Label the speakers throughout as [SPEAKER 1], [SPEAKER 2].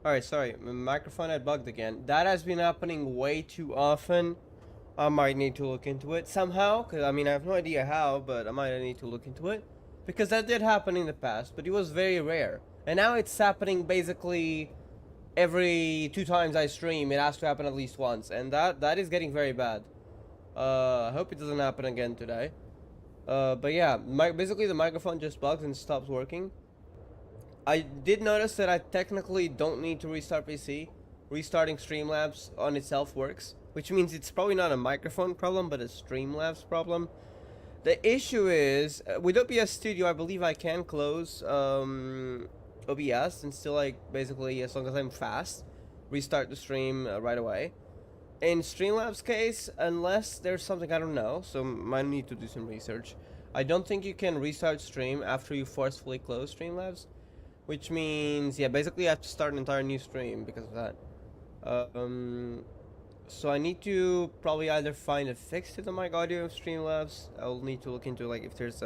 [SPEAKER 1] Alright, sorry. My microphone had bugged again. That has been happening way too often. I might need to look into it somehow. Because, I mean, I have no idea how, but I might need to look into it. Because that did happen in the past, but it was very rare. And now it's happening basically every 2 times I stream. It has to happen at least once. And that is getting very bad. I hope it doesn't happen again today. But yeah, basically the microphone just bugs and stops working. I did notice that I technically don't need to restart PC. Restarting Streamlabs on itself works, which means it's probably not a microphone problem, but a Streamlabs problem. The issue is, with OBS Studio, I believe I can close OBS and still, like, basically, as long as I'm fast, restart the stream right away. In Streamlabs case, unless there's something I don't know, so might need to do some research, I don't think you can restart stream after you forcefully close Streamlabs. Which means, yeah, basically I have to start an entire new stream because of that. So I need to probably either find a fix to the mic audio of Streamlabs. I'll need to look into, like, if there's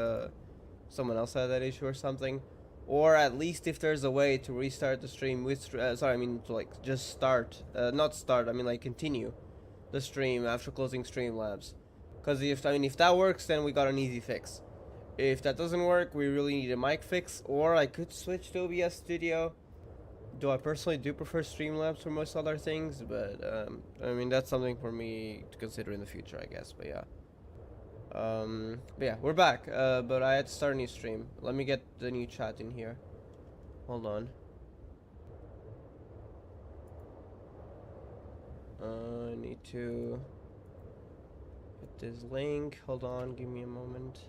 [SPEAKER 1] someone else had that issue or something. Or at least if there's a way to restart the stream with, sorry, I mean to, like, just start, not start, I mean, like, continue the stream after closing Streamlabs. Because if that works, then we got an easy fix. If that doesn't work, we really need a mic fix, or I could switch to OBS Studio. Though I personally do prefer Streamlabs for most other things, but I mean, that's something for me to consider in the future, I guess. But yeah, we're back. But I had to start a new stream. Let me get the new chat in here. Hold on. I need to get this link. Hold on, give me a moment.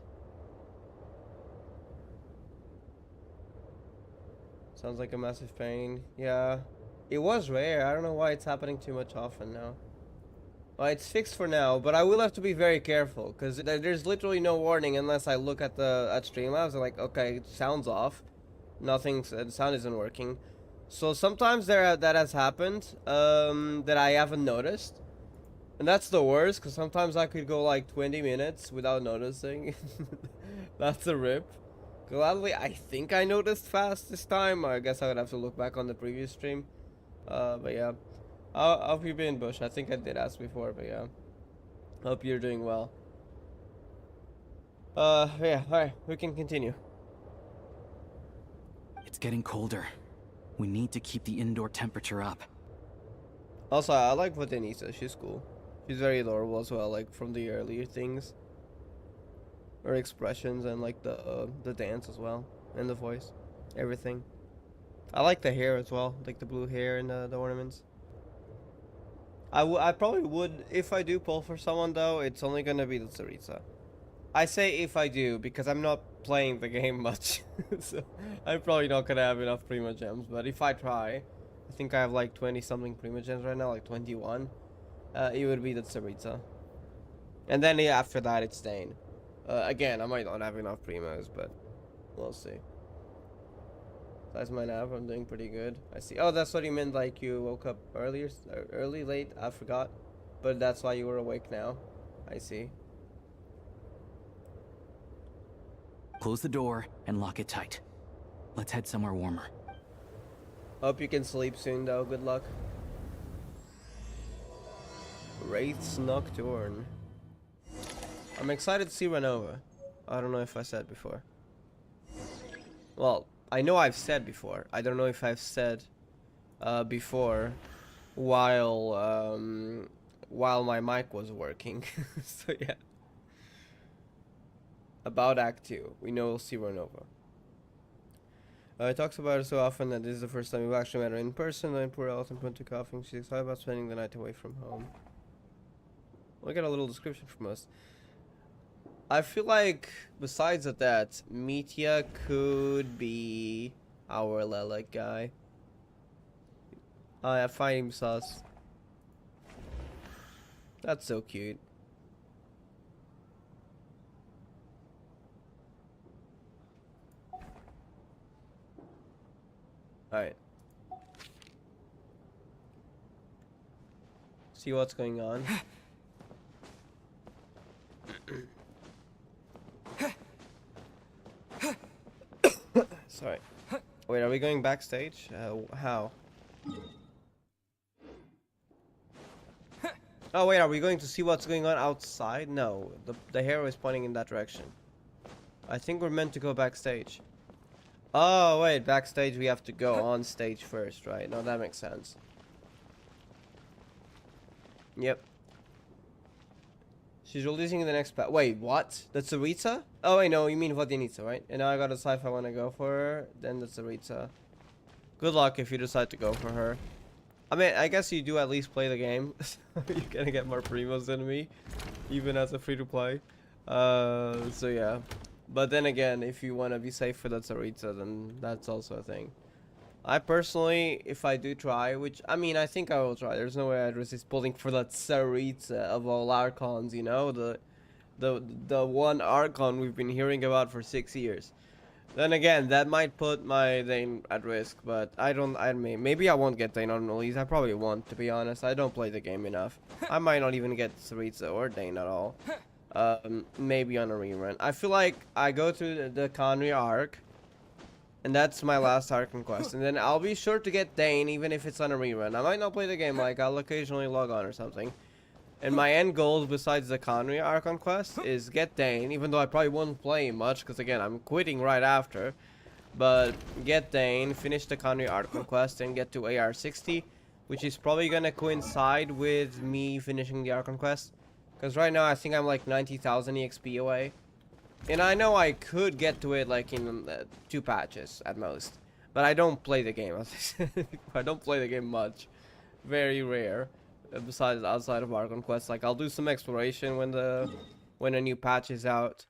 [SPEAKER 1] Sounds like a massive pain. Yeah. It was rare. I don't know why it's happening too much often now. Well, it's fixed for now, but I will have to be very careful, because there's literally no warning unless I look at Streamlabs and like, okay, it sounds off. The sound isn't working. So sometimes that has happened, that I haven't noticed. And that's the worst, because sometimes I could go like 20 minutes without noticing. That's a rip. Gladly, I think I noticed fast this time. I guess I would have to look back on the previous stream. But yeah. How have you been, Bush? I think I did ask before, but yeah. Hope you're doing well. Yeah, alright, we can continue.
[SPEAKER 2] It's getting colder. We need to keep the indoor temperature up.
[SPEAKER 1] Also, I like Votenisa. She's cool. She's very adorable as well, like from the earlier things. Her expressions and like the dance as well, and the voice, everything. I like the hair as well, like the blue hair and the ornaments. I probably would, if I do pull for someone though, it's only gonna be the Tsaritsa. I say if I do, because I'm not playing the game much, so I'm probably not gonna have enough Prima Gems, but if I try, I think I have like 20 something Prima Gems right now, like 21, it would be the Tsaritsa. And then yeah, after that it's Stain. Again, I might not have enough primos, but we'll see. That's my nav. I'm doing pretty good. I see. Oh, that's what you meant. Like you woke up early, late. I forgot, but that's why you were awake now. I see.
[SPEAKER 2] Close the door and lock it tight. Let's head somewhere warmer.
[SPEAKER 1] Hope you can sleep soon, though. Good luck. Wraiths Nocturne. I'm excited to see Renova. I don't know if I said before. Well, I know I've said before. I don't know if I've said before while my mic was working. So yeah. About Act 2. We know we'll see Renova. It talks about it so often that this is the first time we've actually met her in person. I'm poor health and prone to coughing. She's excited about spending the night away from home. We'll get a little description from us. I feel like, besides that, Mitya could be our Lilac guy. I find him sus. That's so cute. Alright. See what's going on. Sorry. Wait, are we going backstage? How? Oh wait, are we going to see what's going on outside? No, the hero is pointing in that direction. I think we're meant to go backstage. Oh wait, backstage we have to go on stage first, right? No, that makes sense. Yep. She's releasing the next pack. Wait, what? That's Aritza? Oh wait, no, you mean Vodyanica, right? And now I gotta decide if I want to go for her. Then that's Aritza. Good luck if you decide to go for her. I mean, I guess you do at least play the game. You're gonna get more primos than me, even as a free-to-play. So yeah. But then again, if you want to be safe for that Saritsa, then that's also a thing. I personally, if I do try, which, I mean, I think I will try. There's no way I'd resist pulling for that Saritsa of all Archons, you know? The one Archon we've been hearing about for 6 years. Then again, that might put my Dane at risk, but I mean, maybe I won't get Dane on release. I probably won't, to be honest. I don't play the game enough. I might not even get Saritsa or Dane at all. Maybe on a rerun. I feel like I go through the Conry arc, and that's my last Archon quest. And then I'll be sure to get Dane, even if it's on a rerun. I might not play the game, like, I'll occasionally log on or something. And my end goal, besides the Conry Archon quest, is get Dane, even though I probably won't play much, because again, I'm quitting right after. But get Dane, finish the Conry Archon quest, and get to AR60, which is probably gonna coincide with me finishing the Archon quest. Because right now, I think I'm like 90,000 EXP away. And I know I could get to it like in 2 patches at most. But I don't play the game, as I said. I don't play the game much. Very rare. Besides outside of Archon quests, like I'll do some exploration when a new patch is out.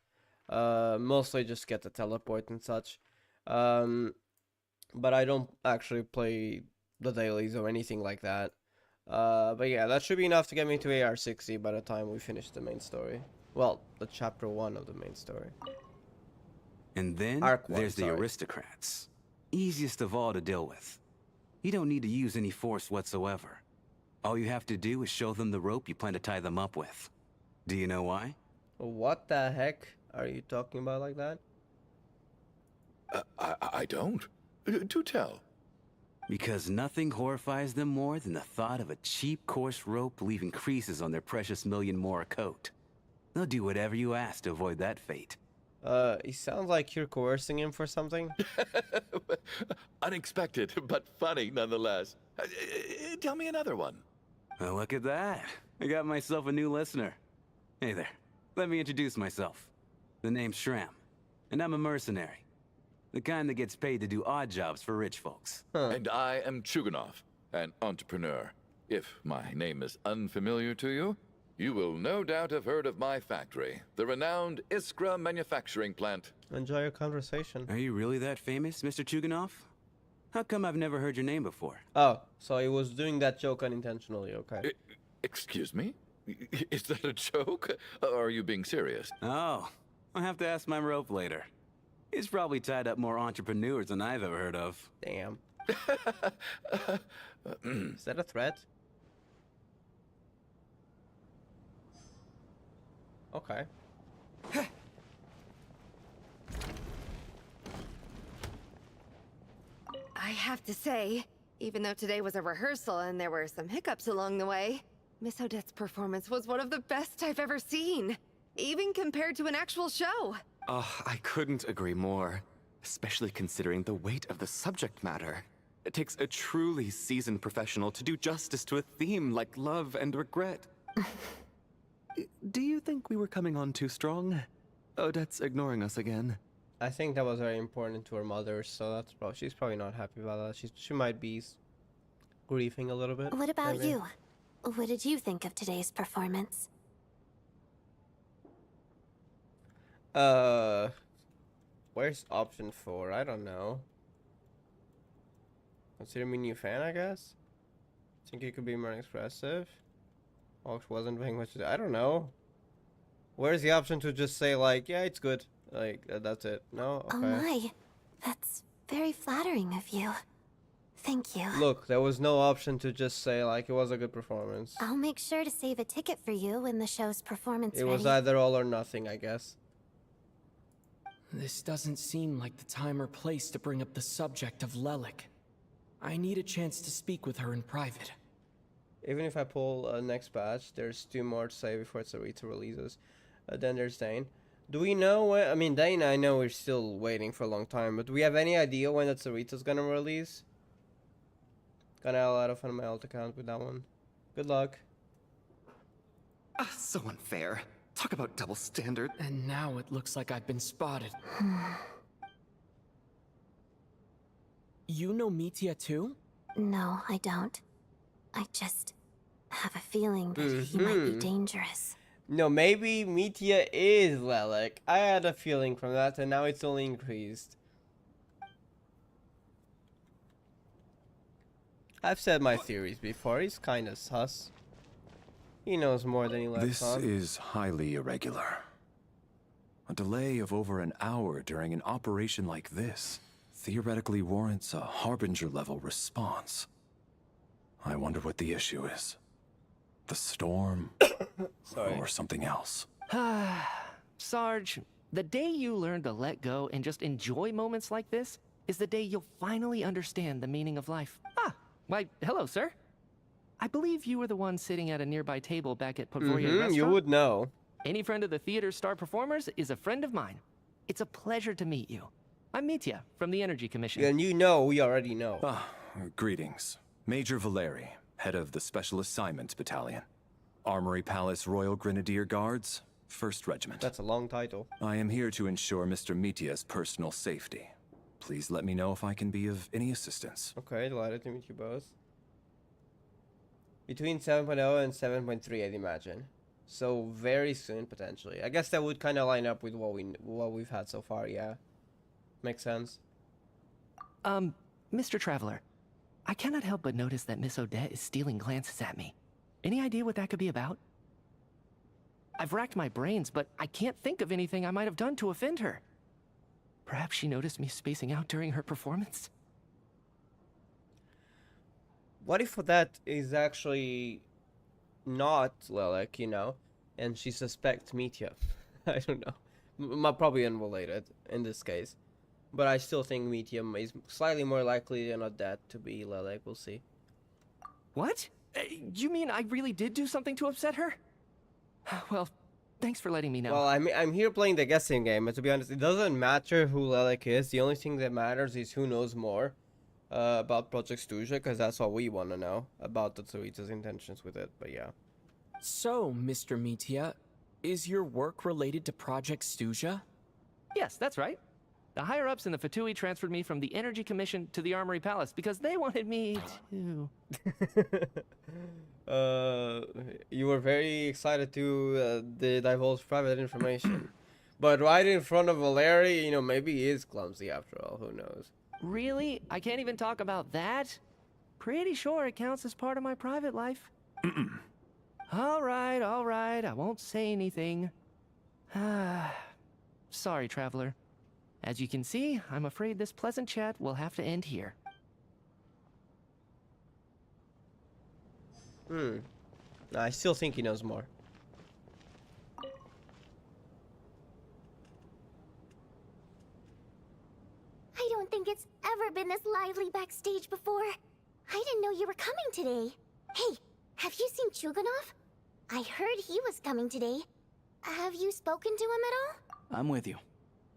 [SPEAKER 1] Mostly just get the teleport and such. But I don't actually play the dailies or anything like that. But yeah, that should be enough to get me to AR60 by the time we finish the main story. Well, the chapter 1 of the main story.
[SPEAKER 2] And then there's the aristocrats. Easiest of all to deal with. You don't need to use any force whatsoever. All you have to do is show them the rope you plan to tie them up with. Do you know why?
[SPEAKER 1] What the heck are you talking about like that?
[SPEAKER 3] I don't. Do tell.
[SPEAKER 2] Because nothing horrifies them more than the thought of a cheap, coarse rope leaving creases on their precious $1,000,000 more coat. They'll do whatever you ask to avoid that fate.
[SPEAKER 1] It sounds like you're coercing him for something.
[SPEAKER 3] Unexpected, but funny nonetheless. Tell me another one.
[SPEAKER 2] Well, look at that. I got myself a new listener. Hey there. Let me introduce myself. The name's Shram, and I'm a mercenary. The kind that gets paid to do odd jobs for rich folks.
[SPEAKER 3] And I am Chuganov, an entrepreneur. If my name is unfamiliar to you, you will no doubt have heard of my factory, the renowned Iskra manufacturing plant.
[SPEAKER 1] Enjoy your conversation.
[SPEAKER 2] Are you really that famous, Mr. Chuganov? How come I've never heard your name before?
[SPEAKER 1] Oh, so he was doing that joke unintentionally, okay.
[SPEAKER 3] Excuse me? Is that a joke? Or are you being serious?
[SPEAKER 2] Oh, I'll have to ask my rope later. He's probably tied up more entrepreneurs than I've ever heard of.
[SPEAKER 1] Damn. Is that a threat? Okay.
[SPEAKER 4] I have to say, even though today was a rehearsal and there were some hiccups along the way, Miss Odette's performance was one of the best I've ever seen, even compared to an actual show.
[SPEAKER 5] Oh, I couldn't agree more, especially considering the weight of the subject matter. It takes a truly seasoned professional to do justice to a theme like love and regret. Do you think we were coming on too strong? Odette's ignoring us again.
[SPEAKER 1] I think that was very important to her mother, so that's probably, she's probably not happy about that. She might be grieving a little bit.
[SPEAKER 6] What about
[SPEAKER 1] maybe.
[SPEAKER 6] you? What did you think of today's performance?
[SPEAKER 1] Where's option 4? I don't know. Consider me new fan, I guess? Think it could be more expressive? Ox wasn't paying much. I don't know. Where's the option to just say, like, yeah, it's good? Like, that's it. No? Okay.
[SPEAKER 6] Oh my, that's very flattering of you. Thank you.
[SPEAKER 1] Look, there was no option to just say, like, it was a good performance.
[SPEAKER 6] I'll make sure to save a ticket for you when the show's performance
[SPEAKER 1] It
[SPEAKER 6] ready.
[SPEAKER 1] was either all or nothing, I guess.
[SPEAKER 7] This doesn't seem like the time or place to bring up the subject of Lelik. I need a chance to speak with her in private.
[SPEAKER 1] Even if I pull next batch, there's 2 more to say before Sarita releases. Then there's Dane. Do we know when? I mean, Dane, I know we're still waiting for a long time, but do we have any idea when that Sarita's gonna release? Got a lot of fun on my alt account with that one. Good luck.
[SPEAKER 5] So unfair. Talk about double standard.
[SPEAKER 7] And now it looks like I've been spotted. You know Mitya too?
[SPEAKER 6] No, I don't. I just have a feeling that he might be dangerous.
[SPEAKER 1] No, maybe Mitya is Lelek. I had a feeling from that, and now it's only increased. I've said my theories before. He's kind of sus. He knows more than he lets
[SPEAKER 8] This
[SPEAKER 1] on.
[SPEAKER 8] is highly irregular. A delay of over an hour during an operation like this theoretically warrants a Harbinger-level response. I wonder what the issue is. The storm, or something else.
[SPEAKER 9] Sarge, the day you learn to let go and just enjoy moments like this is the day you'll finally understand the meaning of life. Why, hello, sir. I believe you were the one sitting at a nearby table back at Podvorye Restaurant.
[SPEAKER 1] You would know.
[SPEAKER 9] Any friend of the theater's star performers is a friend of mine. It's a pleasure to meet you. I'm Mitya from the Energy Commission.
[SPEAKER 1] And you know, we already know.
[SPEAKER 8] Greetings. Major Valeri, head of the Special Assignment Battalion. Armory Palace Royal Grenadier Guards, 1st Regiment.
[SPEAKER 1] That's a long title.
[SPEAKER 8] I am here to ensure Mr. Mitya's personal safety. Please let me know if I can be of any assistance.
[SPEAKER 1] Okay, delighted to meet you both. Between 7.0 and 7.3, I'd imagine. So very soon, potentially. I guess that would kind of line up with what we've had so far. Yeah, makes sense.
[SPEAKER 9] Mr. Traveler, I cannot help but notice that Miss Odette is stealing glances at me. Any idea what that could be about? I've racked my brains, but I can't think of anything I might have done to offend her. Perhaps she noticed me spacing out during her performance?
[SPEAKER 1] What if that is actually not Lelek, you know, and she suspects Mitya? I don't know. Probably unrelated in this case. But I still think Mitya is slightly more likely than Odette to be Lelek. We'll see.
[SPEAKER 9] What? You mean I really did do something to upset her? Well, thanks for letting me know.
[SPEAKER 1] Well, I'm here playing the guessing game, but to be honest, it doesn't matter who Lelek is. The only thing that matters is who knows more about Project Stuzha, because that's what we want to know about the Tsarita's intentions with it. But yeah.
[SPEAKER 7] So, Mr. Mitya, is your work related to Project Stuzha?
[SPEAKER 9] Yes, that's right. The higher-ups in the Fatui transferred me from the Energy Commission to the Armory Palace because they wanted me to...
[SPEAKER 1] You were very excited to divulge private information. But right in front of Valeri, you know, maybe he is clumsy after all. Who knows?
[SPEAKER 9] Really? I can't even talk about that? Pretty sure it counts as part of my private life. All right. I won't say anything. Sorry, Traveler. As you can see, I'm afraid this pleasant chat will have to end here.
[SPEAKER 1] I still think he knows more.
[SPEAKER 6] I don't think it's ever been this lively backstage before. I didn't know you were coming today. Hey, have you seen Chuganov? I heard he was coming today. Have you spoken to him at all?
[SPEAKER 10] I'm with you.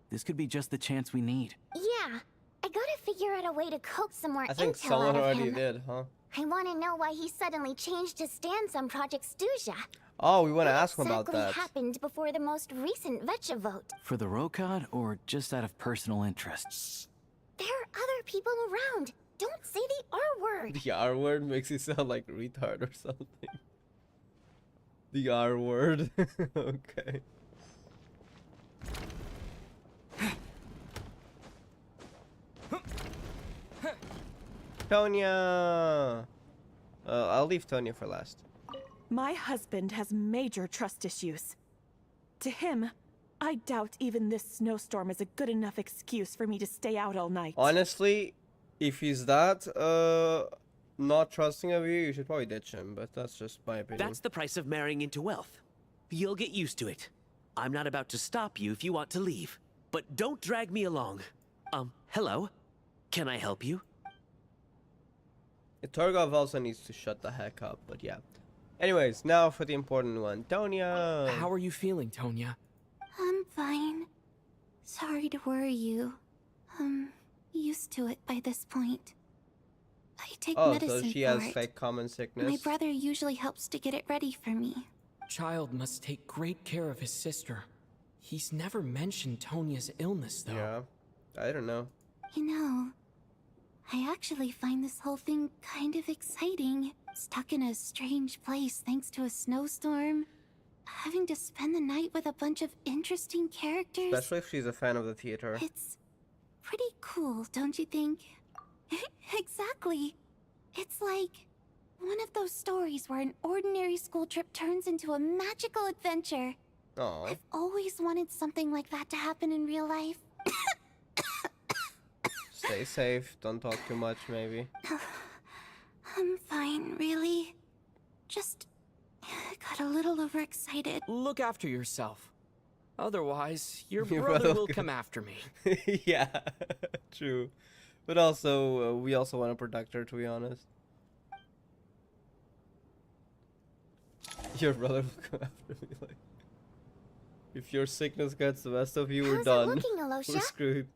[SPEAKER 10] This could be just the chance we need.
[SPEAKER 6] Yeah, I gotta figure out a way to coax some more
[SPEAKER 1] I think
[SPEAKER 6] intel
[SPEAKER 1] someone
[SPEAKER 6] out of
[SPEAKER 1] already
[SPEAKER 6] him.
[SPEAKER 1] did, huh?
[SPEAKER 6] I want to know why he suddenly changed his stance on Project Stuzha.
[SPEAKER 1] Oh, we want to
[SPEAKER 6] What
[SPEAKER 1] ask him about
[SPEAKER 6] exactly
[SPEAKER 1] that.
[SPEAKER 6] happened before the most recent Vetcha vote?
[SPEAKER 10] For the Rokad, or just out of personal interest?
[SPEAKER 6] There are other people around. Don't say the R word.
[SPEAKER 1] The R word makes it sound like retard or something. The R word. Okay. Tonya! I'll leave Tonya for last.
[SPEAKER 11] My husband has major trust issues. To him, I doubt even this snowstorm is a good enough excuse for me to stay out all night.
[SPEAKER 1] Honestly, if he's that not trusting of you, you should probably ditch him, but that's just my opinion.
[SPEAKER 12] That's the price of marrying into wealth. You'll get used to it. I'm not about to stop you if you want to leave. But don't drag me along. Hello? Can I help you?
[SPEAKER 1] Torgov also needs to shut the heck up, but yeah. Anyways, now for the important one. Tonya!
[SPEAKER 7] How are you feeling, Tonya?
[SPEAKER 6] I'm fine. Sorry to worry you. I'm used to it by this point. I take medicine
[SPEAKER 1] so she
[SPEAKER 6] for
[SPEAKER 1] has
[SPEAKER 6] it.
[SPEAKER 1] like common sickness.
[SPEAKER 6] My brother usually helps to get it ready for me.
[SPEAKER 7] Child must take great care of his sister. He's never mentioned Tonya's illness, though.
[SPEAKER 1] Yeah, I don't know.
[SPEAKER 6] You know, I actually find this whole thing kind of exciting. Stuck in a strange place thanks to a snowstorm. Having to spend the night with a bunch of interesting characters.
[SPEAKER 1] Especially if she's a fan of the theater.
[SPEAKER 6] It's pretty cool, don't you think? Exactly. It's like one of those stories where an ordinary school trip turns into a magical adventure.
[SPEAKER 1] Aww.
[SPEAKER 6] I've always wanted something like that to happen in real life.
[SPEAKER 1] Stay safe. Don't talk too much, maybe.
[SPEAKER 6] I'm fine, really. Just got a little overexcited.
[SPEAKER 7] Look after yourself. Otherwise, your brother will come after me.
[SPEAKER 1] Yeah, true. But also, we also want to protect her, to be honest. Your brother will come after me, like... If your sickness gets the best of you, we're done.
[SPEAKER 6] How's it looking, Alosha?
[SPEAKER 1] We're screwed.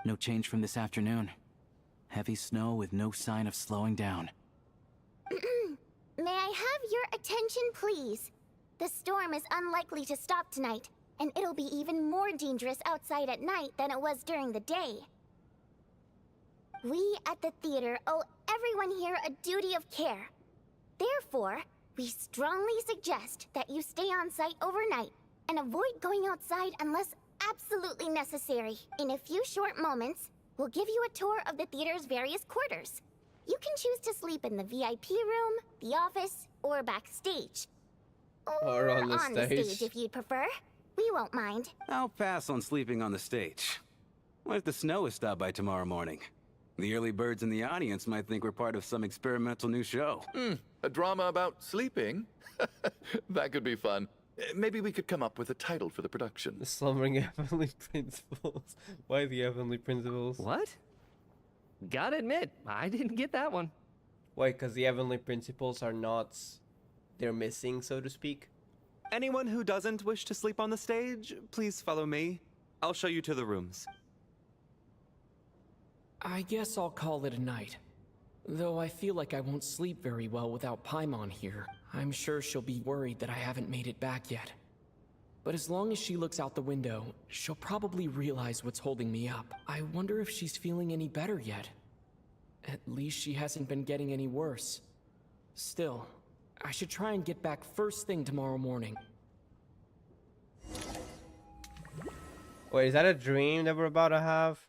[SPEAKER 10] No change from this afternoon. Heavy snow with no sign of slowing down.
[SPEAKER 6] May I have your attention, please? The storm is unlikely to stop tonight, and it'll be even more dangerous outside at night than it was during the day. We at the theater owe everyone here a duty of care. Therefore, we strongly suggest that you stay on site overnight and avoid going outside unless absolutely necessary. In a few short moments, we'll give you a tour of the theater's various quarters. You can choose to sleep in the VIP room, the office, or backstage.
[SPEAKER 1] Or on the
[SPEAKER 6] stage if you'd prefer. We won't mind.
[SPEAKER 2] I'll pass on sleeping on the stage. What if the snow is stopped by tomorrow morning? The early birds in the audience might think we're part of some experimental new show.
[SPEAKER 3] A drama about sleeping? That could be fun. Maybe we could come up with a title for the production.
[SPEAKER 1] The Slumbering Heavenly Principles. Why the Heavenly Principles?
[SPEAKER 9] What? Gotta admit, I didn't get that one.
[SPEAKER 1] Why, because the Heavenly Principles are not... They're missing, so to speak?
[SPEAKER 5] Anyone who doesn't wish to sleep on the stage, please follow me. I'll show you to the rooms.
[SPEAKER 7] I guess I'll call it a night. Though I feel like I won't sleep very well without Paimon here. I'm sure she'll be worried that I haven't made it back yet. But as long as she looks out the window, she'll probably realize what's holding me up. I wonder if she's feeling any better yet. At least she hasn't been getting any worse. Still, I should try and get back first thing tomorrow morning.
[SPEAKER 1] Wait, is that a dream that we're about to have?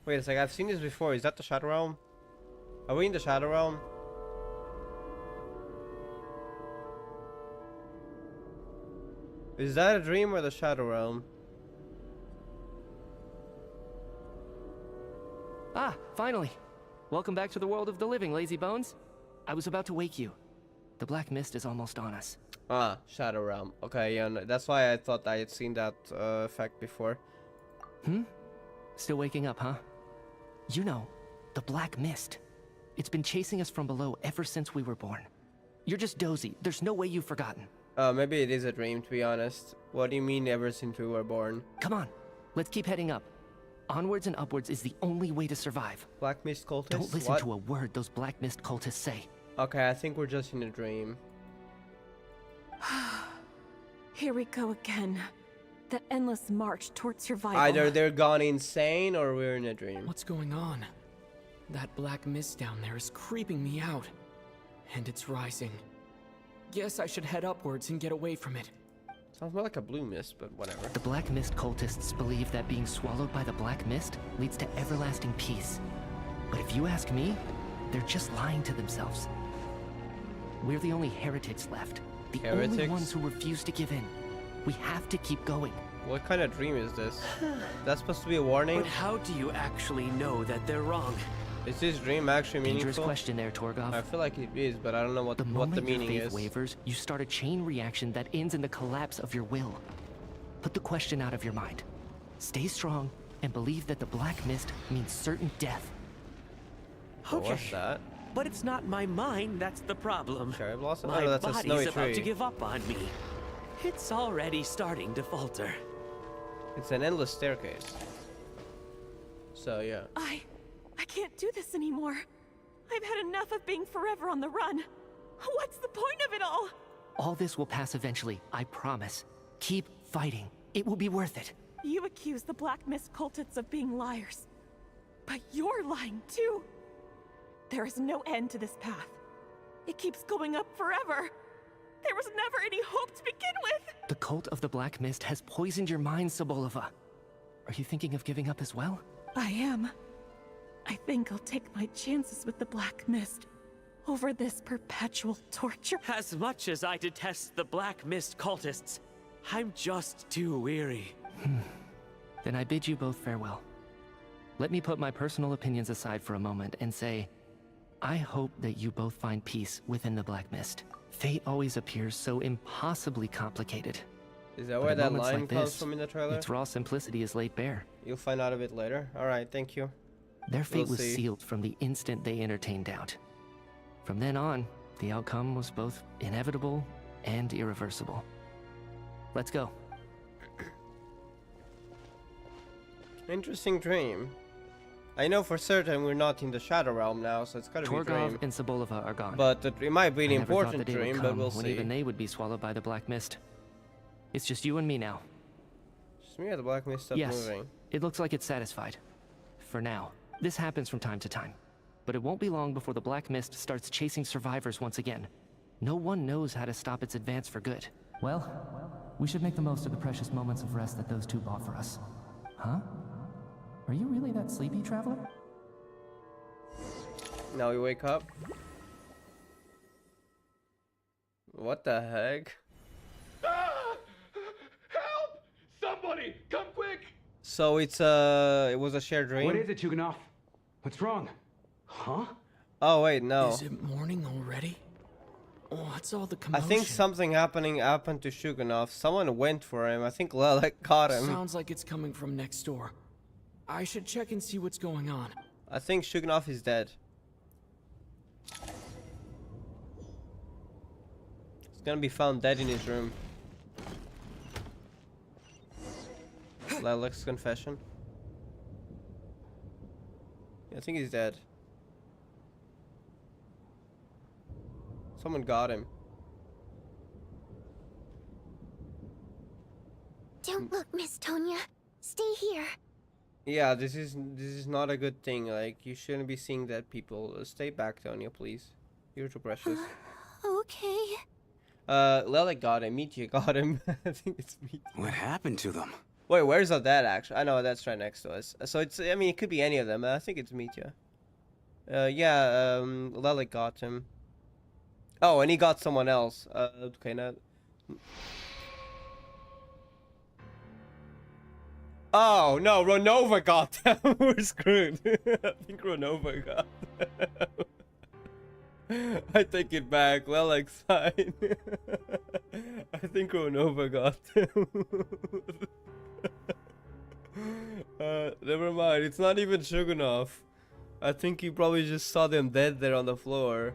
[SPEAKER 1] Wait, it's like I've seen this before. Is that the Shadow Realm? Are we in the Shadow Realm? Is that a dream or the Shadow Realm?
[SPEAKER 9] Ah, finally. Welcome back to the world of the living, lazy bones. I was about to wake you. The black mist is almost on us.
[SPEAKER 1] Ah, Shadow Realm. Okay, yeah, no, that's why I thought I had seen that effect before.
[SPEAKER 9] Still waking up, huh? You know, the black mist. It's been chasing us from below ever since we were born. You're just dozy. There's no way you've forgotten.
[SPEAKER 1] Maybe it is a dream, to be honest. What do you mean ever since we were born?
[SPEAKER 9] Come on, let's keep heading up. Onwards and upwards is the only way to survive.
[SPEAKER 1] Black Mist cultists?
[SPEAKER 9] Don't listen to a word those Black Mist cultists say.
[SPEAKER 1] Okay, I think we're just in a dream.
[SPEAKER 11] Here we go again. The endless march toward survival.
[SPEAKER 1] Either they're gone insane or we're in a dream.
[SPEAKER 7] What's going on? That black mist down there is creeping me out. And it's rising. Guess I should head upwards and get away from it.
[SPEAKER 1] Sounds more like a blue mist, but whatever.
[SPEAKER 9] The Black Mist cultists believe that being swallowed by the Black Mist leads to everlasting peace. But if you ask me, they're just lying to themselves. We're the only heretics left. The only ones who refuse to give in. We have to keep going.
[SPEAKER 1] What kind of dream is this? That's supposed to be a warning?
[SPEAKER 12] But how do you actually know that they're wrong?
[SPEAKER 1] Is this dream actually meaningful?
[SPEAKER 9] Dangerous question there, Torgov.
[SPEAKER 1] I feel like it is, but I don't know what the meaning
[SPEAKER 9] your
[SPEAKER 1] is.
[SPEAKER 9] faith wavers, you start a chain reaction that ends in the collapse of your will. Put the question out of your mind. Stay strong and believe that the black mist means certain death.
[SPEAKER 1] What was that?
[SPEAKER 12] But it's not my mind that's the problem.
[SPEAKER 1] Cherry blossom?
[SPEAKER 12] My
[SPEAKER 1] Oh, that's a
[SPEAKER 12] body's
[SPEAKER 1] snowy
[SPEAKER 12] about
[SPEAKER 1] tree.
[SPEAKER 12] to give up on me. It's already starting to falter.
[SPEAKER 1] It's an endless staircase. So, yeah.
[SPEAKER 11] I can't do this anymore. I've had enough of being forever on the run. What's the point of it all?
[SPEAKER 9] All this will pass eventually, I promise. Keep fighting. It will be worth it.
[SPEAKER 11] You accuse the Black Mist cultists of being liars. But you're lying too. There is no end to this path. It keeps going up forever. There was never any hope to begin with.
[SPEAKER 9] The cult of the Black Mist has poisoned your mind, Sobolova. Are you thinking of giving up as well?
[SPEAKER 11] I am. I think I'll take my chances with the Black Mist over this perpetual torture.
[SPEAKER 12] As much as I detest the Black Mist cultists, I'm just too weary.
[SPEAKER 9] Then I bid you both farewell. Let me put my personal opinions aside for a moment and say, I hope that you both find peace within the Black Mist. Fate always appears so impossibly complicated.
[SPEAKER 1] Is that
[SPEAKER 9] But
[SPEAKER 1] where
[SPEAKER 9] at
[SPEAKER 1] that
[SPEAKER 9] moments
[SPEAKER 1] line
[SPEAKER 9] like
[SPEAKER 1] comes
[SPEAKER 9] this,
[SPEAKER 1] from in the trailer?
[SPEAKER 9] Its raw simplicity is laid bare.
[SPEAKER 1] You'll find out a bit later. Alright, thank you.
[SPEAKER 9] Their fate
[SPEAKER 1] We'll
[SPEAKER 9] was
[SPEAKER 1] see.
[SPEAKER 9] sealed from the instant they entertained doubt. From then on, the outcome was both inevitable and irreversible. Let's go.
[SPEAKER 1] Interesting dream. I know for certain we're not in the Shadow Realm now, so it's gotta be a dream.
[SPEAKER 9] Torgov and Sobolova are gone.
[SPEAKER 1] But it might be an
[SPEAKER 9] I never thought
[SPEAKER 1] important
[SPEAKER 9] the day would
[SPEAKER 1] dream,
[SPEAKER 9] come
[SPEAKER 1] but we'll
[SPEAKER 9] when
[SPEAKER 1] see.
[SPEAKER 9] even they would be swallowed by the Black Mist. It's just you and me now.
[SPEAKER 1] Just me or the Black Mist stop
[SPEAKER 9] Yes,
[SPEAKER 1] moving?
[SPEAKER 9] it looks like it's satisfied. For now. This happens from time to time. But it won't be long before the Black Mist starts chasing survivors once again. No one knows how to stop its advance for good. Well, we should make the most of the precious moments of rest that those two bought for us. Huh? Are you really that sleepy, traveler?
[SPEAKER 1] Now we wake up. What the heck?
[SPEAKER 13] Ah! Help! Somebody, come quick!
[SPEAKER 1] So it was a shared dream?
[SPEAKER 10] What is it, Chuganov? What's wrong? Huh?
[SPEAKER 1] Oh wait, no.
[SPEAKER 7] Is it morning already? What's all the
[SPEAKER 1] I
[SPEAKER 7] commotion?
[SPEAKER 1] think something happened to Shuganov. Someone went for him. I think Lelek caught him.
[SPEAKER 7] Sounds like it's coming from next door. I should check and see what's going on.
[SPEAKER 1] I think Shuganov is dead. He's gonna be found dead in his room. Lelek's confession. I think he's dead. Someone got him.
[SPEAKER 6] Don't look, Miss Tonya. Stay here.
[SPEAKER 1] Yeah, this is not a good thing. Like, you shouldn't be seeing dead people. Stay back, Tonya, please. You're too precious.
[SPEAKER 6] Okay.
[SPEAKER 1] Lelek got him. Mitya got him. I think it's Mitya.
[SPEAKER 2] What happened to them?
[SPEAKER 1] Wait, where's Odette actually? I know that's right next to us. So it's, I mean, it could be any of them. I think it's Mitya. Yeah, Lelek got him. Oh, and he got someone else. Okay, now. Oh, no, Ronova got them. We're screwed. I think Ronova got them. I take it back. Lelek's fine. I think Ronova got them. Never mind. It's not even Shuganov. I think he probably just saw them dead there on the floor.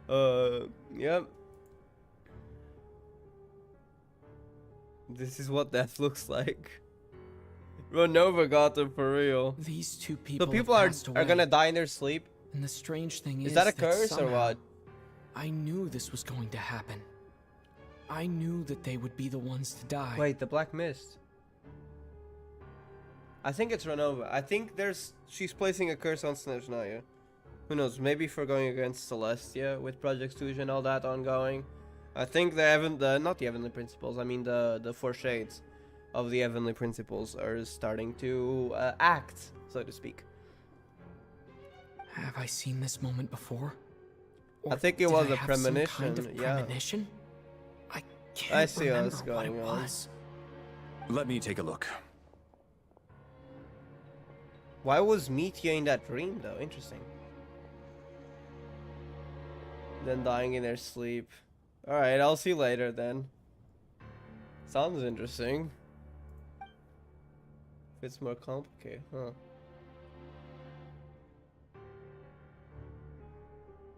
[SPEAKER 1] Yep. This is what death looks like. Ronova got them for real.
[SPEAKER 7] These two people.
[SPEAKER 1] So people are gonna die in their sleep.
[SPEAKER 7] And the strange thing
[SPEAKER 1] Is that a curse or
[SPEAKER 7] somehow
[SPEAKER 1] what?
[SPEAKER 7] I knew this was going to happen. I knew that they would be the ones to die.
[SPEAKER 1] Wait, the Black Mist. I think it's Ronova. I think she's placing a curse on Snezhnaya. Who knows? Maybe for going against Celestia with Project Stooge and all that ongoing. I think not the Heavenly Principles. I mean the Four Shades of the Heavenly Principles are starting to act, so to speak.
[SPEAKER 7] Have I seen this moment before?
[SPEAKER 1] I think it
[SPEAKER 7] did
[SPEAKER 1] was
[SPEAKER 7] I
[SPEAKER 1] a
[SPEAKER 7] have some
[SPEAKER 1] premonition.
[SPEAKER 7] kind of
[SPEAKER 1] Yeah.
[SPEAKER 7] premonition? I can't
[SPEAKER 1] I see
[SPEAKER 7] remember
[SPEAKER 1] what's going
[SPEAKER 7] what it
[SPEAKER 1] on.
[SPEAKER 7] was.
[SPEAKER 8] Let me take a look.
[SPEAKER 1] Why was Mitya in that dream though? Interesting. Then dying in their sleep. Alright, I'll see you later then. Sounds interesting. It's more complicated, huh?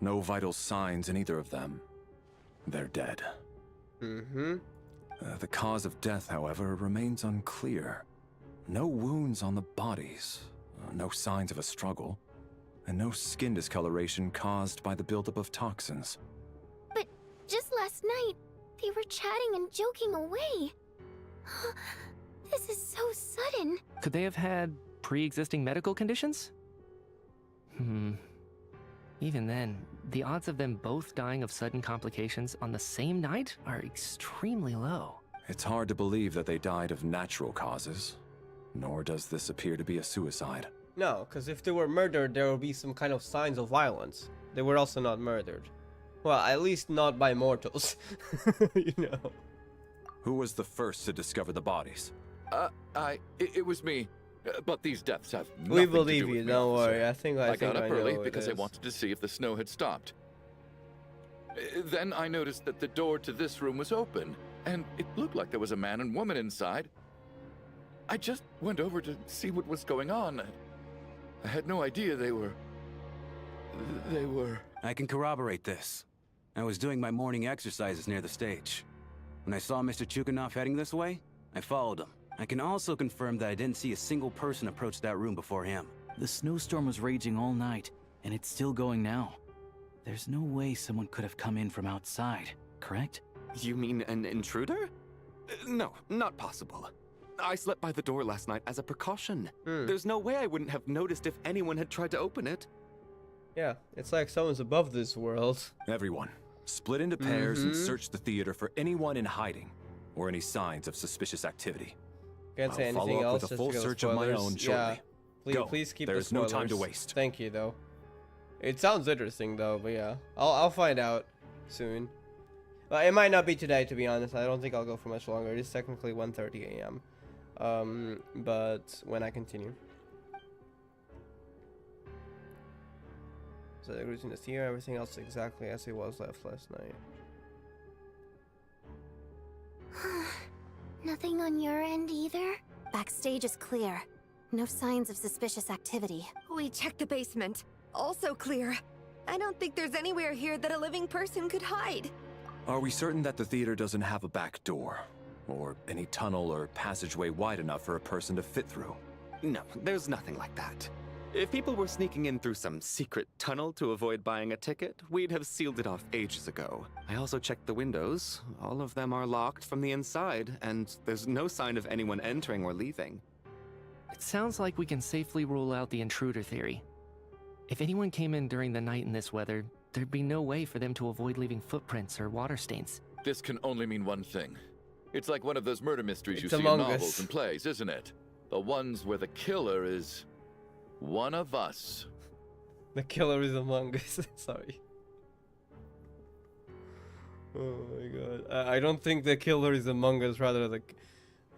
[SPEAKER 8] No vital signs in either of them. They're dead.
[SPEAKER 1] Mm-hmm.
[SPEAKER 8] The cause of death, however, remains unclear. No wounds on the bodies, no signs of a struggle, and no skin discoloration caused by the buildup of toxins.
[SPEAKER 6] But just last night, they were chatting and joking away. This is so sudden.
[SPEAKER 9] Could they have had pre-existing medical conditions? Even then, the odds of them both dying of sudden complications on the same night are extremely low.
[SPEAKER 8] It's hard to believe that they died of natural causes, nor does this appear to be a suicide.
[SPEAKER 1] No, because if they were murdered, there would be some kind of signs of violence. They were also not murdered. Well, at least not by mortals. You know.
[SPEAKER 8] Who was the first to discover the bodies?
[SPEAKER 3] It was me. But these deaths have nothing
[SPEAKER 1] We
[SPEAKER 3] to
[SPEAKER 1] believe
[SPEAKER 3] do with
[SPEAKER 1] you,
[SPEAKER 3] me,
[SPEAKER 1] don't
[SPEAKER 3] officer.
[SPEAKER 1] worry. I
[SPEAKER 3] got up early
[SPEAKER 1] know
[SPEAKER 3] because I wanted to see if the snow had stopped. Then I noticed that the door to this room was open, and it looked like there was a man and woman inside. I just went over to see what was going on. I had no idea they were...
[SPEAKER 2] I can corroborate this. I was doing my morning exercises near the stage. When I saw Mr. Chuganov heading this way, I followed him. I can also confirm that I didn't see a single person approach that room before him.
[SPEAKER 10] The snowstorm was raging all night, and it's still going now. There's no way someone could have come in from outside, correct?
[SPEAKER 5] You mean an intruder? No, not possible. I slept by the door last night as a precaution. There's no way I wouldn't have noticed if anyone had tried to open it.
[SPEAKER 1] Yeah, it's like someone's above this world.
[SPEAKER 8] Everyone, split into pairs and search the theater for anyone in hiding, or any signs of suspicious activity.
[SPEAKER 1] Can't say
[SPEAKER 8] I'll
[SPEAKER 1] anything
[SPEAKER 8] follow up
[SPEAKER 1] else.
[SPEAKER 8] with a
[SPEAKER 1] just
[SPEAKER 8] full
[SPEAKER 1] because of
[SPEAKER 8] search of my
[SPEAKER 1] spoilers.
[SPEAKER 8] own shortly.
[SPEAKER 1] Yeah,
[SPEAKER 8] Go.
[SPEAKER 1] please keep
[SPEAKER 8] There's
[SPEAKER 1] the
[SPEAKER 8] no
[SPEAKER 1] spoilers.
[SPEAKER 8] time to waste.
[SPEAKER 1] Thank you, though. It sounds interesting, though, but yeah. I'll find out soon. It might not be today, to be honest. I don't think I'll go for much longer. It is technically 1:30 a.m. But when I continue. So the routine is here. Everything else is exactly as it was left last night.
[SPEAKER 6] Nothing on your end either? Backstage is clear. No signs of suspicious activity.
[SPEAKER 4] We checked the basement. Also clear. I don't think there's anywhere here that a living person could hide.
[SPEAKER 8] Are we certain that the theater doesn't have a back door? Or any tunnel or passageway wide enough for a person to fit through?
[SPEAKER 5] No, there's nothing like that. If people were sneaking in through some secret tunnel to avoid buying a ticket, we'd have sealed it off ages ago. I also checked the windows. All of them are locked from the inside, and there's no sign of anyone entering or leaving.
[SPEAKER 9] It sounds like we can safely rule out the intruder theory. If anyone came in during the night in this weather, there'd be no way for them to avoid leaving footprints or water stains.
[SPEAKER 3] This can only mean one thing. It's like one of those murder mysteries you
[SPEAKER 1] It's
[SPEAKER 3] see in
[SPEAKER 1] Among
[SPEAKER 3] novels
[SPEAKER 1] Us.
[SPEAKER 3] and plays, isn't it? The ones where the killer is... one of us.
[SPEAKER 1] The killer is among us. Sorry. Oh my god. I don't think the killer is among us. Rather, the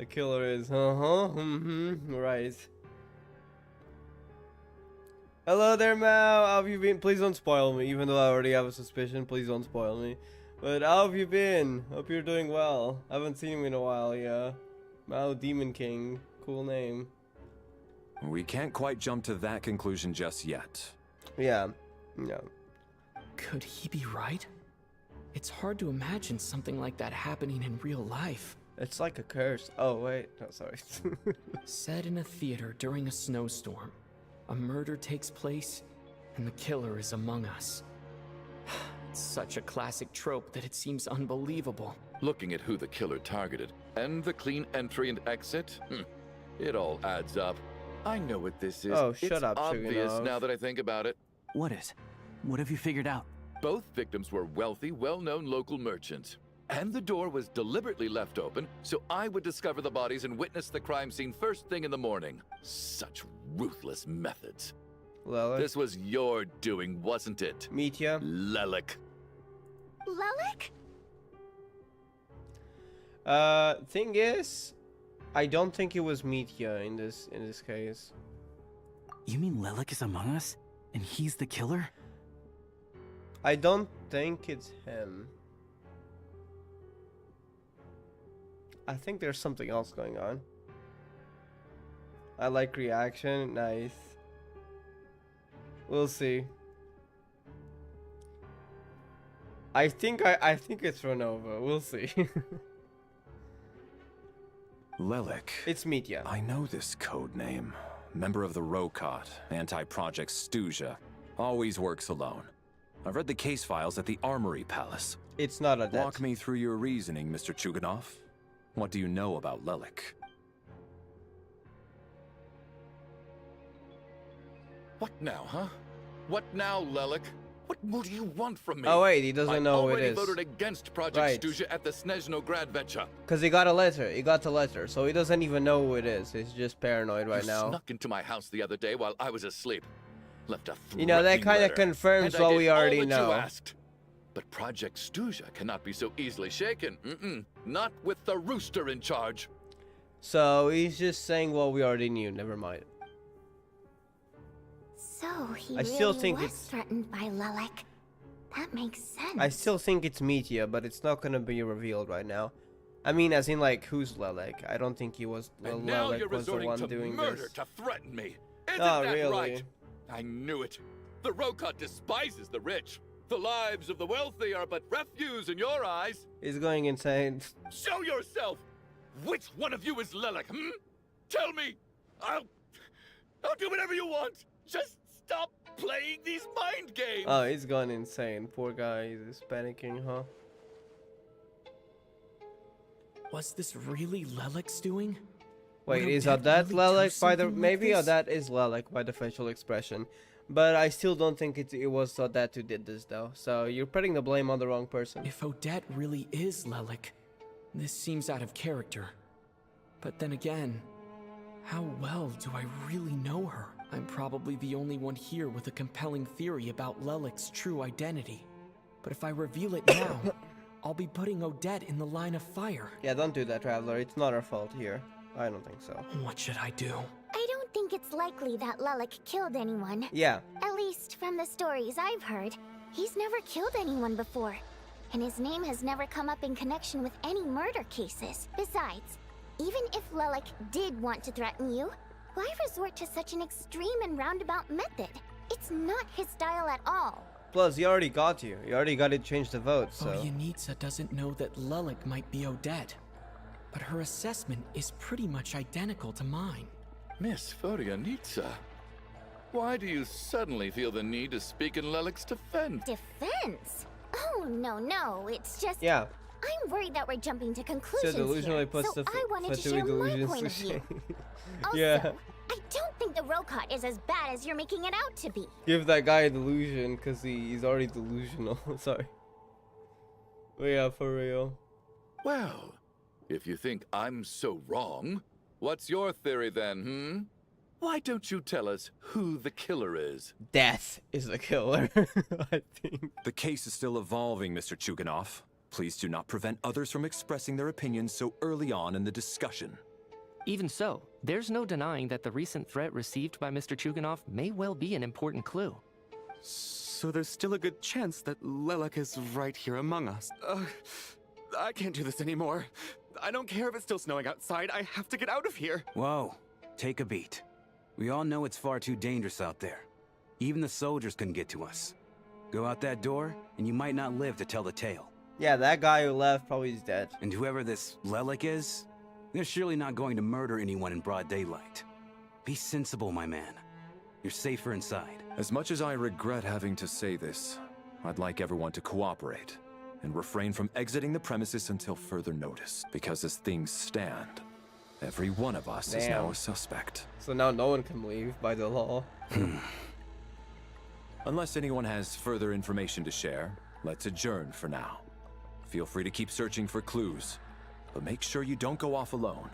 [SPEAKER 1] killer is. Right. Hello there, Mao. How have you been? Please don't spoil me. Even though I already have a suspicion, please don't spoil me. But how have you been? Hope you're doing well. I haven't seen you in a while. Yeah. Mao Demon King. Cool name.
[SPEAKER 8] We can't quite jump to that conclusion just yet.
[SPEAKER 1] Yeah. No.
[SPEAKER 7] Could he be right? It's hard to imagine something like that happening in real life.
[SPEAKER 1] It's like a curse. Oh, wait. No, sorry.
[SPEAKER 7] Set in a theater during a snowstorm. A murder takes place, and the killer is among us. It's such a classic trope that it seems unbelievable.
[SPEAKER 3] Looking at who the killer targeted, and the clean entry and exit, it all adds up. I know what this is.
[SPEAKER 1] Oh, shut up,
[SPEAKER 3] obvious
[SPEAKER 1] Chuganov.
[SPEAKER 3] now that I think about it.
[SPEAKER 10] What is? What have you figured out?
[SPEAKER 3] Both victims were wealthy, well-known local merchants. And the door was deliberately left open, so I would discover the bodies and witness the crime scene first thing in the morning. Such ruthless methods.
[SPEAKER 1] Lelik.
[SPEAKER 3] This was your doing, wasn't it?
[SPEAKER 1] Mitya.
[SPEAKER 3] Lelik.
[SPEAKER 6] Lelik?
[SPEAKER 1] Thing is, I don't think it was Mitya in this case.
[SPEAKER 10] You mean Lelik is among us? And he's the killer?
[SPEAKER 1] I don't think it's him. I think there's something else going on. I like reaction. Nice. We'll see. I think it's Renova. We'll see.
[SPEAKER 8] Lelik.
[SPEAKER 1] It's Mitya.
[SPEAKER 8] I know this code name. Member of the Rokot, anti-Project Snezhnaya. Always works alone. I've read the case files at the Armory Palace.
[SPEAKER 1] It's not a debt.
[SPEAKER 8] Walk me through your reasoning, Mr. Chuganov. What do you know about Lelik?
[SPEAKER 3] What now, huh? What now, Lelik? What more do you want from me?
[SPEAKER 1] Oh wait, he doesn't know who it is.
[SPEAKER 3] I already voted against Project Snezhnaya at the Snezhnaya Venture.
[SPEAKER 1] Because he got a letter. He got the letter, so he doesn't even know who it is. He's just paranoid right now.
[SPEAKER 3] You snuck into my house the other day while I was asleep. Left a
[SPEAKER 1] You know, that kind of confirms what we already know.
[SPEAKER 3] You asked. But Project Snezhnaya cannot be so easily shaken. Not with the rooster in charge.
[SPEAKER 1] So he's just saying what we already knew. Never mind.
[SPEAKER 6] So he
[SPEAKER 1] still
[SPEAKER 6] really
[SPEAKER 1] think
[SPEAKER 6] was
[SPEAKER 1] it's
[SPEAKER 6] threatened by Lelik. That makes sense.
[SPEAKER 1] I still think it's Mitya, but it's not gonna be revealed right now. I mean, as in like, who's Lelik? I don't think he was.
[SPEAKER 3] And now
[SPEAKER 1] Lelik
[SPEAKER 3] you're
[SPEAKER 1] was the
[SPEAKER 3] resorting
[SPEAKER 1] one
[SPEAKER 3] to
[SPEAKER 1] doing
[SPEAKER 3] murder
[SPEAKER 1] this.
[SPEAKER 3] to threaten me. Isn't
[SPEAKER 1] Oh,
[SPEAKER 3] that
[SPEAKER 1] really?
[SPEAKER 3] right? I knew it. The Rokot despises the rich. The lives of the wealthy are but refuse in your eyes.
[SPEAKER 1] He's going insane.
[SPEAKER 3] Show yourself. Which one of you is Lelik? Tell me. I'll do whatever you want. Just stop playing these mind games.
[SPEAKER 1] Oh, he's gone insane. Poor guy. He's panicking, huh?
[SPEAKER 7] Was this really Lelik's doing?
[SPEAKER 1] Wait,
[SPEAKER 7] Would
[SPEAKER 1] is
[SPEAKER 7] Odette
[SPEAKER 1] Odette
[SPEAKER 7] really do
[SPEAKER 1] Lelik by the
[SPEAKER 7] something like
[SPEAKER 1] maybe
[SPEAKER 7] this?
[SPEAKER 1] Odette is Lelik by the facial expression, but I still don't think it was Odette who did this though. So you're putting the blame on the wrong person.
[SPEAKER 7] If Odette really is Lelik, this seems out of character. But then again, how well do I really know her? I'm probably the only one here with a compelling theory about Lelik's true identity. But if I reveal it now, I'll be putting Odette in the line of fire.
[SPEAKER 1] Yeah, don't do that, Traveler. It's not our fault here. I don't think so.
[SPEAKER 7] What should I do?
[SPEAKER 6] I don't think it's likely that Lelik killed anyone.
[SPEAKER 1] Yeah.
[SPEAKER 6] At least from the stories I've heard, he's never killed anyone before. And his name has never come up in connection with any murder cases. Besides, even if Lelik did want to threaten you, why resort to such an extreme and roundabout method? It's not his style at all.
[SPEAKER 1] Plus, he already got you. He already got to change the vote, so...
[SPEAKER 7] Volyanitsa doesn't know that Lelik might be Odette. But her assessment is pretty much identical to mine.
[SPEAKER 3] Miss Volyanitsa, why do you suddenly feel the need to speak in Lelik's defense?
[SPEAKER 6] Defense? Oh, no, it's just...
[SPEAKER 1] Yeah.
[SPEAKER 6] I'm worried that we're jumping to conclusions
[SPEAKER 1] So delusionally
[SPEAKER 6] here,
[SPEAKER 1] puts
[SPEAKER 6] so
[SPEAKER 1] the
[SPEAKER 6] I wanted to
[SPEAKER 1] Fatui
[SPEAKER 6] share my
[SPEAKER 1] delusions
[SPEAKER 6] point
[SPEAKER 1] to
[SPEAKER 6] of view.
[SPEAKER 1] shame.
[SPEAKER 6] Also,
[SPEAKER 1] Yeah.
[SPEAKER 6] I don't think the Rokot is as bad as you're making it out to be.
[SPEAKER 1] Give that guy a delusion, because he's already delusional. Sorry. But yeah, for real.
[SPEAKER 3] Well, if you think I'm so wrong, what's your theory then, Why don't you tell us who the killer is?
[SPEAKER 1] Death is the killer, I think.
[SPEAKER 8] The case is still evolving, Mr. Chuganov. Please do not prevent others from expressing their opinions so early on in the discussion.
[SPEAKER 9] Even so, there's no denying that the recent threat received by Mr. Chuganov may well be an important clue.
[SPEAKER 5] So there's still a good chance that Lelik is right here among us. I can't do this anymore. I don't care if it's still snowing outside. I have to get out of here.
[SPEAKER 2] Whoa, take a beat. We all know it's far too dangerous out there. Even the soldiers couldn't get to us. Go out that door, and you might not live to tell the tale.
[SPEAKER 1] Yeah, that guy who left probably is dead.
[SPEAKER 2] And whoever this Lelik is, they're surely not going to murder anyone in broad daylight. Be sensible, my man. You're safer inside.
[SPEAKER 8] As much as I regret having to say this, I'd like everyone to cooperate and refrain from exiting the premises until further notice. Because as things stand, every one of us is now a suspect.
[SPEAKER 1] So now no one can leave by the law.
[SPEAKER 8] Unless anyone has further information to share, let's adjourn for now. Feel free to keep searching for clues, but make sure you don't go off alone.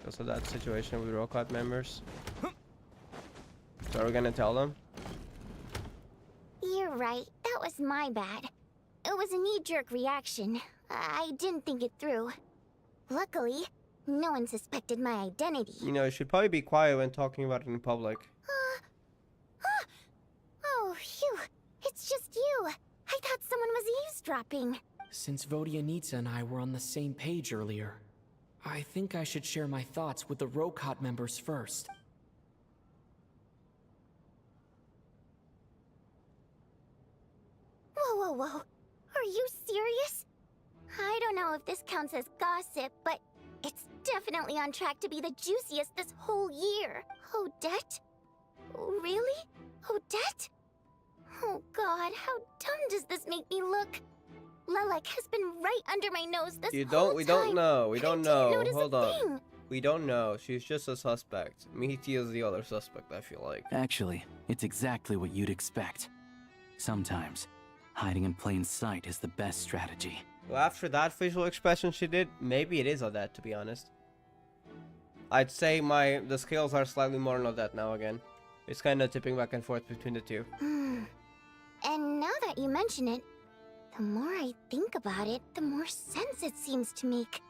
[SPEAKER 1] So that situation with Rokot members. So are we gonna tell them?
[SPEAKER 6] You're right. That was my bad. It was a knee-jerk reaction. I didn't think it through. Luckily, no one suspected my identity.
[SPEAKER 1] You know, you should probably be quiet when talking about it in public.
[SPEAKER 6] Oh, phew. It's just you. I thought someone was eavesdropping.
[SPEAKER 7] Since Volyanitsa and I were on the same page earlier, I think I should share my thoughts with the Rokot members first.
[SPEAKER 6] Whoa, whoa, whoa. Are you serious? I don't know if this counts as gossip, but it's definitely on track to be the juiciest this whole year. Odette? Really? Odette? Oh god, how dumb does this make me look? Lilac has been right under my nose this whole time.
[SPEAKER 1] We don't know. We don't know. Hold on.
[SPEAKER 6] Thing.
[SPEAKER 1] We don't know. She's just a suspect. Mihiti is the other suspect, I feel like.
[SPEAKER 10] Actually, it's exactly what you'd expect. Sometimes, hiding in plain sight is the best strategy.
[SPEAKER 1] Well, after that facial expression she did, maybe it is Odette, to be honest. I'd say the scales are slightly more on Odette now again. It's kind of tipping back and forth between the two.
[SPEAKER 6] And now that you mention it, the more I think about it, the more sense it seems to make.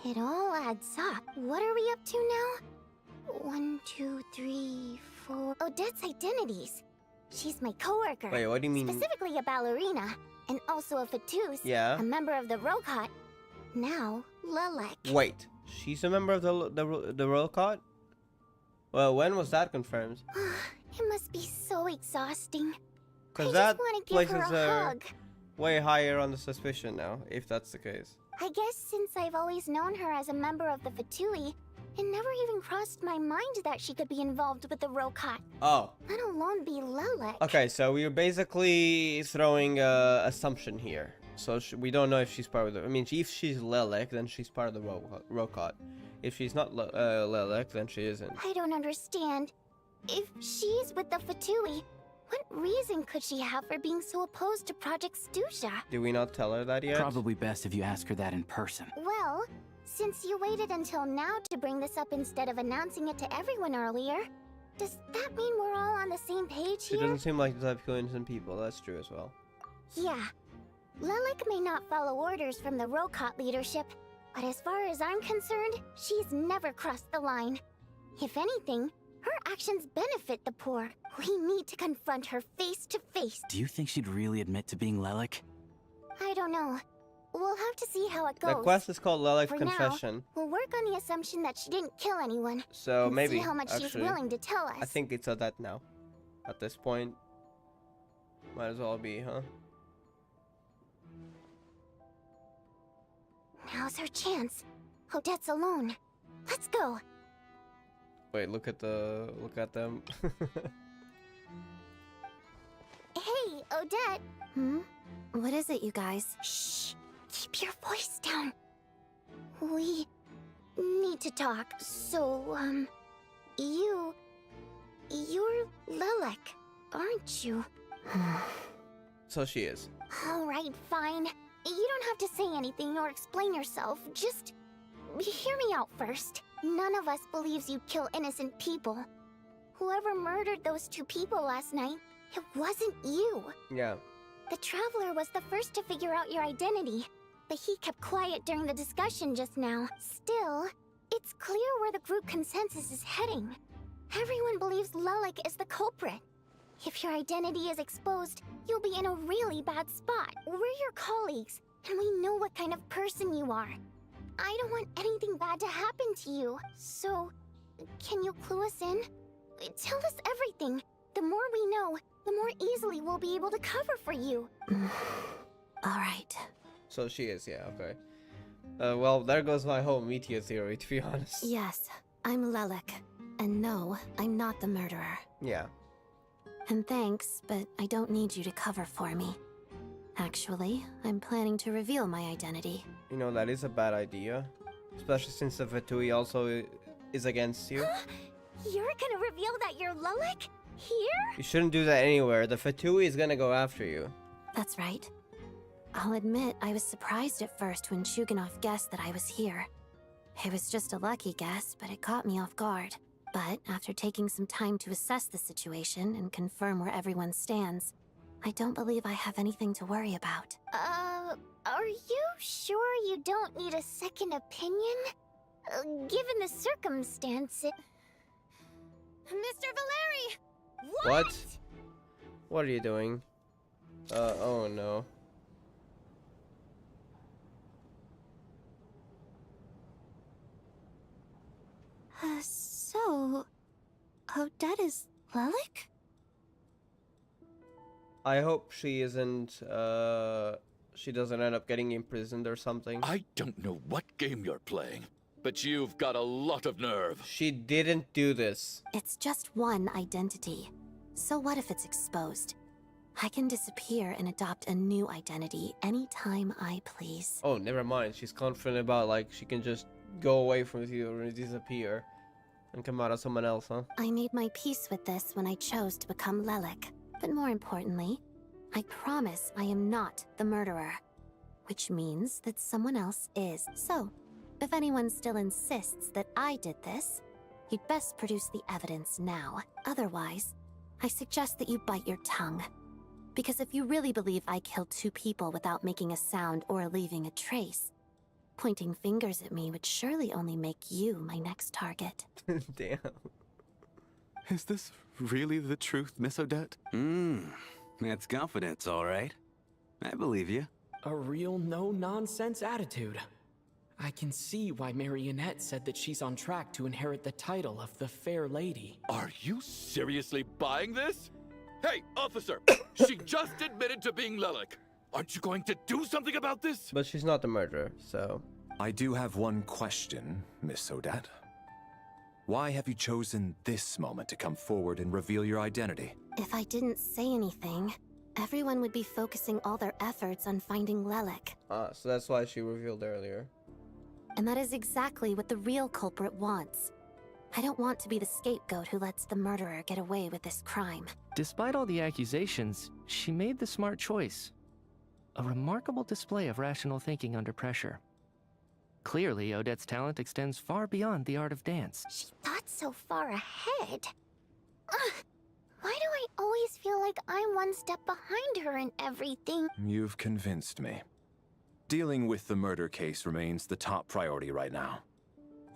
[SPEAKER 6] It all adds up. What are we up to now? 1, 2, 3, 4... Odette's identities. She's my coworker.
[SPEAKER 1] Wait, what do you mean?
[SPEAKER 6] Specifically a ballerina, and also a Fatous.
[SPEAKER 1] Yeah.
[SPEAKER 6] A member of the Rokot. Now, Lilac.
[SPEAKER 1] Wait, she's a member of the Rokot? Well, when was that confirmed?
[SPEAKER 6] It must be so exhausting.
[SPEAKER 1] Because
[SPEAKER 6] I
[SPEAKER 1] that
[SPEAKER 6] just want to give
[SPEAKER 1] places
[SPEAKER 6] her a
[SPEAKER 1] her
[SPEAKER 6] hug.
[SPEAKER 1] way higher on the suspicion now, if that's the case.
[SPEAKER 6] I guess since I've always known her as a member of the Fatui, it never even crossed my mind that she could be involved with the Rokot.
[SPEAKER 1] Oh.
[SPEAKER 6] Let alone be Lilac.
[SPEAKER 1] Okay, so we're basically throwing an assumption here. So we don't know if she's part of the... I mean, if she's Lilac, then she's part of the Rokot. If she's not Lilac, then she isn't.
[SPEAKER 6] I don't understand. If she's with the Fatui, what reason could she have for being so opposed to Project Stusha?
[SPEAKER 1] Did we not tell her that yet?
[SPEAKER 10] Probably best if you ask her that in person.
[SPEAKER 6] Well, since you waited until now to bring this up instead of announcing it to everyone earlier, does that mean we're all on the same page
[SPEAKER 1] She
[SPEAKER 6] here?
[SPEAKER 1] doesn't seem like the type of innocent people, that's true as well.
[SPEAKER 6] Yeah. Lilac may not follow orders from the Rokot leadership, but as far as I'm concerned, she's never crossed the line. If anything, her actions benefit the poor. We need to confront her face to face.
[SPEAKER 10] Do you think she'd really admit to being Lilac?
[SPEAKER 6] I don't know. We'll have to see how it goes.
[SPEAKER 1] The quest is called Lilac
[SPEAKER 6] For
[SPEAKER 1] Confession.
[SPEAKER 6] now, we'll work on the assumption that she didn't kill anyone.
[SPEAKER 1] So
[SPEAKER 6] and
[SPEAKER 1] maybe,
[SPEAKER 6] see how much she's
[SPEAKER 1] actually,
[SPEAKER 6] willing to tell us.
[SPEAKER 1] I think it's that now. At this point. Might as well be, huh?
[SPEAKER 6] Now's her chance. Odette's alone. Let's go.
[SPEAKER 1] Wait, look at them.
[SPEAKER 6] Hey, Odette. What is it, you guys? Shh. Keep your voice down. We need to talk. So, you're Lilac, aren't you?
[SPEAKER 1] So she is.
[SPEAKER 6] All right, fine. You don't have to say anything or explain yourself. Just hear me out first. None of us believes you kill innocent people. Whoever murdered those 2 people last night, it wasn't you.
[SPEAKER 1] Yeah.
[SPEAKER 6] The Traveler was the first to figure out your identity, but he kept quiet during the discussion just now. Still, it's clear where the group consensus is heading. Everyone believes Lilac is the culprit. If your identity is exposed, you'll be in a really bad spot. We're your colleagues, and we know what kind of person you are. I don't want anything bad to happen to you, so can you clue us in? Tell us everything. The more we know, the more easily we'll be able to cover for you. All right.
[SPEAKER 1] So she is, yeah, okay. Well, there goes my whole meteor theory, to be honest.
[SPEAKER 6] Yes, I'm Lilac. And no, I'm not the murderer.
[SPEAKER 1] Yeah.
[SPEAKER 6] And thanks, but I don't need you to cover for me. Actually, I'm planning to reveal my identity.
[SPEAKER 1] You know, that is a bad idea. Especially since the Fatui also is against you.
[SPEAKER 6] You're gonna reveal that you're Lilac? Here?
[SPEAKER 1] You shouldn't do that anywhere. The Fatui is gonna go after you.
[SPEAKER 6] That's right. I'll admit I was surprised at first when Shuganov guessed that I was here. It was just a lucky guess, but it caught me off guard. But after taking some time to assess the situation and confirm where everyone stands, I don't believe I have anything to worry about. Are you sure you don't need a second opinion? Given the circumstances... Mr. Valeri!
[SPEAKER 1] What? What are you doing? Oh no.
[SPEAKER 6] So... Odette is Lelik?
[SPEAKER 1] I hope she isn't, she doesn't end up getting imprisoned or something.
[SPEAKER 3] I don't know what game you're playing, but you've got a lot of nerve.
[SPEAKER 1] She didn't do this.
[SPEAKER 6] It's just one identity. So what if it's exposed? I can disappear and adopt a new identity anytime I please.
[SPEAKER 1] Oh, never mind. She's confident about, like, she can just go away from you or disappear and come out as someone else, huh?
[SPEAKER 6] I made my peace with this when I chose to become Lelik. But more importantly, I promise I am not the murderer. Which means that someone else is. So, if anyone still insists that I did this, you'd best produce the evidence now. Otherwise, I suggest that you bite your tongue. Because if you really believe I killed 2 people without making a sound or leaving a trace, pointing fingers at me would surely only make you my next target.
[SPEAKER 1] Damn.
[SPEAKER 5] Is this really the truth, Miss Odette?
[SPEAKER 2] That's confidence, all right. I believe you.
[SPEAKER 7] A real no-nonsense attitude. I can see why Marionette said that she's on track to inherit the title of the Fair Lady.
[SPEAKER 3] Are you seriously buying this? Hey, officer! She just admitted to being Lelik. Aren't you going to do something about this?
[SPEAKER 1] But she's not the murderer, so...
[SPEAKER 8] I do have one question, Miss Odette. Why have you chosen this moment to come forward and reveal your identity?
[SPEAKER 6] If I didn't say anything, everyone would be focusing all their efforts on finding Lelik.
[SPEAKER 1] Ah, so that's why she revealed earlier.
[SPEAKER 6] And that is exactly what the real culprit wants. I don't want to be the scapegoat who lets the murderer get away with this crime.
[SPEAKER 9] Despite all the accusations, she made the smart choice. A remarkable display of rational thinking under pressure. Clearly, Odette's talent extends far beyond the art of dance.
[SPEAKER 6] She thought so far ahead. Ugh. Why do I always feel like I'm one step behind her in everything?
[SPEAKER 8] You've convinced me. Dealing with the murder case remains the top priority right now.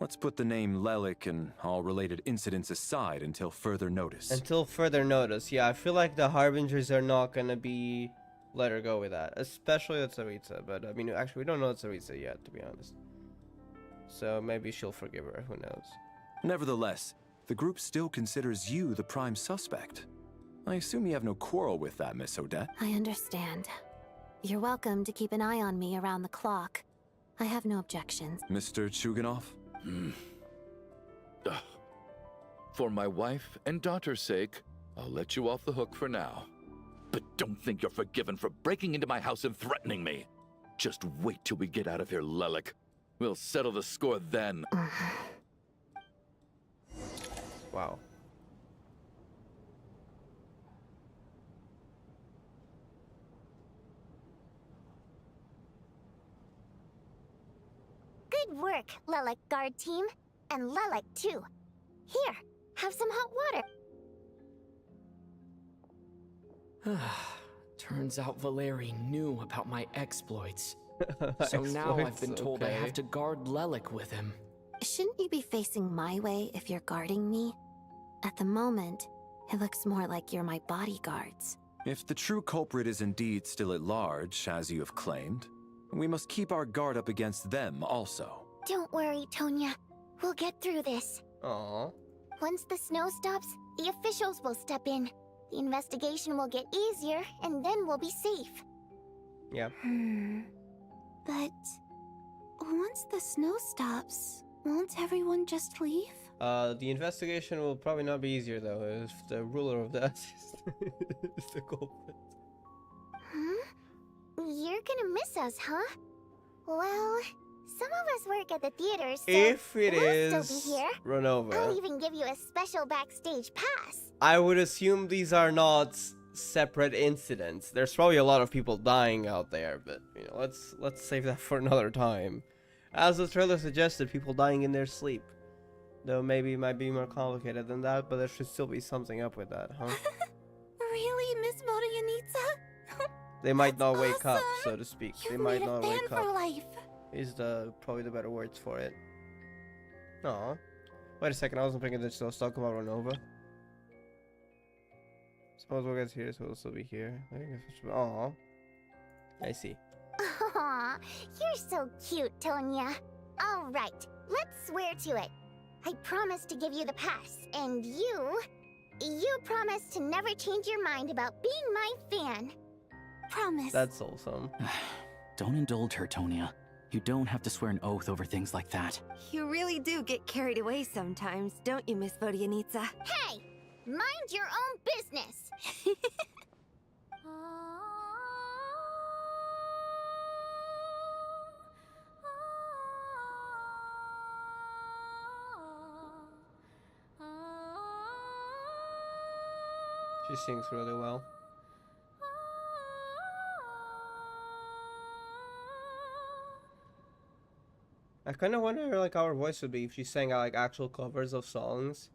[SPEAKER 8] Let's put the name Lelik and all related incidents aside until further notice.
[SPEAKER 1] Until further notice, yeah, I feel like the Harbingers are not gonna be... let her go with that. Especially with Tsaritsa, but I mean, actually, we don't know Tsaritsa yet, to be honest. So maybe she'll forgive her, who knows.
[SPEAKER 8] Nevertheless, the group still considers you the prime suspect. I assume you have no quarrel with that, Miss Odette?
[SPEAKER 6] I understand. You're welcome to keep an eye on me around the clock. I have no objections.
[SPEAKER 8] Mr. Chuganov?
[SPEAKER 3] For my wife and daughter's sake, I'll let you off the hook for now. But don't think you're forgiven for breaking into my house and threatening me. Just wait till we get out of here, Lelik. We'll settle the score then.
[SPEAKER 1] Wow.
[SPEAKER 6] Good work, Lelik guard team. And Lelik too. Here, have some hot water.
[SPEAKER 7] Turns out Valeri knew about my exploits. So now I've been told I have to guard Lelik with him.
[SPEAKER 6] Shouldn't you be facing my way if you're guarding me? At the moment, it looks more like you're my bodyguards.
[SPEAKER 8] If the true culprit is indeed still at large, as you have claimed, we must keep our guard up against them also.
[SPEAKER 6] Don't worry, Tonya. We'll get through this.
[SPEAKER 1] Aww.
[SPEAKER 6] Once the snow stops, the officials will step in. The investigation will get easier, and then we'll be safe.
[SPEAKER 1] Yeah.
[SPEAKER 6] But once the snow stops, won't everyone just leave?
[SPEAKER 1] The investigation will probably not be easier though if the ruler of that is the culprit.
[SPEAKER 6] You're gonna miss us, huh? Well, some of us work at the theater, so
[SPEAKER 1] if it
[SPEAKER 6] we'll
[SPEAKER 1] is
[SPEAKER 6] still be here.
[SPEAKER 1] Renova,
[SPEAKER 6] I'll even give you a special backstage pass.
[SPEAKER 1] I would assume these are not separate incidents. There's probably a lot of people dying out there, but you know, let's save that for another time. As the trailer suggested, people dying in their sleep. Though maybe it might be more complicated than that, but there should still be something up with that, huh?
[SPEAKER 6] Really, Miss Marianita?
[SPEAKER 1] They might not wake up, so to speak.
[SPEAKER 6] You've
[SPEAKER 1] They might
[SPEAKER 6] made
[SPEAKER 1] not
[SPEAKER 6] a fan
[SPEAKER 1] wake
[SPEAKER 6] for
[SPEAKER 1] up.
[SPEAKER 6] life.
[SPEAKER 1] Is probably the better words for it. Aw. Wait a second, I wasn't paying attention. I was talking about Renova. Suppose we'll get here, so we'll still be here. Aw. I see.
[SPEAKER 6] Aw, you're so cute, Tonya. All right, let's swear to it. I promised to give you the pass, and you promised to never change your mind about being my fan. Promise.
[SPEAKER 1] That's awesome.
[SPEAKER 10] Don't indulge her, Tonya. You don't have to swear an oath over things like that.
[SPEAKER 4] You really do get carried away sometimes, don't you, Miss Vodyanitsa?
[SPEAKER 6] Hey! Mind your own business!
[SPEAKER 1] She sings really well. I kind of wonder like how her voice would be if she sang like actual covers of songs,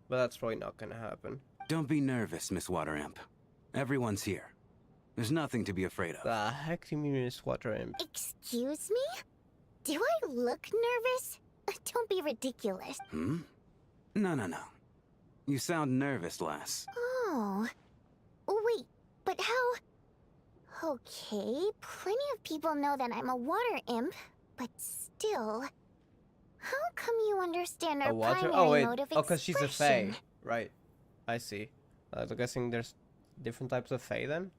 [SPEAKER 1] but that's probably not gonna happen.
[SPEAKER 2] Don't be nervous, Miss Water Imp. Everyone's here. There's nothing to be afraid of.
[SPEAKER 1] The heck do you mean, Miss Water Imp?
[SPEAKER 6] Excuse me? Do I look nervous? Don't be ridiculous.
[SPEAKER 2] Hmm? No. You sound nervous, lass.
[SPEAKER 6] Oh. Wait, but how... Okay, plenty of people know that I'm a water imp, but still... How come you understand our primary mode of expression?
[SPEAKER 1] Oh, because she's a fae. Right. I see. I'm guessing there's different types of fae then?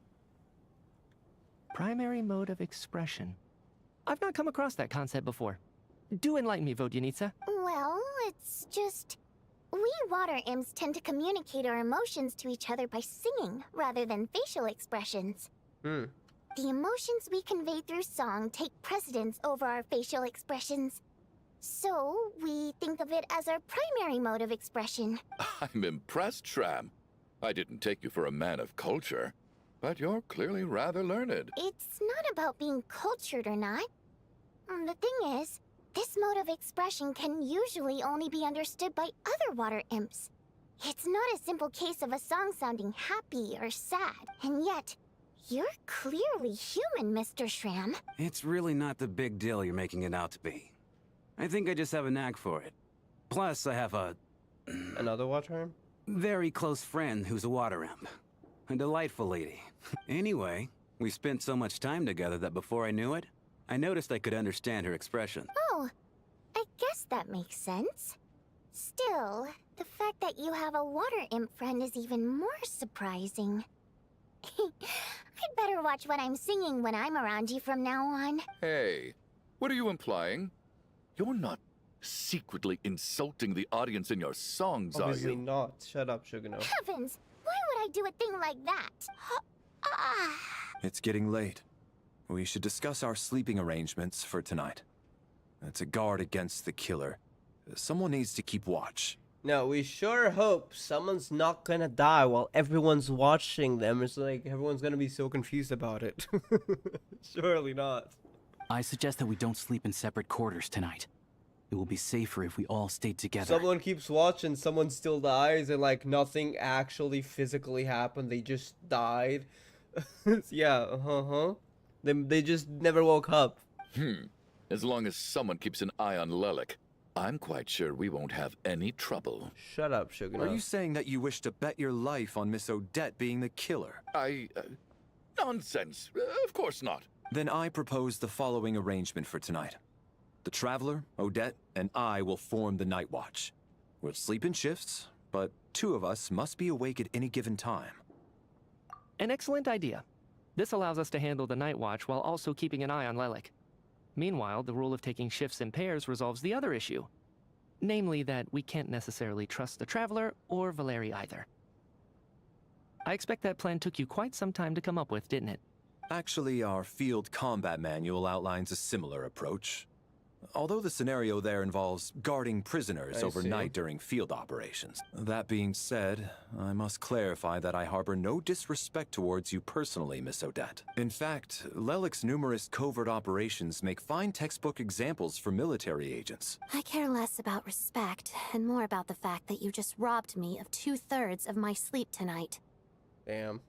[SPEAKER 9] Primary mode of expression. I've not come across that concept before. Do enlighten me, Vodyanitsa.
[SPEAKER 6] Well, it's just... We water imps tend to communicate our emotions to each other by singing, rather than facial expressions.
[SPEAKER 1] Hmm.
[SPEAKER 6] The emotions we convey through song take precedence over our facial expressions. So, we think of it as our primary mode of expression.
[SPEAKER 3] I'm impressed, Shram. I didn't take you for a man of culture, but you're clearly rather learned.
[SPEAKER 6] It's not about being cultured or not. The thing is, this mode of expression can usually only be understood by other water imps. It's not a simple case of a song sounding happy or sad, and yet, you're clearly human, Mr. Shram.
[SPEAKER 2] It's really not the big deal you're making it out to be. I think I just have a knack for it. Plus, I have a...
[SPEAKER 1] Another water imp?
[SPEAKER 2] Very close friend who's a water imp. A delightful lady. Anyway, we spent so much time together that before I knew it, I noticed I could understand her expression.
[SPEAKER 6] Oh, I guess that makes sense. Still, the fact that you have a water imp friend is even more surprising. I'd better watch what I'm singing when I'm around you from now on.
[SPEAKER 3] Hey, what are you implying? You're not secretly insulting the audience in your songs, are you?
[SPEAKER 1] Obviously not. Shut up, Shugano.
[SPEAKER 6] Heavens! Why would I do a thing like that?
[SPEAKER 8] It's getting late. We should discuss our sleeping arrangements for tonight. To guard against the killer, someone needs to keep watch.
[SPEAKER 1] No, we sure hope someone's not gonna die while everyone's watching them. It's like everyone's gonna be so confused about it. Surely not.
[SPEAKER 10] I suggest that we don't sleep in separate quarters tonight. It will be safer if we all stayed together.
[SPEAKER 1] Someone keeps watching, someone still dies, and like nothing actually physically happened. They just died. Yeah, They just never woke up.
[SPEAKER 3] As long as someone keeps an eye on Lelik, I'm quite sure we won't have any trouble.
[SPEAKER 1] Shut up, Shugano.
[SPEAKER 8] Are you saying that you wish to bet your life on Miss Odette being the killer?
[SPEAKER 3] Nonsense. Of course not.
[SPEAKER 8] Then I propose the following arrangement for tonight. The Traveler, Odette, and I will form the Night Watch. We'll sleep in shifts, but two of us must be awake at any given time.
[SPEAKER 9] An excellent idea. This allows us to handle the Night Watch while also keeping an eye on Lelik. Meanwhile, the rule of taking shifts in pairs resolves the other issue. Namely that we can't necessarily trust the Traveler or Valeri either. I expect that plan took you quite some time to come up with, didn't it?
[SPEAKER 8] Actually, our field combat manual outlines a similar approach. Although the scenario there involves guarding prisoners overnight during field operations. That being said, I must clarify that I harbor no disrespect towards you personally, Miss Odette. In fact, Lelik's numerous covert operations make fine textbook examples for military agents.
[SPEAKER 6] I care less about respect and more about the fact that you just robbed me of 2/3 of my sleep tonight.
[SPEAKER 1] Damn.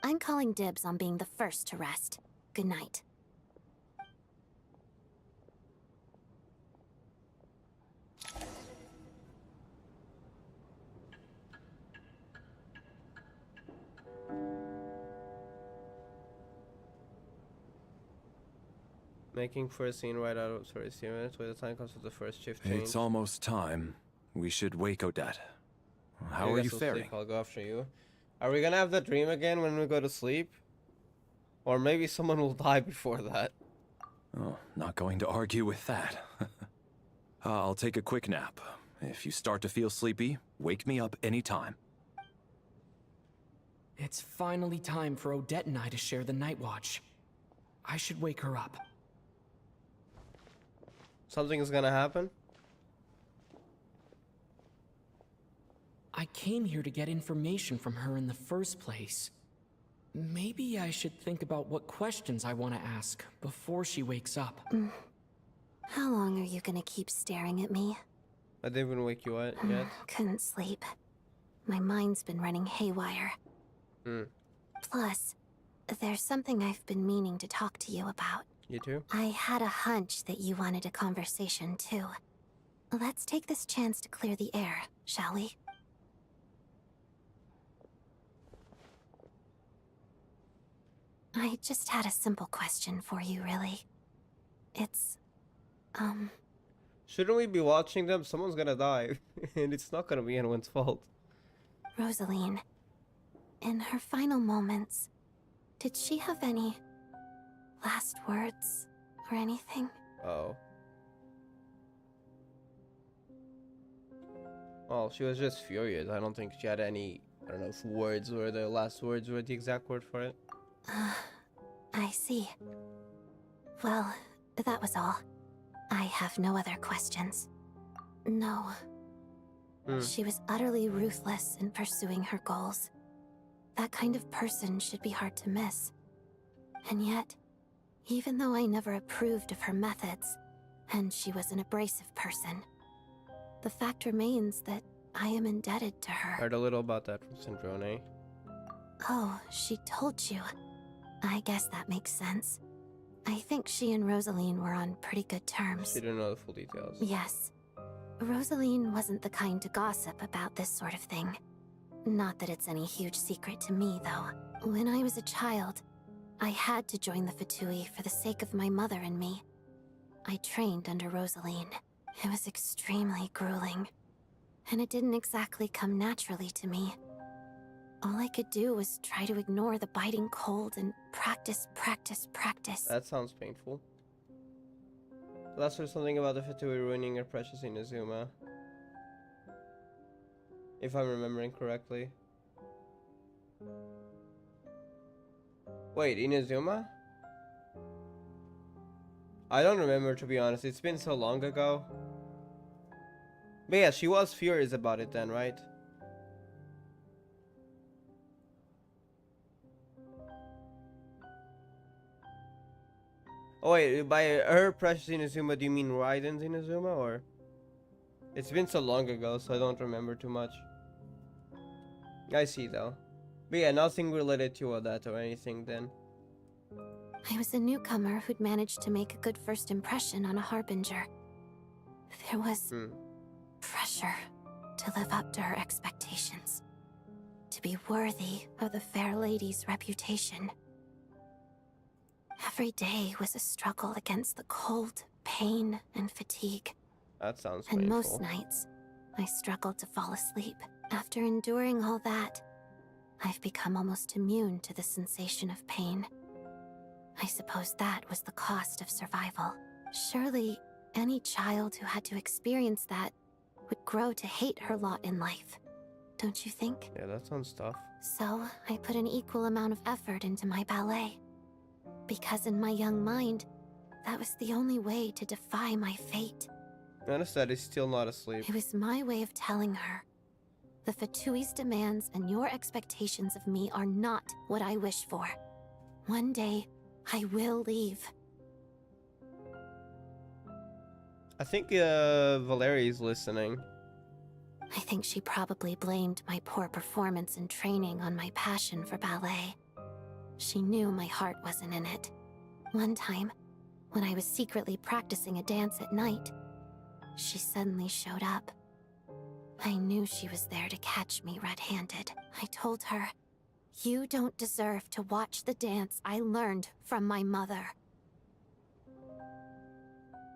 [SPEAKER 6] I'm calling dibs on being the first to rest. Good night.
[SPEAKER 1] Making first scene right out of 30 minutes where the time comes with the first shift change.
[SPEAKER 8] It's almost time. We should wake Odette. How
[SPEAKER 1] I
[SPEAKER 8] are
[SPEAKER 1] guess
[SPEAKER 8] you
[SPEAKER 1] we'll
[SPEAKER 8] faring?
[SPEAKER 1] sleep, I'll go after you. Are we gonna have the dream again when we go to sleep? Or maybe someone will die before that.
[SPEAKER 8] Oh, not going to argue with that. I'll take a quick nap. If you start to feel sleepy, wake me up anytime.
[SPEAKER 7] It's finally time for Odette and I to share the night watch. I should wake her up.
[SPEAKER 1] Something is gonna happen?
[SPEAKER 7] I came here to get information from her in the first place. Maybe I should think about what questions I want to ask before she wakes up.
[SPEAKER 6] How long are you gonna keep staring at me?
[SPEAKER 1] I didn't even wake you up yet.
[SPEAKER 6] Couldn't sleep. My mind's been running haywire. Plus, there's something I've been meaning to talk to you about.
[SPEAKER 1] You too?
[SPEAKER 6] I had a hunch that you wanted a conversation too. Let's take this chance to clear the air, shall we? I just had a simple question for you, really. It's,
[SPEAKER 1] Shouldn't we be watching them? Someone's gonna die. And it's not gonna be anyone's fault.
[SPEAKER 6] Rosaline. In her final moments, did she have any last words or anything?
[SPEAKER 1] Oh. Well, she was just furious. I don't think she had any, I don't know if words were the last words were the exact word for it.
[SPEAKER 6] I see. Well, that was all. I have no other questions. No. She was utterly ruthless in pursuing her goals. That kind of person should be hard to miss. And yet, even though I never approved of her methods, and she was an abrasive person, the fact remains that I am indebted to her.
[SPEAKER 1] Heard a little about that from Snezhnaya.
[SPEAKER 6] Oh, she told you. I guess that makes sense. I think she and Rosaline were on pretty good terms.
[SPEAKER 1] She didn't know the full details.
[SPEAKER 6] Yes. Rosaline wasn't the kind to gossip about this sort of thing. Not that it's any huge secret to me, though. When I was a child, I had to join the Fatui for the sake of my mother and me. I trained under Rosaline. It was extremely grueling. And it didn't exactly come naturally to me. All I could do was try to ignore the biting cold and practice.
[SPEAKER 1] That sounds painful. Plus, there's something about the Fatui ruining her precious Inazuma. If I'm remembering correctly. Wait, Inazuma? I don't remember, to be honest. It's been so long ago. But yeah, she was furious about it then, right? Oh wait, by her precious Inazuma, do you mean Raiden's Inazuma, or? It's been so long ago, so I don't remember too much. I see, though. But yeah, nothing related to that or anything then.
[SPEAKER 6] I was a newcomer who'd managed to make a good first impression on a Harbinger. There was pressure to live up to her expectations. To be worthy of the fair lady's reputation. Every day was a struggle against the cold, pain, and fatigue.
[SPEAKER 1] That sounds
[SPEAKER 6] And
[SPEAKER 1] painful.
[SPEAKER 6] most nights, I struggled to fall asleep. After enduring all that, I've become almost immune to the sensation of pain. I suppose that was the cost of survival. Surely, any child who had to experience that would grow to hate her lot in life. Don't you think?
[SPEAKER 1] Yeah, that sounds tough.
[SPEAKER 6] So, I put an equal amount of effort into my ballet. Because in my young mind, that was the only way to defy my fate.
[SPEAKER 1] Notice that he's still not asleep.
[SPEAKER 6] It was my way of telling her, the Fatui's demands and your expectations of me are not what I wish for. One day, I will leave.
[SPEAKER 1] I think Valeri's listening.
[SPEAKER 6] I think she probably blamed my poor performance in training on my passion for ballet. She knew my heart wasn't in it. One time, when I was secretly practicing a dance at night, she suddenly showed up. I knew she was there to catch me red-handed. I told her, "You don't deserve to watch the dance I learned from my mother."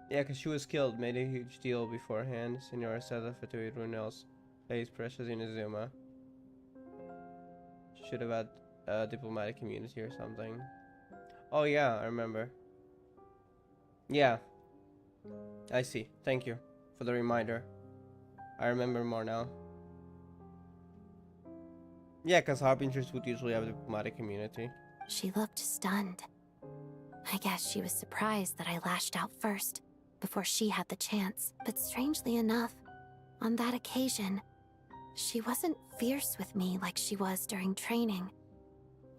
[SPEAKER 1] Yeah, because she was killed, made a huge deal beforehand. Senora said that Fatui Runel's face precious Inazuma. Should have had a diplomatic immunity or something. Oh yeah, I remember. Yeah. I see. Thank you for the reminder. I remember more now. Yeah, because Harbingers would usually have diplomatic immunity.
[SPEAKER 6] She looked stunned. I guess she was surprised that I lashed out first, before she had the chance. But strangely enough, on that occasion, she wasn't fierce with me like she was during training.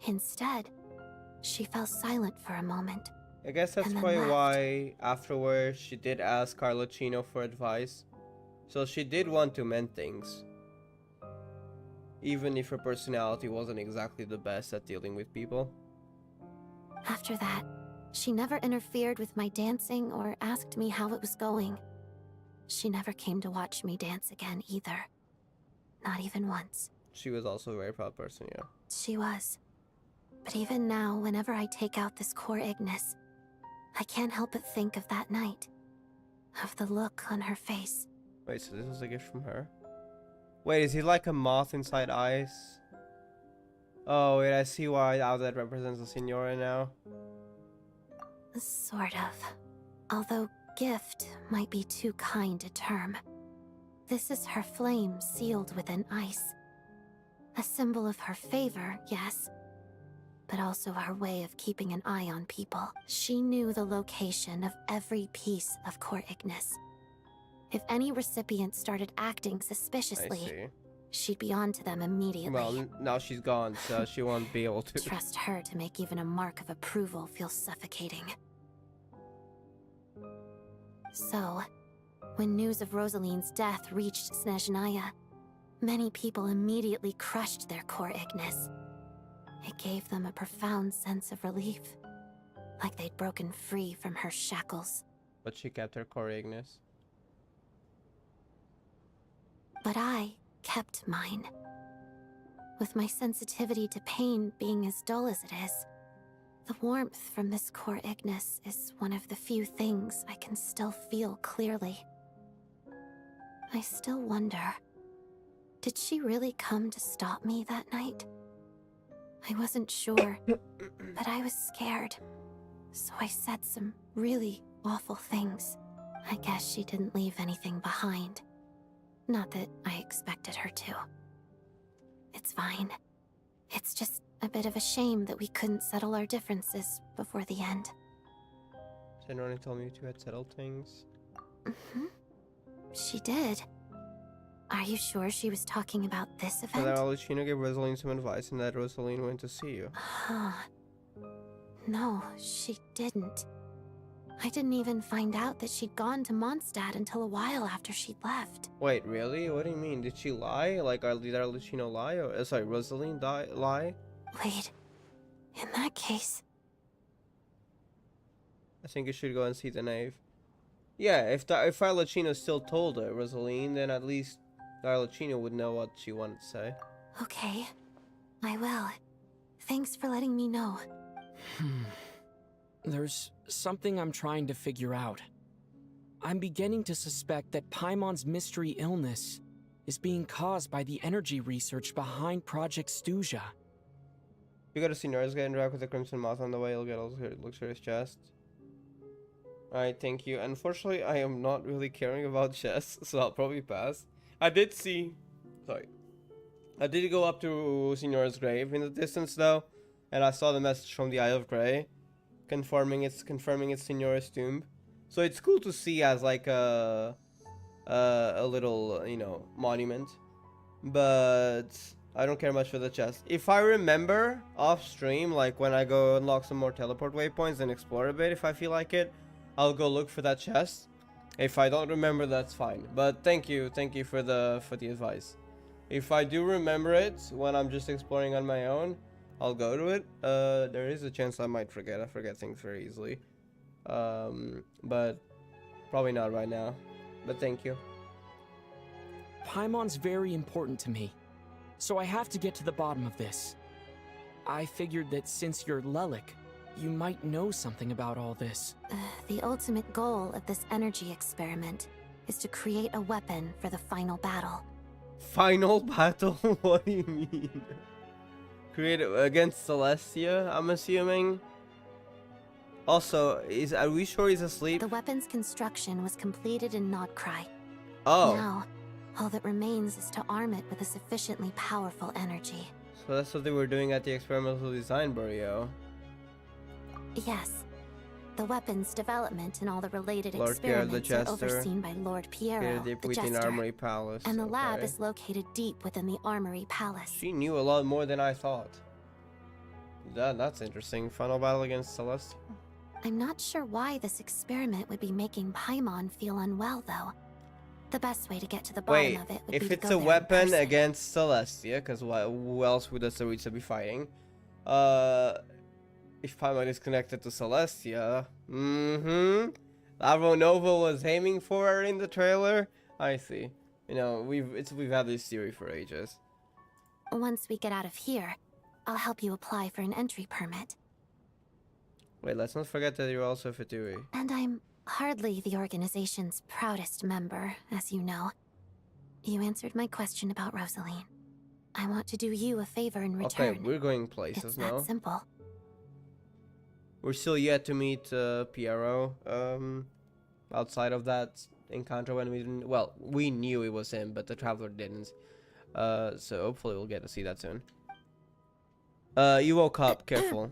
[SPEAKER 6] Instead, she fell silent for a moment.
[SPEAKER 1] I guess that's probably why afterwards she did ask Carlocino for advice. So she did want to mend things. Even if her personality wasn't exactly the best at dealing with people.
[SPEAKER 6] After that, she never interfered with my dancing or asked me how it was going. She never came to watch me dance again either. Not even once.
[SPEAKER 1] She was also a very proud person, yeah.
[SPEAKER 6] She was. But even now, whenever I take out this core Ignis, I can't help but think of that night. Of the look on her face.
[SPEAKER 1] Wait, so this is a gift from her? Wait, is he like a moth inside ice? Oh, wait, I see why how that represents the Signora now.
[SPEAKER 6] Sort of. Although gift might be too kind a term. This is her flame sealed within ice. A symbol of her favor, yes, but also her way of keeping an eye on people. She knew the location of every piece of core Ignis. If any recipient started acting suspiciously, she'd be on to them immediately.
[SPEAKER 1] Well, now she's gone, so she won't be able to.
[SPEAKER 6] Trust her to make even a mark of approval feel suffocating. So, when news of Rosaline's death reached Snezhnaya, many people immediately crushed their core Ignis. It gave them a profound sense of relief, like they'd broken free from her shackles.
[SPEAKER 1] But she kept her core Ignis.
[SPEAKER 6] But I kept mine. With my sensitivity to pain being as dull as it is, the warmth from this core Ignis is one of the few things I can still feel clearly. I still wonder, did she really come to stop me that night? I wasn't sure, but I was scared, so I said some really awful things. I guess she didn't leave anything behind. Not that I expected her to. It's fine. It's just a bit of a shame that we couldn't settle our differences before the end.
[SPEAKER 1] Senora told me you two had settled things.
[SPEAKER 6] Mm-hmm. She did. Are you sure she was talking about this event?
[SPEAKER 1] So that Alucino gave Rosaline some advice and that Rosaline went to see you.
[SPEAKER 6] Huh. No, she didn't. I didn't even find out that she'd gone to Mondstadt until a while after she'd left.
[SPEAKER 1] Wait, really? What do you mean? Did she lie? Like, did Alucino lie? Or, sorry, Rosaline lie?
[SPEAKER 6] Wait. In that case...
[SPEAKER 1] I think you should go and see the knave. Yeah, if Arlecchino still told her, Rosaline, then at least Arlecchino would know what she wanted to say.
[SPEAKER 6] Okay. I will. Thanks for letting me know.
[SPEAKER 7] There's something I'm trying to figure out. I'm beginning to suspect that Paimon's mystery illness is being caused by the energy research behind Project Stuja.
[SPEAKER 1] You gotta see Nurse interact with the Crimson Moth on the way. He'll get a luxurious chest. Alright, thank you. Unfortunately, I am not really caring about chests, so I'll probably pass. I did go up to Signora's grave in the distance though, and I saw the message from the Isle of Grey, confirming it's Signora's tomb. So it's cool to see as like a little, you know, monument. But I don't care much for the chest. If I remember off stream, like when I go unlock some more teleport waypoints and explore a bit, if I feel like it, I'll go look for that chest. If I don't remember, that's fine. But thank you for the advice. If I do remember it when I'm just exploring on my own, I'll go to it. There is a chance I might forget. I forget things very easily. But probably not right now. But thank you.
[SPEAKER 7] Paimon's very important to me, so I have to get to the bottom of this. I figured that since you're Lelik, you might know something about all this.
[SPEAKER 6] The ultimate goal of this energy experiment is to create a weapon for the final battle.
[SPEAKER 1] Final battle? What do you mean? Create it against Celestia, I'm assuming? Also, are we sure he's asleep?
[SPEAKER 6] The weapon's construction was completed in Nodcry.
[SPEAKER 1] Oh.
[SPEAKER 6] Now, all that remains is to arm it with a sufficiently powerful energy.
[SPEAKER 1] So that's what they were doing at the experimental design Burio.
[SPEAKER 6] Yes. The weapon's development and all the related
[SPEAKER 1] Lord Pierre the
[SPEAKER 6] experiments are
[SPEAKER 1] Jester.
[SPEAKER 6] overseen by Lord Piero,
[SPEAKER 1] Deep
[SPEAKER 6] the
[SPEAKER 1] within
[SPEAKER 6] Jester.
[SPEAKER 1] Armory Palace.
[SPEAKER 6] And the lab
[SPEAKER 1] okay.
[SPEAKER 6] is located deep within the Armory Palace.
[SPEAKER 1] She knew a lot more than I thought. That's interesting. Final battle against Celeste.
[SPEAKER 6] I'm not sure why this experiment would be making Paimon feel unwell, though. The best way to get to the bottom of it would be
[SPEAKER 1] if
[SPEAKER 6] to
[SPEAKER 1] it's
[SPEAKER 6] go
[SPEAKER 1] a
[SPEAKER 6] there in
[SPEAKER 1] weapon
[SPEAKER 6] person.
[SPEAKER 1] against Celestia, because who else would Saritsa be fighting? If Paimon is connected to Celestia, Lavronova was aiming for her in the trailer. I see. You know, we've had this theory for ages.
[SPEAKER 6] Once we get out of here, I'll help you apply for an entry permit.
[SPEAKER 1] Wait, let's not forget that you're also a Fatui.
[SPEAKER 6] And I'm hardly the organization's proudest member, as you know. You answered my question about Rosaline. I want to do you a favor in return.
[SPEAKER 1] Okay, we're going places
[SPEAKER 6] it's
[SPEAKER 1] now.
[SPEAKER 6] that simple.
[SPEAKER 1] We're still yet to meet Piero. Outside of that encounter when we didn't... Well, we knew it was him, but the Traveler didn't. So hopefully we'll get to see that soon. You woke up. Careful.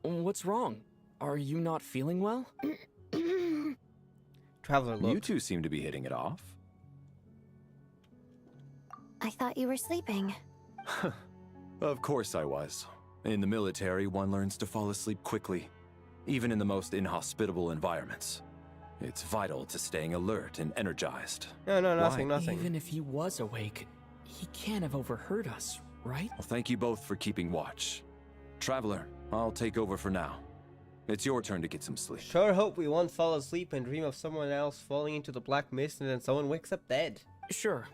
[SPEAKER 7] What's wrong? Are you not feeling well?
[SPEAKER 1] Traveler, look.
[SPEAKER 8] You two seem to be hitting it off.
[SPEAKER 6] I thought you were sleeping.
[SPEAKER 8] Of course I was. In the military, one learns to fall asleep quickly, even in the most inhospitable environments. It's vital to staying alert and energized.
[SPEAKER 1] No, nothing.
[SPEAKER 7] Even if he was awake, he can't have overheard us, right?
[SPEAKER 8] Well, thank you both for keeping watch. Traveler, I'll take over for now. It's your turn to get some sleep.
[SPEAKER 1] Sure hope we won't fall asleep and dream of someone else falling into the black mist and then someone wakes up dead.
[SPEAKER 7] Sure.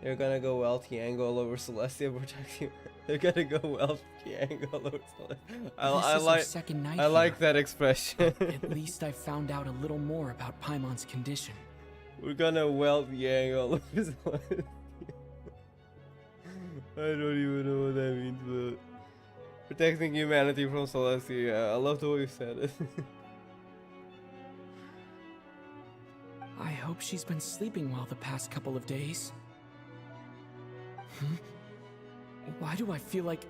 [SPEAKER 1] They're gonna go LT angle over Celestia protecting. They're gonna go LT angle over Celestia. I like that expression.
[SPEAKER 7] At least I found out a little more about Paimon's condition.
[SPEAKER 1] We're gonna weld the angle over Celestia. I don't even know what that means, but protecting humanity from Celestia. I love the way you said it.
[SPEAKER 7] I hope she's been sleeping well the past couple of days. Why do I feel like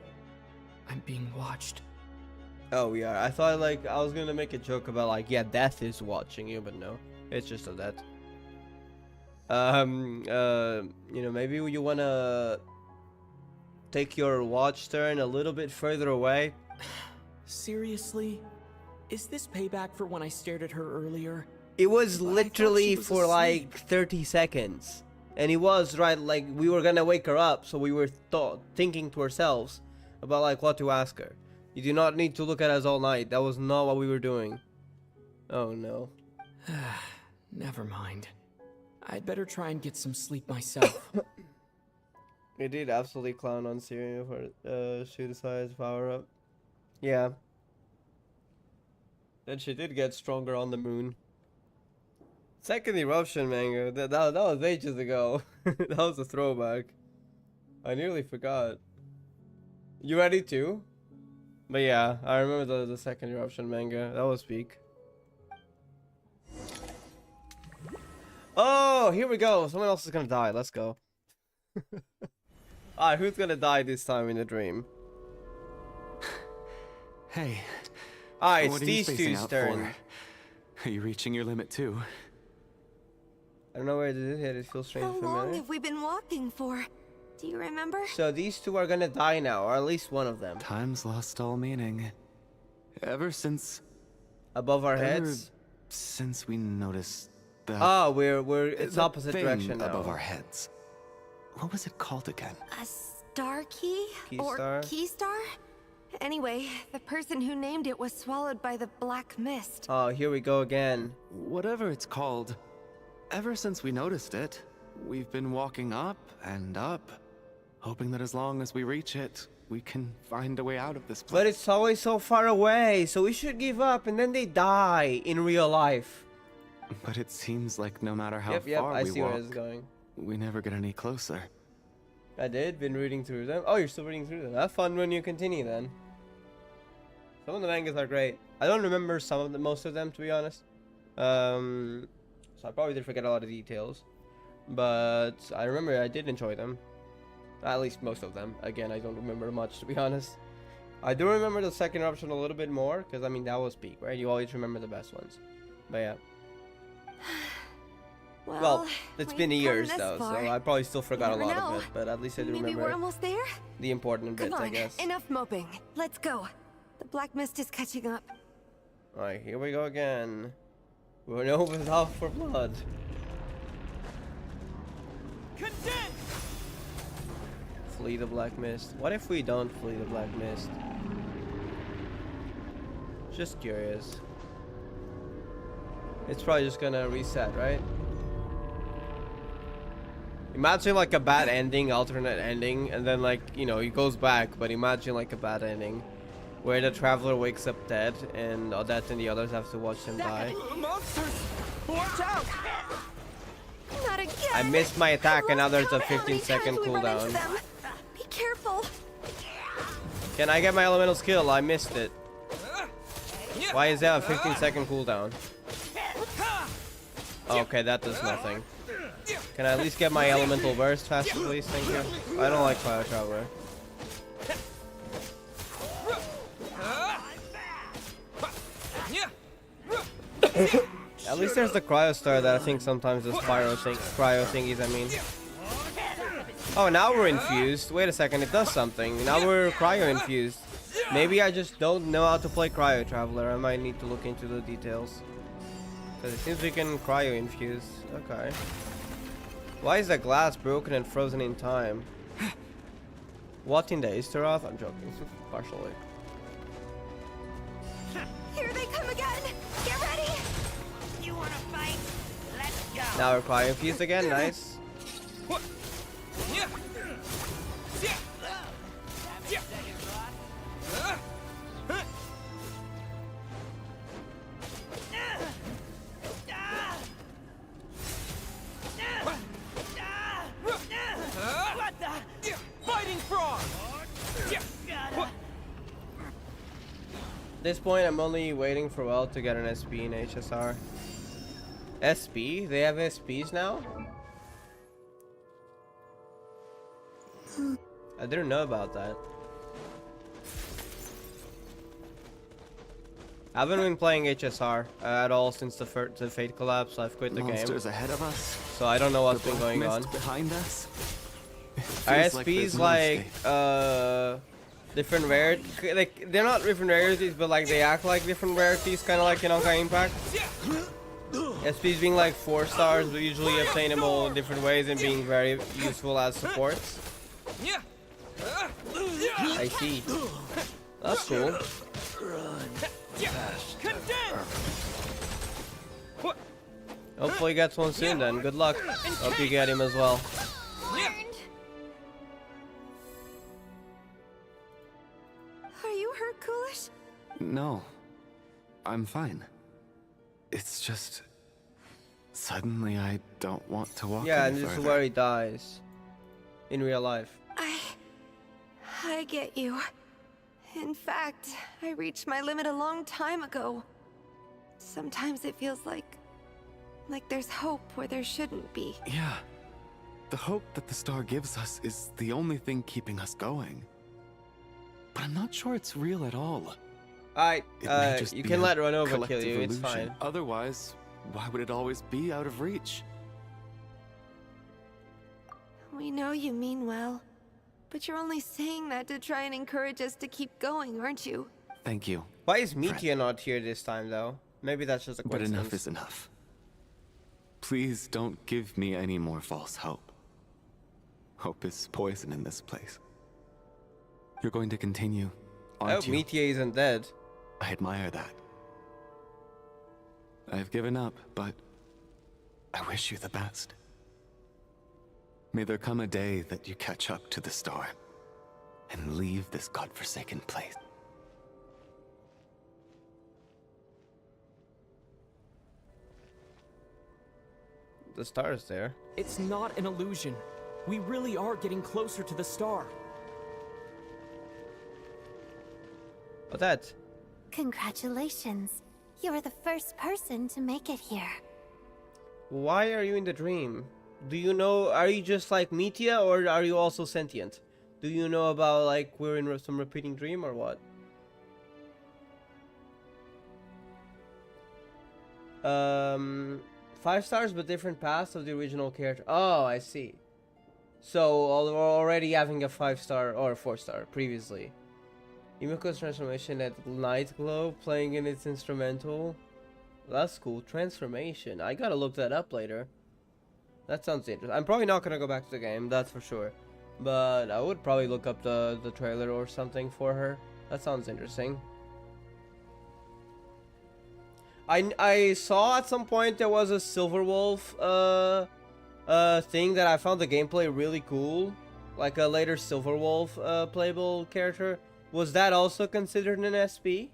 [SPEAKER 7] I'm being watched?
[SPEAKER 1] Oh yeah, I thought like I was gonna make a joke about like, yeah, death is watching you, but no, it's just a death. You know, maybe you wanna take your watch turn a little bit further away.
[SPEAKER 7] Seriously? Is this payback for when I stared at her earlier?
[SPEAKER 1] It was
[SPEAKER 7] But
[SPEAKER 1] literally
[SPEAKER 7] I thought she was
[SPEAKER 1] for like 30 seconds. And it was right, like we were gonna wake her up, so we were thinking to ourselves about like what to ask her. You do not need to look at us all night. That was not what we were doing. Oh no.
[SPEAKER 7] Never mind. I'd better try and get some sleep myself.
[SPEAKER 1] They did absolutely clown on Syria for shoot aside power up. Yeah. Then she did get stronger on the moon. Second eruption manga. That was ages ago. That was a throwback. I nearly forgot. You ready too? But yeah, I remember the second eruption manga. That was peak. Oh, here we go. Someone else is gonna die. Let's go. Alright, who's gonna die this time in the dream?
[SPEAKER 5] Hey.
[SPEAKER 1] Alright, it's
[SPEAKER 5] what are you
[SPEAKER 1] these
[SPEAKER 5] spacing
[SPEAKER 1] two's
[SPEAKER 5] out
[SPEAKER 1] turn.
[SPEAKER 5] for? Are you reaching your limit too?
[SPEAKER 1] I don't know where did it hit. It feels strange
[SPEAKER 4] How
[SPEAKER 1] and
[SPEAKER 4] long
[SPEAKER 1] familiar.
[SPEAKER 4] have we been walking for? Do you remember?
[SPEAKER 1] So these two are gonna die now, or at least one of them.
[SPEAKER 5] Time's lost all meaning. Ever since...
[SPEAKER 1] Above our heads?
[SPEAKER 5] Since we noticed the...
[SPEAKER 1] Oh, it's
[SPEAKER 5] the
[SPEAKER 1] opposite
[SPEAKER 5] thing
[SPEAKER 1] direction now.
[SPEAKER 5] above our heads. What was it called again?
[SPEAKER 4] A star key?
[SPEAKER 1] Key
[SPEAKER 4] or
[SPEAKER 1] star?
[SPEAKER 4] key star? Anyway, the person who named it was swallowed by the black mist.
[SPEAKER 1] Oh, here we go again.
[SPEAKER 5] Whatever it's called. Ever since we noticed it, we've been walking up and up. hoping that as long as we reach it, we can find a way out of this place.
[SPEAKER 1] But it's always so far away, so we should give up, and then they die in real life.
[SPEAKER 5] But it seems like no matter how
[SPEAKER 1] Yep,
[SPEAKER 5] far
[SPEAKER 1] I
[SPEAKER 5] we
[SPEAKER 1] see
[SPEAKER 5] walk,
[SPEAKER 1] where it's going.
[SPEAKER 5] we never get any closer.
[SPEAKER 1] I did, been reading through them. Oh, you're still reading through them. Have fun when you continue then. Some of the mangas are great. I don't remember some of them, most of them, to be honest. So I probably did forget a lot of details. But I remember I did enjoy them. At least most of them. Again, I don't remember much, to be honest. I do remember the second option a little bit more, because, I mean, that was peak, right? You always remember the best ones. But yeah. Well, it's been years, though, so I probably still forgot a lot of it. But at least I do
[SPEAKER 4] Maybe
[SPEAKER 1] remember
[SPEAKER 4] we're almost there?
[SPEAKER 1] the important bits,
[SPEAKER 4] Come on,
[SPEAKER 1] I guess.
[SPEAKER 4] enough moping. Let's go. The black mist is catching up.
[SPEAKER 1] Alright, here we go again. We're no without for blood. Flee the black mist. What if we don't flee the black mist? Just curious. It's probably just gonna reset, right? Imagine like a bad ending, alternate ending, and then like, you know, he goes back, but imagine like a bad ending where the traveler wakes up dead and Odette and the others have to watch him die.
[SPEAKER 11] Monsters! Watch out!
[SPEAKER 4] Not again!
[SPEAKER 1] I missed my attack and now there's a 15-second cooldown.
[SPEAKER 4] Be careful!
[SPEAKER 1] Can I get my elemental skill? I missed it. Why is that a 15-second cooldown? Okay, that does nothing. Can I at least get my elemental burst faster, please? Thank you. I don't like Fire Traveler. At least there's the Cryo Star that I think sometimes does cryo thingies, I mean. Oh, now we're infused. Wait a second, it does something. Now we're cryo infused. Maybe I just don't know how to play Cryo Traveler. I might need to look into the details. Because it seems we can cryo infuse. Okay. Why is the glass broken and frozen in time? What in the Isteroth? I'm joking. Partially.
[SPEAKER 4] Here they come again! Get ready! You wanna fight? Let's go!
[SPEAKER 1] Now we're cryo infused again. Nice. At this point, I'm only waiting for Well to get an SP in HSR. SP? They have SPs now? I didn't know about that. I haven't been playing HSR at all since the Fate collapse. I've quit the game.
[SPEAKER 5] Monsters ahead of us.
[SPEAKER 1] So I don't know what's been going on.
[SPEAKER 5] Behind us.
[SPEAKER 1] Are SPs like different rarities? Like they're not different rarities, but like they act like different rarities, kind of like in Honkai Impact. SPs being like 4 stars, but usually obtainable in different ways and being very useful as supports. I see. That's cool. Hopefully he gets one soon then. Good luck. Hope you get him as well.
[SPEAKER 4] Are you hurt, Coolish?
[SPEAKER 5] No. I'm fine. It's just... Suddenly I don't want to walk
[SPEAKER 1] Yeah,
[SPEAKER 5] any
[SPEAKER 1] and this is
[SPEAKER 5] further.
[SPEAKER 1] where he dies. In real life.
[SPEAKER 4] I get you. In fact, I reached my limit a long time ago. Sometimes it feels like there's hope where there shouldn't be.
[SPEAKER 5] Yeah. The hope that the star gives us is the only thing keeping us going. But I'm not sure it's real at all.
[SPEAKER 1] Alright,
[SPEAKER 5] It may just
[SPEAKER 1] you
[SPEAKER 5] be
[SPEAKER 1] can
[SPEAKER 5] a
[SPEAKER 1] let Renova kill
[SPEAKER 5] collective
[SPEAKER 1] you, it's
[SPEAKER 5] illusion.
[SPEAKER 1] fine.
[SPEAKER 5] Otherwise, why would it always be out of reach?
[SPEAKER 4] We know you mean well, but you're only saying that to try and encourage us to keep going, aren't you?
[SPEAKER 5] Thank you.
[SPEAKER 1] Why is Mitya not here this time though? Maybe that's just a
[SPEAKER 5] But
[SPEAKER 1] coincidence.
[SPEAKER 5] enough is enough. Please don't give me any more false hope. Hope is poison in this place. You're going to continue,
[SPEAKER 1] I
[SPEAKER 5] aren't
[SPEAKER 1] hope
[SPEAKER 5] you?
[SPEAKER 1] Mitya isn't dead.
[SPEAKER 5] I admire that. I've given up, but I wish you the best. May there come a day that you catch up to the star and leave this godforsaken place.
[SPEAKER 1] The star is there.
[SPEAKER 7] It's not an illusion. We really are getting closer to the star.
[SPEAKER 1] What's that?
[SPEAKER 6] Congratulations. You're the first person to make it here.
[SPEAKER 1] Why are you in the dream? Do you know, are you just like Mitya, or are you also sentient? Do you know about, like, we're in some repeating dream or what? 5 stars but different paths of the original character. Oh, I see. So we're already having a 5-star or a 4-star previously. Yumiko's transformation at Night Glow, playing in its instrumental. That's cool. Transformation. I gotta look that up later. That sounds interesting. I'm probably not gonna go back to the game, that's for sure. But I would probably look up the trailer or something for her. That sounds interesting. I saw at some point there was a Silver Wolf thing that I found the gameplay really cool. Like a later Silver Wolf playable character. Was that also considered an SP?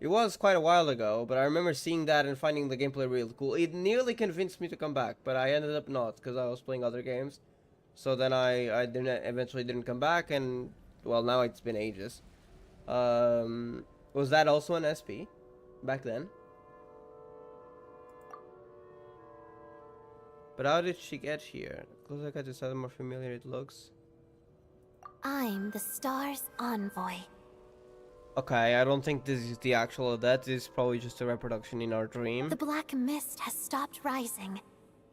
[SPEAKER 1] It was quite a while ago, but I remember seeing that and finding the gameplay really cool. It nearly convinced me to come back, but I ended up not because I was playing other games. So then I eventually didn't come back, and well, now it's been ages. Was that also an SP back then? But how did she get here? Closer I got to the more familiar it looks.
[SPEAKER 6] I'm the star's envoy.
[SPEAKER 1] Okay, I don't think this is the actual Odette. This is probably just a reproduction in our dream.
[SPEAKER 6] The black mist has stopped rising.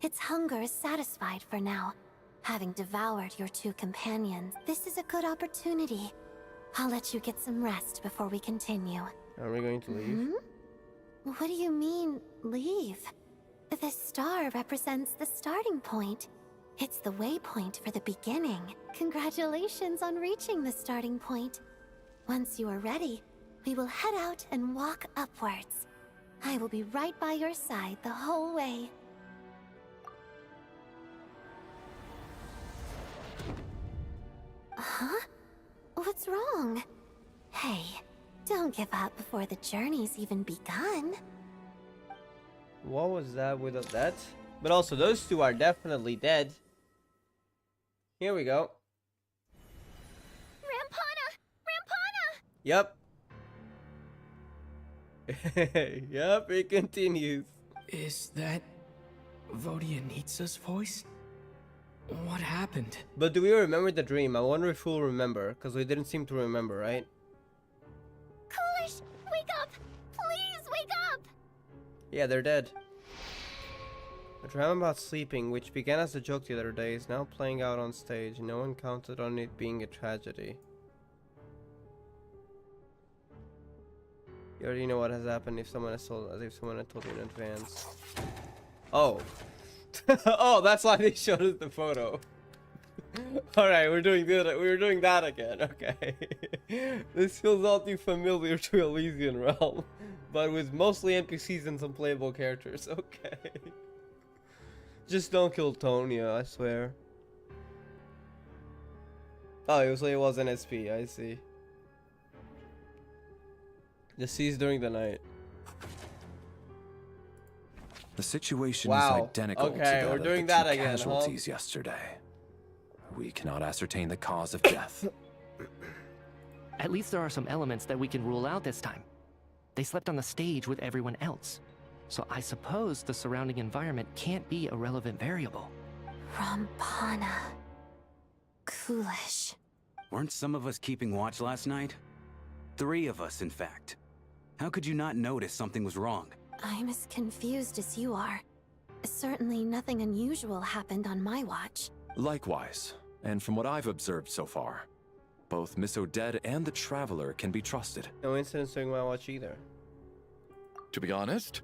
[SPEAKER 6] Its hunger is satisfied for now. Having devoured your 2 companions, this is a good opportunity. I'll let you get some rest before we continue.
[SPEAKER 1] Are we going to leave?
[SPEAKER 6] What do you mean, leave? The star represents the starting point. It's the waypoint for the beginning. Congratulations on reaching the starting point. Once you are ready, we will head out and walk upwards. I will be right by your side the whole way. Huh? What's wrong? Hey, don't give up before the journey's even begun.
[SPEAKER 1] What was that with that? But also, those 2 are definitely dead. Here we go. Yep. Yep, it continues.
[SPEAKER 7] Is that Vodyanitsa's voice? What happened?
[SPEAKER 1] But do we remember the dream? I wonder if we'll remember, because we didn't seem to remember, right?
[SPEAKER 6] Coolish, wake up! Please wake up!
[SPEAKER 1] Yeah, they're dead. The drama about sleeping, which began as a joke the other day, is now playing out on stage. No one counted on it being a tragedy. You already know what has happened if someone has told, as if someone had told you in advance. Oh. Oh, that's why they showed us the photo. Alright, we're doing that again, okay. This feels all too familiar to Elysian Realm, but with mostly NPCs and some playable characters, okay. Just don't kill Tonya, I swear. Oh, it was an SP, I see. The seas during the night.
[SPEAKER 8] The situation
[SPEAKER 1] wow.
[SPEAKER 8] is identical to
[SPEAKER 1] okay,
[SPEAKER 8] that
[SPEAKER 1] we're
[SPEAKER 8] of
[SPEAKER 1] doing
[SPEAKER 8] the
[SPEAKER 1] that
[SPEAKER 8] 2
[SPEAKER 1] again,
[SPEAKER 8] casualties yesterday. We cannot ascertain the cause of death.
[SPEAKER 9] At least there are some elements that we can rule out this time. They slept on the stage with everyone else. So I suppose the surrounding environment can't be a relevant variable.
[SPEAKER 6] Rampana. Coolish.
[SPEAKER 2] Weren't some of us keeping watch last night? 3 of us, in fact. How could you not notice something was wrong?
[SPEAKER 6] I'm as confused as you are. Certainly nothing unusual happened on my watch.
[SPEAKER 8] Likewise, and from what I've observed so far, both Miss Odette and the Traveler can be trusted.
[SPEAKER 1] No incidents during my watch either.
[SPEAKER 3] To be honest,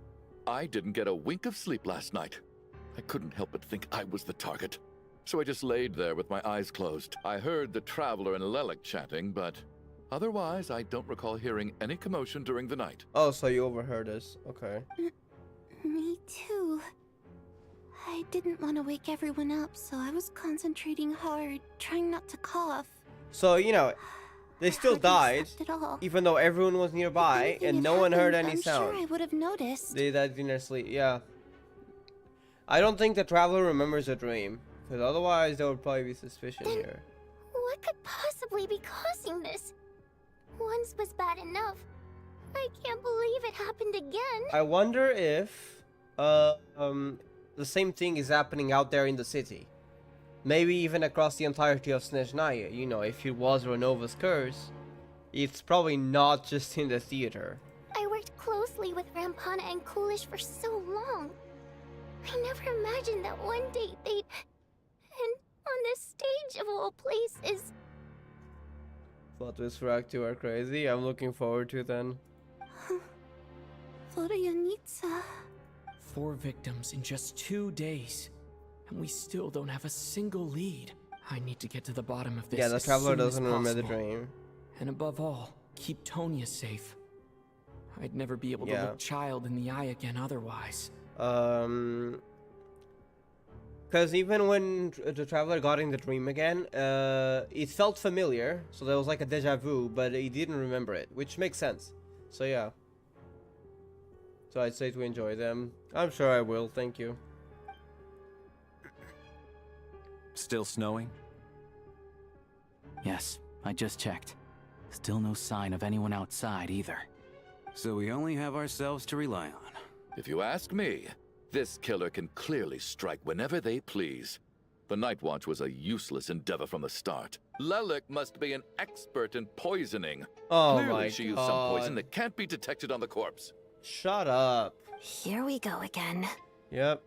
[SPEAKER 3] I didn't get a wink of sleep last night. I couldn't help but think I was the target. So I just laid there with my eyes closed. I heard the Traveler and Lelek chatting, but otherwise I don't recall hearing any commotion during the night.
[SPEAKER 1] Oh, so you overheard us. Okay.
[SPEAKER 6] Me too. I didn't want to wake everyone up, so I was concentrating hard, trying not to cough.
[SPEAKER 1] So, you know, they still died, even though everyone was nearby, and no one heard any sound.
[SPEAKER 6] I'm sure I would have noticed.
[SPEAKER 1] They died in their sleep, yeah. I don't think the traveler remembers a dream, because otherwise there would probably be suspicion here.
[SPEAKER 6] What could possibly be causing this? Once was bad enough. I can't believe it happened again.
[SPEAKER 1] I wonder if the same thing is happening out there in the city. Maybe even across the entirety of Snezhnaya. You know, if it was Renova's curse, it's probably not just in the theater.
[SPEAKER 6] I worked closely with Rampana and Coolish for so long. I never imagined that one day they'd... And on the stage of all places...
[SPEAKER 1] Plot twist for Act 2 are crazy. I'm looking forward to then.
[SPEAKER 6] Voryanitsa.
[SPEAKER 7] 4 victims in just 2 days. And we still don't have a single lead. I need to get to the bottom of this.
[SPEAKER 1] Yeah, the traveler doesn't remember the
[SPEAKER 7] possible.
[SPEAKER 1] dream.
[SPEAKER 7] And above all, keep Tonya safe. I'd never be able to look Child in the eye again otherwise.
[SPEAKER 1] Because even when the traveler got in the dream again, it felt familiar. So there was like a deja vu, but he didn't remember it, which makes sense. So yeah. So I'd say to enjoy them. I'm sure I will, thank you.
[SPEAKER 8] Still snowing?
[SPEAKER 10] Yes, I just checked. Still no sign of anyone outside either.
[SPEAKER 2] So we only have ourselves to rely on.
[SPEAKER 3] If you ask me, this killer can clearly strike whenever they please. The Night Watch was a useless endeavor from the start. Lelik must be an expert in poisoning.
[SPEAKER 1] Oh
[SPEAKER 3] Clearly
[SPEAKER 1] my
[SPEAKER 3] she used some poison that can't be detected on the corpse.
[SPEAKER 1] Shut up.
[SPEAKER 6] Here we go again.
[SPEAKER 1] Yep.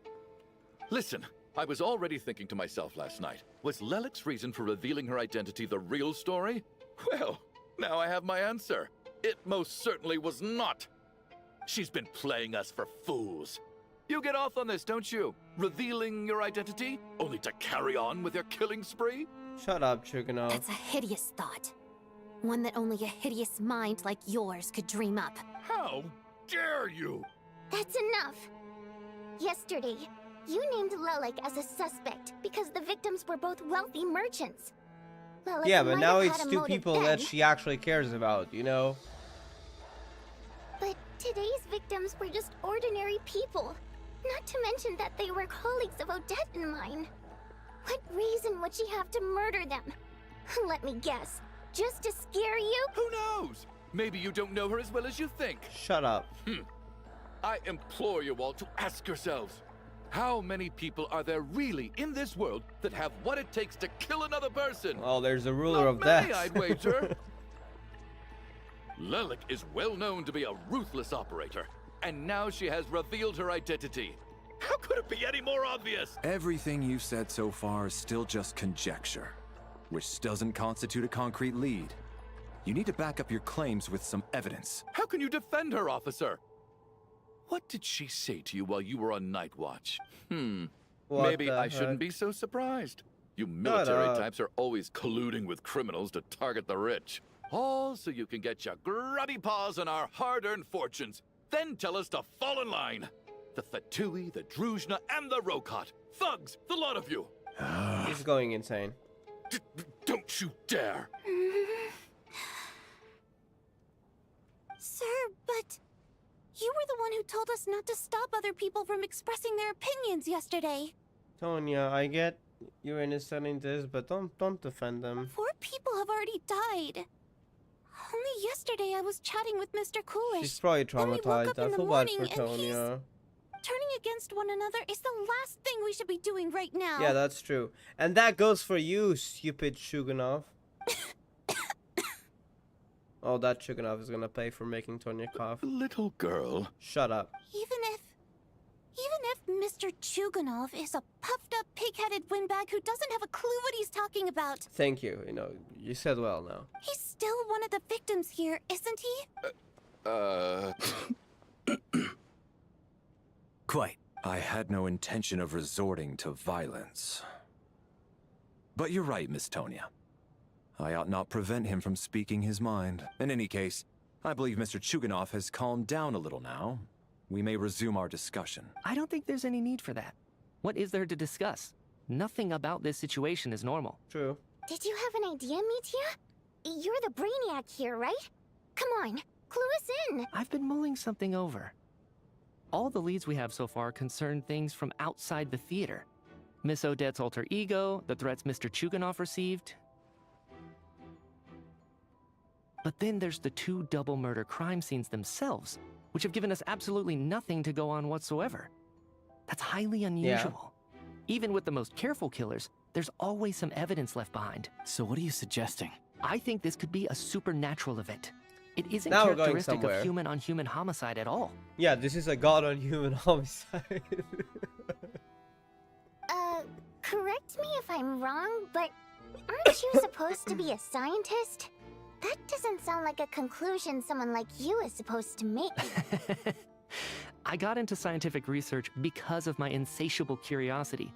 [SPEAKER 3] Listen, I was already thinking to myself last night, was Lelik's reason for revealing her identity the real story? Well, now I have my answer. It most certainly was not. She's been playing us for fools. You get off on this, don't you? Revealing your identity, only to carry on with your killing spree?
[SPEAKER 1] Shut up, Chuganov.
[SPEAKER 6] That's a hideous thought. One that only a hideous mind like yours could dream up.
[SPEAKER 3] How dare you?
[SPEAKER 6] That's enough. Yesterday, you named Lelik as a suspect because the victims were both wealthy merchants. Lelik
[SPEAKER 1] Yeah, but
[SPEAKER 6] might
[SPEAKER 1] now
[SPEAKER 6] have
[SPEAKER 1] it's
[SPEAKER 6] had a
[SPEAKER 1] 2
[SPEAKER 6] motive
[SPEAKER 1] people
[SPEAKER 6] then,
[SPEAKER 1] that she actually cares about, you know?
[SPEAKER 6] But today's victims were just ordinary people. Not to mention that they were colleagues of Odette and mine. What reason would she have to murder them? Let me guess. Just to scare you?
[SPEAKER 3] Who knows? Maybe you don't know her as well as you think.
[SPEAKER 1] Shut up.
[SPEAKER 3] I implore you all to ask yourselves, how many people are there really in this world that have what it takes to kill another person?
[SPEAKER 1] Oh, there's a ruler of
[SPEAKER 3] many,
[SPEAKER 1] death.
[SPEAKER 3] I'd wager. Lelik is well known to be a ruthless operator, and now she has revealed her identity. How could it be any more obvious?
[SPEAKER 8] Everything you've said so far is still just conjecture, which doesn't constitute a concrete lead. You need to back up your claims with some evidence.
[SPEAKER 3] How can you defend her, officer? What did she say to you while you were on Night Watch? Maybe I shouldn't be so surprised. You military types are always colluding with criminals to target the rich. All so you can get your grubby paws on our hard-earned fortunes. Then tell us to fall in line. The Fatui, the Druzhna, and the Rokot. Thugs, the lot of you.
[SPEAKER 1] He's going insane.
[SPEAKER 3] Don't you dare.
[SPEAKER 6] Sir, but... You were the one who told us not to stop other people from expressing their opinions yesterday.
[SPEAKER 1] Tonya, I get you're innocent in this, but don't defend them.
[SPEAKER 6] 4 people have already died. Only yesterday I was chatting with Mr. Coolish.
[SPEAKER 1] She's probably traumatized. I feel bad for Tonya.
[SPEAKER 6] Turning against one another is the last thing we should be doing right now.
[SPEAKER 1] Yeah, that's true. And that goes for you, stupid Shuganov. Oh, that Chuganov is gonna pay for making Tonya cough.
[SPEAKER 3] Little girl.
[SPEAKER 1] Shut up.
[SPEAKER 6] Even if Mr. Chuganov is a puffed-up, pig-headed windbag who doesn't have a clue what he's talking about.
[SPEAKER 1] Thank you. You know, you said well now.
[SPEAKER 6] He's still one of the victims here, isn't he?
[SPEAKER 8] Quite. I had no intention of resorting to violence. But you're right, Miss Tonya. I ought not prevent him from speaking his mind. In any case, I believe Mr. Chuganov has calmed down a little now. We may resume our discussion.
[SPEAKER 9] I don't think there's any need for that. What is there to discuss? Nothing about this situation is normal.
[SPEAKER 1] True.
[SPEAKER 6] Did you have an idea, Mitya? You're the brainiac here, right? Come on, clue us in!
[SPEAKER 9] I've been mulling something over. All the leads we have so far concern things from outside the theater. Miss Odette's alter ego, the threats Mr. Chuganov received. But then there's the 2 double murder crime scenes themselves, which have given us absolutely nothing to go on whatsoever. That's highly unusual. Yeah. Even with the most careful killers, there's always some evidence left behind.
[SPEAKER 10] So what are you suggesting?
[SPEAKER 9] I think this could be a supernatural event. It isn't
[SPEAKER 1] now
[SPEAKER 9] characteristic of human-on-human homicide at all.
[SPEAKER 1] Yeah, this is a god-on-human homicide.
[SPEAKER 6] Correct me if I'm wrong, but aren't you supposed to be a scientist? That doesn't sound like a conclusion someone like you is supposed to make.
[SPEAKER 9] I got into scientific research because of my insatiable curiosity.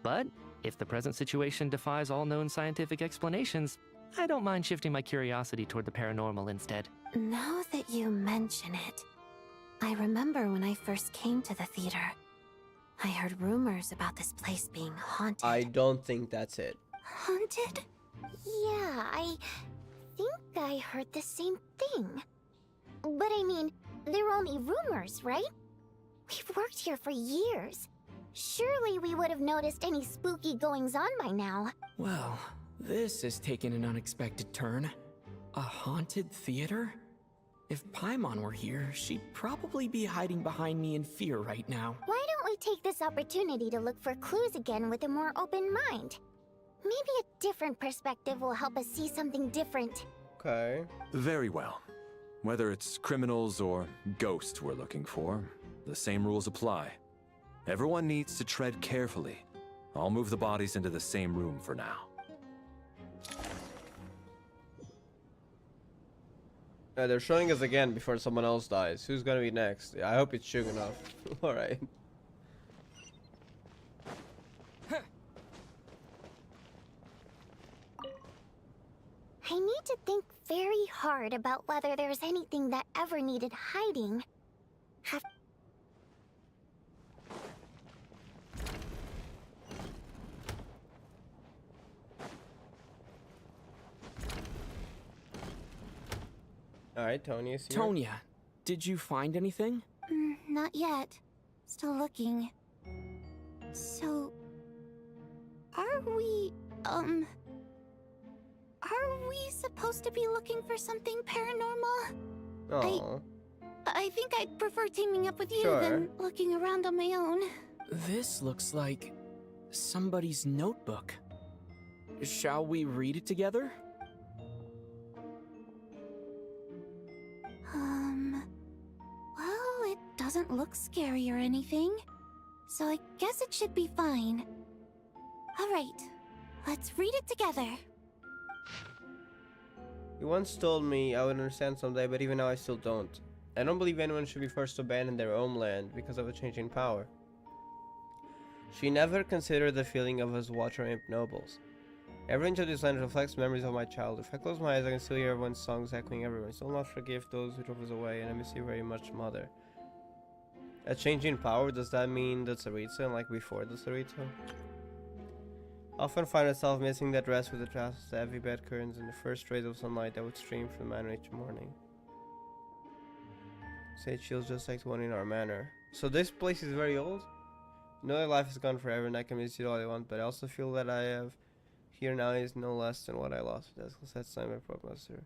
[SPEAKER 9] But if the present situation defies all known scientific explanations, I don't mind shifting my curiosity toward the paranormal instead.
[SPEAKER 6] Now that you mention it, I remember when I first came to the theater. I heard rumors about this place being haunted.
[SPEAKER 1] I don't think that's it.
[SPEAKER 6] Haunted? Yeah, I think I heard the same thing. But I mean, they're only rumors, right? We've worked here for years. Surely we would have noticed any spooky goings-on by now.
[SPEAKER 7] Well, this has taken an unexpected turn. A haunted theater? If Paimon were here, she'd probably be hiding behind me in fear right now.
[SPEAKER 6] Why don't we take this opportunity to look for clues again with a more open mind? Maybe a different perspective will help us see something different.
[SPEAKER 1] Okay.
[SPEAKER 8] Very well. Whether it's criminals or ghosts we're looking for, the same rules apply. Everyone needs to tread carefully. I'll move the bodies into the same room for now.
[SPEAKER 1] They're showing us again before someone else dies. Who's gonna be next? I hope it's Chuganov. Alright.
[SPEAKER 6] I need to think very hard about whether there's anything that ever needed hiding.
[SPEAKER 1] Alright, Tonya is here.
[SPEAKER 7] Tonya, did you find anything?
[SPEAKER 6] Not yet. Still looking. So... Are we supposed to be looking for something paranormal?
[SPEAKER 1] Oh.
[SPEAKER 6] I think I'd prefer teaming up with you
[SPEAKER 1] Sure.
[SPEAKER 6] than looking around on my own.
[SPEAKER 7] This looks like somebody's notebook. Shall we read it together?
[SPEAKER 6] Well, it doesn't look scary or anything. So I guess it should be fine. Alright, let's read it together.
[SPEAKER 1] You once told me I would understand someday, but even now I still don't. I don't believe anyone should be forced to abandon their homeland because of a change in power. She never considered the feeling of us Water Imp nobles. Every inch of this land reflects memories of my childhood. If I close my eyes, I can still hear everyone's songs echoing everywhere. Still not forgive those who drove us away, and I miss you very much, Mother. A change in power, does that mean the Tsaritsa, like before the Tsaritsa? Often find myself missing that rest with the drafts, the heavy bed curtains, and the first rays of sunlight that would stream from the manor each morning. Say it feels just like the one in our manor. So this place is very old? I know that life is gone forever and I can miss it all I want, but I also feel that I have here now is no less than what I lost. That's that time I promised her.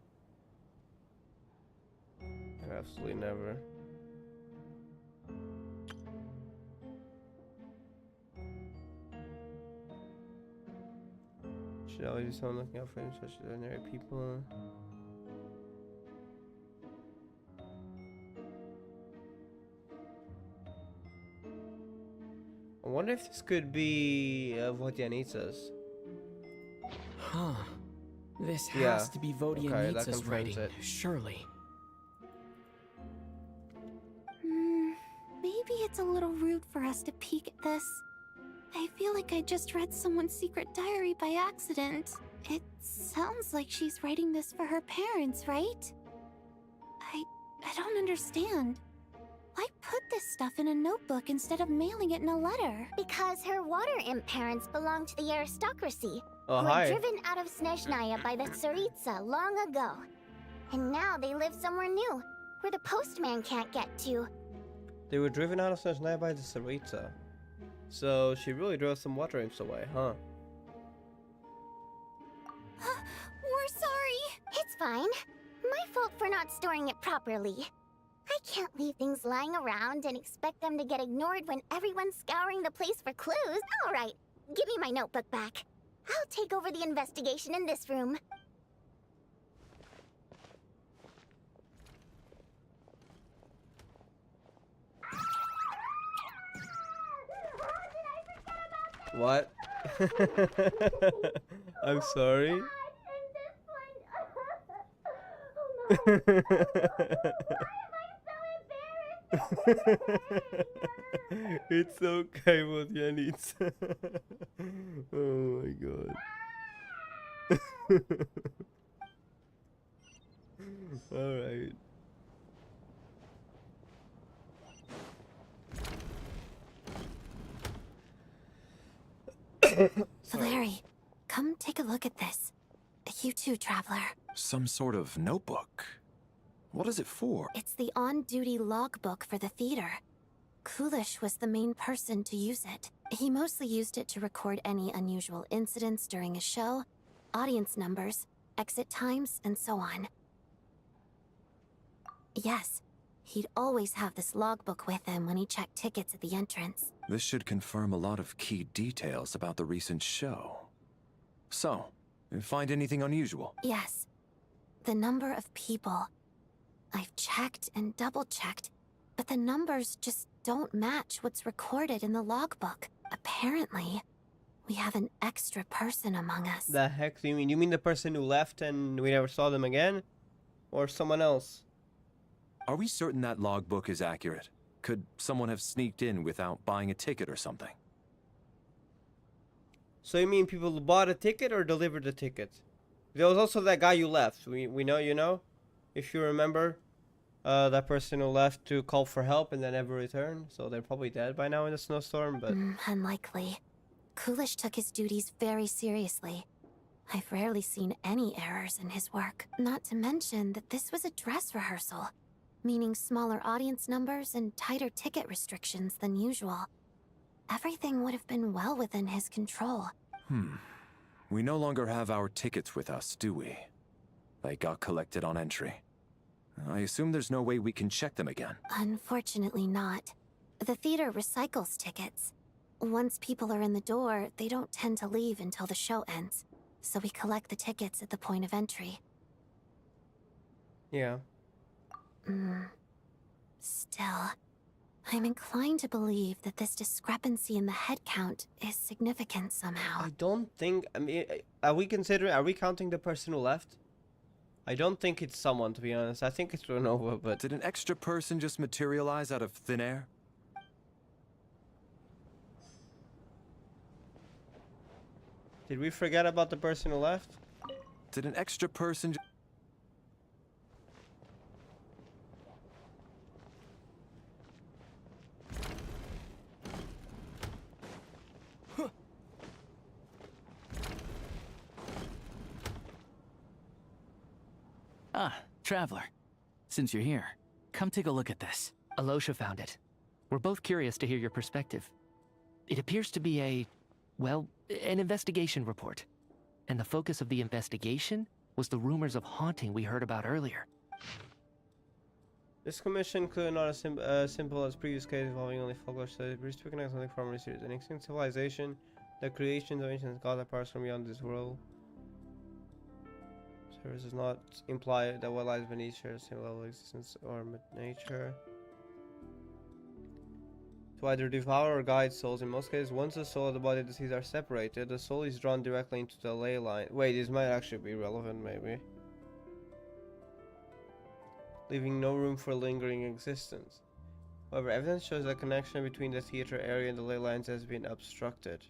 [SPEAKER 1] Absolutely never. Should always be someone looking out for him, such as ordinary people. I wonder if this could be Vodyanitsa's.
[SPEAKER 7] Huh. This has to be Vodyanitsa's writing, surely.
[SPEAKER 6] Maybe it's a little rude for us to peek at this. I feel like I just read someone's secret diary by accident. It sounds like she's writing this for her parents, right? I don't understand. Why put this stuff in a notebook instead of mailing it in a letter? Because her water imp parents belonged to the aristocracy,
[SPEAKER 1] Oh,
[SPEAKER 6] who
[SPEAKER 1] hi.
[SPEAKER 6] were driven out of Snezhnaya by the Tsaritsa long ago. And now they live somewhere new, where the postman can't get to.
[SPEAKER 1] They were driven out of Snezhnaya by the Tsaritsa. So she really drove some water imps away, huh?
[SPEAKER 6] We're sorry. It's fine. My fault for not storing it properly. I can't leave things lying around and expect them to get ignored when everyone's scouring the place for clues. All right, give me my notebook back. I'll take over the investigation in this room.
[SPEAKER 1] What? I'm sorry. It's okay, Botjanitz. Oh my god. Alright.
[SPEAKER 6] Larry, come take a look at this. You too, Traveler.
[SPEAKER 8] Some sort of notebook. What is it for?
[SPEAKER 6] It's the on-duty logbook for the theater. Kulish was the main person to use it. He mostly used it to record any unusual incidents during a show, audience numbers, exit times, and so on. Yes, he'd always have this logbook with him when he checked tickets at the entrance.
[SPEAKER 8] This should confirm a lot of key details about the recent show. So, you find anything unusual?
[SPEAKER 6] Yes. The number of people. I've checked and double-checked, but the numbers just don't match what's recorded in the logbook. Apparently, we have an extra person among us.
[SPEAKER 1] The heck do you mean? You mean the person who left and we never saw them again? Or someone else?
[SPEAKER 8] Are we certain that logbook is accurate? Could someone have sneaked in without buying a ticket or something?
[SPEAKER 1] So you mean people bought a ticket or delivered the ticket? There was also that guy you left. We know, you know? If you remember, that person who left to call for help and then never returned. So they're probably dead by now in the snowstorm, but...
[SPEAKER 6] Unlikely. Kulish took his duties very seriously. I've rarely seen any errors in his work. Not to mention that this was a dress rehearsal, meaning smaller audience numbers and tighter ticket restrictions than usual. Everything would have been well within his control.
[SPEAKER 8] We no longer have our tickets with us, do we? They got collected on entry. I assume there's no way we can check them again.
[SPEAKER 6] Unfortunately not. The theater recycles tickets. Once people are in the door, they don't tend to leave until the show ends. So we collect the tickets at the point of entry.
[SPEAKER 1] Yeah.
[SPEAKER 6] Still, I'm inclined to believe that this discrepancy in the head count is significant somehow.
[SPEAKER 1] I don't think... I mean, are we counting the person who left? I don't think it's someone, to be honest. I think it's Renova, but...
[SPEAKER 8] Did an extra person just materialize out of thin air?
[SPEAKER 1] Did we forget about the person who left?
[SPEAKER 8] Did an extra person
[SPEAKER 10] Ah, Traveler. Since you're here, come take a look at this.
[SPEAKER 9] Alosha found it. We're both curious to hear your perspective. It appears to be an investigation report. And the focus of the investigation was the rumors of haunting we heard about earlier.
[SPEAKER 1] This commission could not as simple as previous cases involving only folklore studies, but to recognize something from series. An extinct civilization, the creation of ancient gods that pass from beyond this world. Service does not imply that what lies beneath shares the same level of existence or nature. To either devour or guide souls. In most cases, once the soul and the body of the deceased are separated, the soul is drawn directly into the ley line. Wait, this might actually be relevant, maybe. Leaving no room for lingering existence. However, evidence shows that connection between the theater area and the ley lines has been obstructed,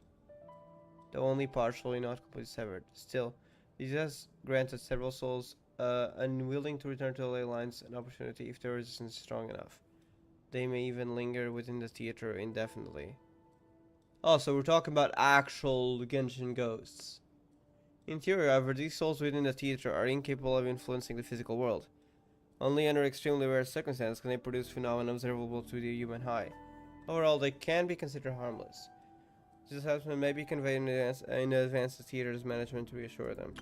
[SPEAKER 1] though only partially, not completely severed. Still, this has granted several souls unwilling to return to the ley lines an opportunity if their resistance is strong enough. They may even linger within the theater indefinitely. Oh, so we're talking about actual Genshin ghosts. In theory, however, these souls within the theater are incapable of influencing the physical world. Only under extremely rare circumstances can they produce phenomena observable to the human eye. Overall, they can be considered harmless. This assessment may be conveyed in advance to theater's management to reassure them.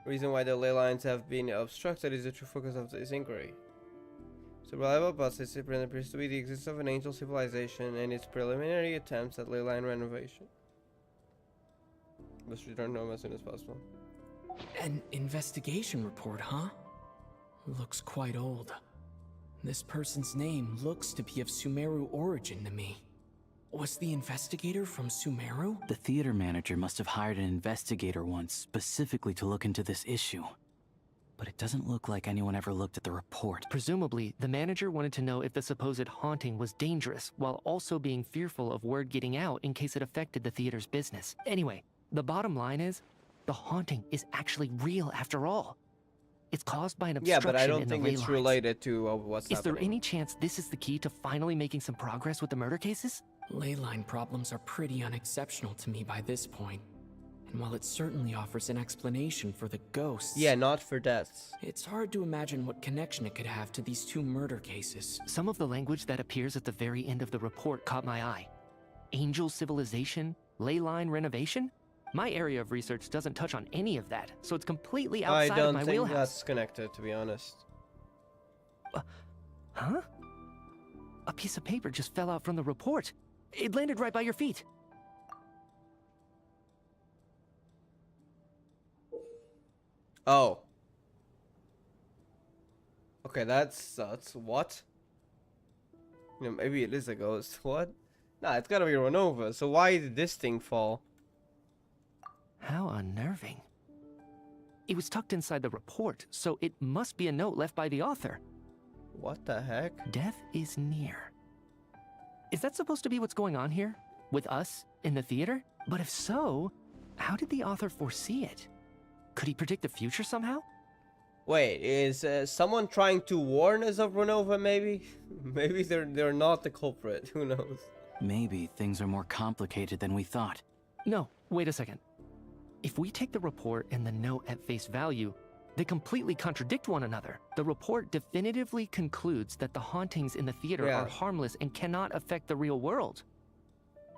[SPEAKER 1] The reason why the ley lines have been obstructed is the true focus of this inquiry. So reliable hypothesis appears to be the existence of an angel civilization and its preliminary attempts at ley line renovation. Must return home as soon as possible.
[SPEAKER 7] An investigation report, huh? Looks quite old. This person's name looks to be of Sumeru origin to me. Was the investigator from Sumeru?
[SPEAKER 10] The theater manager must have hired an investigator once specifically to look into this issue. But it doesn't look like anyone ever looked at the report.
[SPEAKER 9] Presumably, the manager wanted to know if the supposed haunting was dangerous, while also being fearful of word getting out in case it affected the theater's business. Anyway, the bottom line is, the haunting is actually real after all. It's caused by an obstruction in the ley lines.
[SPEAKER 1] Yeah, but I don't think it's related to what's happening.
[SPEAKER 9] Is there any chance this is the key to finally making some progress with the murder cases?
[SPEAKER 7] Ley line problems are pretty unexceptional to me by this point. And while it certainly offers an explanation for the ghosts...
[SPEAKER 1] Yeah, not for deaths.
[SPEAKER 7] It's hard to imagine what connection it could have to these two murder cases.
[SPEAKER 9] Some of the language that appears at the very end of the report caught my eye. Angel civilization, ley line renovation? My area of research doesn't touch on any of that, so it's completely outside of my wheelhouse.
[SPEAKER 1] I don't think that's connected, to be honest.
[SPEAKER 9] Huh? A piece of paper just fell out from the report. It landed right by your feet.
[SPEAKER 1] Oh. Okay, that's what? You know, maybe it is a ghost. What? Nah, it's gotta be Renova. So why did this thing fall?
[SPEAKER 9] How unnerving. It was tucked inside the report, so it must be a note left by the author.
[SPEAKER 1] What the heck?
[SPEAKER 9] Death is near. Is that supposed to be what's going on here? With us? In the theater? But if so, how did the author foresee it? Could he predict the future somehow?
[SPEAKER 1] Wait, is someone trying to warn us of Renova, maybe? Maybe they're not the culprit, who knows?
[SPEAKER 10] Maybe things are more complicated than we thought.
[SPEAKER 9] No, wait a second. If we take the report and the note at face value, they completely contradict one another. The report definitively concludes that the hauntings in the theater are harmless and cannot affect the real world.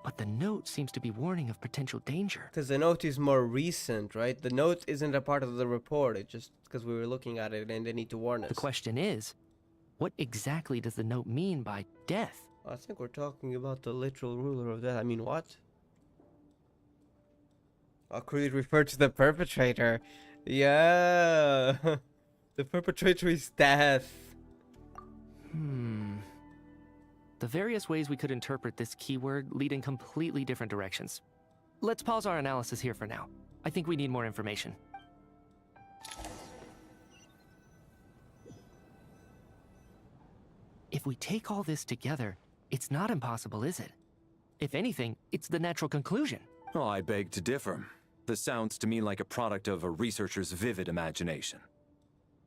[SPEAKER 9] But the note seems to be warning of potential danger.
[SPEAKER 1] Because the note is more recent, right? The note isn't a part of the report. It's just because we were looking at it and they need to warn us.
[SPEAKER 9] The question is, what exactly does the note mean by death?
[SPEAKER 1] I think we're talking about the literal ruler of death. I mean, what? Could it refer to the perpetrator? Yeah. The perpetrator is death.
[SPEAKER 9] The various ways we could interpret this keyword lead in completely different directions. Let's pause our analysis here for now. I think we need more information. If we take all this together, it's not impossible, is it? If anything, it's the natural conclusion.
[SPEAKER 8] Oh, I beg to differ. This sounds to me like a product of a researcher's vivid imagination.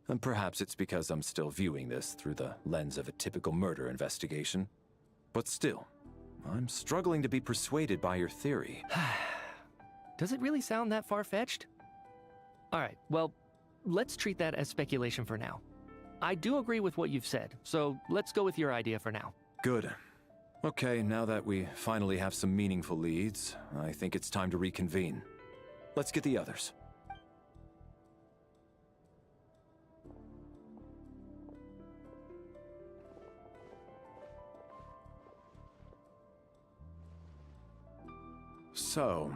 [SPEAKER 8] And perhaps it's because I'm still viewing this through the lens of a typical murder investigation. But still, I'm struggling to be persuaded by your theory.
[SPEAKER 9] Does it really sound that far-fetched? Alright, well, let's treat that as speculation for now. I do agree with what you've said, so let's go with your idea for now.
[SPEAKER 8] Good. Okay, now that we finally have some meaningful leads, I think it's time to reconvene. Let's get the others. So,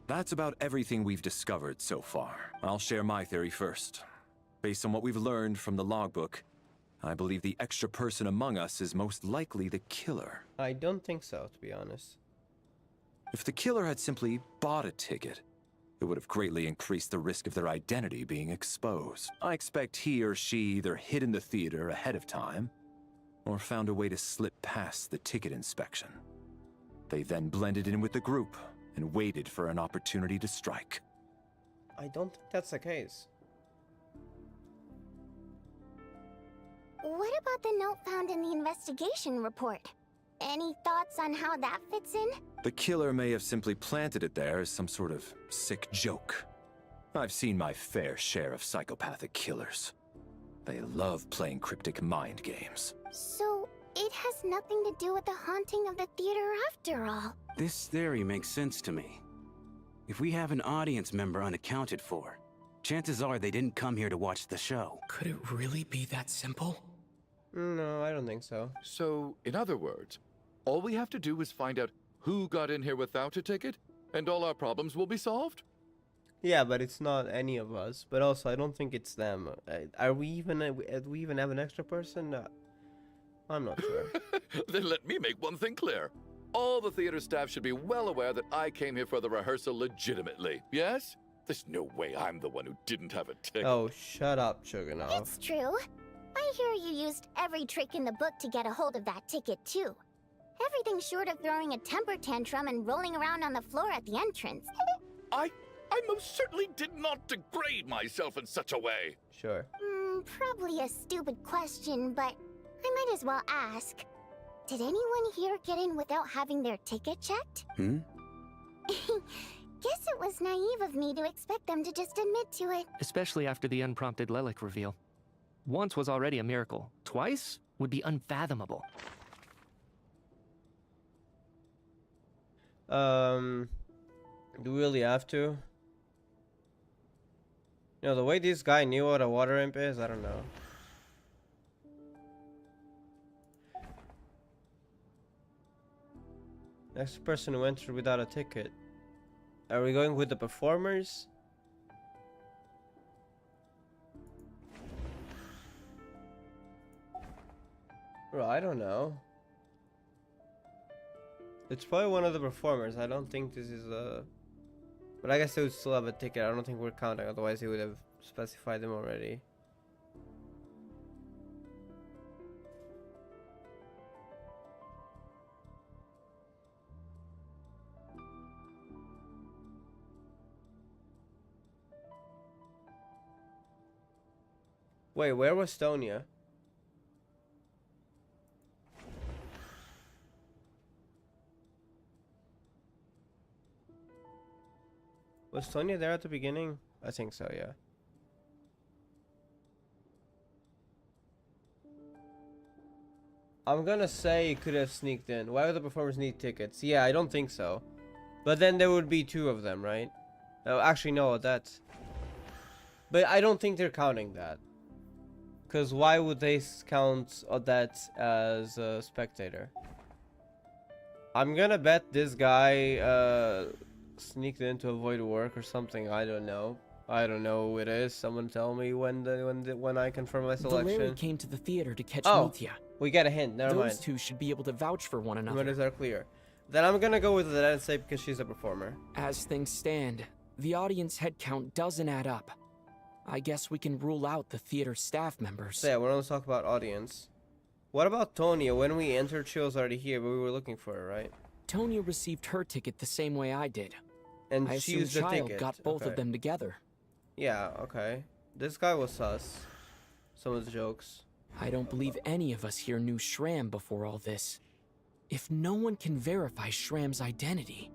[SPEAKER 8] that's about everything we've discovered so far. I'll share my theory first. Based on what we've learned from the logbook, I believe the extra person among us is most likely the killer.
[SPEAKER 1] I don't think so, to be honest.
[SPEAKER 8] If the killer had simply bought a ticket, it would have greatly increased the risk of their identity being exposed. I expect he or she either hid in the theater ahead of time, or found a way to slip past the ticket inspection. They then blended in with the group and waited for an opportunity to strike.
[SPEAKER 1] I don't think that's the case.
[SPEAKER 6] What what about the note found in the investigation report? Any thoughts on how that fits in?
[SPEAKER 8] The killer may have simply planted it there as some sort of sick joke. I've seen my fair share of psychopathic killers. They love playing cryptic mind games.
[SPEAKER 6] So, it has nothing to do with the haunting of the theater after all.
[SPEAKER 2] This theory makes sense to me. If we have an audience member unaccounted for, chances are they didn't come here to watch the show.
[SPEAKER 7] Could it really be that simple?
[SPEAKER 1] No, I don't think so.
[SPEAKER 3] So, in other words, all we have to do is find out who got in here without a ticket, and all our problems will be solved?
[SPEAKER 1] Yeah, but it's not any of us. But also, I don't think it's them. Do we even have an extra person? No. I'm not sure.
[SPEAKER 3] Then let me make one thing clear. All the theater staff should be well aware that I came here for the rehearsal legitimately, yes? There's no way I'm the one who didn't have a ticket.
[SPEAKER 1] Oh, shut up, Chuganov.
[SPEAKER 6] It's true. I hear you used every trick in the book to get a hold of that ticket, too. Everything short of throwing a temper tantrum and rolling around on the floor at the entrance.
[SPEAKER 3] I most certainly did not degrade myself in such a way.
[SPEAKER 1] Sure.
[SPEAKER 6] Probably a stupid question, but I might as well ask. Did anyone here get in without having their ticket checked? Guess it was naive of me to expect them to just admit to it.
[SPEAKER 9] Especially after the unprompted Lelic reveal. Once was already a miracle. Twice would be unfathomable.
[SPEAKER 1] Do we really have to? You know, the way this guy knew what a water imp is, I don't know. Next person who entered without a ticket. Are we going with the performers? Bro, I don't know. It's probably one of the performers. I don't think this is a... But I guess they would still have a ticket. I don't think we're counting. Otherwise, he would have specified them already. Wait, where was Stonia? Was Stonia there at the beginning? I think so, yeah. I'm gonna say he could have sneaked in. Why would the performers need tickets? Yeah, I don't think so. But then there would be two of them, right? Oh, actually, no, that's... But I don't think they're counting that. Because why would they count that as a spectator? I'm gonna bet this guy sneaked in to avoid work or something. I don't know. I don't know who it is. Someone tell me when I confirm my selection.
[SPEAKER 7] Valeri came to the theater to catch Mitya.
[SPEAKER 1] We get a hint. Never mind.
[SPEAKER 7] Those two should be able to vouch for one another.
[SPEAKER 1] Numbers are clear. Then I'm gonna go with the and say because she's a performer.
[SPEAKER 7] As things stand, the audience head count doesn't add up. I guess we can rule out the theater staff members.
[SPEAKER 1] So yeah, we're gonna talk about audience. What about Tonya? When we entered, she was already here, but we were looking for her, right?
[SPEAKER 7] Tonya received her ticket the same way I did.
[SPEAKER 1] And
[SPEAKER 7] I
[SPEAKER 1] she
[SPEAKER 7] assume
[SPEAKER 1] used the
[SPEAKER 7] Child
[SPEAKER 1] ticket.
[SPEAKER 7] got both of them together.
[SPEAKER 1] Yeah, okay. This guy was sus. Some of the jokes.
[SPEAKER 7] I don't believe any of us here knew Shram before all this. If no one can verify Shram's identity...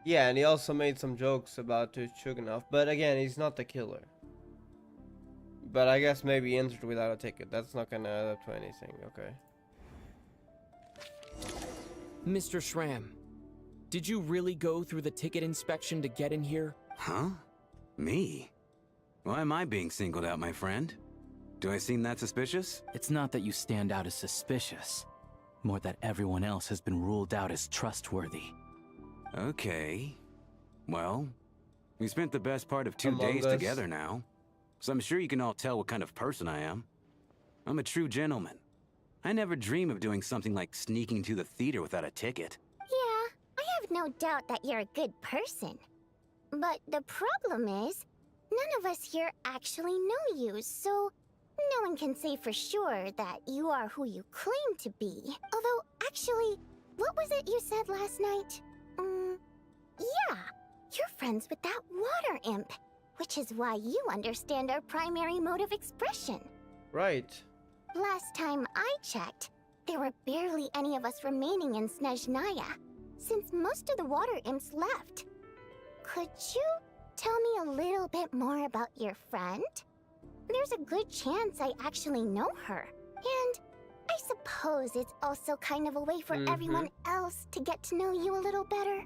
[SPEAKER 1] Yeah, and he also made some jokes about Chuganov, but again, he's not the killer. But I guess maybe he entered without a ticket. That's not gonna add up to anything, okay.
[SPEAKER 7] Mr. Shram, did you really go through the ticket inspection to get in here?
[SPEAKER 2] Huh? Me? Why am I being singled out, my friend? Do I seem that suspicious?
[SPEAKER 10] It's not that you stand out as suspicious. More that everyone else has been ruled out as trustworthy.
[SPEAKER 2] Okay. Well, we spent the best part of 2
[SPEAKER 1] Among
[SPEAKER 2] days
[SPEAKER 1] us.
[SPEAKER 2] together now. So I'm sure you can all tell what kind of person I am. I'm a true gentleman. I never dream of doing something like sneaking to the theater without a ticket.
[SPEAKER 6] Yeah, I have no doubt that you're a good person. But the problem is, none of us here actually know you, so no one can say for sure that you are who you claim to be. Although, actually, what was it you said last night? Yeah, you're friends with that water imp, which is why you understand our primary mode of expression.
[SPEAKER 1] Right.
[SPEAKER 6] Last time I checked, there were barely any of us remaining in Snezhnaya, since most of the water imps left. Could you tell me a little bit more about your friend? There's a good chance I actually know her. And I suppose it's also kind of a way for everyone else to get to know you a little better.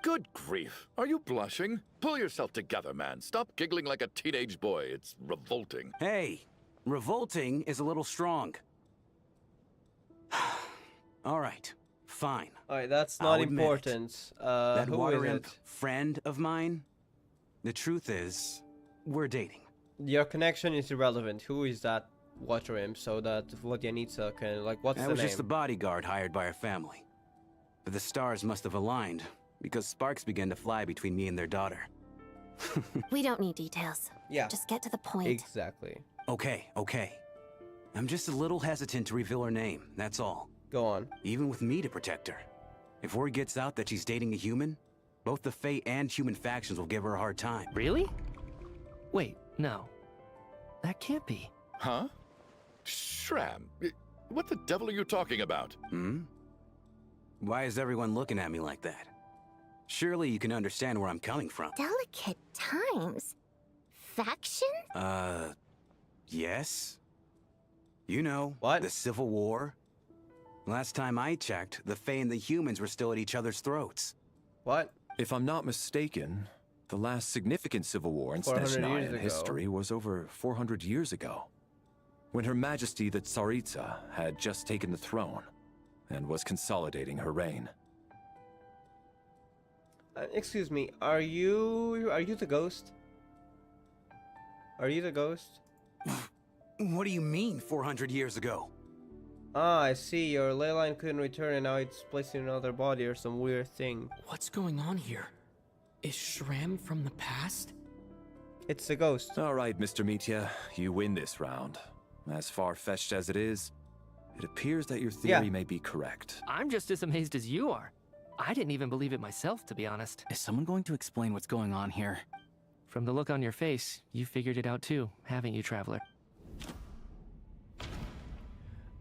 [SPEAKER 3] Good grief. Are you blushing? Pull yourself together, man. Stop giggling like a teenage boy. It's revolting.
[SPEAKER 2] Hey, revolting is a little strong. All right, fine.
[SPEAKER 1] All right, that's not important.
[SPEAKER 2] That
[SPEAKER 1] who
[SPEAKER 2] water
[SPEAKER 1] is
[SPEAKER 2] imp
[SPEAKER 1] it?
[SPEAKER 2] friend of mine, the truth is, we're dating.
[SPEAKER 1] Your connection is irrelevant. Who is that water imp so that Vodyanitsa can, like, what's
[SPEAKER 2] That
[SPEAKER 1] the
[SPEAKER 2] was
[SPEAKER 1] name?
[SPEAKER 2] just the bodyguard hired by our family. But the stars must have aligned, because sparks began to fly between me and their daughter.
[SPEAKER 6] We don't need details.
[SPEAKER 1] Yeah.
[SPEAKER 6] Just get to the point.
[SPEAKER 1] Exactly.
[SPEAKER 2] Okay. I'm just a little hesitant to reveal her name, that's all.
[SPEAKER 1] Go on.
[SPEAKER 2] Even with me to protect her. If word gets out that she's dating a human, both the Fae and human factions will give her a hard time.
[SPEAKER 9] Really? Wait, no. That can't be.
[SPEAKER 3] Huh? Shram, what the devil are you talking about?
[SPEAKER 2] Why is everyone looking at me like that? Surely you can understand where I'm coming from.
[SPEAKER 6] Delicate times. Faction?
[SPEAKER 2] Yes? You know,
[SPEAKER 1] What?
[SPEAKER 2] the Civil War? Last time I checked, the Fae and the humans were still at each other's throats.
[SPEAKER 1] What?
[SPEAKER 8] If I'm not mistaken, the last significant civil war in
[SPEAKER 1] 400 years
[SPEAKER 8] Snezhnayan
[SPEAKER 1] ago.
[SPEAKER 8] history was over 400 years ago, when Her Majesty the Tsaritsa had just taken the throne and was consolidating her reign.
[SPEAKER 1] Excuse me, are you the ghost? Are you the ghost?
[SPEAKER 2] What do you mean, 400 years ago?
[SPEAKER 1] Ah, I see. Your ley line couldn't return and now it's placed in another body or some weird thing.
[SPEAKER 7] What's going on here? Is Shram from the past?
[SPEAKER 1] It's the ghost.
[SPEAKER 8] All right, Mr. Mitya, you win this round. As far-fetched as it is, it appears that your theory may be correct.
[SPEAKER 9] I'm just as amazed as you are. I didn't even believe it myself, to be honest.
[SPEAKER 10] Is someone going to explain what's going on here?
[SPEAKER 9] From the look on your face, you figured it out too, haven't you, Traveler?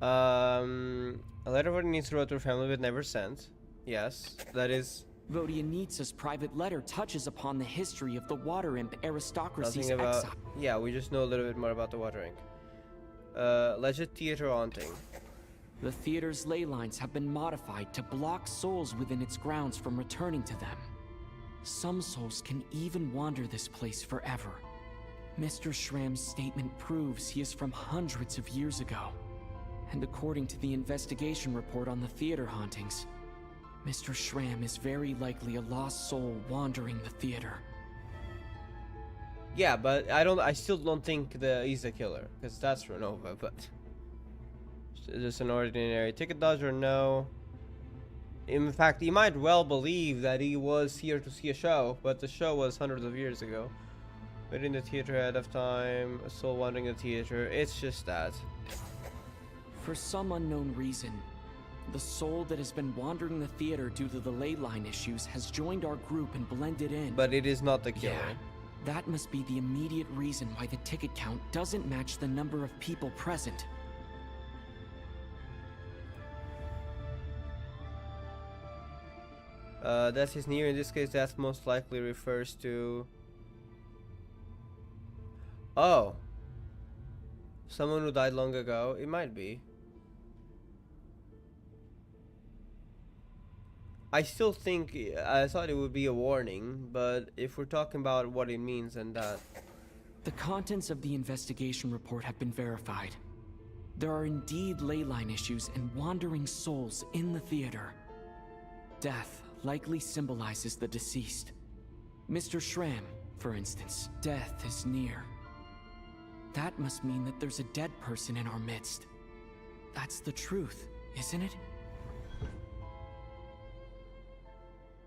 [SPEAKER 1] A letter Vodyanitsa wrote to her family but never sent. Yes, that is
[SPEAKER 7] Vodyanitsa's private letter touches upon the history of the Water Imp aristocracy's
[SPEAKER 1] nothing about.
[SPEAKER 7] exile.
[SPEAKER 1] Yeah, we just know a little bit more about the water ink. Alleged theater haunting.
[SPEAKER 7] The theater's ley lines have been modified to block souls within its grounds from returning to them. Some souls can even wander this place forever. Mr. Shram's statement proves he is from hundreds of years ago. And according to the investigation report on the theater hauntings, Mr. Shram is very likely a lost soul wandering the theater.
[SPEAKER 1] Yeah, but I still don't think he's the killer, because that's Renova, but just an ordinary ticket dodger, no. In fact, he might well believe that he was here to see a show, but the show was hundreds of years ago. But in the theater ahead of time, a soul wandering the theater, it's just that.
[SPEAKER 7] For some unknown reason, the soul that has been wandering the theater due to the ley line issues has joined our group and blended in.
[SPEAKER 1] But it is not the killer.
[SPEAKER 7] Yeah, that must be the immediate reason why the ticket count doesn't match the number of people present.
[SPEAKER 1] Death is near. In this case, death most likely refers to... Oh. Someone who died long ago. It might be. I still think... I thought it would be a warning, but if we're talking about what it means and that...
[SPEAKER 7] The contents of the investigation report have been verified. There are indeed ley line issues and wandering souls in the theater. Death likely symbolizes the deceased. Mr. Shram, for instance, death is near. That must mean that there's a dead person in our midst. That's the truth, isn't it?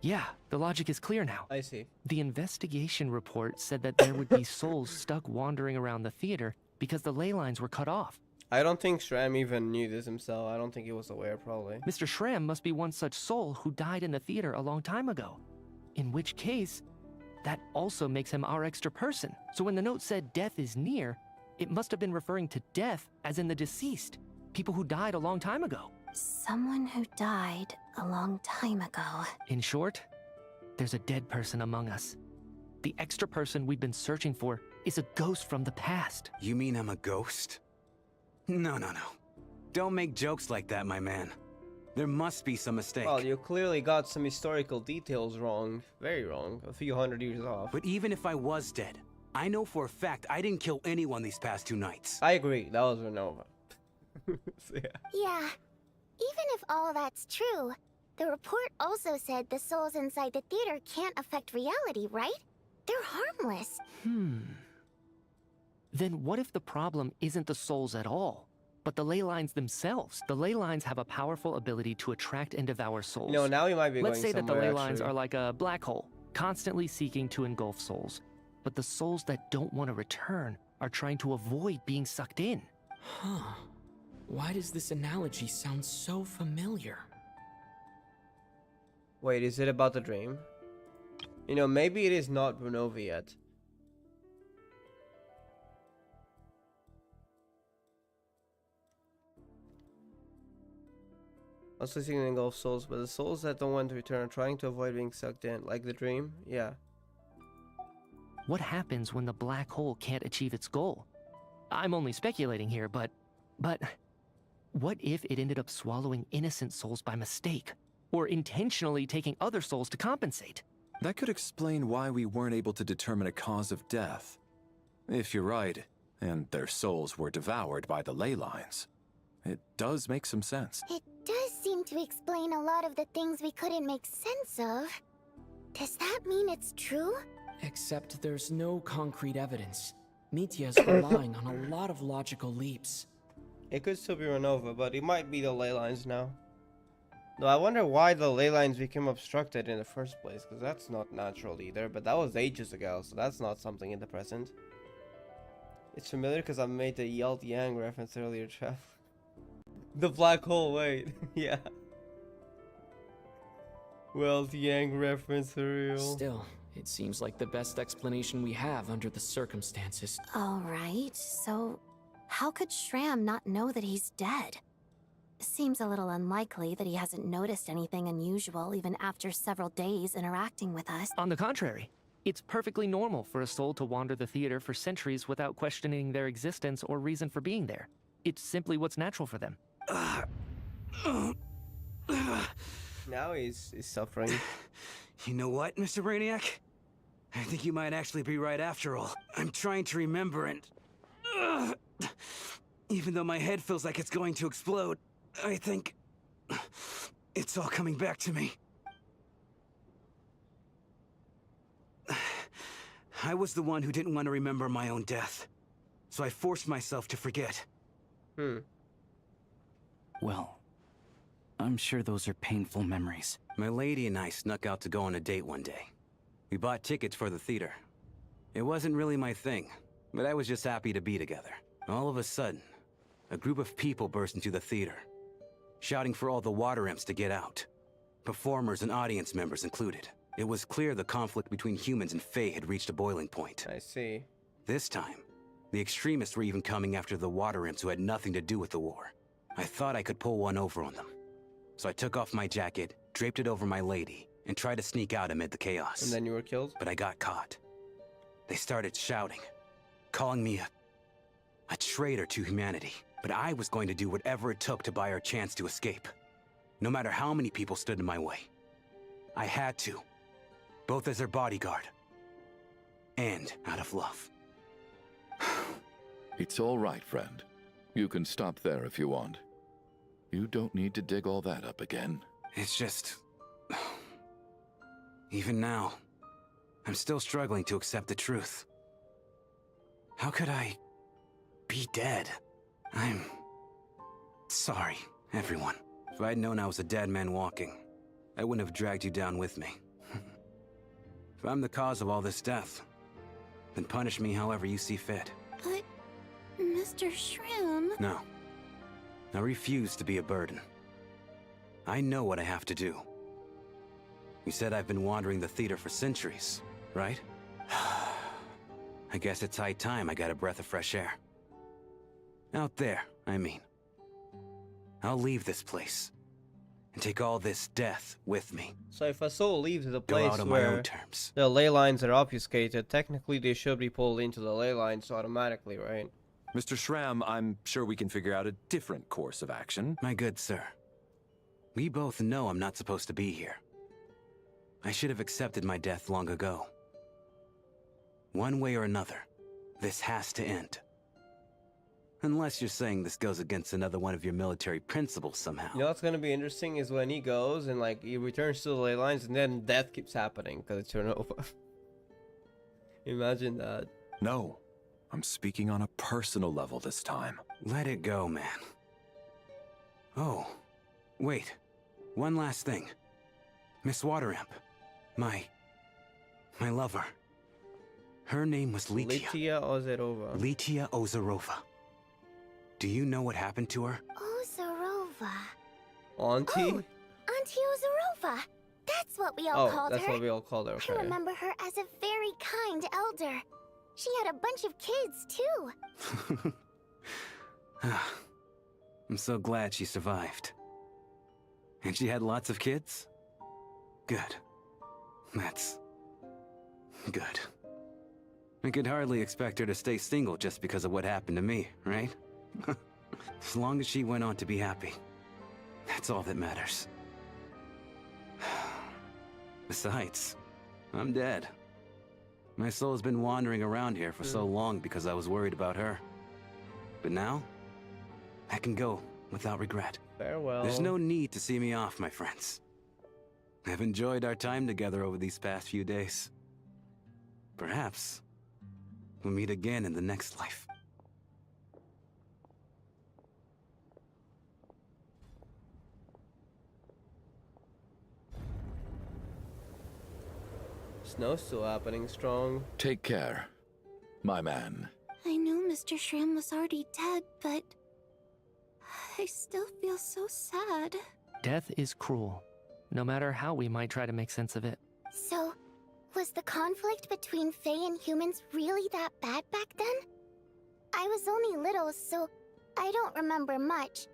[SPEAKER 9] Yeah, the logic is clear now.
[SPEAKER 1] I see.
[SPEAKER 9] The investigation report said that there would be souls stuck wandering around the theater because the ley lines were cut off.
[SPEAKER 1] I don't think Shram even knew this himself. I don't think he was aware, probably.
[SPEAKER 9] Mr. Shram must be one such soul who died in the theater a long time ago. In which case, that also makes him our extra person. So when the note said death is near, it must have been referring to death as in the deceased, people who died a long time ago.
[SPEAKER 6] Someone who died a long time ago.
[SPEAKER 9] In short, there's a dead person among us. The extra person we've been searching for is a ghost from the past.
[SPEAKER 2] You mean I'm a ghost? No. Don't make jokes like that, my man. There must be some mistake.
[SPEAKER 1] Well, you clearly got some historical details wrong. Very wrong. A few hundred years off.
[SPEAKER 2] But even if I was dead, I know for a fact I didn't kill anyone these past 2 nights.
[SPEAKER 1] I agree. That was Renova. So, yeah.
[SPEAKER 6] Yeah. Even if all that's true, the report also said the souls inside the theater can't affect reality, right? They're harmless.
[SPEAKER 9] Then what if the problem isn't the souls at all, but the ley lines themselves? The ley lines have a powerful ability to attract and devour souls.
[SPEAKER 1] You know, now you might be
[SPEAKER 9] Let's
[SPEAKER 1] going
[SPEAKER 9] say that the
[SPEAKER 1] somewhere,
[SPEAKER 9] ley lines
[SPEAKER 1] actually.
[SPEAKER 9] are like a black hole, constantly seeking to engulf souls. But the souls that don't want to return are trying to avoid being sucked in.
[SPEAKER 7] Huh. Why does this analogy sound so familiar?
[SPEAKER 1] Wait, is it about the dream? You know, maybe it is not Renova yet. Also seeking to engulf souls, but the souls that don't want to return are trying to avoid being sucked in. Like the dream? Yeah.
[SPEAKER 9] What happens when the black hole can't achieve its goal? I'm only speculating here, but what if it ended up swallowing innocent souls by mistake? Or intentionally taking other souls to compensate?
[SPEAKER 8] That could explain why we weren't able to determine a cause of death. If you're right, and their souls were devoured by the ley lines, it does make some sense.
[SPEAKER 6] It does seem to explain a lot of the things we couldn't make sense of. Does that mean it's true?
[SPEAKER 7] Except there's no concrete evidence. Mitya's relying on a lot of logical leaps.
[SPEAKER 1] It could still be Renova, but it might be the ley lines now. Though I wonder why the ley lines became obstructed in the first place, because that's not natural either, but that was ages ago, so that's not something in the present. It's familiar because I made the Yelt Yang reference earlier, Trev. The black hole, wait. Yeah. Well, the Yang reference for real.
[SPEAKER 7] Still, it seems like the best explanation we have under the circumstances.
[SPEAKER 6] Alright, so how could Shram not know that he's dead? Seems a little unlikely that he hasn't noticed anything unusual even after several days interacting with us.
[SPEAKER 9] On the contrary, it's perfectly normal for a soul to wander the theater for centuries without questioning their existence or reason for being there. It's simply what's natural for them.
[SPEAKER 1] Now he's suffering.
[SPEAKER 2] You know what, Mr. Brainiac? I think you might actually be right after all. I'm trying to remember and... even though my head feels like it's going to explode, I think... it's all coming back to me. I was the one who didn't want to remember my own death, so I forced myself to forget.
[SPEAKER 10] Well, I'm sure those are painful memories.
[SPEAKER 2] My lady and I snuck out to go on a date one day. We bought tickets for the theater. It wasn't really my thing, but I was just happy to be together. All of a sudden, a group of people burst into the theater, shouting for all the water imps to get out. Performers and audience members included. It was clear the conflict between humans and Fae had reached a boiling point.
[SPEAKER 1] I see.
[SPEAKER 2] This time, the extremists were even coming after the water imps who had nothing to do with the war. I thought I could pull one over on them. So I took off my jacket, draped it over my lady, and tried to sneak out amid the chaos.
[SPEAKER 1] And then you were killed?
[SPEAKER 2] But I got caught. They started shouting, calling me a traitor to humanity. But I was going to do whatever it took to buy our chance to escape. No matter how many people stood in my way. I had to. Both as their bodyguard. And out of love.
[SPEAKER 3] It's all right, friend. You can stop there if you want. You don't need to dig all that up again.
[SPEAKER 2] It's just... even now, I'm still struggling to accept the truth. How could I be dead? I'm sorry, everyone. If I'd known I was a dead man walking, I wouldn't have dragged you down with me. If I'm the cause of all this death, then punish me however you see fit.
[SPEAKER 6] But, Mr. Shroom...
[SPEAKER 2] No. I refuse to be a burden. I know what I have to do. You said I've been wandering the theater for centuries. right? I guess it's high time I got a breath of fresh air. Out there, I mean. I'll leave this place and take all this death with me.
[SPEAKER 1] So if a soul leaves the
[SPEAKER 2] Go
[SPEAKER 1] place
[SPEAKER 2] out on my
[SPEAKER 1] where
[SPEAKER 2] own terms.
[SPEAKER 1] the ley lines are obfuscated, technically they should be pulled into the ley lines automatically, right?
[SPEAKER 8] Mr. Schramm, I'm sure we can figure out a different course of action.
[SPEAKER 2] My good sir, we both know I'm not supposed to be here. I should have accepted my death long ago. One way or another, this has to end. Unless you're saying this goes against another one of your military principles somehow.
[SPEAKER 1] You know what's gonna be interesting is when he goes and like he returns to the ley lines and then death keeps happening because it's Chernobyl. Imagine that.
[SPEAKER 8] No, I'm speaking on a personal level this time.
[SPEAKER 2] Let it go, man. Oh, wait. One last thing. Miss Wateramp. My lover. Her name was Litia.
[SPEAKER 1] Litia Ozerova.
[SPEAKER 2] Litia Ozerova. Do you know what happened to her?
[SPEAKER 6] Ozerova.
[SPEAKER 1] Auntie?
[SPEAKER 6] Oh, Auntie Ozerova. That's what we all called her.
[SPEAKER 1] Oh, that's what we all called her, okay.
[SPEAKER 6] I remember her as a very kind elder. She had a bunch of kids, too.
[SPEAKER 2] I'm so glad she survived. And she had lots of kids? Good. That's good. I could hardly expect her to stay single just because of what happened to me, right? As long as she went on to be happy. That's all that matters. Besides, I'm dead. My soul's been wandering around here for so long because I was worried about her. But now, I can go without regret.
[SPEAKER 1] Farewell.
[SPEAKER 2] There's no need to see me off, my friends. I've enjoyed our time together over these past few days. Perhaps we'll meet again in the next life.
[SPEAKER 1] Snow's still happening strong.
[SPEAKER 3] Take care, my man.
[SPEAKER 6] I know Mr. Schramm was already dead, but I still feel so sad.
[SPEAKER 9] Death is cruel, no matter how we might try to make sense of it.
[SPEAKER 6] So, was the conflict between Fae and humans really that bad back then? I was only little, so I don't remember much.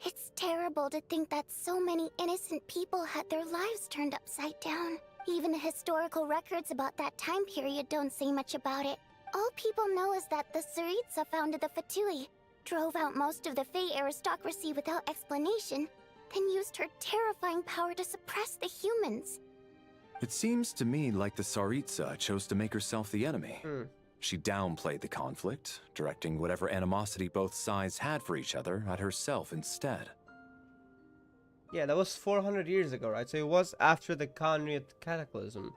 [SPEAKER 6] It's terrible to think that so many innocent people had their lives turned upside down. Even the historical records about that time period don't say much about it. All people know is that the Tsaritsa founded the Fatui, drove out most of the Fae aristocracy without explanation, then used her terrifying power to suppress the humans.
[SPEAKER 8] It seems to me like the Tsaritsa chose to make herself the enemy. She downplayed the conflict, directing whatever animosity both sides had for each other at herself instead.
[SPEAKER 1] Yeah, that was 400 years ago, right? So it was after the Khanate Cataclysm.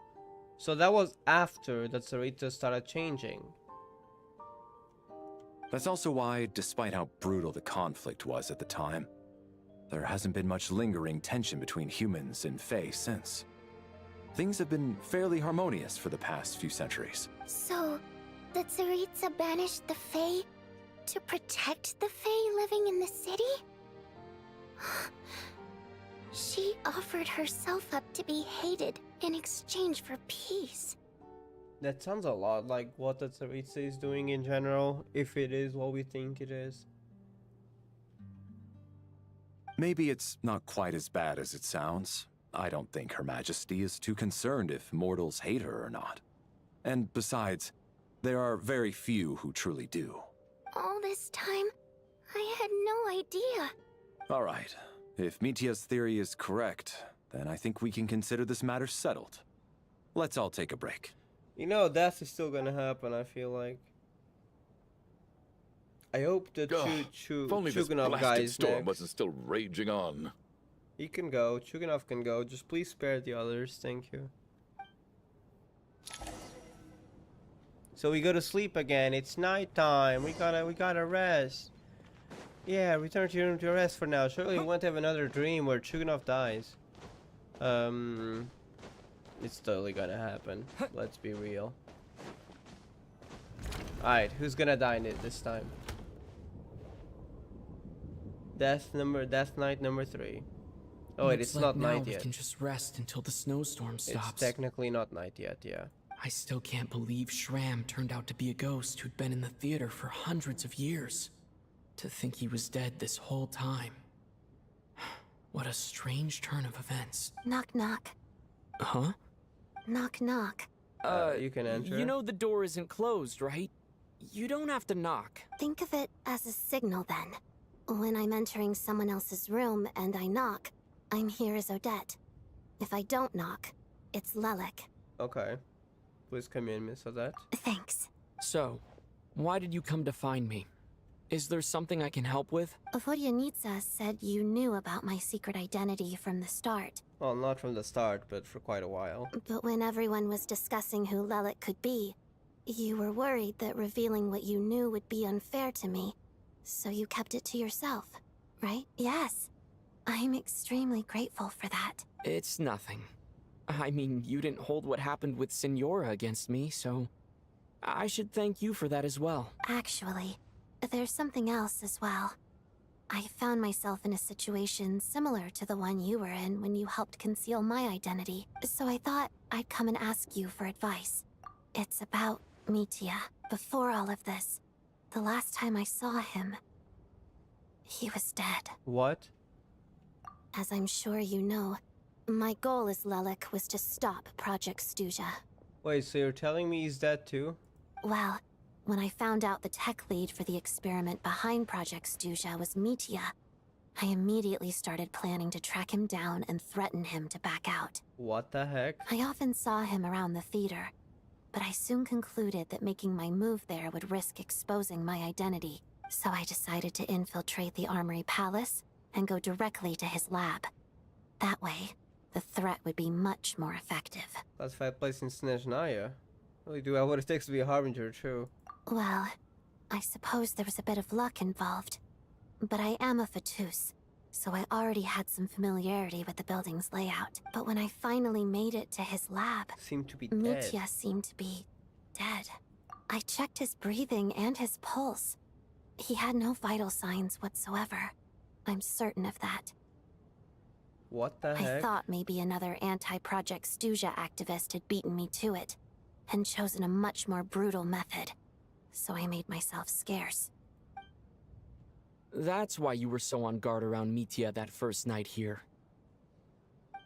[SPEAKER 1] So that was after the Tsaritsa started changing.
[SPEAKER 8] That's also why, despite how brutal the conflict was at the time, there hasn't been much lingering tension between humans and Fae since. Things have been fairly harmonious for the past few centuries.
[SPEAKER 6] So, the Tsaritsa banished the Fae to protect the Fae living in the city? She offered herself up to be hated in exchange for peace.
[SPEAKER 1] That sounds a lot like what the Tsaritsa is doing in general, if it is what we think it is.
[SPEAKER 8] Maybe it's not quite as bad as it sounds. I don't think Her Majesty is too concerned if mortals hate her or not. And besides, there are very few who truly do.
[SPEAKER 6] All this time, I had no idea.
[SPEAKER 8] All right. If Mitia's theory is correct, then I think we can consider this matter settled. Let's all take a break.
[SPEAKER 1] You know, death is still gonna happen, I feel like. I hope the
[SPEAKER 3] If only this
[SPEAKER 1] Chuganov
[SPEAKER 3] blasted
[SPEAKER 1] guy's
[SPEAKER 3] storm
[SPEAKER 1] next.
[SPEAKER 3] wasn't still raging on.
[SPEAKER 1] He can go, Chuganov can go, just please spare the others, thank you. So we go to sleep again, it's nighttime, we gotta rest. Yeah, return to your room to rest for now. Surely we won't have another dream where Chuganov dies. It's totally gonna happen. Let's be real. Alright, who's gonna die in it this time? Death night number 3. Oh wait,
[SPEAKER 7] Looks
[SPEAKER 1] it's
[SPEAKER 7] like
[SPEAKER 1] not
[SPEAKER 7] now
[SPEAKER 1] night
[SPEAKER 7] we
[SPEAKER 1] yet.
[SPEAKER 7] can just rest until the snowstorm stops.
[SPEAKER 1] It's technically not night yet, yeah.
[SPEAKER 7] I still can't believe Shram turned out to be a ghost who'd been in the theater for hundreds of years. To think he was dead this whole time. What a strange turn of events.
[SPEAKER 6] Knock knock.
[SPEAKER 7] Huh?
[SPEAKER 6] Knock knock.
[SPEAKER 1] You can enter.
[SPEAKER 7] You know the door isn't closed, right? You don't have to knock.
[SPEAKER 6] Think of it as a signal then. When I'm entering someone else's room and I knock, I'm here as Odette. If I don't knock, it's Lelik.
[SPEAKER 1] Okay. Please come in, Miss Odette.
[SPEAKER 6] Thanks.
[SPEAKER 7] So, why did you come to find me? Is there something I can help with?
[SPEAKER 6] Vodyanitsa said you knew about my secret identity from the start.
[SPEAKER 1] Well, not from the start, but for quite a while.
[SPEAKER 6] But when everyone was discussing who Lelik could be, you were worried that revealing what you knew would be unfair to me. So you kept it to yourself, right? Yes. I'm extremely grateful for that.
[SPEAKER 7] It's nothing. I mean, you didn't hold what happened with Signora against me, so I should thank you for that as well.
[SPEAKER 6] Actually, there's something else as well. I found myself in a situation similar to the one you were in when you helped conceal my identity, so I thought I'd come and ask you for advice. It's about Mitya. Before all of this, the last time I saw him, he was dead.
[SPEAKER 1] What?
[SPEAKER 6] As I'm sure you know, my goal as Lelik was to stop Project Snezhnaya.
[SPEAKER 1] Wait, so you're telling me he's dead too?
[SPEAKER 6] Well, when I found out the tech lead for the experiment behind Project Snezhnaya was Mitya, I immediately started planning to track him down and threaten him to back out.
[SPEAKER 1] What the heck?
[SPEAKER 6] I often saw him around the theater, but I soon concluded that making my move there would risk exposing my identity, so I decided to infiltrate the Armory Palace and go directly to his lab. That way, the threat would be much more effective.
[SPEAKER 1] Classified place in Snezhnaya. Really do have what it takes to be a harbinger, too.
[SPEAKER 6] Well, I suppose there was a bit of luck involved. But I am a Fatus, so I already had some familiarity with the building's layout. But when I finally made it to his lab,
[SPEAKER 1] Seemed to be dead.
[SPEAKER 6] Mitya seemed to be dead. I checked his breathing and his pulse. He had no vital signs whatsoever. I'm certain of that.
[SPEAKER 1] What the
[SPEAKER 6] I
[SPEAKER 1] heck?
[SPEAKER 6] thought maybe another anti-Project Snezhnaya activist had beaten me to it, and chosen a much more brutal method. So I made myself scarce.
[SPEAKER 7] That's why you were so on guard around Mitya that first night here.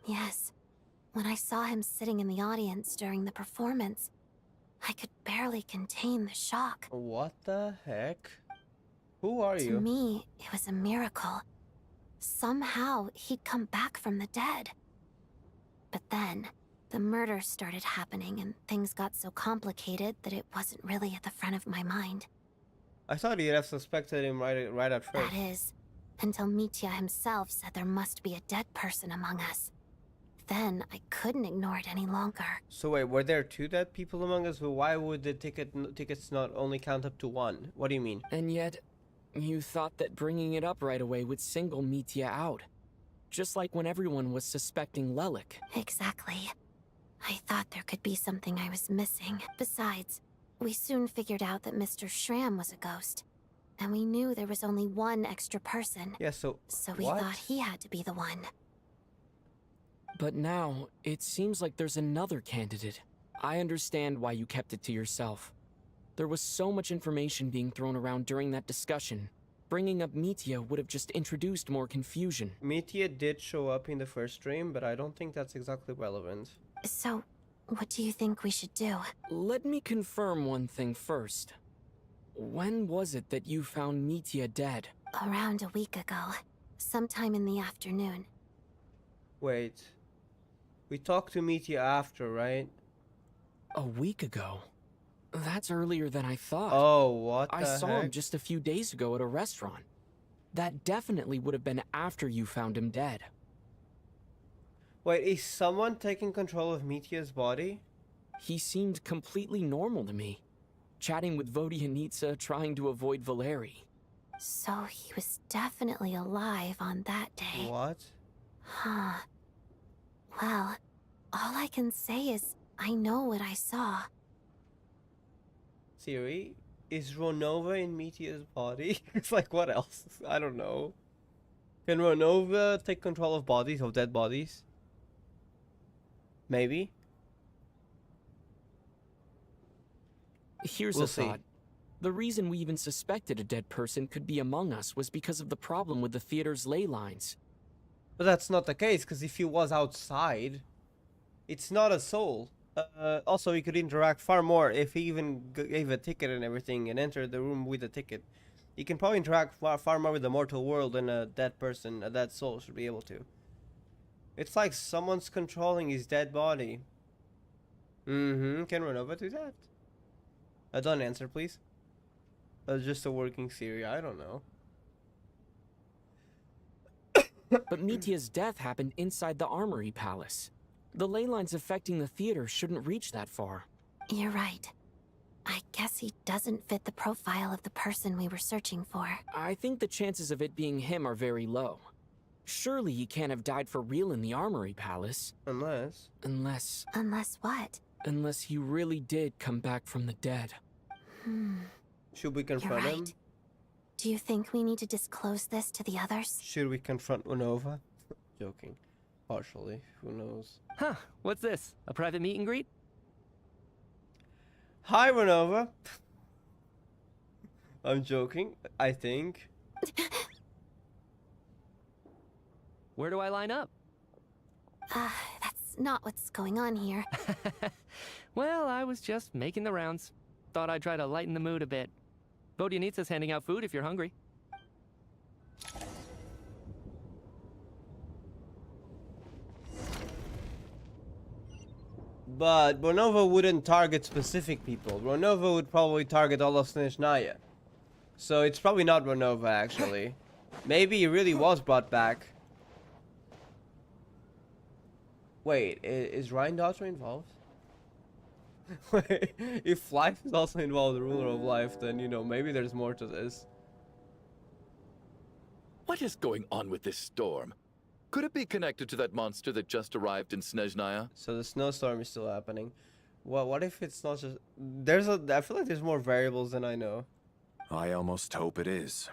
[SPEAKER 6] Yes. When I saw him sitting in the audience during the performance, I could barely contain the shock.
[SPEAKER 1] What the heck? Who are you?
[SPEAKER 6] To me, it was a miracle. Somehow, he'd come back from the dead. But then, the murder started happening and things got so complicated that it wasn't really at the front of my mind.
[SPEAKER 1] I thought you'd have suspected him right at first.
[SPEAKER 6] That is, until Mitya himself said there must be a dead person among us. Then, I couldn't ignore it any longer.
[SPEAKER 1] So wait, were there two dead people among us? But why would the tickets not only count up to one? What do you mean?
[SPEAKER 7] And yet, you thought that bringing it up right away would single Mitya out. Just like when everyone was suspecting Lelik.
[SPEAKER 6] Exactly. I thought there could be something I was missing. Besides, we soon figured out that Mr. Shram was a ghost. And we knew there was only one extra person.
[SPEAKER 1] Yeah, so
[SPEAKER 6] we
[SPEAKER 1] what?
[SPEAKER 6] thought he had to be the one.
[SPEAKER 7] But now, it seems like there's another candidate. I understand why you kept it to yourself. There was so much information being thrown around during that discussion. Bringing up Mitya would have just introduced more confusion.
[SPEAKER 1] Mitya did show up in the first stream, but I don't think that's exactly relevant.
[SPEAKER 6] So, what do you think we should do?
[SPEAKER 7] Let me confirm one thing first. When was it that you found Mitya dead?
[SPEAKER 6] Around a week ago. Sometime in the afternoon.
[SPEAKER 1] Wait. We talked to Mitya after, right?
[SPEAKER 7] A week ago? That's earlier than I thought.
[SPEAKER 1] Oh, what the
[SPEAKER 7] I saw
[SPEAKER 1] heck?
[SPEAKER 7] him just a few days ago at a restaurant. That definitely would have been after you found him dead.
[SPEAKER 1] Wait, is someone taking control of Mitya's body?
[SPEAKER 7] He seemed completely normal to me. Chatting with Vodyanitsa, trying to avoid Valeri.
[SPEAKER 6] So he was definitely alive on that day.
[SPEAKER 1] What?
[SPEAKER 6] Huh. Well, all I can say is I know what I saw.
[SPEAKER 1] Siri, is Ronova in Mitya's body? It's like, what else? I don't know. Can Ronova take control of bodies, of dead bodies? Maybe.
[SPEAKER 7] Here's
[SPEAKER 1] We'll
[SPEAKER 7] a thought. The reason we even suspected a dead person could be among us was because of the problem with the theater's ley lines.
[SPEAKER 1] But that's not the case, because if he was outside, it's not a soul. Also, he could interact far more if he even gave a ticket and everything and entered the room with a ticket. He can probably interact far more with the mortal world than a dead person, a dead soul should be able to. It's like someone's controlling his dead body. Can Renova do that? Don't answer, please. Just a working theory, I don't know.
[SPEAKER 7] But Mitya's death happened inside the Armory Palace. The ley lines affecting the theater shouldn't reach that far.
[SPEAKER 6] You're right. I guess he doesn't fit the profile of the person we were searching for.
[SPEAKER 7] I think the chances of it being him are very low. Surely he can't have died for real in the Armory Palace.
[SPEAKER 1] Unless...
[SPEAKER 6] Unless what?
[SPEAKER 7] Unless he really did come back from the dead.
[SPEAKER 1] Should we confront him?
[SPEAKER 6] Do you think we need to disclose this to the others?
[SPEAKER 1] Should we confront Renova? Joking. Partially. Who knows?
[SPEAKER 9] Huh, what's this? A private meet and greet?
[SPEAKER 1] Hi, Renova. I'm joking, I think.
[SPEAKER 9] Where do I line up?
[SPEAKER 6] That's not what's going on here.
[SPEAKER 9] Well, I was just making the rounds. Thought I'd try to lighten the mood a bit. Vodyanitsa's handing out food if you're hungry.
[SPEAKER 1] But Renova wouldn't target specific people. Renova would probably target all of Snezhnaya. So it's probably not Renova, actually. Maybe he really was brought back. Wait, is Ryan Daughter involved? Wait, if life is also involved, the ruler of life, then, you know, maybe there's more to this.
[SPEAKER 3] What is going on with this storm? Could it be connected to that monster that just arrived in Snezhnaya?
[SPEAKER 1] So the snowstorm is still happening. What if it's not just... I feel like there's more variables than I know.
[SPEAKER 8] I almost hope it is.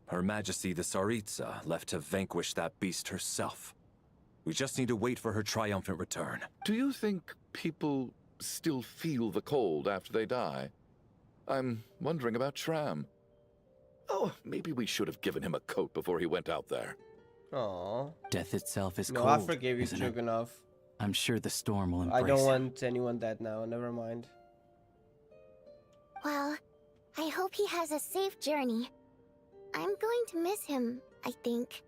[SPEAKER 8] Her Majesty the Tsaritsa left to vanquish that beast herself. We just need to wait for her triumphant return.
[SPEAKER 3] Do you think people still feel the cold after they die? I'm wondering about Shram. Oh, maybe we should have given him a coat before he went out there.
[SPEAKER 1] Aww.
[SPEAKER 10] Death itself is
[SPEAKER 1] no,
[SPEAKER 10] cold.
[SPEAKER 1] I forgave you, Chuganov.
[SPEAKER 10] I'm sure the storm will embrace
[SPEAKER 1] I don't want anyone dead now, never mind.
[SPEAKER 6] Well, I hope he has a safe journey. I'm going to miss him, I think.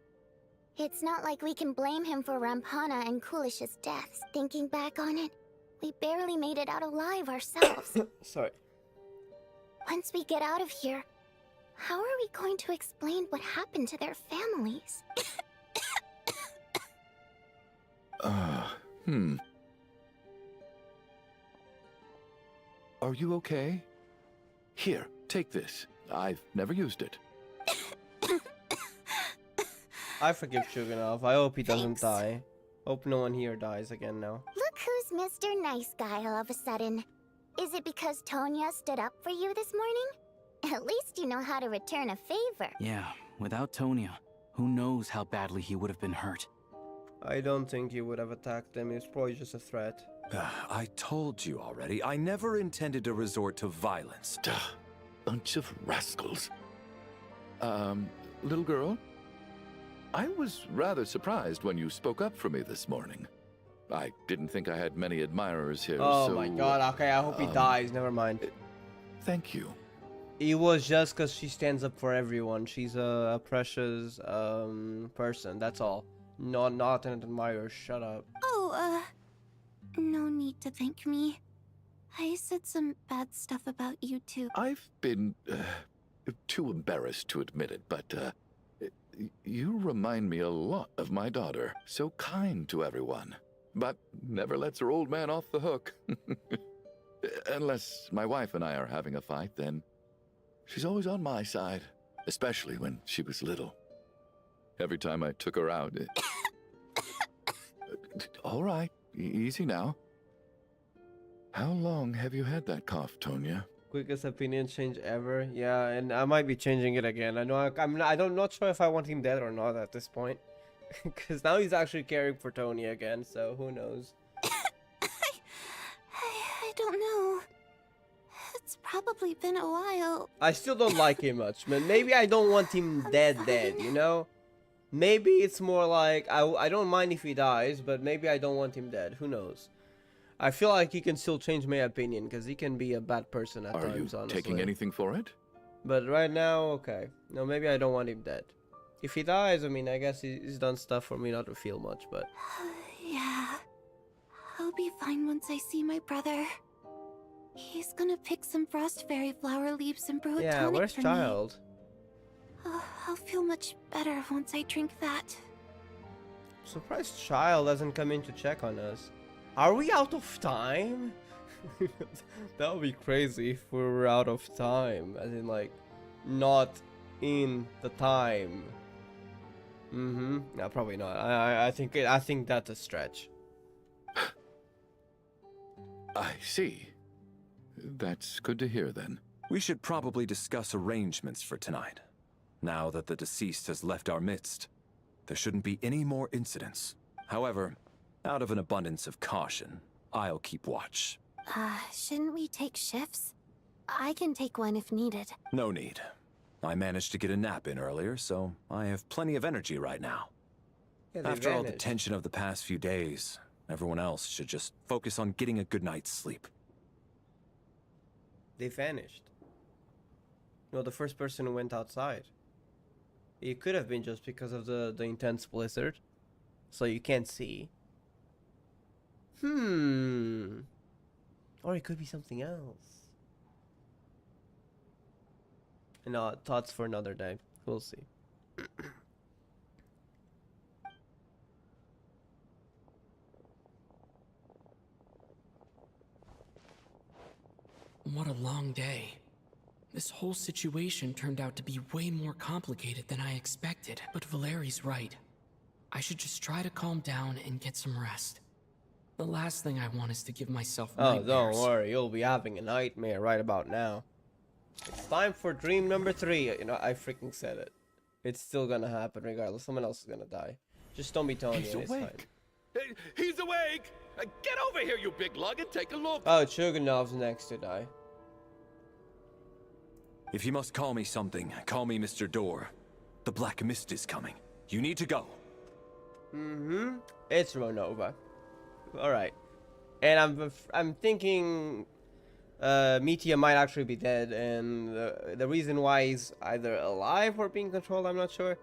[SPEAKER 6] It's not like we can blame him for Rampana and Kulish's deaths. Thinking back on it, we barely made it out alive ourselves.
[SPEAKER 1] Sorry.
[SPEAKER 6] Once we get out of here, how are we going to explain what happened to their families?
[SPEAKER 3] Are you okay? Here, take this. I've never used it.
[SPEAKER 1] I forgive Chuganov. I hope he doesn't die. Hope no one here dies again now.
[SPEAKER 6] Look who's Mr. Nice Guy all of a sudden. Is it because Tonya stood up for you this morning? At least you know how to return a favor.
[SPEAKER 10] Yeah, without Tonya, who knows how badly he would have been hurt.
[SPEAKER 1] I don't think he would have attacked them. It was probably just a threat.
[SPEAKER 8] I told you already, I never intended to resort to violence.
[SPEAKER 3] Bunch of rascals. Little girl? I was rather surprised when you spoke up for me this morning. I didn't think I had many admirers here,
[SPEAKER 1] Oh my god, okay, I hope he dies, never mind.
[SPEAKER 3] Thank you.
[SPEAKER 1] It was just because she stands up for everyone. She's a precious person, that's all. Not an admirer, shut up.
[SPEAKER 6] Oh, no need to thank me. I said some bad stuff about you too.
[SPEAKER 3] I've been too embarrassed to admit it, but you remind me a lot of my daughter. So kind to everyone, but never lets her old man off the hook. Unless my wife and I are having a fight, then she's always on my side, especially when she was little. Every time I took her out... All right, easy now. How long have you had that cough, Tonya?
[SPEAKER 1] Quickest opinion change ever. Yeah, and I might be changing it again. I know I'm not sure if I want him dead or not at this point, because now he's actually caring for Tony again. So who knows?
[SPEAKER 6] I don't know. It's probably been a while.
[SPEAKER 1] I still don't like him much, man. Maybe I don't want him dead, you know? Maybe it's more like, I don't mind if he dies, but maybe I don't want him dead. Who knows? I feel like he can still change my opinion, because he can be a bad person at times, honestly.
[SPEAKER 3] Are you taking anything for it?
[SPEAKER 1] But right now, okay. No, maybe I don't want him dead. If he dies, I mean, I guess he's done stuff for me not to feel much, but...
[SPEAKER 6] Yeah. I'll be fine once I see my brother. He's gonna pick some frost fairy flower leaves and brew a
[SPEAKER 1] yeah,
[SPEAKER 6] tonic
[SPEAKER 1] where's
[SPEAKER 6] for
[SPEAKER 1] Child?
[SPEAKER 6] Me. I'll feel much better once I drink that.
[SPEAKER 1] Surprised Child doesn't come in to check on us. Are we out of time? That would be crazy if we were out of time. As in, like, not in the time. No, probably not. I think that's a stretch.
[SPEAKER 3] I see. That's good to hear, then.
[SPEAKER 8] We should probably discuss arrangements for tonight. Now that the deceased has left our midst, there shouldn't be any more incidents. However, out of an abundance of caution, I'll keep watch.
[SPEAKER 6] Shouldn't we take shifts? I can take one if needed.
[SPEAKER 8] No need. I managed to get a nap in earlier, so I have plenty of energy right now.
[SPEAKER 1] Yeah,
[SPEAKER 8] After all the tension of the past few days, everyone else should just focus on getting a good night's sleep.
[SPEAKER 1] They vanished. No, the first person who went outside. It could have been just because of the intense blizzard. So you can't see. Or it could be something else. No, thoughts for another day. We'll see.
[SPEAKER 7] What a long day. This whole situation turned out to be way more complicated than I expected, but Valeri's right. I should just try to calm down and get some rest. The last thing I want is to give myself nightmares.
[SPEAKER 1] Oh, don't worry, you'll be having a nightmare right about now. It's time for dream number 3. You know, I freaking said it. It's still gonna happen regardless. Someone else is gonna die. Just don't be telling me it's fine.
[SPEAKER 3] He's awake! Get over here, you big lug, and take a look!
[SPEAKER 1] Oh, Chuganov's next to die.
[SPEAKER 8] If you must call me something, call me Mr. Door. The Black Mist is coming. You need to go.
[SPEAKER 1] It's Ronova. Alright. And I'm thinking Metia might actually be dead, and the reason why he's either alive or being controlled, I'm not sure.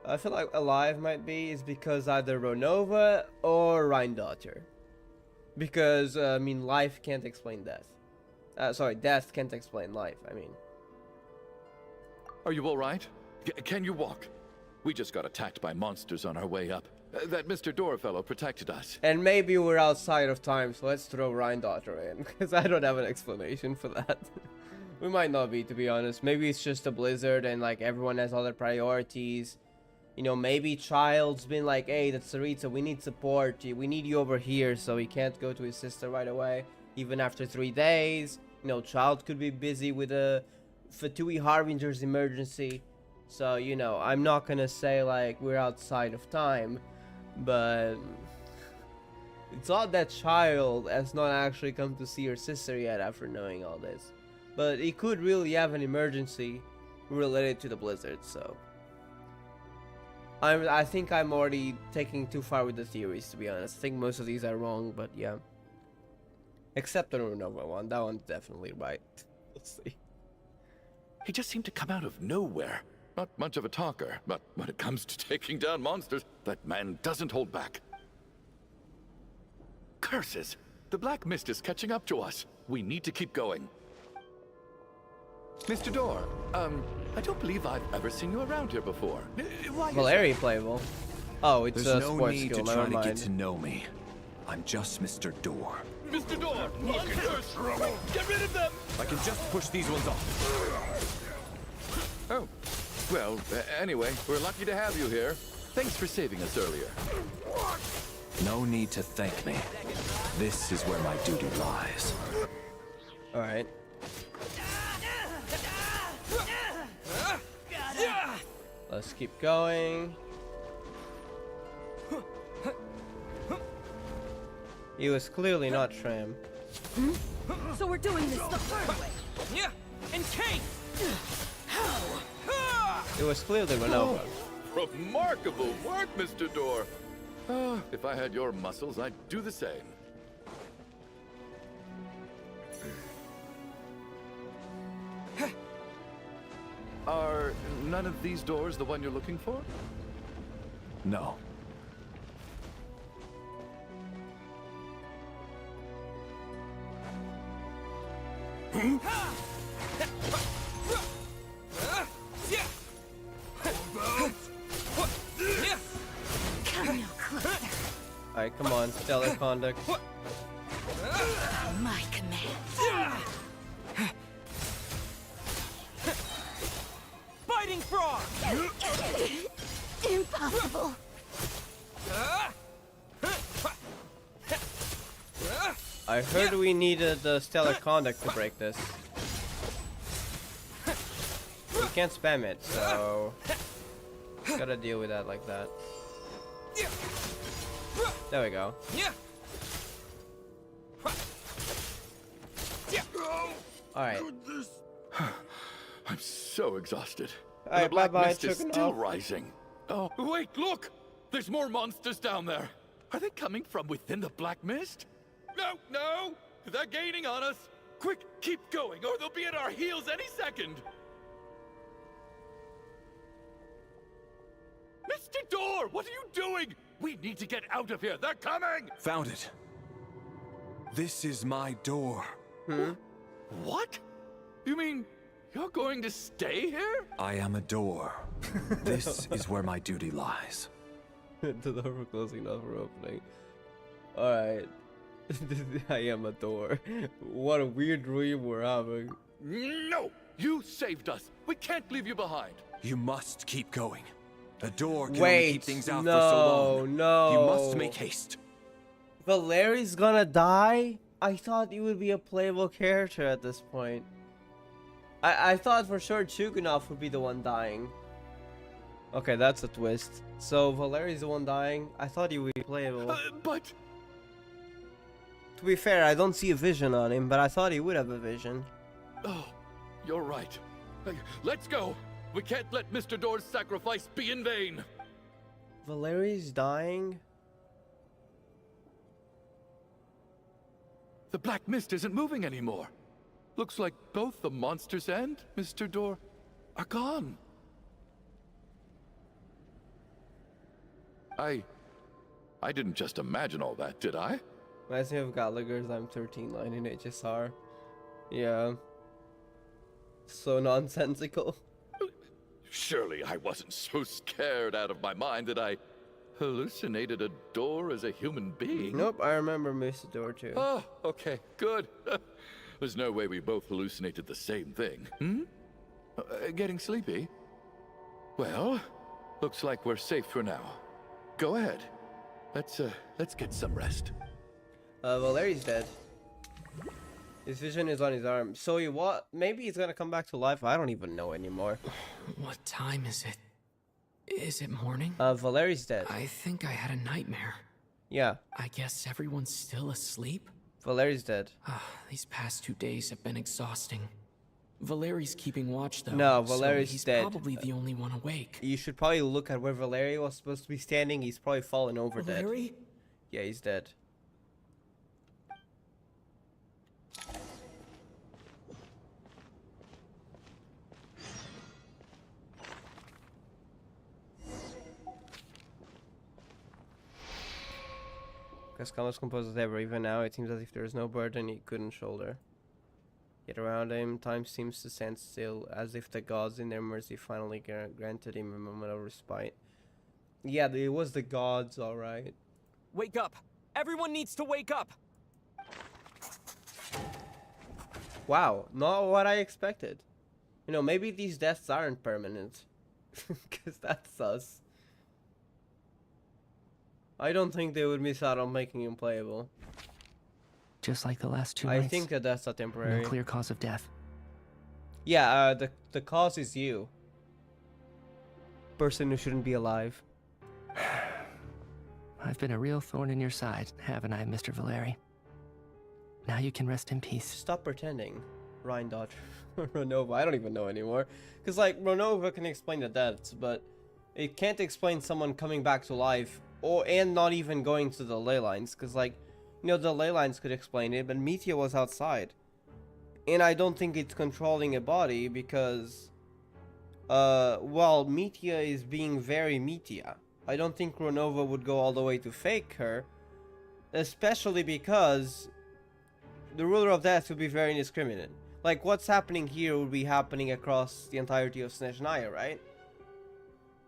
[SPEAKER 1] I feel like alive might be is because either Ronova or Rhindaughter. Because, I mean, life can't explain death. Sorry, death can't explain life, I mean.
[SPEAKER 3] Are you alright? Can you walk? We just got attacked by monsters on our way up. That Mr. Door fellow protected us.
[SPEAKER 1] And maybe we're outside of time, so let's throw Rhindaughter in, because I don't have an explanation for that. We might not be, to be honest. Maybe it's just a blizzard and, like, everyone has other priorities. You know, maybe Child's been like, hey, that's Sarita, we need support. We need you over here, so he can't go to his sister right away, even after 3 days. You know, Child could be busy with a Fatui Harbinger's emergency. So, you know, I'm not gonna say, like, we're outside of time. But it's odd that Child has not actually come to see her sister yet after knowing all this. But he could really have an emergency related to the blizzard, so... I think I'm already taking too far with the theories, to be honest. I think most of these are wrong, but yeah. Except the Ronova one. That one's definitely right. We'll see.
[SPEAKER 3] He just seemed to come out of nowhere. Not much of a talker, but when it comes to taking down monsters, that man doesn't hold back. Curses! The Black Mist is catching up to us. We need to keep going. Mr. Door, I don't believe I've ever seen you around here before. Why
[SPEAKER 1] Valeri playable. Oh, it's
[SPEAKER 8] There's
[SPEAKER 1] a
[SPEAKER 8] no
[SPEAKER 1] sports
[SPEAKER 8] need
[SPEAKER 1] skill,
[SPEAKER 8] to
[SPEAKER 1] never
[SPEAKER 8] try to
[SPEAKER 1] mind.
[SPEAKER 8] get to know me. I'm just Mr. Door.
[SPEAKER 3] Mr. Door, monsters! Get rid of them!
[SPEAKER 8] I can just push these ones off.
[SPEAKER 3] Oh, well, anyway, we're lucky to have you here. Thanks for saving us earlier.
[SPEAKER 8] No need to thank me. This is where my duty lies.
[SPEAKER 1] Alright. Let's keep going. He was clearly not Tram.
[SPEAKER 14] So we're doing this the hard way.
[SPEAKER 7] Yeah, and Kate!
[SPEAKER 1] It was clearly Renova.
[SPEAKER 3] Remarkable work, Mr. Door. If I had your muscles, I'd do the same. Are none of these doors the one you're looking for?
[SPEAKER 8] No.
[SPEAKER 14] Come no closer.
[SPEAKER 1] Alright, come on, stellar conduct.
[SPEAKER 14] My command.
[SPEAKER 7] Fighting frog!
[SPEAKER 6] Impossible.
[SPEAKER 1] I heard we needed the stellar conduct to break this. We can't spam it, so gotta deal with that like that. There we go. Alright.
[SPEAKER 3] I'm so exhausted.
[SPEAKER 1] All
[SPEAKER 3] And
[SPEAKER 1] right,
[SPEAKER 3] the black
[SPEAKER 1] bye-bye,
[SPEAKER 3] mist is still
[SPEAKER 1] Chugging
[SPEAKER 3] rising. Oh, wait, look! There's more monsters down there. Are they coming from within the black mist? No, no! They're gaining on us! Quick, keep going, or they'll be at our heels any second! Mr. Door, what are you doing? We need to get out of here. They're coming!
[SPEAKER 8] Found it. This is my door.
[SPEAKER 3] What? You mean you're going to stay here?
[SPEAKER 8] I am a door. This is where my duty lies.
[SPEAKER 1] The door for closing, not for opening. Alright. I am a door. What a weird dream we're having.
[SPEAKER 3] No! You saved us. We can't leave you behind.
[SPEAKER 8] You must keep going. A door can only
[SPEAKER 1] Wait,
[SPEAKER 8] keep things out
[SPEAKER 1] no,
[SPEAKER 8] for so long.
[SPEAKER 1] no.
[SPEAKER 8] You must make haste.
[SPEAKER 1] Valeri's gonna die? I thought he would be a playable character at this point. I thought for sure Chugunov would be the one dying. Okay, that's a twist. So Valeri's the one dying? I thought he would be playable.
[SPEAKER 3] But...
[SPEAKER 1] To be fair, I don't see a vision on him, but I thought he would have a vision.
[SPEAKER 3] Oh, you're right. Let's go. We can't let Mr. Door's sacrifice be in vain.
[SPEAKER 1] Valeri's dying?
[SPEAKER 3] The black mist isn't moving anymore. Looks like both the monsters and Mr. Door are gone. I didn't just imagine all that, did I?
[SPEAKER 1] Reminds me of Gallagher's I'm 13 line in HSR. Yeah. So nonsensical.
[SPEAKER 3] Surely I wasn't so scared out of my mind that I hallucinated a door as a human being.
[SPEAKER 1] Nope, I remember Mr. Door too.
[SPEAKER 3] Oh, okay, good. There's no way we both hallucinated the same thing. Getting sleepy? Well, looks like we're safe for now. Go ahead. Let's get some rest.
[SPEAKER 1] Valeri's dead. His vision is on his arm. So maybe he's gonna come back to life. I don't even know anymore.
[SPEAKER 7] What time is it? Is it morning?
[SPEAKER 1] Valeri's dead.
[SPEAKER 7] I think I had a nightmare.
[SPEAKER 1] Yeah.
[SPEAKER 7] I guess everyone's still asleep?
[SPEAKER 1] Valeri's dead.
[SPEAKER 7] These past 2 days have been exhausting. Valeri's keeping watch though.
[SPEAKER 1] No, Valeri's
[SPEAKER 7] so he's
[SPEAKER 1] dead.
[SPEAKER 7] Probably the only one awake.
[SPEAKER 1] You should probably look at where Valeri was supposed to be standing. He's probably fallen over
[SPEAKER 7] Valeri?
[SPEAKER 1] dead. Yeah, he's dead. As Carlos composed as ever, even now it seems as if there is no burden he couldn't shoulder. Yet around him, time seems to stand still, as if the gods in their mercy finally granted him a moment of respite. Yeah, it was the gods, alright.
[SPEAKER 7] Wake up! Everyone needs to wake up!
[SPEAKER 1] Wow, not what I expected. You know, maybe these deaths aren't permanent. Because that's sus. I don't think they would miss out on making him playable.
[SPEAKER 9] Just like the last 2
[SPEAKER 1] I
[SPEAKER 9] nights.
[SPEAKER 1] think that deaths are temporary.
[SPEAKER 9] No clear cause of death.
[SPEAKER 1] Yeah, the cause is you. Person who shouldn't be alive.
[SPEAKER 9] I've been a real thorn in your side, haven't I, Mr. Valeri? Now you can rest in peace.
[SPEAKER 1] Stop pretending. Ryan Dodge. Ronova. I don't even know anymore. Because, like, Ronova can explain the deaths, but it can't explain someone coming back to life and not even going to the ley lines. Because, like, you know, the ley lines could explain it, but Metia was outside. And I don't think it's controlling a body because, well, Metia is being very Metia. I don't think Ronova would go all the way to fake her. Especially because the ruler of death would be very indiscriminate. Like, what's happening here would be happening across the entirety of Snezhnaya, right?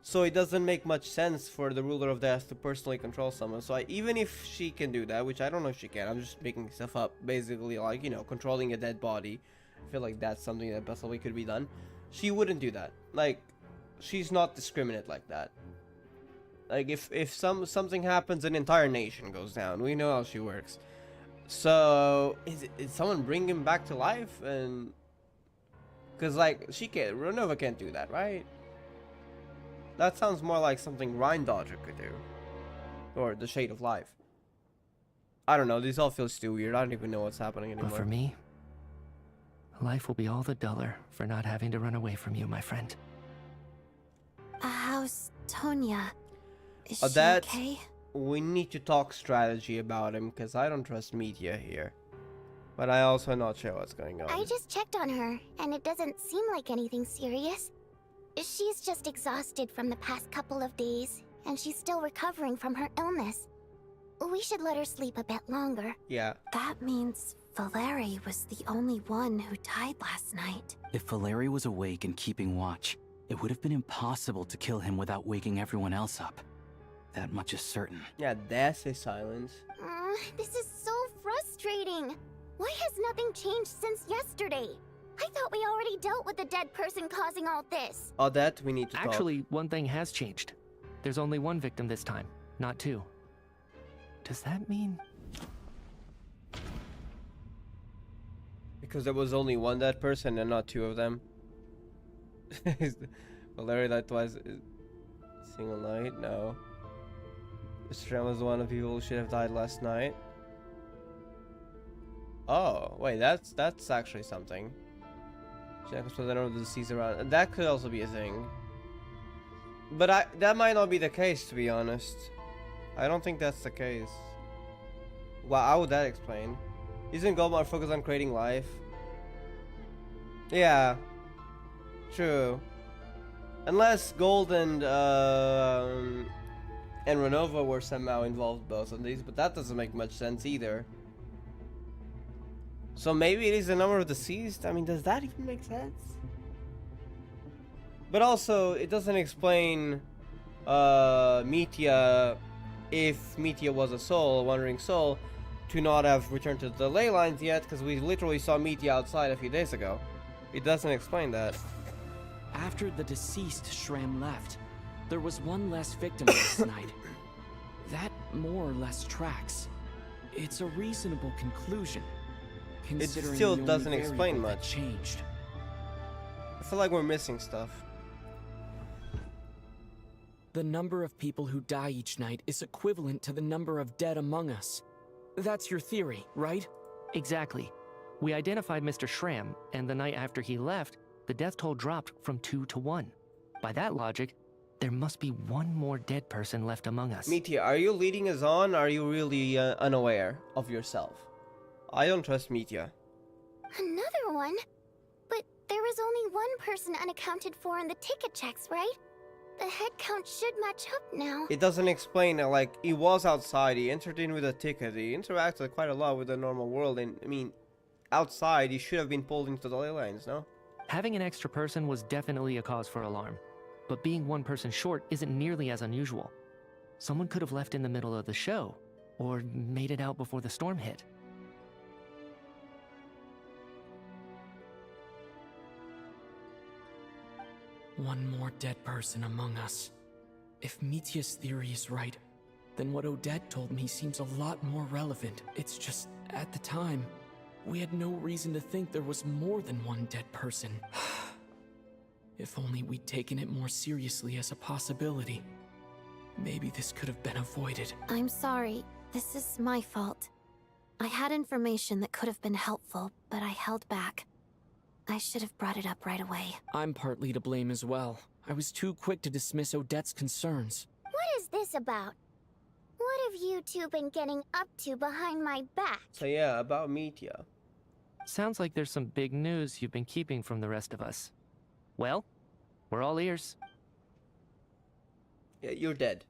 [SPEAKER 1] So it doesn't make much sense for the ruler of death to personally control someone. So even if she can do that, which I don't know if she can, I'm just making stuff up. Basically, like, you know, controlling a dead body. I feel like that's something that possibly could be done. She wouldn't do that. Like, she's not discriminate like that. Like, if something happens, an entire nation goes down. We know how she works. So, is someone bring him back to life? And because, like, Ronova can't do that, right? That sounds more like something Rhine Dodger could do. Or the Shade of Life. I don't know, this all feels too weird. I don't even know what's happening anymore.
[SPEAKER 9] But for me, life will be all the duller for not having to run away from you, my friend.
[SPEAKER 6] How's Tonya? Is she
[SPEAKER 1] That,
[SPEAKER 6] okay?
[SPEAKER 1] we need to talk strategy about him, because I don't trust Metia here. But I also not sure what's going on.
[SPEAKER 6] I just checked on her, and it doesn't seem like anything serious. She's just exhausted from the past couple of days, and she's still recovering from her illness. We should let her sleep a bit longer.
[SPEAKER 1] Yeah.
[SPEAKER 6] That means Valeri was the only one who died last night.
[SPEAKER 10] If Valeri was awake and keeping watch, it would have been impossible to kill him without waking everyone else up. That much is certain.
[SPEAKER 1] Yeah, that's a silence.
[SPEAKER 6] This is so frustrating. Why has nothing changed since yesterday? I thought we already dealt with the dead person causing all this.
[SPEAKER 1] Odette, we need to talk.
[SPEAKER 9] Actually, one thing has changed. There's only one victim this time, not two. Does that mean...
[SPEAKER 1] Because there was only one dead person and not two of them. Valeri died twice. Single night? No. Mr. was one of the people who should have died last night. Oh, wait, that's actually something. Jack was present over the deceased around. That could also be a thing. But that might not be the case, to be honest. I don't think that's the case. Well, how would that explain? Isn't Goldmar focused on creating life? Yeah. True. Unless Gold and Ronova were somehow involved both of these, but that doesn't make much sense either. So maybe it is the number of deceased? I mean, does that even make sense? But also, it doesn't explain Metia, if Metia was a soul, a wandering soul, to not have returned to the ley lines yet, because we literally saw Metia outside a few days ago. It doesn't explain that.
[SPEAKER 7] After the deceased Shram left, there was one less victim last night. That more or less tracks. It's a reasonable conclusion.
[SPEAKER 1] It still doesn't explain much.
[SPEAKER 7] Changed.
[SPEAKER 1] I feel like we're missing stuff.
[SPEAKER 7] The number of people who die each night is equivalent to the number of dead among us. That's your theory, right?
[SPEAKER 9] Exactly. We identified Mr. Shram, and the night after he left, the death toll dropped from 2 to 1. By that logic, there must be one more dead person left among us.
[SPEAKER 1] Metia, are you leading us on, or are you really unaware of yourself? I don't trust Metia.
[SPEAKER 6] Another one? But there was only one person unaccounted for in the ticket checks, right? The head count should match up now.
[SPEAKER 1] It doesn't explain that, like, he was outside, he entered in with a ticket, he interacted quite a lot with the normal world, and, I mean, outside, he should have been pulled into the ley lines, no?
[SPEAKER 9] Having an extra person was definitely a cause for alarm, but being one person short isn't nearly as unusual. Someone could have left in the middle of the show, or made it out before the storm hit.
[SPEAKER 7] One more dead person among us. If Mitia's theory is right, then what Odette told me seems a lot more relevant. It's just, at the time, we had no reason to think there was more than one dead person. If only we'd taken it more seriously as a possibility. Maybe this could have been avoided.
[SPEAKER 6] I'm sorry. This is my fault. I had information that could have been helpful, but I held back. I should have brought it up right away.
[SPEAKER 7] I'm partly to blame as well. I was too quick to dismiss Odette's concerns.
[SPEAKER 6] What is this about? What have you two been getting up to behind my back?
[SPEAKER 1] So yeah, about Mitya.
[SPEAKER 9] Sounds like there's some big news you've been keeping from the rest of us. Well, we're all ears.
[SPEAKER 1] Yeah, you're dead.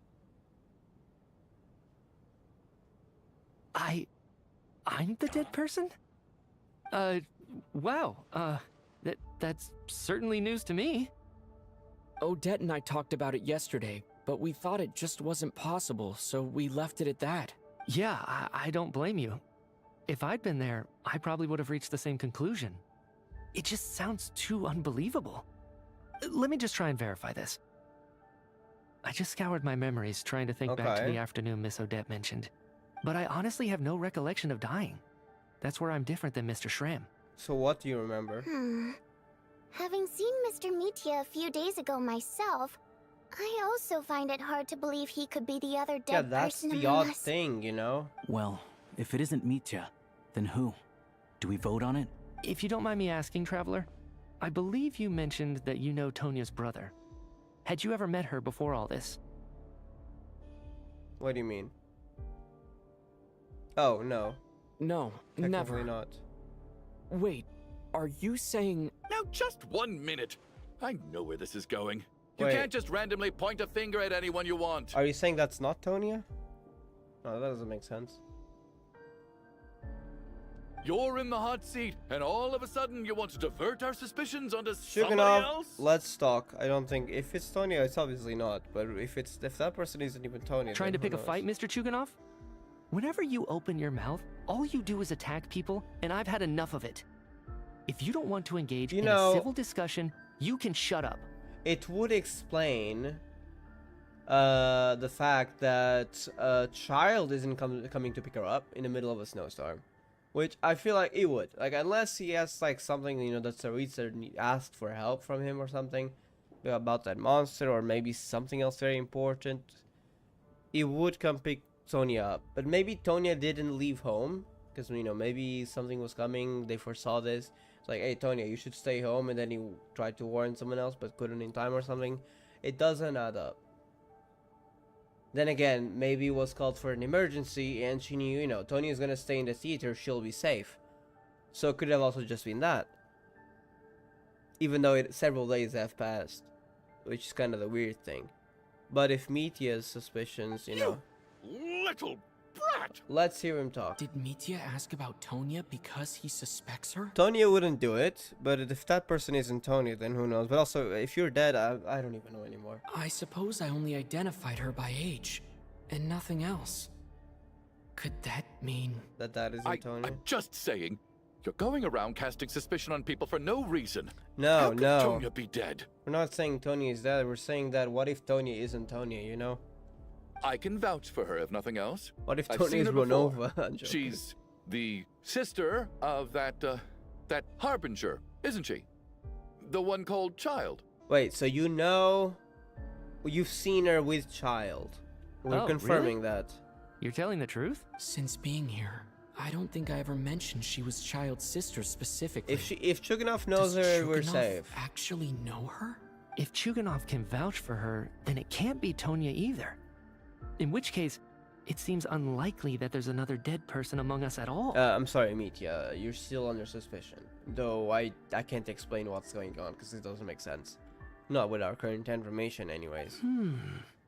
[SPEAKER 9] I'm the dead person? Wow, that's certainly news to me.
[SPEAKER 7] Odette and I talked about it yesterday, but we thought it just wasn't possible, so we left it at that.
[SPEAKER 9] Yeah, I don't blame you. If I'd been there, I probably would have reached the same conclusion. It just sounds too unbelievable. Let me just try and verify this. I just scoured my memories trying to think back to the afternoon Miss Odette mentioned. But I honestly have no recollection of dying. That's where I'm different than Mr. Schramm.
[SPEAKER 1] So what do you remember?
[SPEAKER 6] Having seen Mr. Mitya a few days ago myself, I also find it hard to believe he could be the other dead person among us.
[SPEAKER 1] Yeah, that's the odd thing, you know?
[SPEAKER 10] Well, if it isn't Mitya, then who? Do we vote on it?
[SPEAKER 9] If you don't mind me asking, Traveler, I believe you mentioned that you know Tonya's brother. Had you ever met her before all this?
[SPEAKER 1] What do you mean? Oh, no.
[SPEAKER 7] No, never.
[SPEAKER 1] Not.
[SPEAKER 7] Wait, are you saying...
[SPEAKER 3] Now, just 1 minute. I know where this is going. You
[SPEAKER 1] Wait.
[SPEAKER 3] can't just randomly point a finger at anyone you want.
[SPEAKER 1] Are you saying that's not Tonya? No, that doesn't make sense.
[SPEAKER 3] You're in the hot seat, and all of a sudden you want to divert our suspicions onto somebody
[SPEAKER 1] Shuganov,
[SPEAKER 3] else?
[SPEAKER 1] let's talk. I don't think... If it's Tonya, it's obviously not. But if that person isn't even Tonya...
[SPEAKER 9] Trying to pick a fight, Mr. Chuganov? Whenever you open your mouth, all you do is attack people, and I've had enough of it. If you don't want to engage in a civil discussion, you can shut up.
[SPEAKER 1] It would explain the fact that a child isn't coming to pick her up in the middle of a snowstorm. Which I feel like it would. Like, unless he has, like, something, you know, that Tsaritsa asked for help from him or something about that monster, or maybe something else very important, he would come pick Tonya up. But maybe Tonya didn't leave home, because, you know, maybe something was coming, they foresaw this. It's like, hey, Tonya, you should stay home, and then he tried to warn someone else, but couldn't in time or something. It doesn't add up. Then again, maybe it was called for an emergency, and she knew, you know, Tonya is gonna stay in the theater, she'll be safe. So it could have also just been that. Even though several days have passed, which is kind of the weird thing. But if Mitya's suspicions, you know...
[SPEAKER 3] Little brat!
[SPEAKER 1] Let's hear him talk.
[SPEAKER 7] Did Mitya ask about Tonya because he suspects her?
[SPEAKER 1] Tonya wouldn't do it, but if that person isn't Tonya, then who knows. But also, if you're dead, I don't even know anymore.
[SPEAKER 7] I suppose I only identified her by age, and nothing else. Could that mean...
[SPEAKER 1] That isn't Tonya?
[SPEAKER 3] I'm just saying. You're going around casting suspicion on people for no reason.
[SPEAKER 1] No,
[SPEAKER 3] How could
[SPEAKER 1] no.
[SPEAKER 3] Tonya be dead?
[SPEAKER 1] We're not saying Tonya is dead, we're saying that what if Tonya isn't Tonya, you know?
[SPEAKER 3] I can vouch for her, if nothing else.
[SPEAKER 1] What if
[SPEAKER 3] I've
[SPEAKER 1] Tonya
[SPEAKER 3] seen
[SPEAKER 1] is
[SPEAKER 3] her before.
[SPEAKER 1] Ronova?
[SPEAKER 3] She's the sister of that Harbinger, isn't she? The one called Child.
[SPEAKER 1] Wait, so you know... You've seen her with Child. We're confirming that.
[SPEAKER 9] You're telling the truth?
[SPEAKER 7] Since being here, I don't think I ever mentioned she was Child's sister specifically.
[SPEAKER 1] If Chuganov knows her, we're safe.
[SPEAKER 7] Actually know her?
[SPEAKER 9] If Chuganov can vouch for her, then it can't be Tonya either. In which case, it seems unlikely that there's another dead person among us at all.
[SPEAKER 1] I'm sorry, Mitya. You're still under suspicion. Though I can't explain what's going on, because it doesn't make sense. Not with our current information, anyways.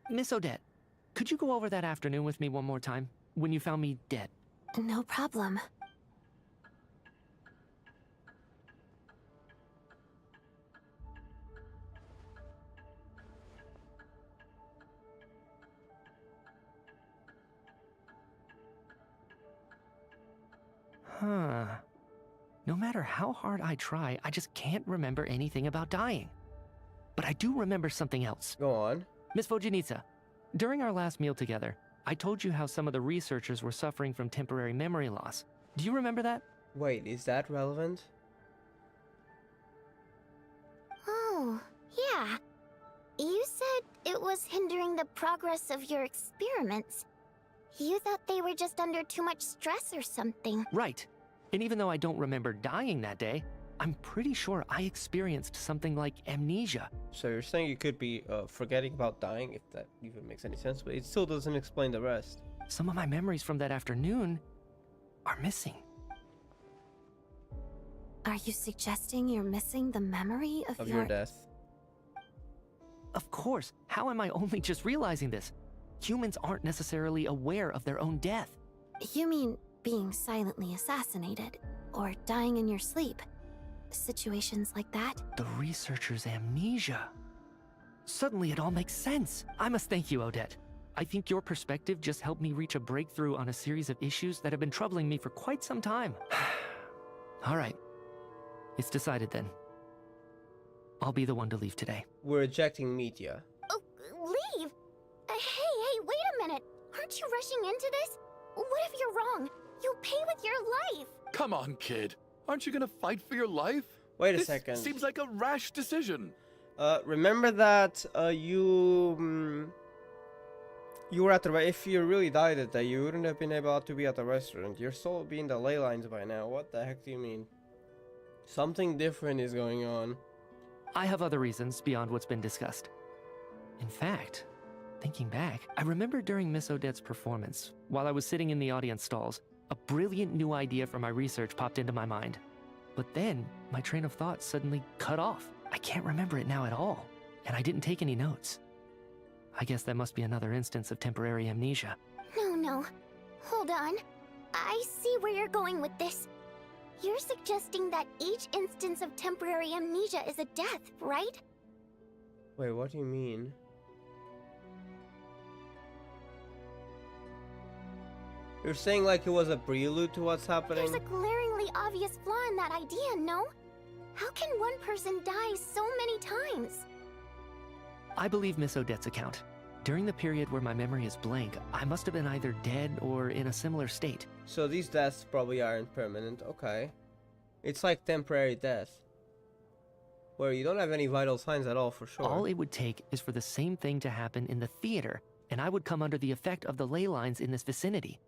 [SPEAKER 9] Miss Odette, could you go over that afternoon with me one more time? When you found me dead?
[SPEAKER 6] No problem.
[SPEAKER 9] No matter how hard I try, I just can't remember anything about dying. But I do remember something else.
[SPEAKER 1] Go on.
[SPEAKER 9] Miss Vojanitsa, during our last meal together, I told you how some of the researchers were suffering from temporary memory loss. Do you remember that?
[SPEAKER 1] Wait, is that relevant?
[SPEAKER 6] Oh, yeah. You said it was hindering the progress of your experiments. You thought they were just under too much stress or something.
[SPEAKER 9] Right. And even though I don't remember dying that day, I'm pretty sure I experienced something like amnesia.
[SPEAKER 1] So you're saying you could be forgetting about dying, if that even makes any sense, but it still doesn't explain the rest.
[SPEAKER 9] Some of my memories from that afternoon are missing.
[SPEAKER 4] Are you suggesting you're missing the memory of
[SPEAKER 1] your death?
[SPEAKER 9] Of course. How am I only just realizing this? Humans aren't necessarily aware of their own death.
[SPEAKER 4] You mean being silently assassinated, or dying in your sleep? Situations like that?
[SPEAKER 9] The researcher's amnesia. Suddenly it all makes sense. I must thank you, Odette. I think your perspective just helped me reach a breakthrough on a series of issues that have been troubling me for quite some time. All right. It's decided then. I'll be the one to leave today.
[SPEAKER 1] We're ejecting Mitya.
[SPEAKER 6] Oh, leave? Hey, wait a minute. Aren't you rushing into this? What if you're wrong? You'll pay with your life.
[SPEAKER 3] Come on, kid. Aren't you gonna fight for your life?
[SPEAKER 1] Wait a
[SPEAKER 3] This
[SPEAKER 1] second.
[SPEAKER 3] seems like a rash decision.
[SPEAKER 1] Remember that you were at the if you really died that day, you wouldn't have been able to be at the restaurant. You're still be in the ley lines by now. What the heck do you mean? Something different is going on.
[SPEAKER 9] I have other reasons beyond what's been discussed. In fact, thinking back, I remember during Miss Odette's performance, while I was sitting in the audience stalls, a brilliant new idea for my research popped into my mind. But then, my train of thought suddenly cut off. I can't remember it now at all, and I didn't take any notes. I guess that must be another instance of temporary amnesia.
[SPEAKER 6] No. Hold on. I see where you're going with this. You're suggesting that each instance of temporary amnesia is a death, right?
[SPEAKER 1] Wait, what do you mean? You're saying like it was a prelude to what's happening?
[SPEAKER 6] There's a glaringly obvious flaw in that idea, no? How can one person die so many times?
[SPEAKER 9] I believe Miss Odette's account. During the period where my memory is blank, I must have been either dead or in a similar state.
[SPEAKER 1] So these deaths probably aren't permanent, okay. It's like temporary death, where you don't have any vital signs at all for sure.
[SPEAKER 9] All it would take is for the same thing to happen in the theater, and I would come under the effect of the ley lines in this vicinity.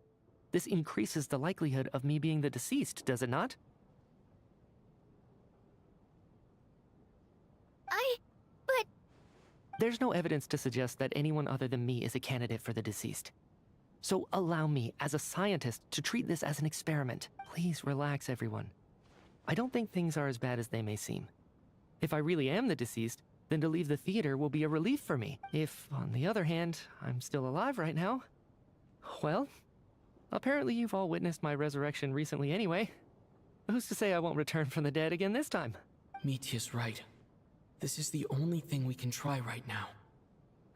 [SPEAKER 9] This increases the likelihood of me being the deceased, does it not?
[SPEAKER 6] But...
[SPEAKER 9] There's no evidence to suggest that anyone other than me is a candidate for the deceased. So allow me, as a scientist, to treat this as an experiment. Please relax, everyone. I don't think things are as bad as they may seem. If I really am the deceased, then to leave the theater will be a relief for me. If, on the other hand, I'm still alive right now, well, apparently you've all witnessed my resurrection recently anyway. Who's to say I won't return from the dead again this time?
[SPEAKER 7] Mitya's right. This is the only thing we can try right now.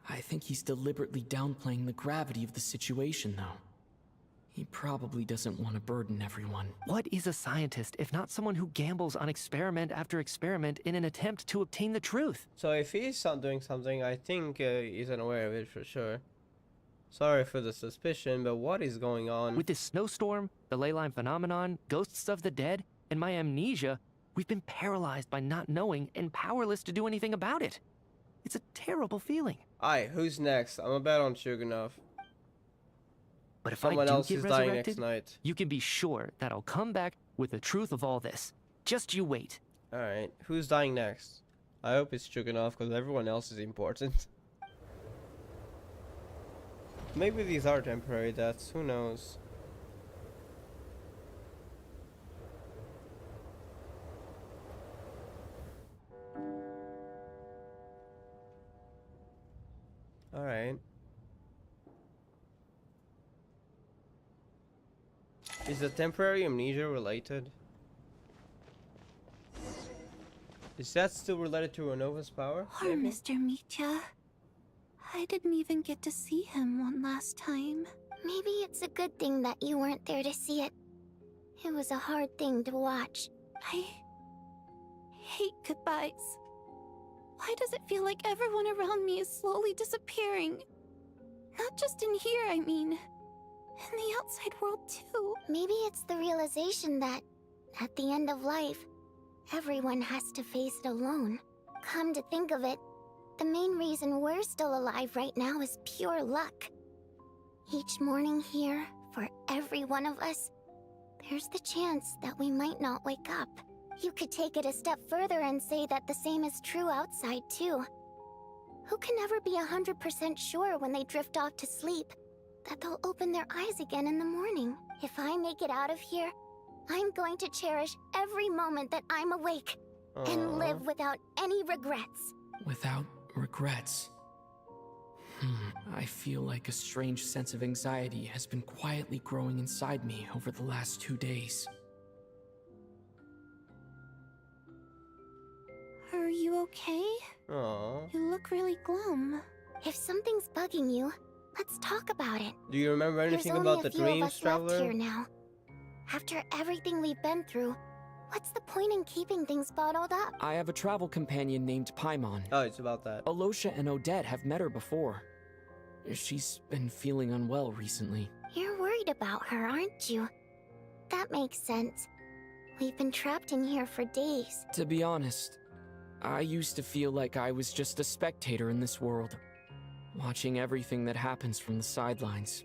[SPEAKER 7] I think he's deliberately downplaying the gravity of the situation, though. He probably doesn't want to burden everyone.
[SPEAKER 9] What is a scientist if not someone who gambles on experiment after experiment in an attempt to obtain the truth?
[SPEAKER 1] So if he's not doing something, I think he's unaware of it for sure. Sorry for the suspicion, but what is going on?
[SPEAKER 9] With this snowstorm, the ley line phenomenon, ghosts of the dead, and my amnesia, we've been paralyzed by not knowing and powerless to do anything about it. It's a terrible feeling.
[SPEAKER 1] Aye, who's next? I'm a bet on Chuganov.
[SPEAKER 9] But if
[SPEAKER 1] Someone
[SPEAKER 9] I do
[SPEAKER 1] else
[SPEAKER 9] get
[SPEAKER 1] is dying
[SPEAKER 9] resurrected,
[SPEAKER 1] next night.
[SPEAKER 9] you can be sure that I'll come back with the truth of all this. Just you wait.
[SPEAKER 1] Alright, who's dying next? I hope it's Chuganov, because everyone else is important. Maybe these are temporary deaths, who knows? Alright. Is the temporary amnesia related? Is that still related to Renova's power?
[SPEAKER 4] Poor Mr. Mitya. I didn't even get to see him one last time.
[SPEAKER 6] Maybe it's a good thing that you weren't there to see it. It was a hard thing to watch.
[SPEAKER 4] I hate goodbyes. Why does it feel like everyone around me is slowly disappearing? Not just in here, I mean. In the outside world, too.
[SPEAKER 6] Maybe it's the realization that, at the end of life, everyone has to face it alone. Come to think of it, the main reason we're still alive right now is pure luck. Each morning here, for every one of us, there's the chance that we might not wake up. You could take it a step further and say that the same is true outside, too. Who can ever be 100% sure when they drift off to sleep that they'll open their eyes again in the morning? If I make it out of here, I'm going to cherish every moment that I'm awake and live without any regrets.
[SPEAKER 7] Without regrets. I feel like a strange sense of anxiety has been quietly growing inside me over the last 2 days.
[SPEAKER 6] Are you okay?
[SPEAKER 1] Aww.
[SPEAKER 6] You look really glum. If something's bugging you, let's talk about it.
[SPEAKER 1] Do you remember anything about the dreams, Traveler?
[SPEAKER 6] Left here now. After everything we've been through, what's the point in keeping things bottled up?
[SPEAKER 7] I have a travel companion named Paimon.
[SPEAKER 1] Oh, it's about that.
[SPEAKER 7] Alosha and Odette have met her before. She's been feeling unwell recently.
[SPEAKER 6] You're worried about her, aren't you? That makes sense. We've been trapped in here for days.
[SPEAKER 7] To be honest, I used to feel like I was just a spectator in this world, watching everything that happens from the sidelines.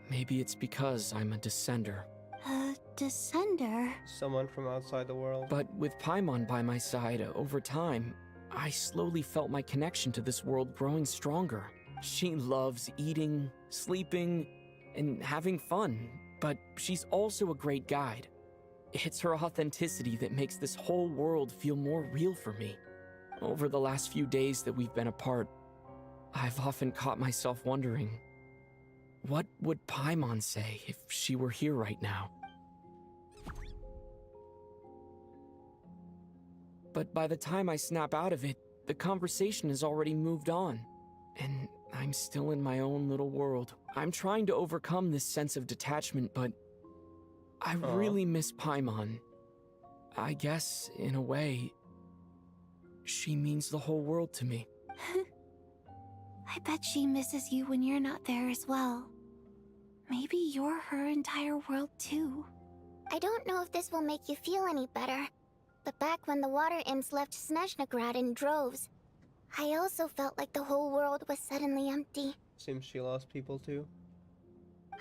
[SPEAKER 7] Maybe it's because I'm a descender.
[SPEAKER 6] A descender?
[SPEAKER 1] Someone from outside the world.
[SPEAKER 7] But with Paimon by my side, over time, I slowly felt my connection to this world growing stronger. She loves eating, sleeping, and having fun, but she's also a great guide. It's her authenticity that makes this whole world feel more real for me. Over the last few days that we've been apart, I've often caught myself wondering, what would Paimon say if she were here right now? But by the time I snap out of it, the conversation has already moved on, and I'm still in my own little world. I'm trying to overcome this sense of detachment, but I really miss Paimon. I guess, in a way, she means the whole world to me.
[SPEAKER 6] I bet she misses you when you're not there as well. Maybe you're her entire world too. I don't know if this will make you feel any better, but back when the water imps left Snezhnaya in droves, I also felt like the whole world was suddenly empty.
[SPEAKER 1] Seems she lost people too.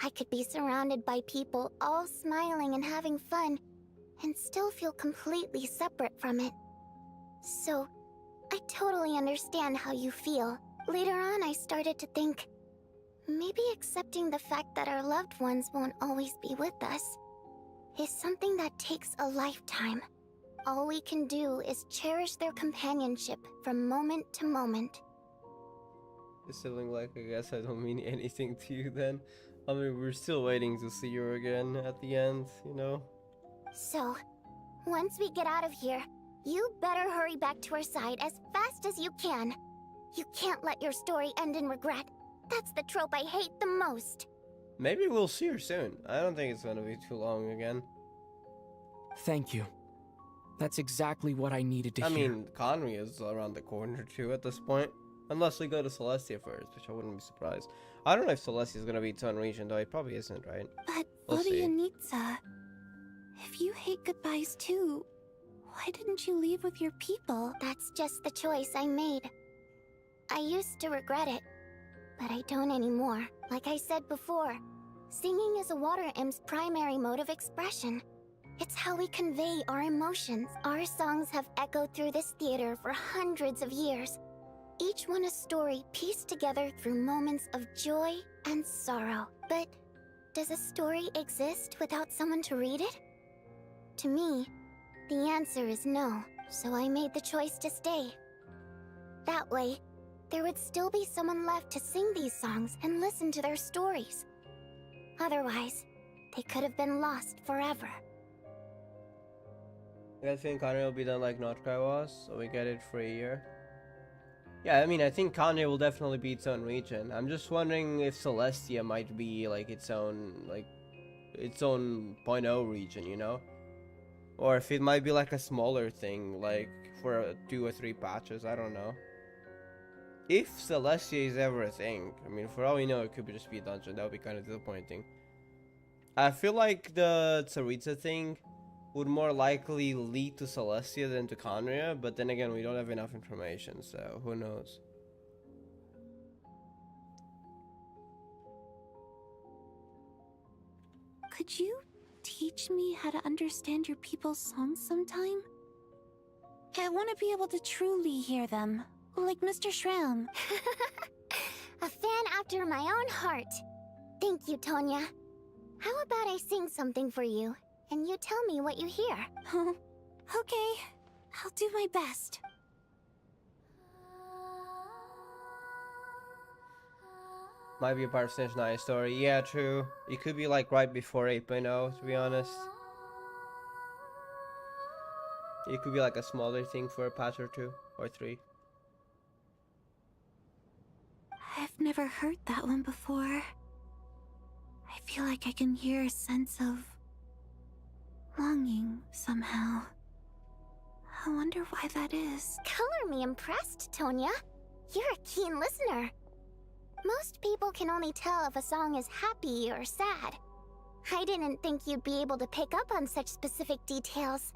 [SPEAKER 6] I could be surrounded by people all smiling and having fun, and still feel completely separate from it. So, I totally understand how you feel. Later on, I started to think, maybe accepting the fact that our loved ones won't always be with us is something that takes a lifetime. All we can do is cherish their companionship from moment to moment.
[SPEAKER 1] Is sibling like, I guess I don't mean anything to you then. I mean, we're still waiting to see her again at the end, you know?
[SPEAKER 6] So, once we get out of here, you better hurry back to our side as fast as you can. You can't let your story end in regret. That's the trope I hate the most.
[SPEAKER 1] Maybe we'll see her soon. I don't think it's gonna be too long again.
[SPEAKER 7] Thank you. That's exactly what I needed to hear.
[SPEAKER 1] I mean, Conry is around the corner too at this point. Unless we go to Celestia first, which I wouldn't be surprised. I don't know if Celestia is gonna be its own region, though it probably isn't, right?
[SPEAKER 6] But
[SPEAKER 1] We'll see.
[SPEAKER 6] Vodyanitsa, if you hate goodbyes too, why didn't you leave with your people? That's just the choice I made. I used to regret it, but I don't anymore. Like I said before, singing is a water imp's primary mode of expression. It's how we convey our emotions. Our songs have echoed through this theater for hundreds of years. Each one a story pieced together through moments of joy and sorrow. But does a story exist without someone to read it? To me, the answer is no, so I made the choice to stay. That way, there would still be someone left to sing these songs and listen to their stories. Otherwise, they could have been lost forever.
[SPEAKER 1] I think Kanye will be done like Notkai was, so we get it for a year. Yeah, I mean, I think Kanye will definitely be its own region. I'm just wondering if Celestia might be like its own 0.0 region, you know? Or if it might be like a smaller thing, like for 2 or 3 patches, I don't know. If Celestia is ever a thing, I mean, for all we know, it could just be a dungeon. That would be kind of disappointing. I feel like the Tsaritsa thing would more likely lead to Celestia than to Conria, but then again, we don't have enough information, so who knows.
[SPEAKER 6] Could you teach me how to understand your people's songs sometime? I want to be able to truly hear them, like Mr. Shram. A fan after my own heart. Thank you, Tonya. How about I sing something for you, and you tell me what you hear? Okay, I'll do my best.
[SPEAKER 1] Might be a part of Snezhnaya's story. Yeah, true. It could be like right before 8.0, to be honest. It could be like a smaller thing for a patch or 2 or 3.
[SPEAKER 6] I've never heard that one before. I feel like I can hear a sense of longing somehow. I wonder why that is. Color me impressed, Tonya. You're a keen listener. Most people can only tell if a song is happy or sad. I didn't think you'd be able to pick up on such specific details.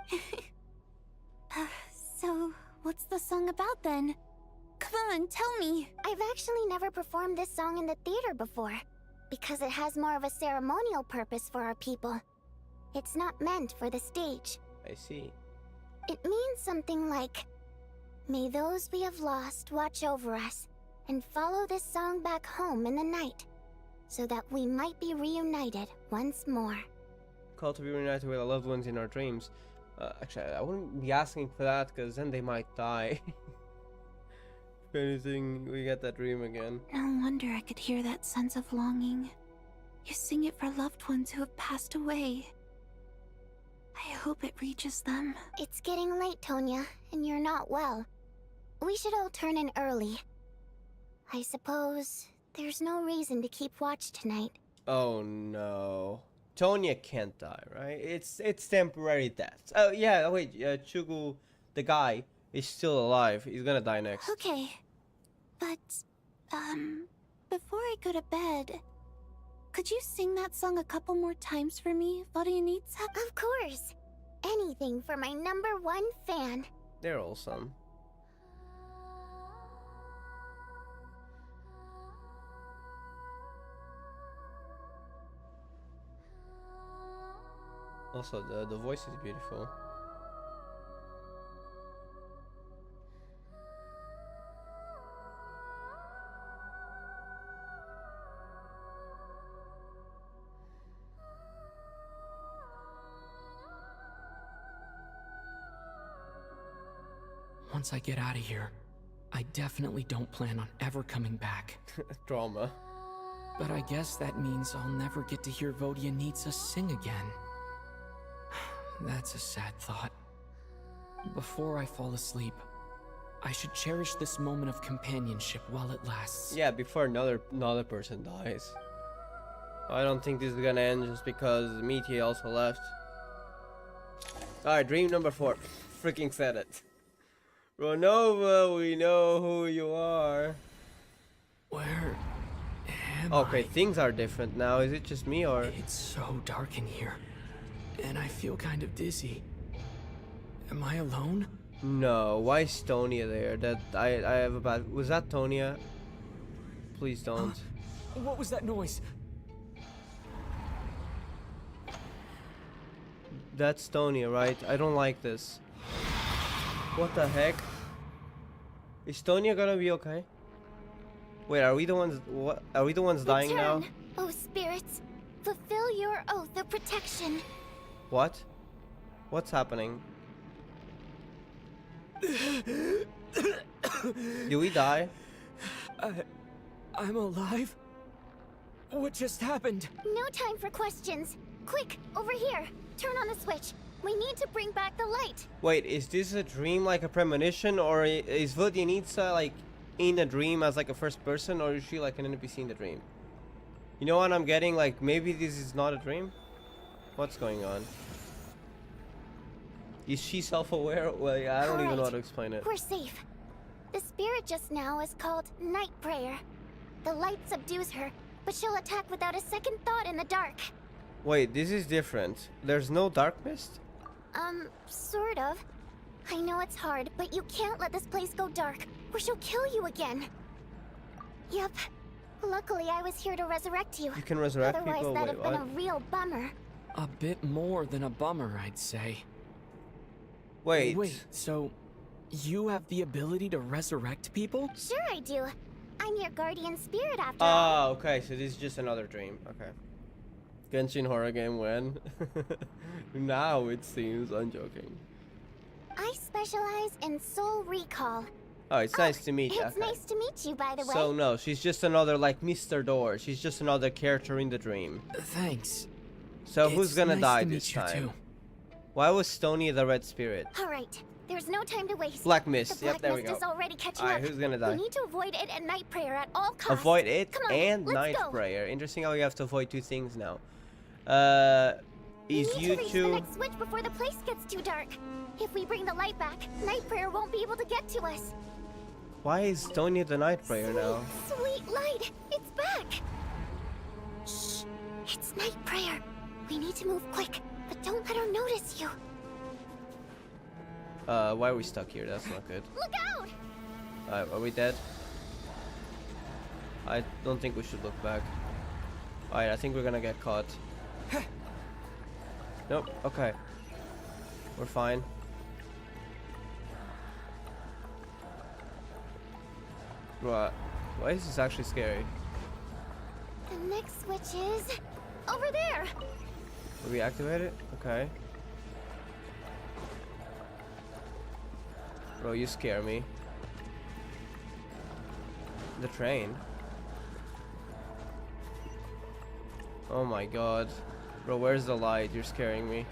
[SPEAKER 6] So, what's the song about then? Come on, tell me! I've actually never performed this song in the theater before, because it has more of a ceremonial purpose for our people. It's not meant for the stage.
[SPEAKER 1] I see.
[SPEAKER 6] It means something like, may those we have lost watch over us, and follow this song back home in the night, so that we might be reunited once more.
[SPEAKER 1] Call to be reunited with our loved ones in our dreams. Actually, I wouldn't be asking for that, because then they might die. If anything, we get that dream again.
[SPEAKER 6] No wonder I could hear that sense of longing. You sing it for loved ones who have passed away. I hope it reaches them. It's getting late, Tonya, and you're not well. We should all turn in early. I suppose there's no reason to keep watch tonight.
[SPEAKER 1] Oh no. Tonya can't die, right? It's temporary death. Oh yeah, wait, Chugu, the guy, is still alive. He's gonna die next.
[SPEAKER 6] Okay. But, before I go to bed, could you sing that song a couple more times for me, Vodyanitsa? Of course. Anything for my #1 fan.
[SPEAKER 1] They're awesome. Also, the voice is beautiful.
[SPEAKER 7] Once I get out of here, I definitely don't plan on ever coming back.
[SPEAKER 1] Drama.
[SPEAKER 7] But I guess that means I'll never get to hear Vodyanitsa sing again. That's a sad thought. Before I fall asleep, I should cherish this moment of companionship while it lasts.
[SPEAKER 1] Yeah, before another person dies. I don't think this is gonna end just because Mitya also left. Alright, dream number 4. Freaking said it. Ronova, we know who you are.
[SPEAKER 7] Where am
[SPEAKER 1] Okay,
[SPEAKER 7] I?
[SPEAKER 1] things are different now. Is it just me or?
[SPEAKER 7] It's so dark in here, and I feel kind of dizzy. Am I alone?
[SPEAKER 1] No, why is Tonya there? That I have a bad. Was that Tonya? Please don't.
[SPEAKER 7] What was that noise?
[SPEAKER 1] That's Tonya, right? I don't like this. What the heck? Is Tonya gonna be okay? Wait, are we the ones? What? Are we the ones dying now?
[SPEAKER 6] Oh, spirits, fulfill your oath of protection.
[SPEAKER 1] What? What's happening? Do we die?
[SPEAKER 7] I'm alive? What just happened?
[SPEAKER 6] No time for questions. Quick, over here. Turn on the switch. We need to bring back the light.
[SPEAKER 1] Wait, is this a dream like a premonition, or is Vodyanitsa like in a dream as like a first person, or is she like an NPC in the dream? You know what I'm getting? Like maybe this is not a dream? What's going on? Is she self-aware? Well, yeah, I don't even know how to explain it.
[SPEAKER 6] We're safe. The spirit just now is called Night Prayer. The light subdues her, but she'll attack without a second thought in the dark.
[SPEAKER 1] Wait, this is different. There's no dark mist?
[SPEAKER 6] Sort of. I know it's hard, but you can't let this place go dark, or she'll kill you again. Yep. Luckily, I was here to resurrect you.
[SPEAKER 1] You can resurrect
[SPEAKER 6] Otherwise,
[SPEAKER 1] people?
[SPEAKER 6] that'd
[SPEAKER 1] Wait,
[SPEAKER 6] have been
[SPEAKER 1] what?
[SPEAKER 6] a real bummer.
[SPEAKER 7] A bit more than a bummer, I'd say.
[SPEAKER 1] Wait.
[SPEAKER 7] Wait, so you have the ability to resurrect people?
[SPEAKER 6] Sure I do. I'm your guardian spirit after all.
[SPEAKER 1] Oh, okay, so this is just another dream. Okay. Genshin horror game when? Now it seems. I'm joking.
[SPEAKER 6] I specialize in soul recall.
[SPEAKER 1] Oh, it's nice to meet you.
[SPEAKER 6] It's nice to meet you, by the way.
[SPEAKER 1] So no, she's just another, like, Mr. Door. She's just another character in the dream.
[SPEAKER 7] Thanks.
[SPEAKER 1] So who's gonna
[SPEAKER 7] nice
[SPEAKER 1] die
[SPEAKER 7] to
[SPEAKER 1] this
[SPEAKER 7] meet you
[SPEAKER 1] time?
[SPEAKER 7] too.
[SPEAKER 1] Why was Stony the red spirit?
[SPEAKER 6] Alright, there's no time to waste.
[SPEAKER 1] Black Mist.
[SPEAKER 6] The
[SPEAKER 1] Yep, there we
[SPEAKER 6] Black
[SPEAKER 1] go.
[SPEAKER 6] Mist is already catching
[SPEAKER 1] Alright,
[SPEAKER 6] up.
[SPEAKER 1] who's gonna die?
[SPEAKER 6] We need to avoid it and Night Prayer at all costs.
[SPEAKER 1] Avoid it
[SPEAKER 6] Come on,
[SPEAKER 1] and
[SPEAKER 6] let's
[SPEAKER 1] Night
[SPEAKER 6] go.
[SPEAKER 1] Prayer. Interesting how you have to avoid two things now.
[SPEAKER 6] We
[SPEAKER 1] Is
[SPEAKER 6] need
[SPEAKER 1] you
[SPEAKER 6] to reach the
[SPEAKER 1] two...
[SPEAKER 6] next switch before the place gets too dark. If we bring the light back, Night Prayer won't be able to get to us.
[SPEAKER 1] Why is Stony the Night Prayer now?
[SPEAKER 6] Sweet light, it's back. Shh, it's Night Prayer. We need to move quick, but don't let her notice you.
[SPEAKER 1] Why are we stuck here? That's not good.
[SPEAKER 6] Look out!
[SPEAKER 1] Are we dead? I don't think we should look back. Alright, I think we're gonna get caught. Nope, okay. We're fine. What? Why is this actually scary?
[SPEAKER 6] The next switch is over there.
[SPEAKER 1] Will we activate it? Okay. Bro, you scare me. The train. Oh my god. Bro, where's the light? You're scaring me.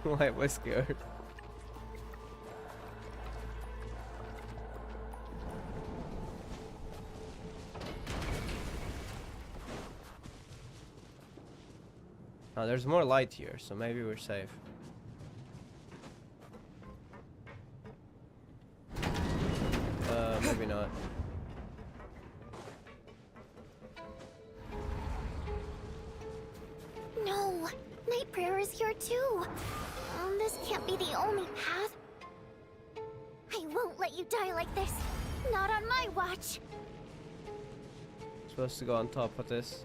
[SPEAKER 1] Why am I scared? Oh, there's more light here, so maybe we're safe. Maybe not.
[SPEAKER 6] No, Night Prayer is here too. This can't be the only path. I won't let you die like this. Not on my watch.
[SPEAKER 1] Supposed to go on top of this.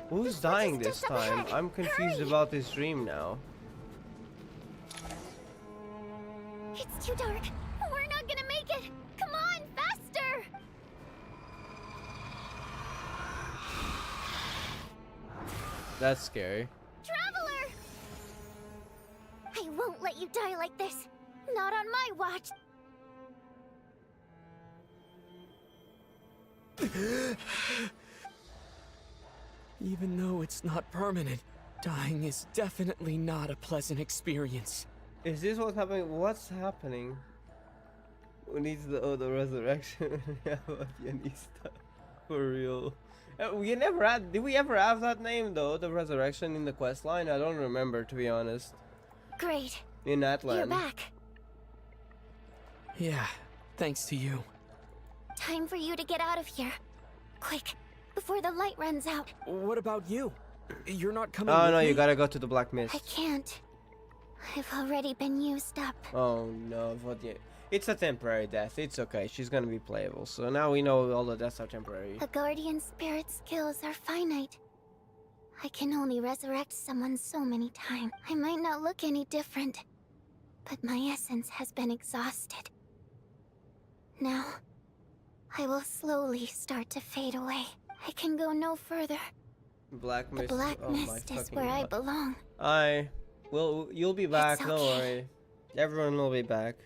[SPEAKER 1] Who's dying this time? I'm confused about this dream now.
[SPEAKER 6] It's too dark. We're not gonna make it. Come on, faster!
[SPEAKER 1] That's scary.
[SPEAKER 6] Traveler! I won't let you die like this. Not on my watch.
[SPEAKER 7] Even though it's not permanent, dying is definitely not a pleasant experience.
[SPEAKER 1] Is this what's happening? What's happening? Who needs the resurrection? Yeah, Pianista. For real. We never had. Did we ever have that name though? The resurrection in the quest line? I don't remember, to be honest.
[SPEAKER 6] Great.
[SPEAKER 1] In Atlan.
[SPEAKER 6] You're back.
[SPEAKER 7] Yeah, thanks to you.
[SPEAKER 6] Time for you to get out of here. Quick, before the light runs out.
[SPEAKER 7] What about you? You're not coming
[SPEAKER 1] Oh
[SPEAKER 7] with
[SPEAKER 1] no,
[SPEAKER 7] me?
[SPEAKER 1] you gotta go to the Black Mist.
[SPEAKER 6] I can't. I've already been used up.
[SPEAKER 1] Oh no, what the... It's a temporary death. It's okay. She's gonna be playable. So now we know all the deaths are temporary.
[SPEAKER 6] A guardian spirit's skills are finite. I can only resurrect someone so many times. I might not look any different, but my essence has been exhausted. Now, I will slowly start to fade away. I can go no further.
[SPEAKER 1] Black Mist.
[SPEAKER 6] The Black
[SPEAKER 1] oh my
[SPEAKER 6] Mist is
[SPEAKER 1] fucking
[SPEAKER 6] where I
[SPEAKER 1] God.
[SPEAKER 6] belong.
[SPEAKER 1] Well, you'll be back.
[SPEAKER 6] It's
[SPEAKER 1] Don't
[SPEAKER 6] okay.
[SPEAKER 1] worry. Everyone will be back.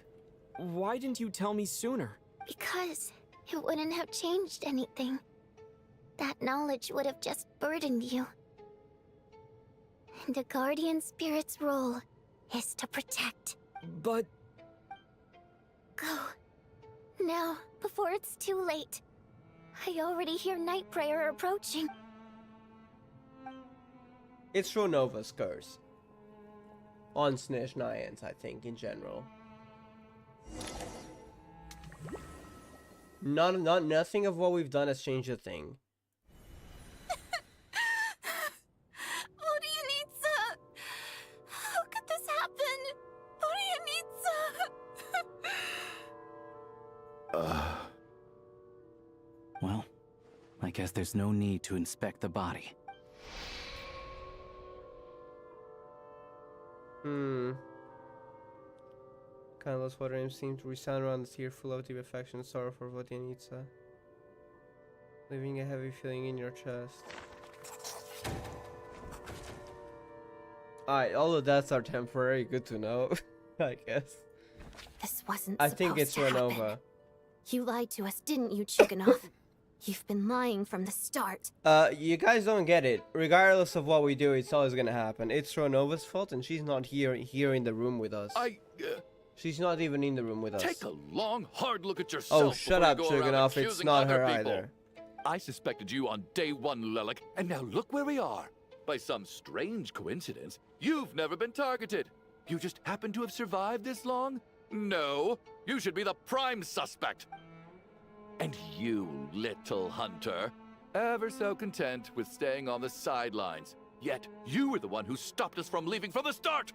[SPEAKER 7] Why didn't you tell me sooner?
[SPEAKER 6] Because it wouldn't have changed anything. That knowledge would have just burdened you. And a guardian spirit's role is to protect.
[SPEAKER 7] But...
[SPEAKER 6] Go. Now, before it's too late. I already hear Night Prayer approaching.
[SPEAKER 1] It's Ronova's curse. On Snezhnayans, I think, in general. Nothing of what we've done has changed a thing.
[SPEAKER 14] Odianitsa! How could this happen? Odianitsa!
[SPEAKER 10] Well, I guess there's no need to inspect the body.
[SPEAKER 1] Kind of lost water and seemed to resound around the tear full of deep affection and sorrow for Vodyanitsa, leaving a heavy feeling in your chest. Alright, all the deaths are temporary, good to know, I guess.
[SPEAKER 6] This wasn't
[SPEAKER 1] I think it's
[SPEAKER 6] supposed to happen.
[SPEAKER 1] Renova.
[SPEAKER 6] You lied to us, didn't you, Chuganov? You've been lying from the start.
[SPEAKER 1] You guys don't get it. Regardless of what we do, it's always gonna happen. It's Renova's fault, and she's not here in the room with us. She's not even in the room with us.
[SPEAKER 3] Take a long, hard look at yourself.
[SPEAKER 1] Oh, shut up, Chuganov. It's not her
[SPEAKER 3] people.
[SPEAKER 1] either.
[SPEAKER 3] I suspected you on day one, Lilac, and now look where we are. By some strange coincidence, you've never been targeted. You just happen to have survived this long? No, you should be the prime suspect. And you, little hunter, ever so content with staying on the sidelines. Yet, you were the one who stopped us from leaving from the start!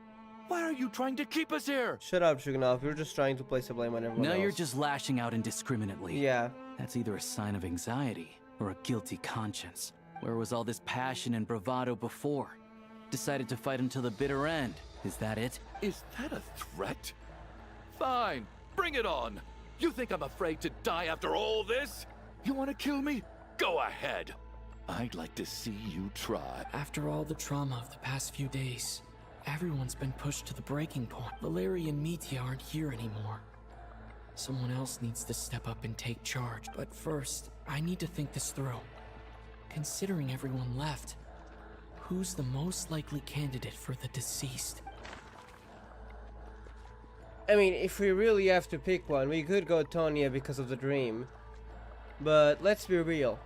[SPEAKER 3] Why are you trying to keep us here?
[SPEAKER 1] Shut up, Chuganov. You're just trying to place the blame on everyone else.
[SPEAKER 10] Now you're just lashing out indiscriminately.
[SPEAKER 1] Yeah.
[SPEAKER 10] That's either a sign of anxiety or a guilty conscience. Where was all this passion and bravado before? Decided to fight until the bitter end. Is that it?
[SPEAKER 3] Is that a threat? Fine, bring it on. You think I'm afraid to die after all this? You want to kill me? Go ahead. I'd like to see you try.
[SPEAKER 7] After all the trauma of the past few days, everyone's been pushed to the breaking point. Valeria and Mitya aren't here anymore. Someone else needs to step up and take charge. But first, I need to think this through. Considering everyone left, who's the most likely candidate for the deceased?
[SPEAKER 1] I mean, if we really have to pick one, we could go Tonya because of the dream. But let's be real.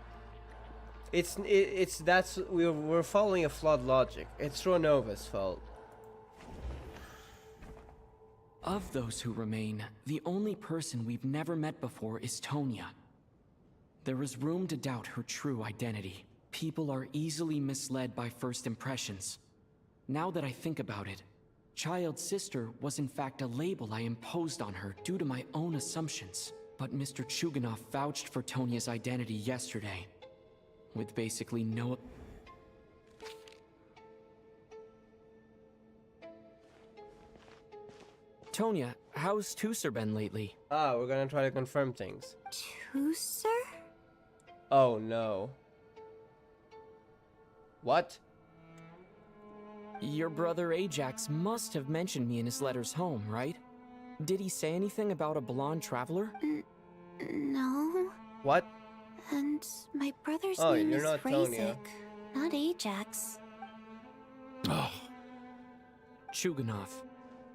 [SPEAKER 1] We're following a flawed logic. It's Renova's fault.
[SPEAKER 7] Of those who remain, the only person we've never met before is Tonya. There is room to doubt her true identity. People are easily misled by first impressions. Now that I think about it, Child's sister was in fact a label I imposed on her due to my own assumptions. But Mr. Chuganov vouched for Tonya's identity yesterday, with basically no... Tonya, how's Tusser been lately?
[SPEAKER 1] We're gonna try to confirm things.
[SPEAKER 6] Tusser?
[SPEAKER 1] Oh no. What?
[SPEAKER 7] Your brother Ajax must have mentioned me in his letters home, right? Did he say anything about a blonde traveler?
[SPEAKER 6] No.
[SPEAKER 1] What?
[SPEAKER 6] And my brother's
[SPEAKER 1] Oh,
[SPEAKER 6] name
[SPEAKER 1] you're
[SPEAKER 6] is
[SPEAKER 1] not Tonya.
[SPEAKER 6] Razik, not Ajax.
[SPEAKER 3] Oh.
[SPEAKER 7] Chuganov,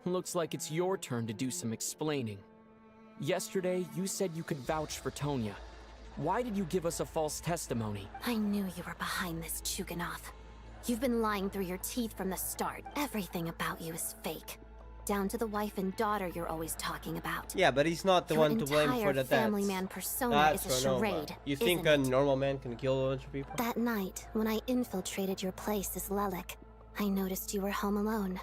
[SPEAKER 7] looks like it's your turn to do some explaining. Yesterday, you said you could vouch for Tonya. Why did you give us a false testimony?
[SPEAKER 6] I knew you were behind this, Chuganov. You've been lying through your teeth from the start. Everything about you is fake. Down to the wife and daughter you're always talking about.
[SPEAKER 1] Yeah, but he's not the one to blame for the deaths.
[SPEAKER 6] Your entire family man persona
[SPEAKER 1] That's
[SPEAKER 6] is a
[SPEAKER 1] Renova.
[SPEAKER 6] charade,
[SPEAKER 1] You think a
[SPEAKER 6] isn't it?
[SPEAKER 1] normal man can kill a bunch of people?
[SPEAKER 6] That night, when I infiltrated your place as Lilac, I noticed you were home alone.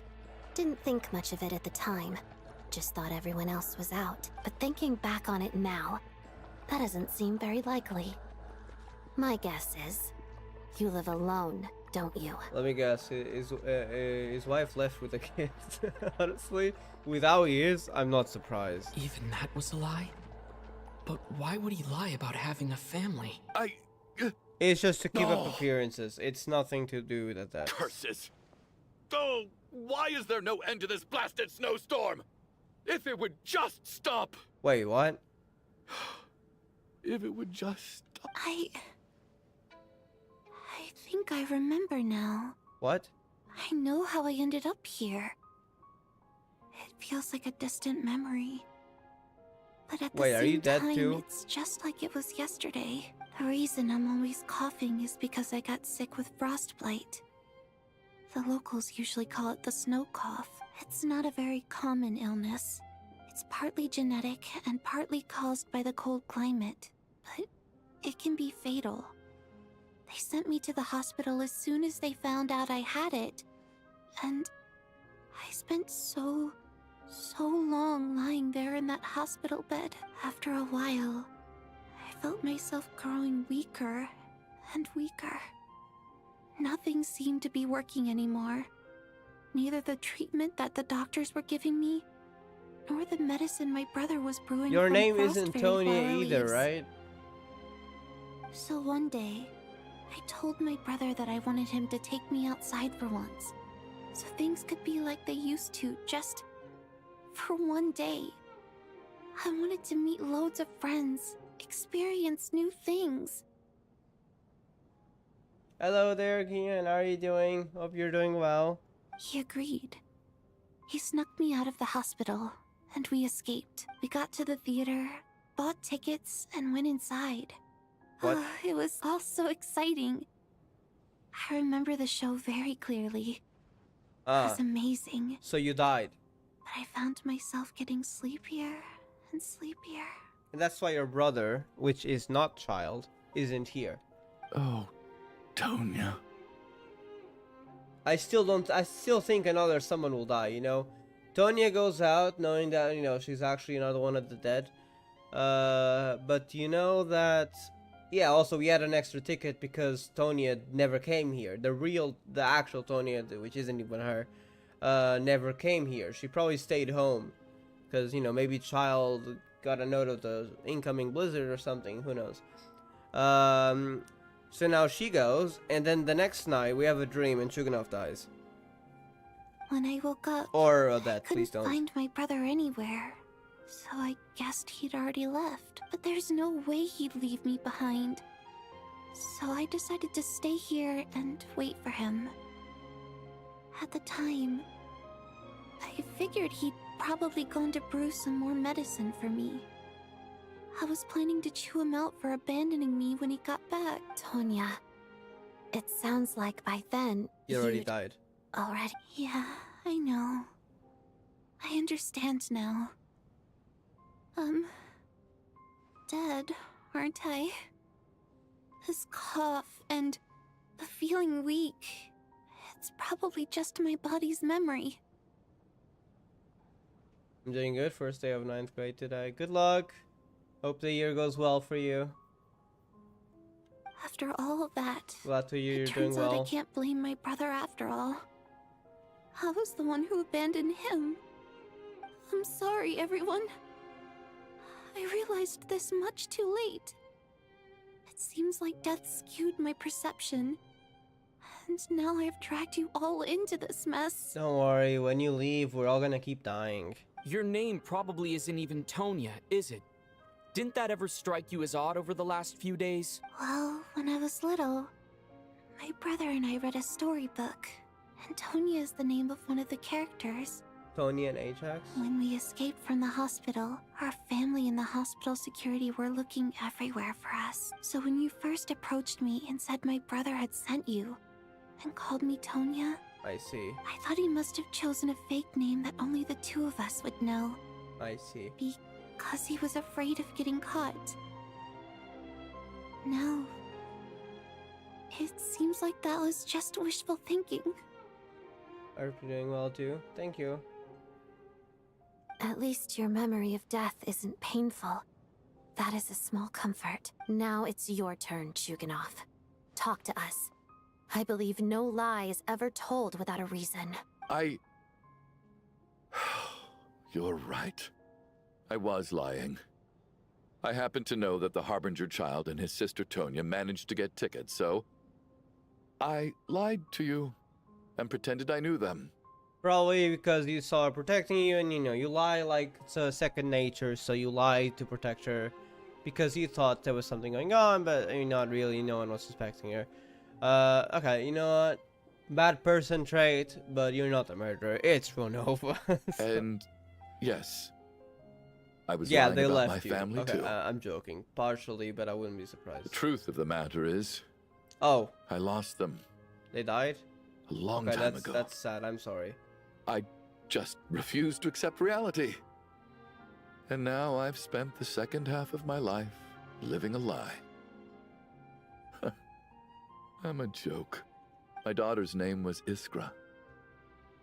[SPEAKER 6] Didn't think much of it at the time. Just thought everyone else was out. But thinking back on it now, that doesn't seem very likely. My guess is, you live alone, don't you?
[SPEAKER 1] Let me guess. His wife left with the kids. Honestly, with how he is, I'm not surprised.
[SPEAKER 7] Even that was a lie? But why would he lie about having a family?
[SPEAKER 1] It's just to keep up appearances. It's nothing to do with that.
[SPEAKER 3] Curses! Oh, why is there no end to this blasted snowstorm? If it would just stop!
[SPEAKER 1] Wait, what?
[SPEAKER 3] If it would just stop.
[SPEAKER 6] I think I remember now.
[SPEAKER 1] What?
[SPEAKER 6] I know how I ended up here. It feels like a distant memory. But at the
[SPEAKER 1] Wait, are you
[SPEAKER 6] same
[SPEAKER 1] dead
[SPEAKER 6] time,
[SPEAKER 1] too?
[SPEAKER 6] it's just like it was yesterday. The reason I'm always coughing is because I got sick with frostbite. The locals usually call it the snow cough. It's not a very common illness. It's partly genetic and partly caused by the cold climate, but it can be fatal. They sent me to the hospital as soon as they found out I had it. And I spent so long lying there in that hospital bed. After a while, I felt myself growing weaker
[SPEAKER 14] and weaker. Nothing seemed to be working anymore. Neither the treatment that the doctors were giving me, nor the medicine my brother was brewing.
[SPEAKER 1] Your
[SPEAKER 14] from
[SPEAKER 1] name
[SPEAKER 14] frost
[SPEAKER 1] isn't
[SPEAKER 14] fairy
[SPEAKER 1] Tonya
[SPEAKER 14] flower
[SPEAKER 1] either,
[SPEAKER 14] leaves.
[SPEAKER 1] right?
[SPEAKER 14] So one day, I told my brother that I wanted him to take me outside for once, so things could be like they used to, just for one day. I wanted to meet loads of friends, experience new things.
[SPEAKER 1] Hello there, Kian. How are you doing? Hope you're doing well.
[SPEAKER 14] He agreed. He snuck me out of the hospital, and we escaped. We got to the theater, bought tickets, and went inside.
[SPEAKER 1] What?
[SPEAKER 14] It was all so exciting. I remember the show very clearly. It was amazing.
[SPEAKER 1] So you died.
[SPEAKER 14] But I found myself getting sleepier and sleepier.
[SPEAKER 1] And that's why your brother, which is not child, isn't here.
[SPEAKER 3] Oh, Tonya.
[SPEAKER 1] I still think another someone will die, you know? Tonya goes out knowing that, you know, she's actually another one of the dead. But you know that... Yeah, also we had an extra ticket because Tonya never came here. The actual Tonya, which isn't even her, never came here. She probably stayed home. Because, you know, maybe child got a note of the incoming blizzard or something, who knows. So now she goes, and then the next night we have a dream and Shuganov dies.
[SPEAKER 14] When I woke up,
[SPEAKER 1] Or that,
[SPEAKER 14] I couldn't
[SPEAKER 1] please don't.
[SPEAKER 14] find my brother anywhere. So I guessed he'd already left. But there's no way he'd leave me behind. So I decided to stay here and wait for him. At the time, I figured he'd probably gone to brew some more medicine for me. I was planning to chew him out for abandoning me when he got back.
[SPEAKER 6] Tonya, it sounds like by then
[SPEAKER 1] You already died.
[SPEAKER 6] already.
[SPEAKER 14] Yeah, I know. I understand now. Dead, aren't I? This cough and the feeling weak. It's probably just my body's memory.
[SPEAKER 1] I'm doing good. First day of 9th grade today. Good luck. Hope the year goes well for you.
[SPEAKER 14] After all of that,
[SPEAKER 1] Glad to hear you're
[SPEAKER 14] it
[SPEAKER 1] doing
[SPEAKER 14] turns out
[SPEAKER 1] well.
[SPEAKER 14] I can't blame my brother after all. I was the one who abandoned him. I'm sorry, everyone. I realized this much too late. It seems like death skewed my perception. And now I've dragged you all into this mess.
[SPEAKER 1] Don't worry, when you leave, we're all gonna keep dying.
[SPEAKER 7] Your name probably isn't even Tonya, is it? Didn't that ever strike you as odd over the last few days?
[SPEAKER 14] Well, when I was little, my brother and I read a storybook, and Tonya is the name of one of the characters.
[SPEAKER 1] Tonya and Ajax?
[SPEAKER 14] When we escaped from the hospital, our family and the hospital security were looking everywhere for us. So when you first approached me and said my brother had sent you, and called me Tonya,
[SPEAKER 1] I see.
[SPEAKER 14] I thought he must have chosen a fake name that only the two of us would know.
[SPEAKER 1] I see.
[SPEAKER 14] Because he was afraid of getting caught. No. It seems like that was just wishful thinking.
[SPEAKER 1] I hope you're doing well too. Thank you.
[SPEAKER 6] At least your memory of death isn't painful. That is a small comfort. Now it's your turn, Shuganov. Talk to us. I believe no lie is ever told without a reason.
[SPEAKER 3] You're right. I was lying. I happened to know that the Harbinger child and his sister Tonya managed to get tickets, so I lied to you and pretended I knew them.
[SPEAKER 1] Probably because you saw her protecting you, and you know, you lie like it's a second nature, so you lied to protect her because you thought there was something going on, but I mean, not really, no one was suspecting her. Okay, you know what? Bad person trait, but you're not a murderer. It's Ronova.
[SPEAKER 3] And yes, I was
[SPEAKER 1] yeah,
[SPEAKER 3] lying
[SPEAKER 1] they
[SPEAKER 3] about
[SPEAKER 1] left
[SPEAKER 3] my
[SPEAKER 1] you.
[SPEAKER 3] family
[SPEAKER 1] Okay,
[SPEAKER 3] too.
[SPEAKER 1] I'm joking. Partially, but I wouldn't be surprised.
[SPEAKER 3] The truth of the matter is,
[SPEAKER 1] oh,
[SPEAKER 3] I lost them
[SPEAKER 1] they died?
[SPEAKER 3] a long
[SPEAKER 1] Okay,
[SPEAKER 3] time ago.
[SPEAKER 1] that's sad. I'm sorry.
[SPEAKER 3] I just refused to accept reality. And now I've spent the second half of my life living a lie. I'm a joke. My daughter's name was Iskra.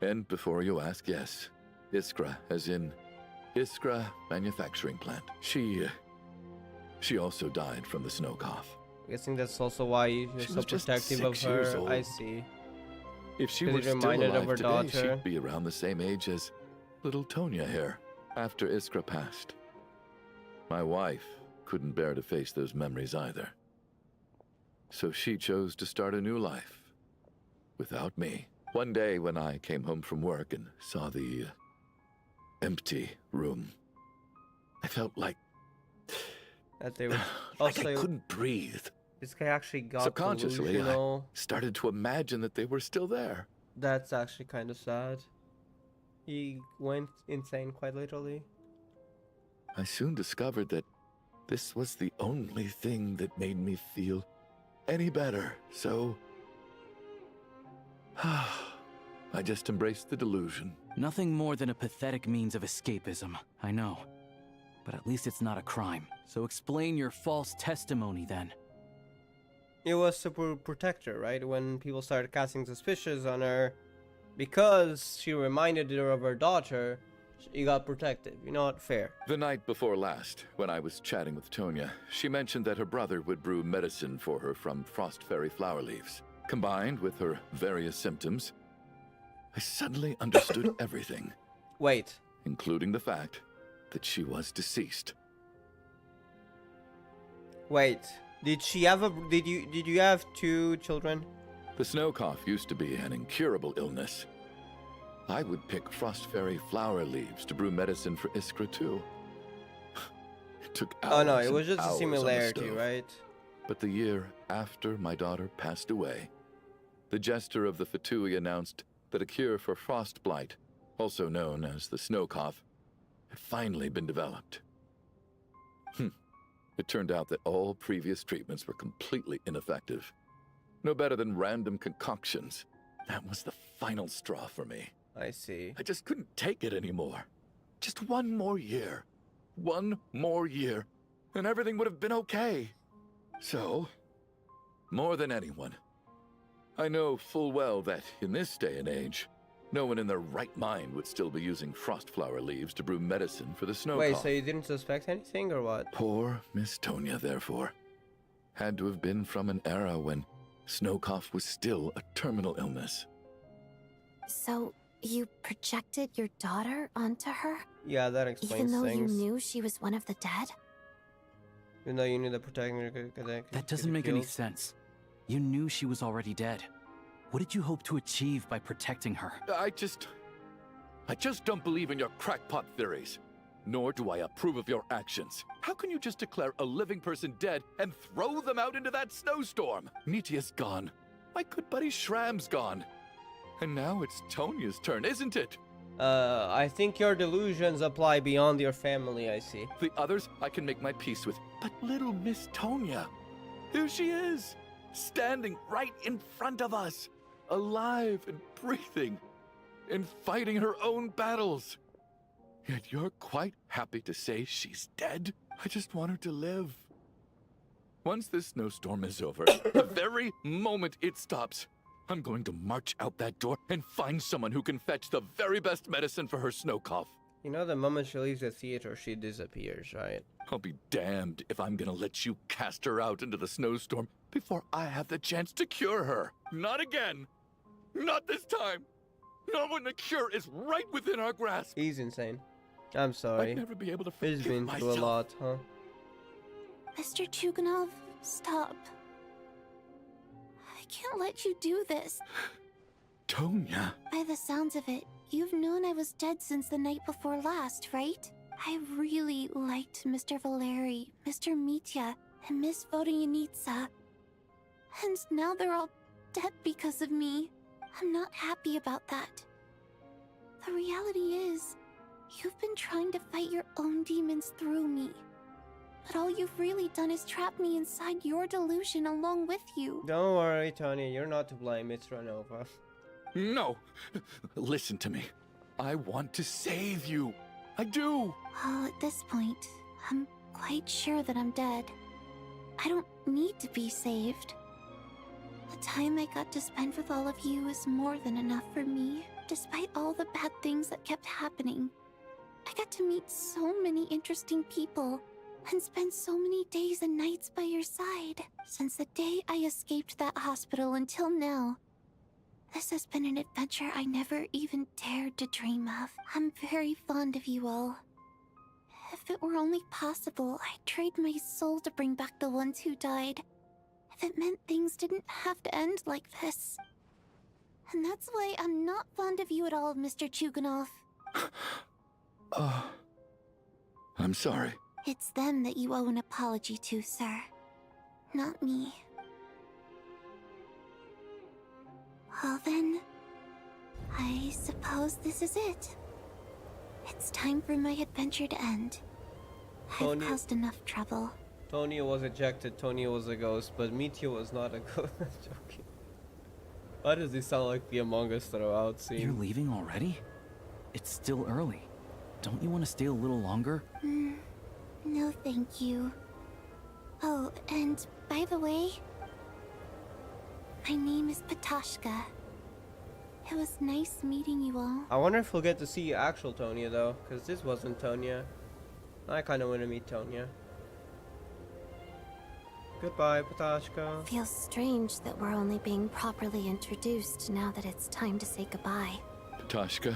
[SPEAKER 3] And before you ask, yes, Iskra, as in Iskra Manufacturing Plant. She also died from the snow cough.
[SPEAKER 1] Guessing that's also why you're
[SPEAKER 3] She
[SPEAKER 1] so
[SPEAKER 3] was just
[SPEAKER 1] protective of
[SPEAKER 3] 6 years
[SPEAKER 1] her.
[SPEAKER 3] old.
[SPEAKER 1] I see.
[SPEAKER 3] If she
[SPEAKER 1] 'Cause
[SPEAKER 3] were
[SPEAKER 1] it
[SPEAKER 3] still
[SPEAKER 1] reminded of
[SPEAKER 3] alive
[SPEAKER 1] her
[SPEAKER 3] today,
[SPEAKER 1] daughter.
[SPEAKER 3] she'd be around the same age as little Tonya here, after Iskra passed. My wife couldn't bear to face those memories either. So she chose to start a new life. Without me. One day when I came home from work and saw the empty room, I felt like...
[SPEAKER 1] That they were
[SPEAKER 3] like
[SPEAKER 1] also.
[SPEAKER 3] I couldn't breathe.
[SPEAKER 1] This guy actually got
[SPEAKER 3] Subconsciously,
[SPEAKER 1] delusional.
[SPEAKER 3] I started to imagine that they were still there.
[SPEAKER 1] That's actually kind of sad. He went insane, quite literally.
[SPEAKER 3] I soon discovered that this was the only thing that made me feel any better, so... I just embraced the delusion.
[SPEAKER 10] Nothing more than a pathetic means of escapism, I know. But at least it's not a crime. So explain your false testimony then.
[SPEAKER 1] It was to protect her, right? When people started casting suspicions on her, because she reminded her of her daughter, she got protective. You know what? Fair.
[SPEAKER 3] The night before last, when I was chatting with Tonya, she mentioned that her brother would brew medicine for her from frost fairy flower leaves. Combined with her various symptoms, I suddenly understood everything.
[SPEAKER 1] Wait.
[SPEAKER 3] Including the fact that she was deceased.
[SPEAKER 1] Wait. Did she have a... Did you have 2 children?
[SPEAKER 3] The snow cough used to be an incurable illness. I would pick frost fairy flower leaves to brew medicine for Iskra too. It took hours.
[SPEAKER 1] Oh no, it was
[SPEAKER 3] and
[SPEAKER 1] just a
[SPEAKER 3] hours on the
[SPEAKER 1] similarity,
[SPEAKER 3] stove.
[SPEAKER 1] right?
[SPEAKER 3] But the year after my daughter passed away, the jester of the Fatui announced that a cure for frost blight, also known as the snow cough, had finally been developed. It turned out that all previous treatments were completely ineffective. No better than random concoctions. That was the final straw for me.
[SPEAKER 1] I see.
[SPEAKER 3] I just couldn't take it anymore. Just one more year. One more year, and everything would have been okay. So, more than anyone, I know full well that in this day and age, no one in their right mind would still be using frost flower leaves to brew medicine for the snow
[SPEAKER 1] Wait,
[SPEAKER 3] cough.
[SPEAKER 1] so you didn't suspect anything or what?
[SPEAKER 3] Poor Miss Tonya, therefore, had to have been from an era when snow cough was still a terminal illness.
[SPEAKER 6] So, you projected your daughter onto her?
[SPEAKER 1] Yeah, that explains
[SPEAKER 6] Even though
[SPEAKER 1] things.
[SPEAKER 6] you knew she was one of the dead?
[SPEAKER 1] Even though you knew the protector
[SPEAKER 10] That doesn't make any sense. You knew she was already dead. What did you hope to achieve by protecting her?
[SPEAKER 3] I just don't believe in your crackpot theories. Nor do I approve of your actions. How can you just declare a living person dead and throw them out into that snowstorm? Nitia's gone. My good buddy Shram's gone. And now it's Tonya's turn, isn't it?
[SPEAKER 1] I think your delusions apply beyond your family, I see.
[SPEAKER 3] The others I can make my peace with. But little Miss Tonya, here she is, standing right in front of us, alive and breathing, and fighting her own battles. Yet you're quite happy to say she's dead? I just want her to live. Once this snowstorm is over, the very moment it stops, I'm going to march out that door and find someone who can fetch the very best medicine for her snow cough.
[SPEAKER 1] You know, the moment she leaves the theater, she disappears, right?
[SPEAKER 3] I'll be damned if I'm gonna let you cast her out into the snowstorm before I have the chance to cure her. Not again. Not this time. Not when the cure is right within our grasp.
[SPEAKER 1] He's insane. I'm sorry.
[SPEAKER 3] I'd never be able to
[SPEAKER 1] He's
[SPEAKER 3] forgive
[SPEAKER 1] been through a
[SPEAKER 3] myself.
[SPEAKER 1] lot, huh?
[SPEAKER 14] Mr. Chuganov, stop. I can't let you do this.
[SPEAKER 3] Tonya.
[SPEAKER 14] By the sounds of it, you've known I was dead since the night before last, right? I really liked Mr. Valeri, Mr. Mitya, and Miss Vodyanitsa. And now they're all dead because of me. I'm not happy about that. The reality is, you've been trying to fight your own demons through me. But all you've really done is trap me inside your delusion along with you.
[SPEAKER 1] Don't worry, Tony. You're not to blame. It's Ranova.
[SPEAKER 3] No. Listen to me. I want to save you. I do.
[SPEAKER 14] Well, at this point, I'm quite sure that I'm dead. I don't need to be saved. The time I got to spend with all of you is more than enough for me, despite all the bad things that kept happening. I got to meet so many interesting people, and spent so many days and nights by your side. Since the day I escaped that hospital until now. This has been an adventure I never even dared to dream of. I'm very fond of you all. If it were only possible, I'd trade my soul to bring back the ones who died. If it meant things didn't have to end like this. And that's why I'm not fond of you at all, Mr. Chuganov.
[SPEAKER 3] I'm sorry.
[SPEAKER 14] It's them that you owe an apology to, sir. Not me. Well then, I suppose this is it. It's time for my adventure to end. I've caused enough trouble.
[SPEAKER 1] Tonya was ejected, Tonya was a ghost, but Meteor was not a ghost. Joking. Why does he sound like the Among Us throughout scene?
[SPEAKER 10] You're leaving already? It's still early. Don't you want to stay a little longer?
[SPEAKER 14] No thank you. Oh, and by the way, my name is Patashka. It was nice meeting you all.
[SPEAKER 1] I wonder if we'll get to see actual Tonya though, because this wasn't Tonya. I kind of want to meet Tonya. Goodbye, Patashka.
[SPEAKER 14] Feels strange that we're only being properly introduced now that it's time to say goodbye.
[SPEAKER 3] Patashka.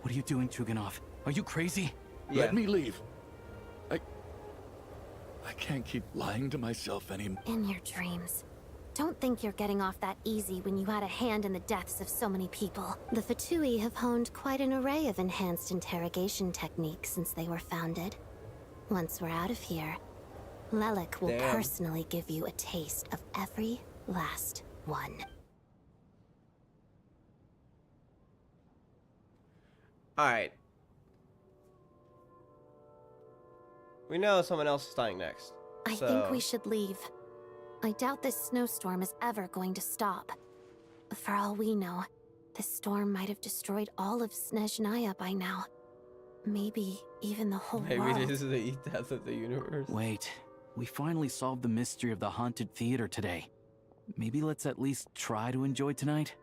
[SPEAKER 10] What are you doing, Chuganov? Are you crazy?
[SPEAKER 1] Yeah.
[SPEAKER 3] Let me leave. I can't keep lying to myself anymore.
[SPEAKER 6] In your dreams. Don't think you're getting off that easy when you had a hand in the deaths of so many people. The Fatui have honed quite an array of enhanced interrogation techniques since they were founded. Once we're out of here, Lelik will personally give you a taste of every last one.
[SPEAKER 1] Alright. We know someone else is dying next.
[SPEAKER 6] I think we should leave. I doubt this snowstorm is ever going to stop. For all we know, this storm might have destroyed all of Snezhnaya by now. Maybe even the whole world.
[SPEAKER 1] Maybe this is the death of the universe.
[SPEAKER 10] Wait, we finally solved the mystery of the haunted theater today. Maybe let's at least try to enjoy tonight?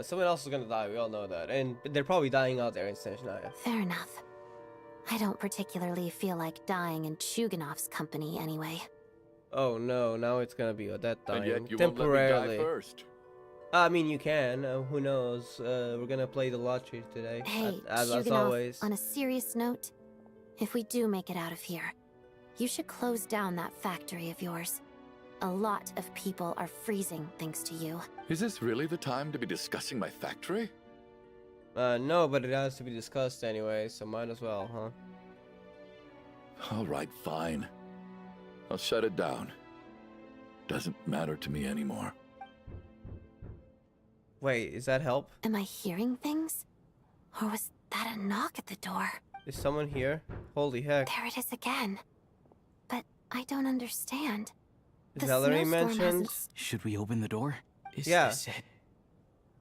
[SPEAKER 1] Someone else is gonna die, we all know that. And they're probably dying out there in Snezhnaya.
[SPEAKER 6] Fair enough. I don't particularly feel like dying in Chuganov's company anyway.
[SPEAKER 1] Oh no, now it's gonna be Odette dying.
[SPEAKER 3] And yet you
[SPEAKER 1] temporarily.
[SPEAKER 3] won't let me die first.
[SPEAKER 1] I mean, you can. Who knows? We're gonna play the lottery today.
[SPEAKER 6] Hey,
[SPEAKER 1] as
[SPEAKER 6] Chuganov,
[SPEAKER 1] always.
[SPEAKER 6] on a serious note, if we do make it out of here, you should close down that factory of yours. A lot of people are freezing thanks to you.
[SPEAKER 3] Is this really the time to be discussing my factory?
[SPEAKER 1] No, but it has to be discussed anyway, so might as well, huh?
[SPEAKER 3] Alright, fine. I'll shut it down. Doesn't matter to me anymore.
[SPEAKER 1] Wait, is that help?
[SPEAKER 6] Am I hearing things? Or was that a knock at the door?
[SPEAKER 1] Is someone here? Holy heck.
[SPEAKER 6] There it is again. But I don't understand.
[SPEAKER 1] Is Valerie mentioned?
[SPEAKER 10] Should we open the door?
[SPEAKER 7] Is
[SPEAKER 1] Yeah.
[SPEAKER 7] this it?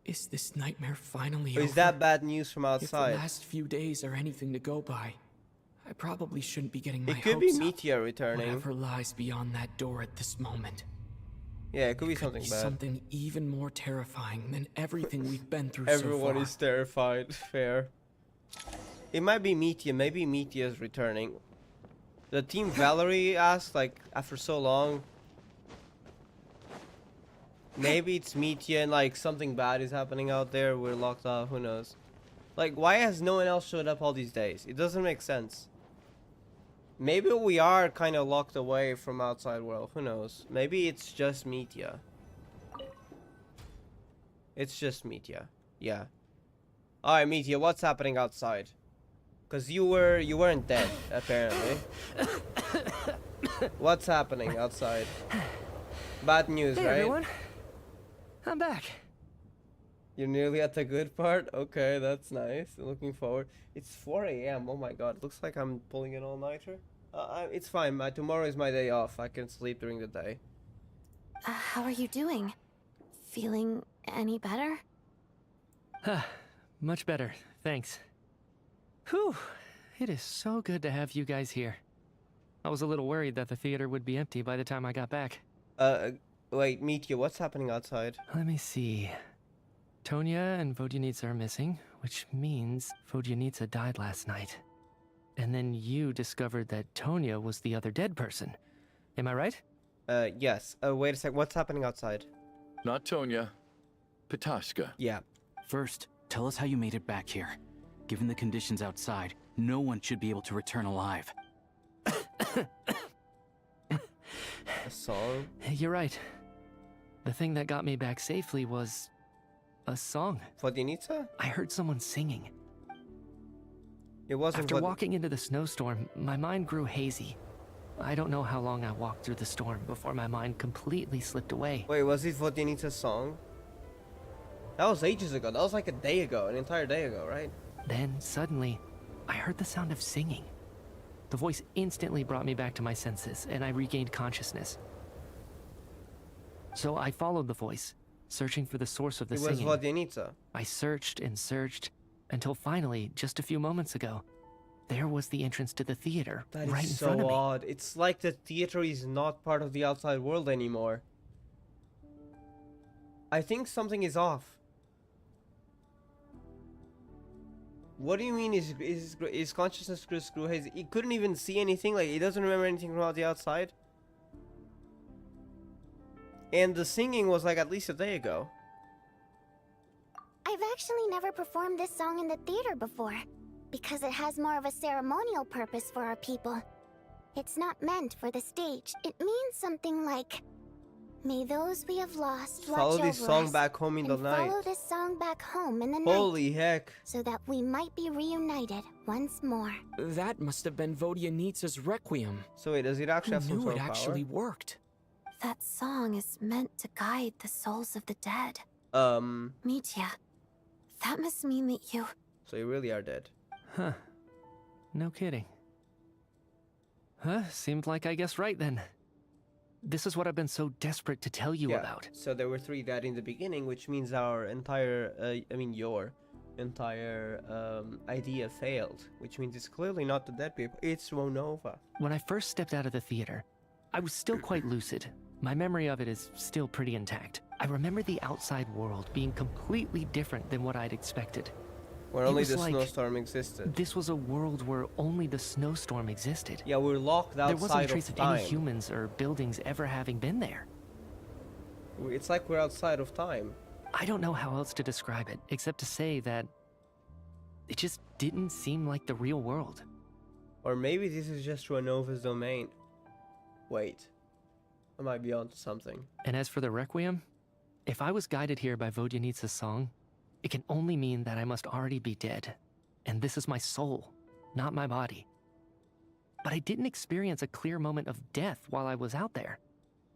[SPEAKER 7] Is this nightmare finally
[SPEAKER 1] Or
[SPEAKER 7] over?
[SPEAKER 1] is that bad news from
[SPEAKER 7] If
[SPEAKER 1] outside?
[SPEAKER 7] the last few days are anything to go by, I probably shouldn't be getting my
[SPEAKER 1] It could be
[SPEAKER 7] hopes up.
[SPEAKER 1] Meteor returning.
[SPEAKER 7] Whatever lies beyond that door at this moment.
[SPEAKER 1] Yeah, it could be
[SPEAKER 7] Could
[SPEAKER 1] something
[SPEAKER 7] be
[SPEAKER 1] bad.
[SPEAKER 7] something even more terrifying than everything we've been through so far.
[SPEAKER 1] Everyone is terrified. Fair. It might be Meteor. Maybe Meteor's returning. The team Valerie asked, like, after so long. Maybe it's Meteor and, like, something bad is happening out there. We're locked off. Who knows? Like, why has no one else showed up all these days? It doesn't make sense. Maybe we are kind of locked away from outside world. Who knows? Maybe it's just Meteor. It's just Meteor. Yeah. Alright, Meteor, what's happening outside? Cause you weren't dead, apparently. What's happening outside? Bad news,
[SPEAKER 15] Hey,
[SPEAKER 1] right?
[SPEAKER 15] everyone. I'm back.
[SPEAKER 1] You're nearly at the good part? Okay, that's nice. Looking forward. It's 4 a.m. Oh my god, looks like I'm pulling an all-nighter. It's fine. Tomorrow is my day off. I can sleep during the day.
[SPEAKER 6] How are you doing? Feeling any better?
[SPEAKER 9] Much better, thanks. Whew, it is so good to have you guys here. I was a little worried that the theater would be empty by the time I got back.
[SPEAKER 1] Wait, Meteor, what's happening outside?
[SPEAKER 9] Let me see. Tonya and Vodyanitsa are missing, which means Vodyanitsa died last night. And then you discovered that Tonya was the other dead person. Am I right?
[SPEAKER 1] Yes. Wait a sec. What's happening outside?
[SPEAKER 3] Not Tonya. Petashka.
[SPEAKER 1] Yeah.
[SPEAKER 10] First, tell us how you made it back here. Given the conditions outside, no one should be able to return alive.
[SPEAKER 1] A song?
[SPEAKER 9] You're right. The thing that got me back safely was a song.
[SPEAKER 1] Vodyanitsa?
[SPEAKER 9] I heard someone singing.
[SPEAKER 1] It wasn't.
[SPEAKER 9] After walking into the snowstorm, my mind grew hazy. I don't know how long I walked through the storm before my mind completely slipped away.
[SPEAKER 1] Wait, was it Vodyanitsa's song? That was ages ago. That was like a day ago, an entire day ago, right?
[SPEAKER 9] Then, suddenly, I heard the sound of singing. The voice instantly brought me back to my senses, and I regained consciousness. So I followed the voice, searching for the source of the singing.
[SPEAKER 1] It was Vodyanitsa.
[SPEAKER 9] I searched and searched, until finally, just a few moments ago, there was the entrance to the theater,
[SPEAKER 1] That
[SPEAKER 9] right
[SPEAKER 1] is
[SPEAKER 9] in
[SPEAKER 1] so
[SPEAKER 9] front of me.
[SPEAKER 1] odd. It's like the theater is not part of the outside world anymore. I think something is off. What do you mean is consciousness screw hazy? He couldn't even see anything, like he doesn't remember anything from the outside. And the singing was like at least a day ago.
[SPEAKER 6] I've actually never performed this song in the theater before, because it has more of a ceremonial purpose for our people. It's not meant for the stage. It means something like, may those we have lost watch
[SPEAKER 1] Follow
[SPEAKER 6] over
[SPEAKER 1] this song
[SPEAKER 6] us,
[SPEAKER 1] back home in the
[SPEAKER 6] and
[SPEAKER 1] night.
[SPEAKER 6] follow this song back home in the
[SPEAKER 1] Holy
[SPEAKER 6] night.
[SPEAKER 1] heck.
[SPEAKER 6] So that we might be reunited once more.
[SPEAKER 7] That must have been Vodyanitsa's requiem.
[SPEAKER 1] So wait, does it actually have some
[SPEAKER 7] Who knew
[SPEAKER 1] sort
[SPEAKER 7] it
[SPEAKER 1] of
[SPEAKER 7] actually
[SPEAKER 1] power?
[SPEAKER 7] worked?
[SPEAKER 14] That song is meant to guide the souls of the dead. Mitya, that must mean that you...
[SPEAKER 1] So you really are dead.
[SPEAKER 9] Huh. No kidding. Huh, seemed like I guessed right then. This is what I've been so desperate to tell you about.
[SPEAKER 1] So there were 3 dead in the beginning, which means our entire, your entire idea failed. Which means it's clearly not the dead people, it's Ronova.
[SPEAKER 9] When I first stepped out of the theater, I was still quite lucid. My memory of it is still pretty intact. I remember the outside world being completely different than what I'd expected.
[SPEAKER 1] Where only the snowstorm existed.
[SPEAKER 9] This was a world where only the snowstorm existed.
[SPEAKER 1] Yeah, we're locked outside of time.
[SPEAKER 9] There wasn't a trace of any humans or buildings ever having been there.
[SPEAKER 1] It's like we're outside of time.
[SPEAKER 9] I don't know how else to describe it, except to say that it just didn't seem like the real world.
[SPEAKER 1] Or maybe this is just Ronova's domain. Wait. I might be onto something.
[SPEAKER 9] And as for the Requiem, if I was guided here by Vodyanitsa's song, it can only mean that I must already be dead. And this is my soul, not my body. But I didn't experience a clear moment of death while I was out there.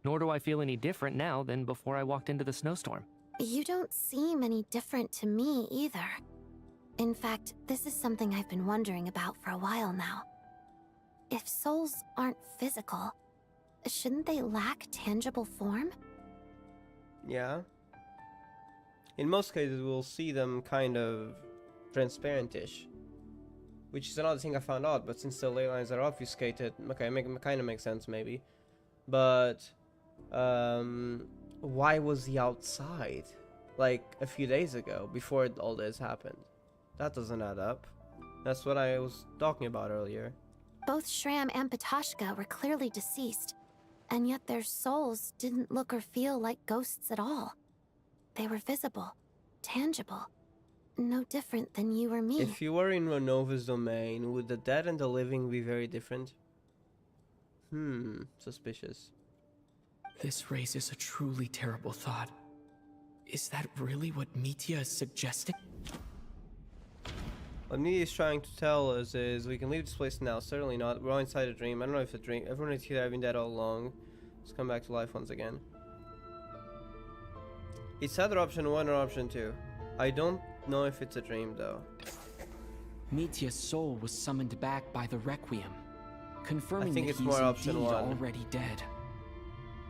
[SPEAKER 9] Nor do I feel any different now than before I walked into the snowstorm.
[SPEAKER 14] You don't seem any different to me either. In fact, this is something I've been wondering about for a while now. If souls aren't physical, shouldn't they lack tangible form?
[SPEAKER 1] Yeah. In most cases, we'll see them kind of transparent-ish. Which is another thing I found out, but since the ley lines are obfuscated, okay, kind of makes sense maybe. But, why was he outside? Like, a few days ago, before all this happened? That doesn't add up. That's what I was talking about earlier.
[SPEAKER 14] Both Shram and Petashka were clearly deceased, and yet their souls didn't look or feel like ghosts at all. They were visible, tangible, no different than you or me.
[SPEAKER 1] If you were in Ronova's domain, would the dead and the living be very different? Suspicious.
[SPEAKER 7] This raises a truly terrible thought. Is that really what Mitya is suggesting?
[SPEAKER 1] What Mitya is trying to tell us is we can leave this place now. Certainly not. We're all inside a dream. I don't know if it's a dream. Everyone is here. I've been dead all along. Let's come back to life once again. It's either option 1 or option 2. I don't know if it's a dream though.
[SPEAKER 7] Mitya's soul was summoned back by the Requiem, confirming that
[SPEAKER 1] it's
[SPEAKER 7] he's
[SPEAKER 1] more option
[SPEAKER 7] indeed
[SPEAKER 1] 1.
[SPEAKER 7] already dead.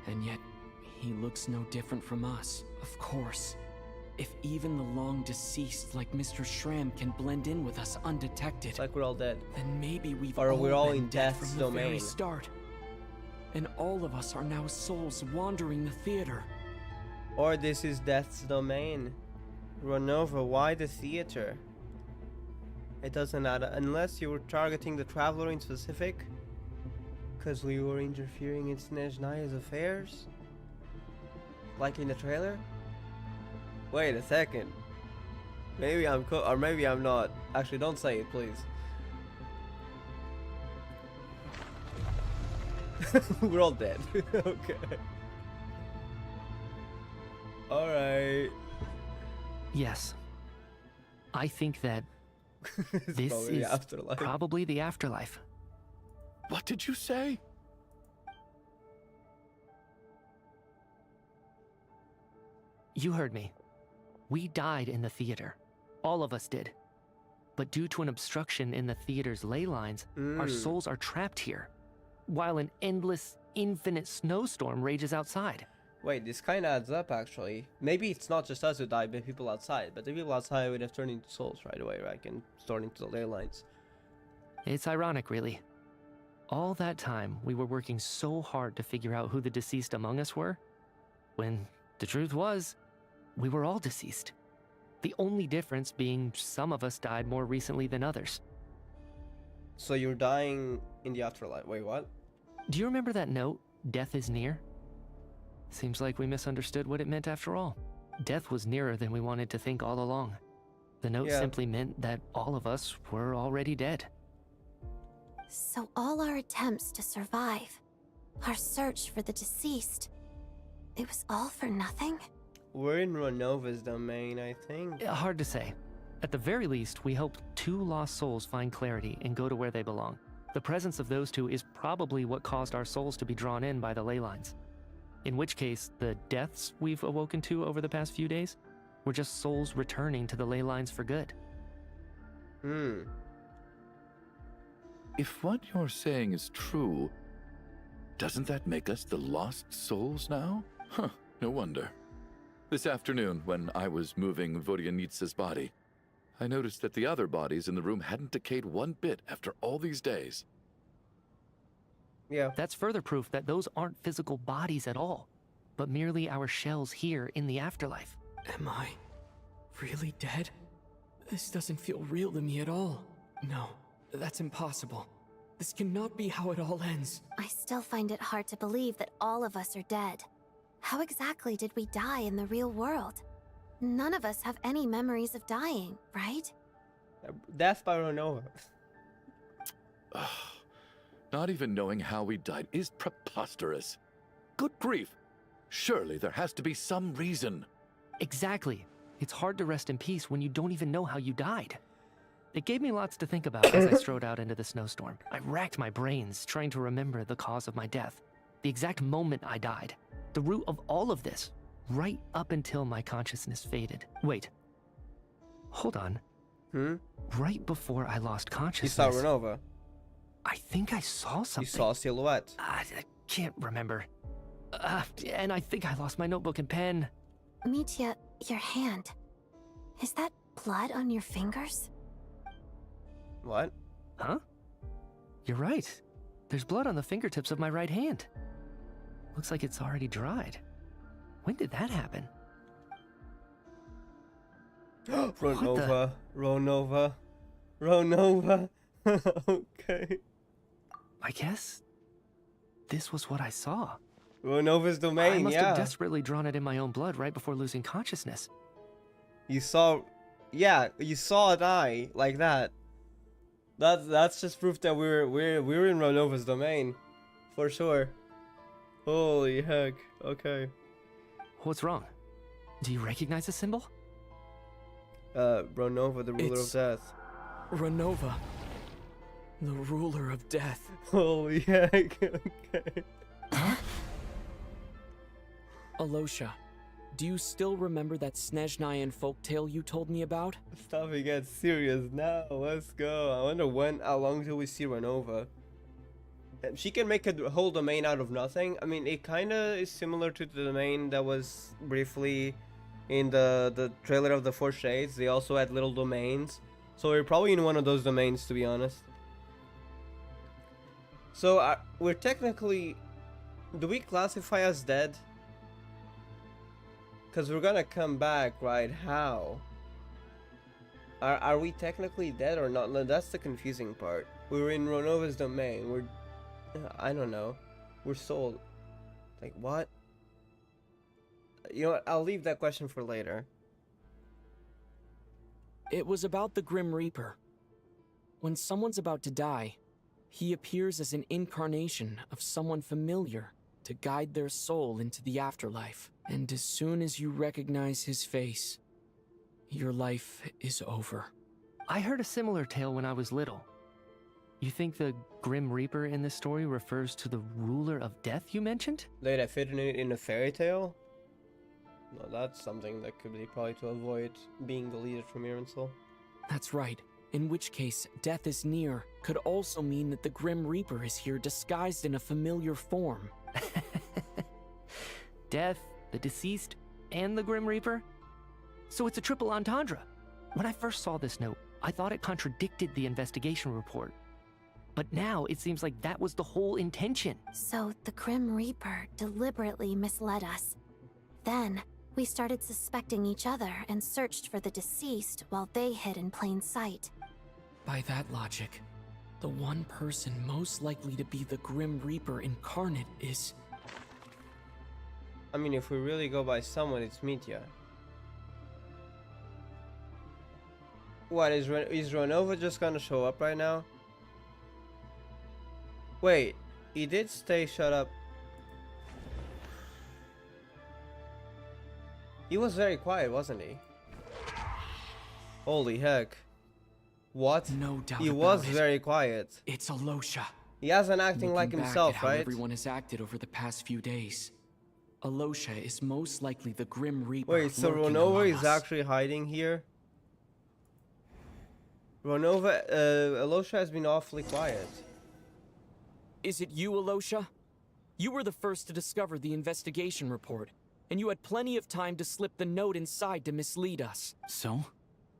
[SPEAKER 7] And yet, he looks no different from us. Of course, if even the long deceased like Mr. Shram can blend in with us undetected,
[SPEAKER 1] like we're all dead,
[SPEAKER 7] then maybe we've
[SPEAKER 1] or we're all
[SPEAKER 7] been
[SPEAKER 1] in
[SPEAKER 7] dead
[SPEAKER 1] death's
[SPEAKER 7] from the very
[SPEAKER 1] domain.
[SPEAKER 7] start. And all of us are now souls wandering the theater.
[SPEAKER 1] Or this is death's domain. Renova, why the theater? It doesn't matter unless you were targeting the traveler in specific. Because we were interfering in Snezhnaya's affairs? Like in the trailer? Wait a second. Maybe I'm or maybe I'm not. Actually, don't say it, please. We're all dead. Okay. Alright.
[SPEAKER 9] Yes. I think that this
[SPEAKER 1] probably
[SPEAKER 9] is probably the afterlife.
[SPEAKER 3] What did you say?
[SPEAKER 9] You heard me. We died in the theater. All of us did. But due to an obstruction in the theater's ley lines, our souls are trapped here, while an endless, infinite snowstorm rages outside.
[SPEAKER 1] Wait, this kind of adds up, actually. Maybe it's not just us who died, but people outside. But the people outside would have turned into souls right away, right? And turned into the ley lines.
[SPEAKER 9] It's ironic, really. All that time, we were working so hard to figure out who the deceased among us were, when the truth was, we were all deceased. The only difference being some of us died more recently than others.
[SPEAKER 1] So you're dying in the afterlife. Wait, what?
[SPEAKER 9] Do you remember that note, "Death is near"? Seems like we misunderstood what it meant after all. Death was nearer than we wanted to think all along. The note simply meant that all of us were already dead.
[SPEAKER 6] So all our attempts to survive, our search for the deceased, it was all for nothing?
[SPEAKER 1] We're in Renova's domain, I think.
[SPEAKER 9] Hard to say. At the very least, we hoped 2 lost souls find clarity and go to where they belong. The presence of those 2 is probably what caused our souls to be drawn in by the ley lines. In which case, the deaths we've awoken to over the past few days were just souls returning to the ley lines for good.
[SPEAKER 3] If what you're saying is true, doesn't that make us the lost souls now? Huh, no wonder. This afternoon, when I was moving Vodyanitsa's body, I noticed that the other bodies in the room hadn't decayed one bit after all these days.
[SPEAKER 1] Yeah.
[SPEAKER 9] That's further proof that those aren't physical bodies at all, but merely our shells here in the afterlife.
[SPEAKER 7] Am I really dead? This doesn't feel real to me at all. No, that's impossible. This cannot be how it all ends.
[SPEAKER 6] I still find it hard to believe that all of us are dead. How exactly did we die in the real world? None of us have any memories of dying, right?
[SPEAKER 1] Death by Renova.
[SPEAKER 3] Not even knowing how we died is preposterous. Good grief. Surely there has to be some reason.
[SPEAKER 9] Exactly. It's hard to rest in peace when you don't even know how you died. It gave me lots to think about as I strode out into the snowstorm. I racked my brains trying to remember the cause of my death, the exact moment I died, the root of all of this, right up until my consciousness faded. Wait. Hold on. Right before I lost consciousness...
[SPEAKER 1] You saw Renova.
[SPEAKER 9] I think I saw something.
[SPEAKER 1] You saw a silhouette.
[SPEAKER 9] I can't remember. And I think I lost my notebook and pen.
[SPEAKER 6] Mitya, your hand. Is that blood on your fingers?
[SPEAKER 1] What?
[SPEAKER 9] Huh? You're right. There's blood on the fingertips of my right hand. Looks like it's already dried. When did that happen?
[SPEAKER 1] Renova. Renova. Okay.
[SPEAKER 9] I guess this was what I saw.
[SPEAKER 1] Renova's domain,
[SPEAKER 9] I must have desperately drawn it in my own blood right before losing consciousness.
[SPEAKER 1] You saw... Yeah, you saw an eye like that. That's just proof that we're in Renova's domain. For sure. Holy heck. Okay.
[SPEAKER 9] What's wrong? Do you recognize the symbol?
[SPEAKER 1] Renova, the ruler of death.
[SPEAKER 7] Renova. The ruler of death.
[SPEAKER 1] Holy heck. Okay.
[SPEAKER 7] Alosha, do you still remember that Snezhnayan folktale you told me about?
[SPEAKER 1] Stuff gets serious now. Let's go. I wonder how long till we see Renova. She can make a whole domain out of nothing. I mean, it kind of is similar to the domain that was briefly in the trailer of the Four Shades. They also had little domains. So we're probably in one of those domains, to be honest. So we're technically... Do we classify as dead? Because we're gonna come back, right? How? Are we technically dead or not? No, that's the confusing part. We were in Ronova's domain. We're... I don't know. We're sold. Like, what? You know what? I'll leave that question for later.
[SPEAKER 7] It was about the Grim Reaper. When someone's about to die, he appears as an incarnation of someone familiar to guide their soul into the afterlife. And as soon as you recognize his face, your life is over.
[SPEAKER 9] I heard a similar tale when I was little. You think the Grim Reaper in this story refers to the ruler of death you mentioned?
[SPEAKER 1] They'd have fitted it in a fairy tale? No, that's something that could be probably to avoid being deleted from Ironsel.
[SPEAKER 7] That's right. In which case, death is near could also mean that the Grim Reaper is here disguised in a familiar form.
[SPEAKER 9] Death, the deceased, and the Grim Reaper? So it's a triple entendre. When I first saw this note, I thought it contradicted the investigation report. But now it seems like that was the whole intention.
[SPEAKER 6] So the Grim Reaper deliberately misled us. Then, we started suspecting each other and searched for the deceased while they hid in plain sight.
[SPEAKER 7] By that logic, the one person most likely to be the Grim Reaper incarnate is...
[SPEAKER 1] I mean, if we really go by someone, it's Mitya. What, is Ronova just gonna show up right now? Wait, he did stay shut up. He was very quiet, wasn't he? Holy heck. What?
[SPEAKER 7] No doubt
[SPEAKER 1] he
[SPEAKER 7] about
[SPEAKER 1] was
[SPEAKER 7] it.
[SPEAKER 1] very quiet.
[SPEAKER 7] It's Alosha.
[SPEAKER 1] He hasn't acting
[SPEAKER 7] Looking
[SPEAKER 1] like
[SPEAKER 7] back
[SPEAKER 1] himself,
[SPEAKER 7] at how
[SPEAKER 1] right?
[SPEAKER 7] everyone has acted over the past few days. Alosha is most likely the Grim Reaper.
[SPEAKER 1] Wait, so
[SPEAKER 7] lurking
[SPEAKER 1] Ronova
[SPEAKER 7] among
[SPEAKER 1] is
[SPEAKER 7] us.
[SPEAKER 1] actually hiding here? Alosha has been awfully quiet.
[SPEAKER 7] Is it you, Alosha? You were the first to discover the investigation report, and you had plenty of time to slip the note inside to mislead us.
[SPEAKER 10] So?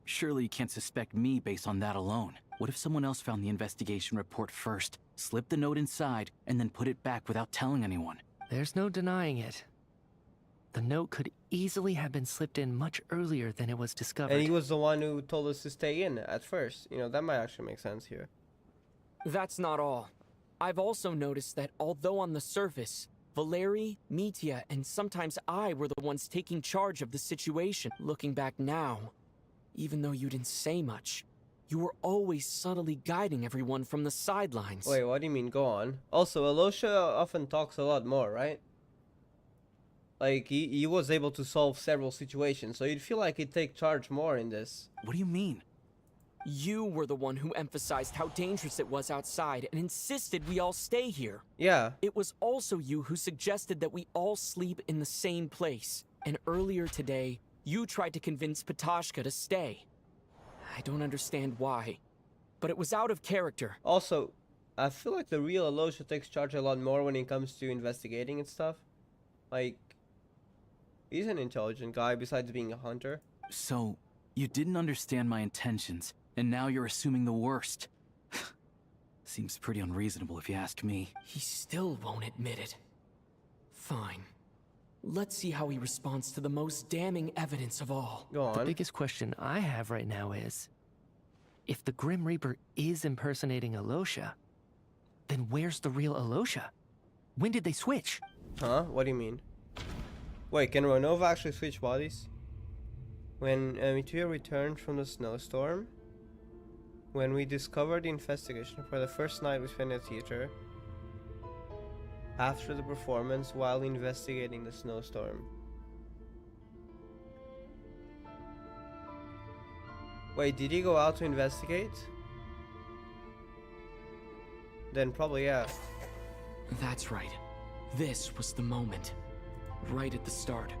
[SPEAKER 10] Surely you can't suspect me based on that alone. What if someone else found the investigation report first, slipped the note inside, and then put it back without telling anyone?
[SPEAKER 9] There's no denying it. The note could easily have been slipped in much earlier than it was discovered.
[SPEAKER 1] And he was the one who told us to stay in at first. You know, that might actually make sense here.
[SPEAKER 7] That's not all. I've also noticed that although on the surface, Valeri, Mitya, and sometimes I were the ones taking charge of the situation, looking back now, even though you didn't say much, you were always subtly guiding everyone from the sidelines.
[SPEAKER 1] Wait, what do you mean? Go on. Also, Alosha often talks a lot more, right? Like, he was able to solve several situations, so you'd feel like he'd take charge more in this.
[SPEAKER 10] What do you mean?
[SPEAKER 7] You were the one who emphasized how dangerous it was outside and insisted we all stay here.
[SPEAKER 1] Yeah.
[SPEAKER 7] It was also you who suggested that we all sleep in the same place. And earlier today, you tried to convince Patashka to stay. I don't understand why, but it was out of character.
[SPEAKER 1] Also, I feel like the real Alosha takes charge a lot more when it comes to investigating and stuff. Like, he's an intelligent guy besides being a hunter.
[SPEAKER 10] So, you didn't understand my intentions, and now you're assuming the worst. Seems pretty unreasonable if you ask me.
[SPEAKER 7] He still won't admit it. Fine. Let's see how he responds to the most damning evidence of all.
[SPEAKER 1] Go on.
[SPEAKER 9] The biggest question I have right now is, if the Grim Reaper is impersonating Alosha, then where's the real Alosha? When did they switch?
[SPEAKER 1] Huh? What do you mean? Wait, can Ronova actually switch bodies? When Mitya returned from the snowstorm, when we discovered the investigation for the first night we spent at theater, after the performance while investigating the snowstorm. Wait, did he go out to investigate? Then probably yeah.
[SPEAKER 7] That's right. This was the moment. Right at the start,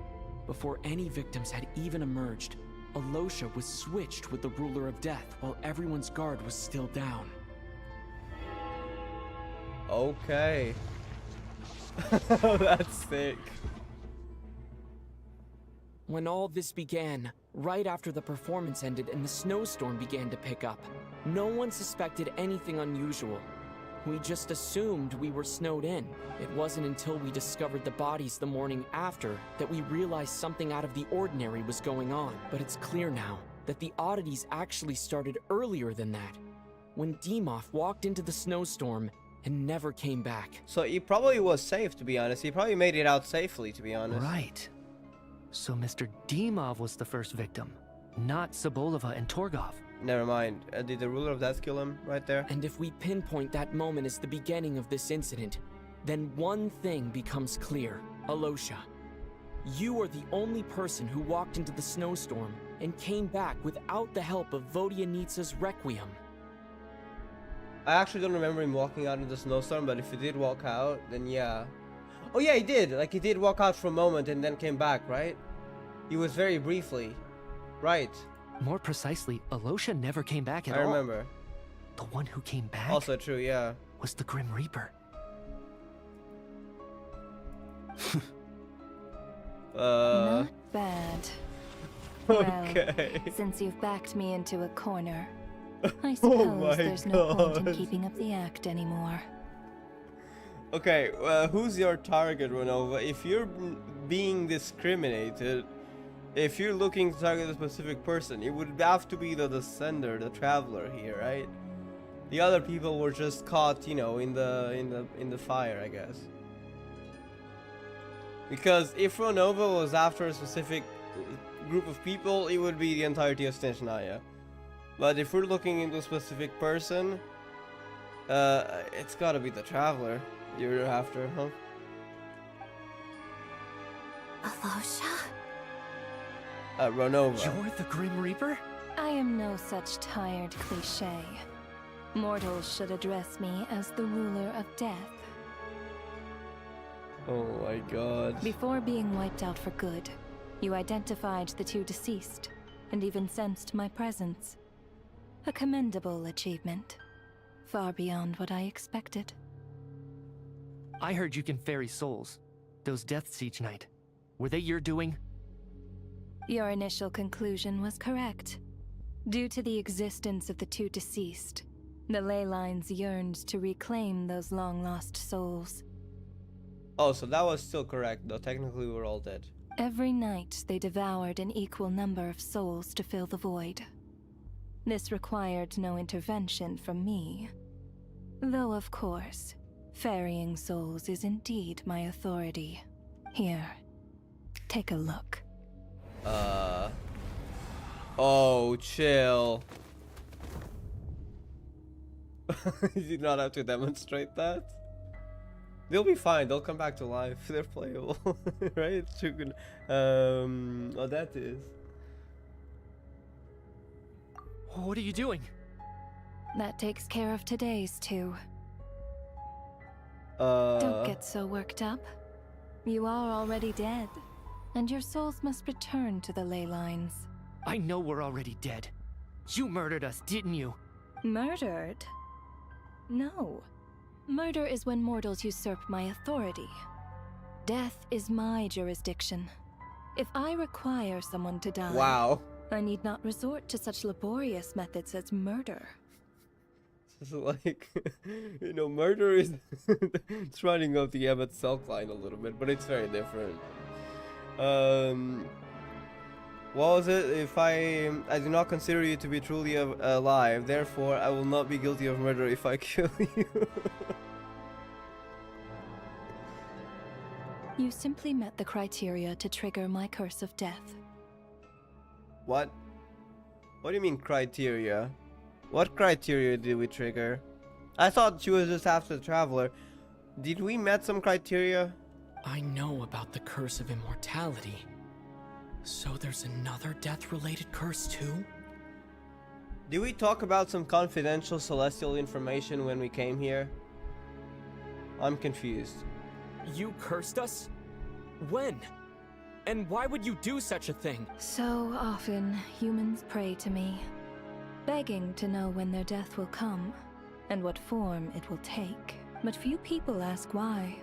[SPEAKER 7] before any victims had even emerged, Alosha was switched with the ruler of death while everyone's guard was still down.
[SPEAKER 1] Okay. That's sick.
[SPEAKER 7] When all this began, right after the performance ended and the snowstorm began to pick up, no one suspected anything unusual. We just assumed we were snowed in. It wasn't until we discovered the bodies the morning after that we realized something out of the ordinary was going on. But it's clear now. that the oddities actually started earlier than that, when Demoff walked into the snowstorm and never came back.
[SPEAKER 1] So he probably was safe, to be honest. He probably made it out safely, to be honest.
[SPEAKER 9] Right. So Mr. Demoff was the first victim, not Sobolova and Torgov.
[SPEAKER 1] Never mind. Did the Ruler of Death kill him right there?
[SPEAKER 7] And if we pinpoint that moment as the beginning of this incident, then one thing becomes clear. Alosha, you are the only person who walked into the snowstorm and came back without the help of Vodyanitsa's Requiem.
[SPEAKER 1] I actually don't remember him walking out in the snowstorm, but if he did walk out, then yeah. Oh yeah, he did. Like, he did walk out for a moment and then came back, right? He was very briefly. Right.
[SPEAKER 9] More precisely, Alosha never came back at all.
[SPEAKER 1] I remember.
[SPEAKER 9] The one who came back?
[SPEAKER 1] Also true, yeah.
[SPEAKER 9] Was the Grim Reaper.
[SPEAKER 16] Not bad.
[SPEAKER 1] Okay.
[SPEAKER 16] Well, since you've backed me into a corner, I suppose there's no point in keeping up the act anymore.
[SPEAKER 1] Okay, who's your target, Renova? If you're being discriminated, if you're looking to target a specific person, it would have to be the Descender, the Traveler here, right? The other people were just caught, you know, in the fire, I guess. Because if Renova was after a specific group of people, it would be the entirety of Snezhnaya. But if we're looking into a specific person, it's gotta be the Traveler you're after, huh?
[SPEAKER 16] Alosha?
[SPEAKER 1] Renova.
[SPEAKER 9] You're the Grim Reaper?
[SPEAKER 16] I am no such tired cliché. Mortals should address me as the ruler of death.
[SPEAKER 1] Oh my god.
[SPEAKER 16] Before being wiped out for good, you identified the two deceased, and even sensed my presence. A commendable achievement. Far beyond what I expected.
[SPEAKER 9] I heard you can ferry souls. Those deaths each night. Were they your doing?
[SPEAKER 16] Your initial conclusion was correct. Due to the existence of the two deceased, the ley lines yearned to reclaim those long-lost souls.
[SPEAKER 1] Oh, so that was still correct, though technically we're all dead.
[SPEAKER 16] Every night they devoured an equal number of souls to fill the void. This required no intervention from me. Though, of course, ferrying souls is indeed my authority. Here, take a look.
[SPEAKER 1] Oh, chill. You did not have to demonstrate that. They'll be fine. They'll come back to life. They're playable, right? Oh, that is.
[SPEAKER 9] What are you doing?
[SPEAKER 16] That takes care of today's two. Don't get so worked up. You are already dead, and your souls must return to the ley lines.
[SPEAKER 9] I know we're already dead. You murdered us, didn't you?
[SPEAKER 16] Murdered? No. Murder is when mortals usurp my authority. Death is my jurisdiction. If I require someone to die,
[SPEAKER 1] wow,
[SPEAKER 16] I need not resort to such laborious methods as murder.
[SPEAKER 1] It's like, you know, murder is it's running up the Emmett Selk line a little bit, but it's very different. What was it? If I do not consider you to be truly alive, therefore I will not be guilty of murder if I kill you.
[SPEAKER 16] You simply met the criteria to trigger my curse of death.
[SPEAKER 1] What? What do you mean criteria? What criteria did we trigger? I thought she was just after the Traveler. Did we met some criteria?
[SPEAKER 7] I know about the curse of immortality. So there's another death-related curse too?
[SPEAKER 1] Did we talk about some confidential celestial information when we came here? I'm confused.
[SPEAKER 7] You cursed us? When? And why would you do such a thing?
[SPEAKER 16] So often, humans pray to me, begging to know when their death will come, and what form it will take. But few people ask why.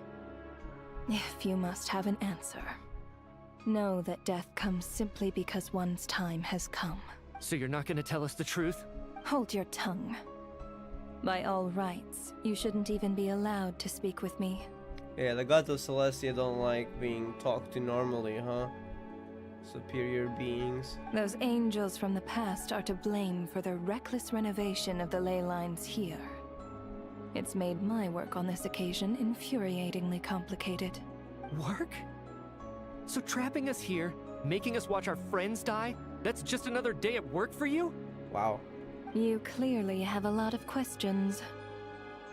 [SPEAKER 16] If you must have an answer, know that death comes simply because one's time has come.
[SPEAKER 9] So you're not gonna tell us the truth?
[SPEAKER 16] Hold your tongue. By all rights, you shouldn't even be allowed to speak with me.
[SPEAKER 1] Yeah, the gods of Celestia don't like being talked to normally, huh? Superior beings.
[SPEAKER 16] Those angels from the past are to blame for the reckless renovation of the ley lines here. It's made my work on this occasion infuriatingly complicated.
[SPEAKER 9] Work? So trapping us here, making us watch our friends die, that's just another day at work for you?
[SPEAKER 1] Wow.
[SPEAKER 16] You clearly have a lot of questions.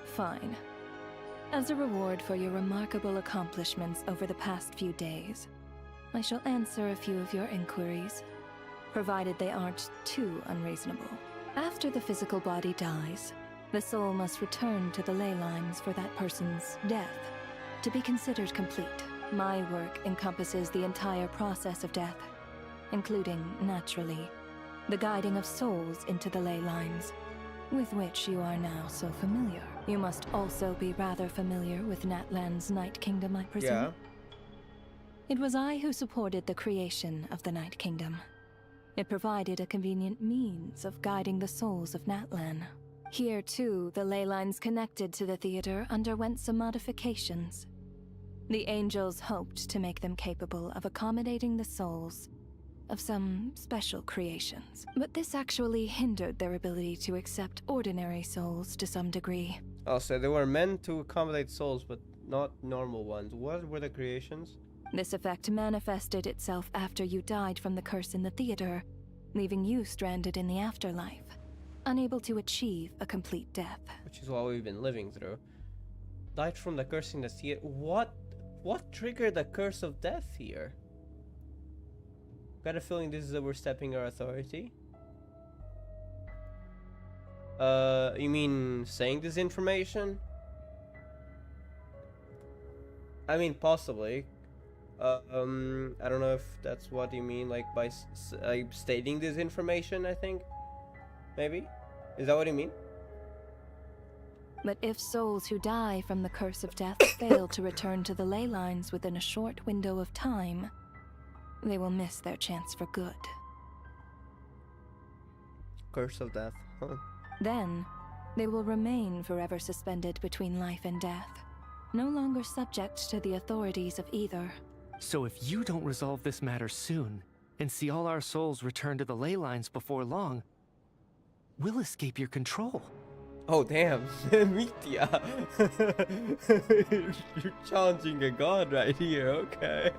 [SPEAKER 16] Fine. As a reward for your remarkable accomplishments over the past few days, I shall answer a few of your inquiries, provided they aren't too unreasonable. After the physical body dies, the soul must return to the ley lines for that person's death to be considered complete. My work encompasses the entire process of death, including, naturally, the guiding of souls into the ley lines, with which you are now so familiar. You must also be rather familiar with Natlan's Night Kingdom, I presume?
[SPEAKER 1] Yeah.
[SPEAKER 16] It was I who supported the creation of the Night Kingdom. It provided a convenient means of guiding the souls of Natlan. Here, too, the ley lines connected to the theater underwent some modifications. The angels hoped to make them capable of accommodating the souls of some special creations. But this actually hindered their ability to accept ordinary souls to some degree.
[SPEAKER 1] Oh, so they were meant to accommodate souls, but not normal ones. What were the creations?
[SPEAKER 16] This effect manifested itself after you died from the curse in the theater, leaving you stranded in the afterlife, unable to achieve a complete death.
[SPEAKER 1] Which is what we've been living through. Died from the curse in the theater. What triggered the curse of death here? Got a feeling this is overstepping our authority. You mean saying this information? I mean, possibly. I don't know if that's what you mean, like by stating this information, I think. Maybe? Is that what you mean?
[SPEAKER 16] But if souls who die from the curse of death fail to return to the ley lines within a short window of time, they will miss their chance for good.
[SPEAKER 1] Curse of death, huh?
[SPEAKER 16] Then, they will remain forever suspended between life and death, no longer subject to the authorities of either.
[SPEAKER 9] So if you don't resolve this matter soon, and see all our souls return to the ley lines before long, we'll escape your control.
[SPEAKER 1] Oh damn, Mithya. You're challenging a god right here, okay.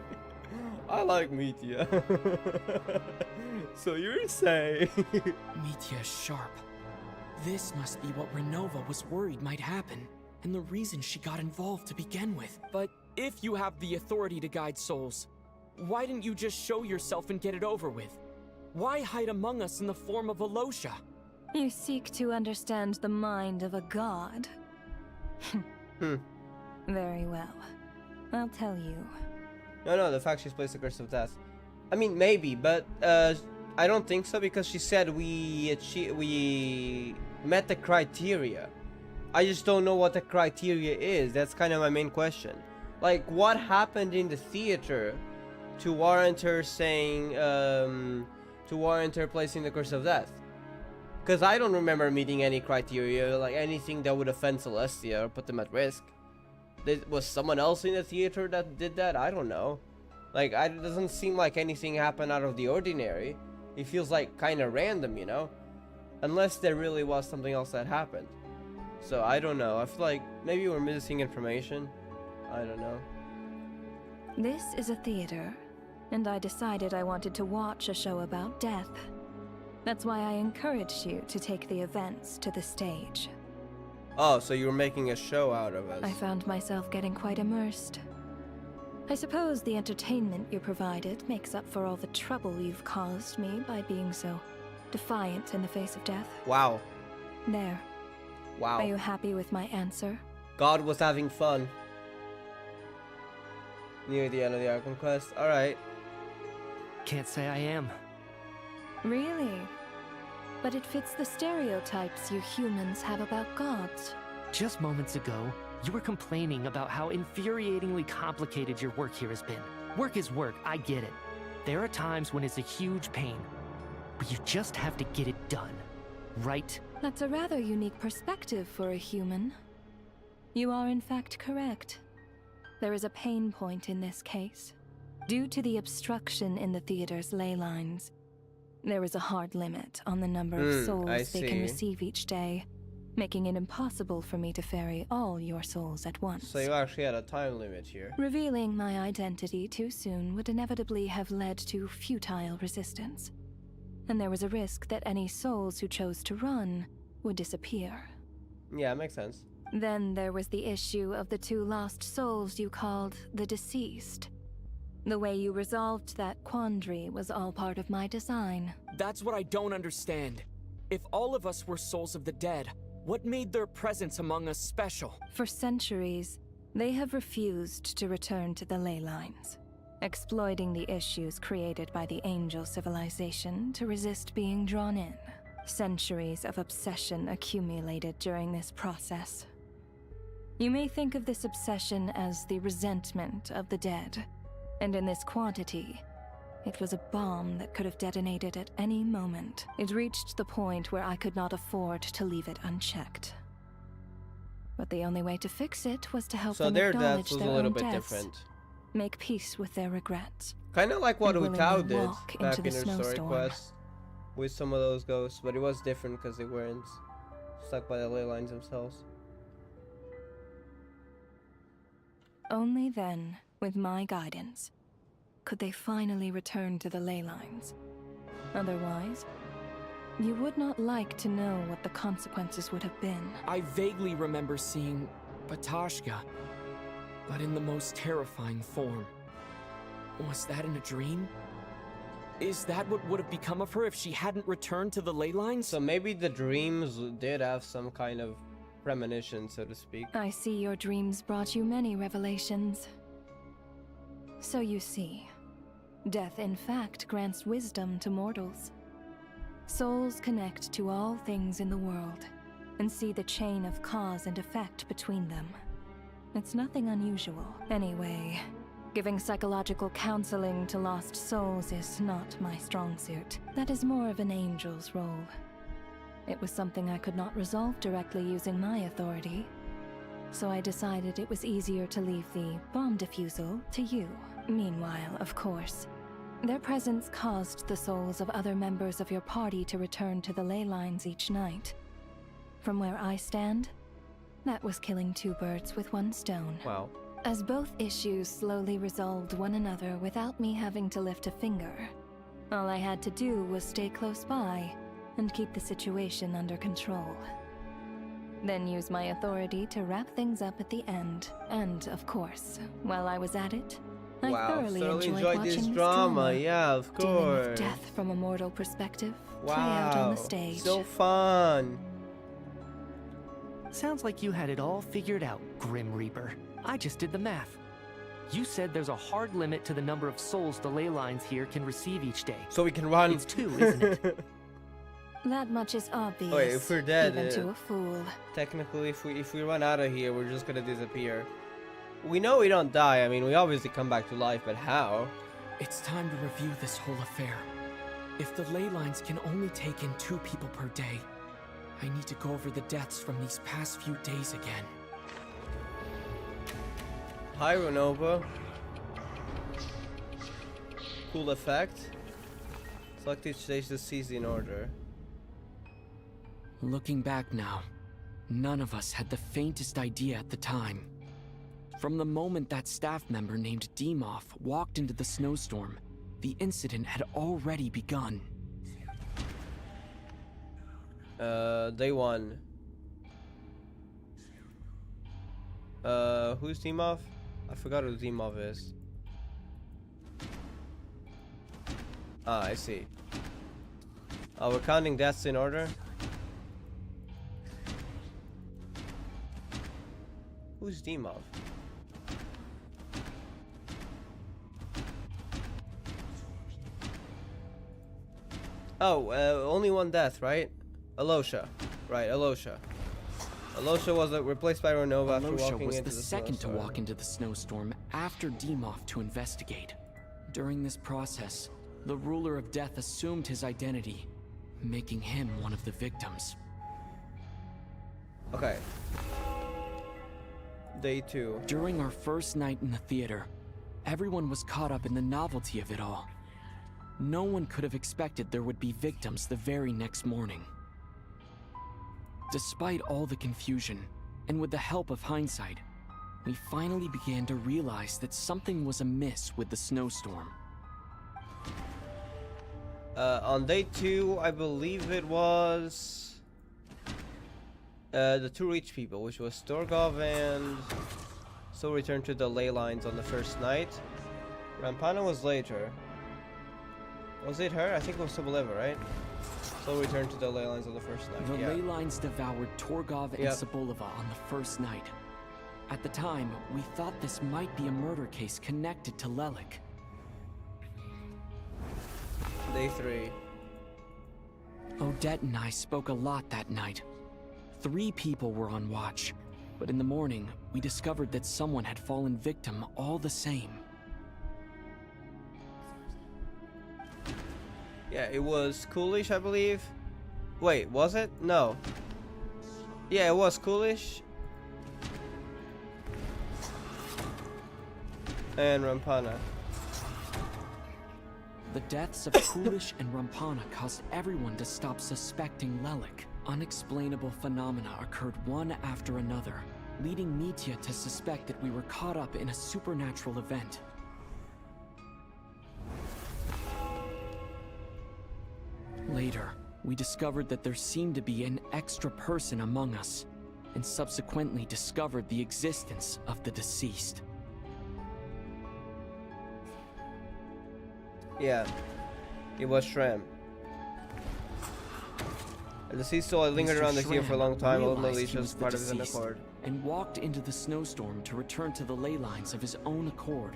[SPEAKER 1] I like Mithya. So you're saying...
[SPEAKER 7] Mithya's sharp. This must be what Renova was worried might happen, and the reason she got involved to begin with. But if you have the authority to guide souls, why didn't you just show yourself and get it over with? Why hide among us in the form of Alosha?
[SPEAKER 16] You seek to understand the mind of a god. Very well. I'll tell you.
[SPEAKER 1] No, the fact she's placed the curse of death. I mean, maybe, but I don't think so, because she said we met the criteria. I just don't know what the criteria is. That's kind of my main question. Like, what happened in the theater to warrant her saying, to warrant her placing the curse of death? Because I don't remember meeting any criteria, like anything that would offend Celestia or put them at risk. Was someone else in the theater that did that? I don't know. Like, it doesn't seem like anything happened out of the ordinary. It feels like kind of random, you know? Unless there really was something else that happened. So, I don't know. I feel like maybe we're missing information. I don't know.
[SPEAKER 16] This is a theater, and I decided I wanted to watch a show about death. That's why I encouraged you to take the events to the stage.
[SPEAKER 1] Oh, so you were making a show out of us.
[SPEAKER 16] I found myself getting quite immersed. I suppose the entertainment you provided makes up for all the trouble you've caused me by being so defiant in the face of death.
[SPEAKER 1] Wow.
[SPEAKER 16] There.
[SPEAKER 1] Wow.
[SPEAKER 16] Are you happy with my answer?
[SPEAKER 1] God was having fun. Near the end of the Archon quest. Alright.
[SPEAKER 9] Can't say I am.
[SPEAKER 16] Really? But it fits the stereotypes you humans have about gods.
[SPEAKER 9] Just moments ago, you were complaining about how infuriatingly complicated your work here has been. Work is work, I get it. There are times when it's a huge pain, but you just have to get it done, right?
[SPEAKER 16] That's a rather unique perspective for a human. You are in fact correct. There is a pain point in this case. Due to the obstruction in the theater's ley lines, there is a hard limit on the number of souls they can receive each day, making it impossible for me to ferry all your souls at once.
[SPEAKER 1] So you actually had a time limit here.
[SPEAKER 16] Revealing my identity too soon would inevitably have led to futile resistance, and there was a risk that any souls who chose to run would disappear.
[SPEAKER 1] Yeah, makes sense.
[SPEAKER 16] Then there was the issue of the 2 lost souls you called the deceased. The way you resolved that quandary was all part of my design.
[SPEAKER 7] That's what I don't understand. If all of us were souls of the dead, what made their presence among us special?
[SPEAKER 16] For centuries, they have refused to return to the ley lines, exploiting the issues created by the angel civilization to resist being drawn in. Centuries of obsession accumulated during this process. You may think of this obsession as the resentment of the dead, and in this quantity, it was a bomb that could have detonated at any moment. It reached the point where I could not afford to leave it unchecked. But the only way to fix it was to help them acknowledge their own deaths, make peace with their regrets.
[SPEAKER 1] Kind of like what Utao did back in her story quest with some of those ghosts, but it was different because they weren't stuck by the ley lines themselves.
[SPEAKER 16] Only then, with my guidance, could they finally return to the ley lines. Otherwise, you would not like to know what the consequences would have been.
[SPEAKER 7] I vaguely remember seeing Batashka, but in the most terrifying form. Was that in a dream? Is that what would have become of her if she hadn't returned to the ley lines?
[SPEAKER 1] So maybe the dreams did have some kind of premonition, so to speak.
[SPEAKER 16] I see your dreams brought you many revelations. So you see, death in fact grants wisdom to mortals. Souls connect to all things in the world and see the chain of cause and effect between them. It's nothing unusual. Anyway, giving psychological counseling to lost souls is not my strong suit. That is more of an angel's role. It was something I could not resolve directly using my authority, so I decided it was easier to leave the bomb defusal to you. Meanwhile, of course, their presence caused the souls of other members of your party to return to the ley lines each night. From where I stand, that was killing 2 birds with 1 stone.
[SPEAKER 1] Wow.
[SPEAKER 16] As both issues slowly resolved one another without me having to lift a finger, all I had to do was stay close by and keep the situation under control. Then use my authority to wrap things up at the end. And, of course, while I was at it, I thoroughly enjoyed watching this drama.
[SPEAKER 1] Yeah, of course.
[SPEAKER 16] Dealing with death from a mortal perspective, play out on the stage.
[SPEAKER 1] So fun.
[SPEAKER 9] Sounds like you had it all figured out, Grim Reaper. I just did the math. You said there's a hard limit to the number of souls the ley lines here can receive each day.
[SPEAKER 1] So we can run.
[SPEAKER 9] It's 2, isn't it?
[SPEAKER 16] That much is obvious.
[SPEAKER 1] Wait, if we're dead,
[SPEAKER 16] even to a fool.
[SPEAKER 1] Technically, if we run out of here, we're just gonna disappear. We know we don't die. I mean, we obviously come back to life, but how?
[SPEAKER 7] It's time to review this whole affair. If the ley lines can only take in 2 people per day, I need to go over the deaths from these past few days again.
[SPEAKER 1] Hi, Renova. Cool effect. Select each stage to seize in order.
[SPEAKER 7] Looking back now, none of us had the faintest idea at the time. From the moment that staff member named Demoff walked into the snowstorm, the incident had already begun.
[SPEAKER 1] Day 1. Who's Demoff? I forgot who Demoff is. Ah, I see. We're counting deaths in order. Who's Demoff? Oh, only 1 death, right? Alosha. Right, Alosha. Alosha was replaced by Renova after walking into the snowstorm.
[SPEAKER 7] Alosha was the second to walk into the snowstorm after Demoff to investigate. During this process, the ruler of death assumed his identity, making him one of the victims.
[SPEAKER 1] Okay. Day 2.
[SPEAKER 7] During our first night in the theater, everyone was caught up in the novelty of it all. No one could have expected there would be victims the very next morning. Despite all the confusion, and with the help of hindsight, we finally began to realize that something was amiss with the snowstorm.
[SPEAKER 1] On day 2, I believe it was the 2 rich people, which was Storgov and So returned to the ley lines on the first night. Rampana was later. Was it her? I think it was Soboleva, right? So returned to the ley lines on the first night.
[SPEAKER 7] The ley lines devoured Torgov and Soboleva on the first night. At the time, we thought this might be a murder case connected to Lelik.
[SPEAKER 1] Day 3.
[SPEAKER 7] Odette and I spoke a lot that night. 3 people were on watch, but in the morning, we discovered that someone had fallen victim all the same.
[SPEAKER 1] Yeah, it was Coolish, I believe. Wait, was it? No. Yeah, it was Coolish. And Rampana.
[SPEAKER 7] The deaths of Coolish and Rampana caused everyone to stop suspecting Lelik. Unexplainable phenomena occurred one after another, leading Mitya to suspect that we were caught up in a supernatural event. Later, we discovered that there seemed to be an extra person among us, and subsequently discovered the existence of the deceased.
[SPEAKER 1] Yeah, it was Shram. The deceased soul had lingered around the here for a long time, ultimately just part of his own accord.
[SPEAKER 7] And walked into the snowstorm to return to the ley lines of his own accord.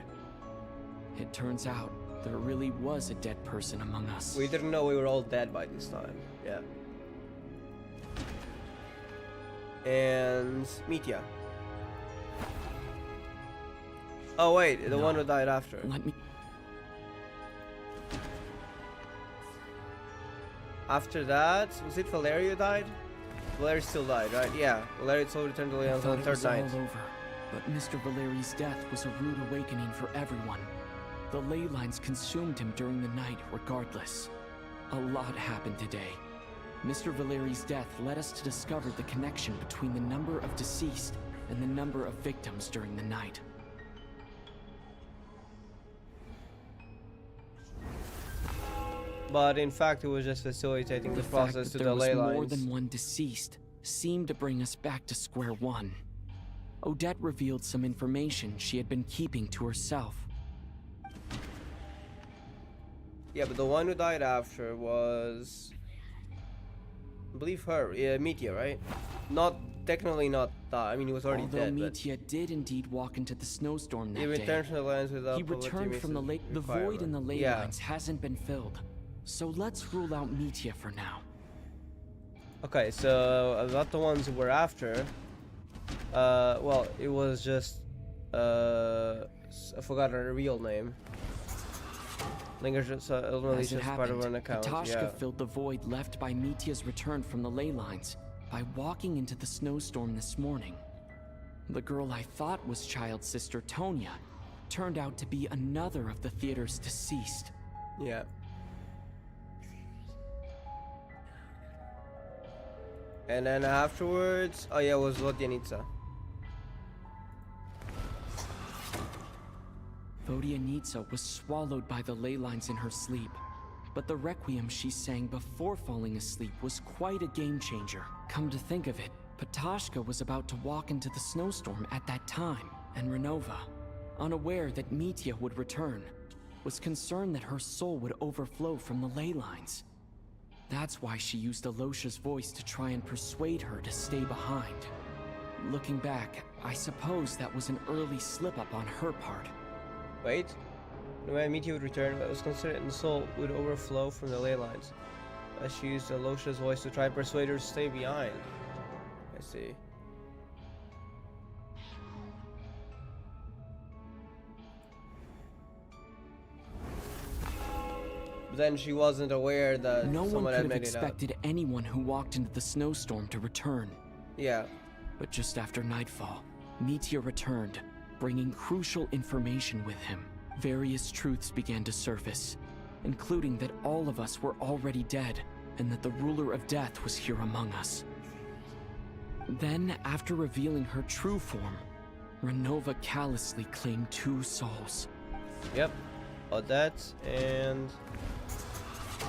[SPEAKER 7] It turns out there really was a dead person among us.
[SPEAKER 1] We didn't know we were all dead by this time. Yeah. And Mitya. Oh wait, the one who died after.
[SPEAKER 7] Let me.
[SPEAKER 1] After that, was it Valerio died? Valerio still died, right? Yeah, Valerio soul returned to Leon's on the third night.
[SPEAKER 7] All over, but Mr. Valeri's death was a rude awakening for everyone. The ley lines consumed him during the night regardless. A lot happened today. Mr. Valeri's death led us to discover the connection between the number of deceased and the number of victims during the night.
[SPEAKER 1] But in fact, it was just facilitating the process to the ley lines.
[SPEAKER 7] More than one deceased seemed to bring us back to square one. Odette revealed some information she had been keeping to herself.
[SPEAKER 1] Yeah, but the one who died after was, I believe her, Mitya, right? Technically not die. I mean, he was already dead.
[SPEAKER 7] Although Mitya did indeed walk into the snowstorm that day.
[SPEAKER 1] He returned from the lines without.
[SPEAKER 7] He returned from the lake. The void in the ley lines hasn't been filled. So let's rule out Mitya for now.
[SPEAKER 1] Okay, so about the ones who were after. Well, it was just I forgot her real name. Lingers just ultimately just part of an account.
[SPEAKER 7] Natashka filled the void left by Mitya's return from the ley lines by walking into the snowstorm this morning. The girl I thought was child sister Tonya turned out to be another of the theater's deceased.
[SPEAKER 1] Yeah. And then afterwards, oh yeah, it was Vodyanitsa.
[SPEAKER 7] Vodyanitsa was swallowed by the ley lines in her sleep. But the requiem she sang before falling asleep was quite a game changer. Come to think of it, Patashka was about to walk into the snowstorm at that time, and Renova, unaware that Mitya would return, was concerned that her soul would overflow from the ley lines. That's why she used Alosha's voice to try and persuade her to stay behind. Looking back, I suppose that was an early slip-up on her part.
[SPEAKER 1] Wait. When Mitya would return, it was considered and the soul would overflow from the ley lines. As she used Alosha's voice to try and persuade her to stay behind. I see. But then she wasn't aware that
[SPEAKER 7] no
[SPEAKER 1] someone
[SPEAKER 7] one
[SPEAKER 1] had
[SPEAKER 7] could have
[SPEAKER 1] made it out.
[SPEAKER 7] expected anyone who walked into the snowstorm to return.
[SPEAKER 1] Yeah.
[SPEAKER 7] But just after nightfall, Mitya returned, bringing crucial information with him. various truths began to surface, including that all of us were already dead and that the ruler of death was here among us. Then, after revealing her true form, Renova callously claimed 2 souls.
[SPEAKER 1] Yep, Odette and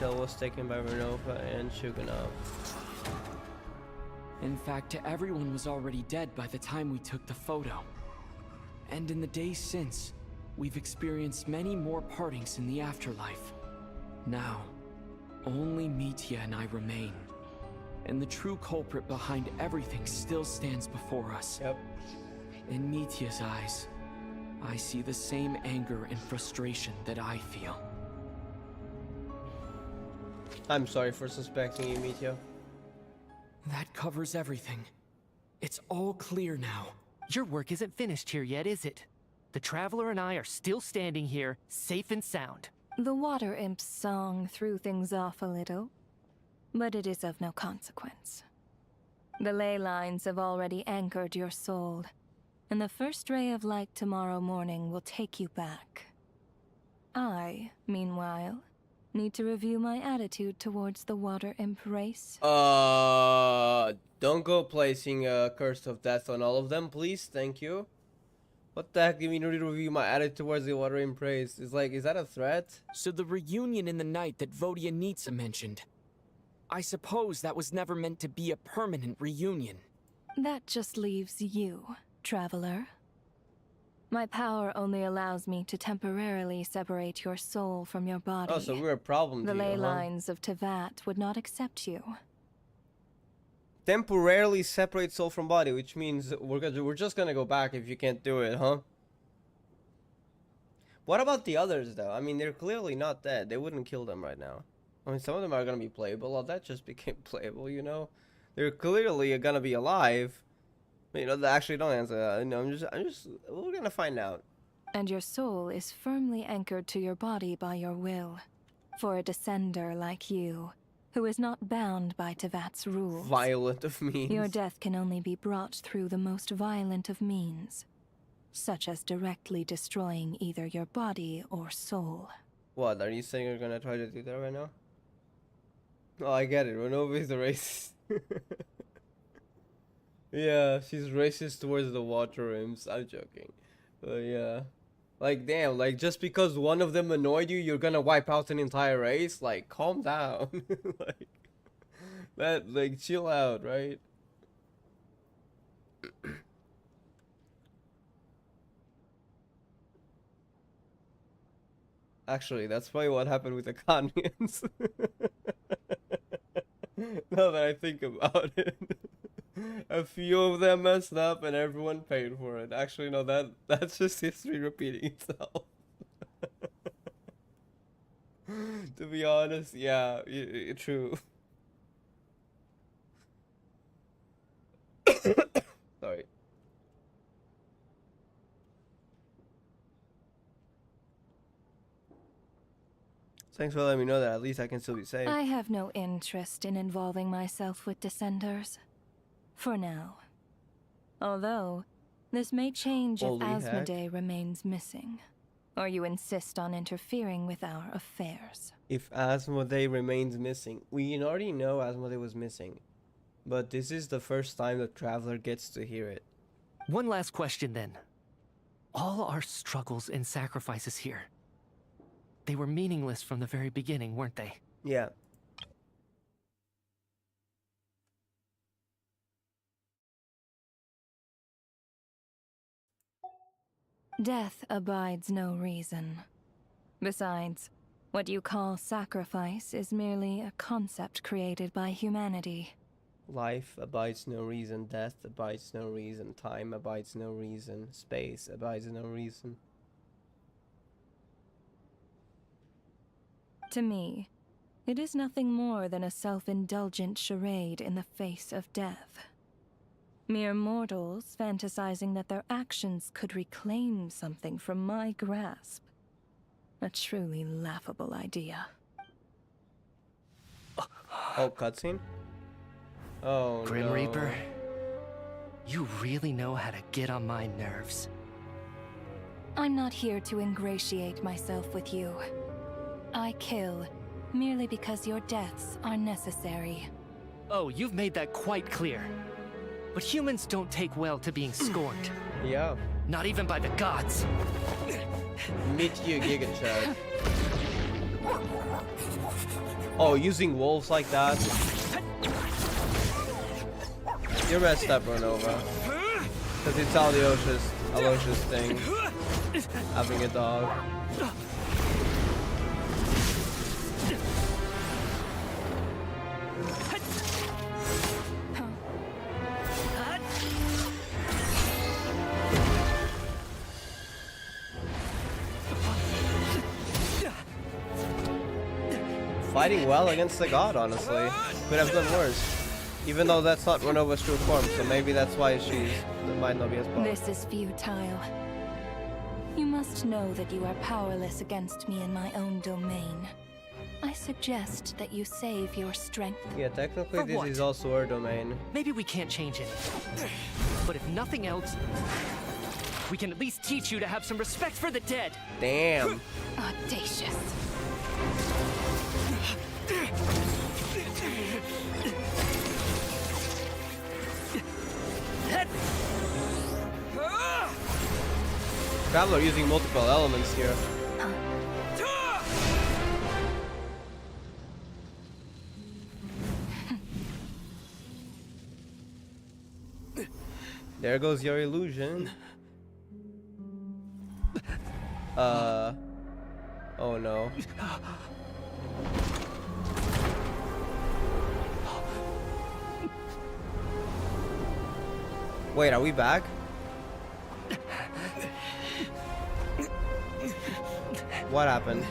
[SPEAKER 1] Del was taken by Renova and Shuganov.
[SPEAKER 7] In fact, everyone was already dead by the time we took the photo. And in the days since, we've experienced many more partings in the afterlife. Now, only Mitya and I remain. And the true culprit behind everything still stands before us.
[SPEAKER 1] Yep.
[SPEAKER 7] In Mitya's eyes, I see the same anger and frustration that I feel.
[SPEAKER 1] I'm sorry for suspecting you, Mitya.
[SPEAKER 7] That covers everything. It's all clear now.
[SPEAKER 9] Your work isn't finished here yet, is it? The Traveler and I are still standing here, safe and sound.
[SPEAKER 16] The Water Imp's song threw things off a little, but it is of no consequence. The ley lines have already anchored your soul, and the first ray of light tomorrow morning will take you back. I, meanwhile, need to review my attitude towards the Water Imp race.
[SPEAKER 1] Don't go placing a curse of death on all of them, please. Thank you. What the heck do you mean to review my attitude towards the Water Imp race? Is that a threat?
[SPEAKER 7] So the reunion in the night that Vodyanitsa mentioned, I suppose that was never meant to be a permanent reunion.
[SPEAKER 16] That just leaves you, Traveler. My power only allows me to temporarily separate your soul from your body.
[SPEAKER 1] Oh, so we're a problem
[SPEAKER 16] The
[SPEAKER 1] to you,
[SPEAKER 16] ley
[SPEAKER 1] huh?
[SPEAKER 16] lines of Tevat would not accept you.
[SPEAKER 1] Temporarily separate soul from body, which means we're just gonna go back if you can't do it, huh? What about the others, though? I mean, they're clearly not dead. They wouldn't kill them right now. I mean, some of them are gonna be playable. Oh, that just became playable, you know? They're clearly gonna be alive. You know, they actually don't answer that. No, we're gonna find out.
[SPEAKER 16] And your soul is firmly anchored to your body by your will. For a descender like you, who is not bound by Tevat's rules.
[SPEAKER 1] Violent of means.
[SPEAKER 16] Your death can only be brought through the most violent of means, such as directly destroying either your body or soul.
[SPEAKER 1] What, are you saying you're gonna try to do that right now? Oh, I get it. Renova is a racist. Yeah, she's racist towards the Water Imps. I'm joking. Yeah. Like, damn, like, just because one of them annoyed you, you're gonna wipe out an entire race? Like, calm down. Like, chill out, right? Actually, that's probably what happened with the Kanyans. Now that I think about it. A few of them messed up and everyone paid for it. Actually, no, that's just history repeating itself. To be honest, yeah, true. Sorry. Thanks for letting me know that. At least I can still be safe.
[SPEAKER 16] I have no interest in involving myself with Descenders. For now. Although, this may change if
[SPEAKER 1] Holy heck.
[SPEAKER 16] Asmodee remains missing. Or you insist on interfering with our affairs.
[SPEAKER 1] If Asmodee remains missing. We already know Asmodee was missing. But this is the first time the Traveler gets to hear it.
[SPEAKER 9] One last question then. All our struggles and sacrifices here, they were meaningless from the very beginning, weren't they?
[SPEAKER 1] Yeah.
[SPEAKER 16] Death abides no reason. Besides, what you call sacrifice is merely a concept created by humanity.
[SPEAKER 1] Life abides no reason, death abides no reason, time abides no reason, space abides no reason.
[SPEAKER 16] To me, it is nothing more than a self-indulgent charade in the face of death. Mere mortals fantasizing that their actions could reclaim something from my grasp. A truly laughable idea.
[SPEAKER 1] Oh, cutscene? Oh,
[SPEAKER 9] Grim
[SPEAKER 1] no.
[SPEAKER 9] Reaper, you really know how to get on my nerves.
[SPEAKER 16] I'm not here to ingratiate myself with you. I kill merely because your deaths are necessary.
[SPEAKER 9] Oh, you've made that quite clear. But humans don't take well to being scorned.
[SPEAKER 1] Yeah.
[SPEAKER 9] Not even by the gods.
[SPEAKER 1] Meet you, Giga Chad. Oh, using wolves like that? You're messed up, Renova. Because it's Aloysius thing. Having a dog. Fighting well against the god, honestly. Could have done worse. Even though that's not Renova's true form, so maybe that's why that might not be as powerful.
[SPEAKER 16] This is futile. You must know that you are powerless against me in my own domain. I suggest that you save your strength.
[SPEAKER 1] Yeah, technically this is also our domain.
[SPEAKER 9] Maybe we can't change it. But if nothing else, we can at least teach you to have some respect for the dead.
[SPEAKER 1] Damn.
[SPEAKER 16] Audacious.
[SPEAKER 1] Traveler using multiple elements here. There goes your illusion. Oh no. Wait, are we back? What happened?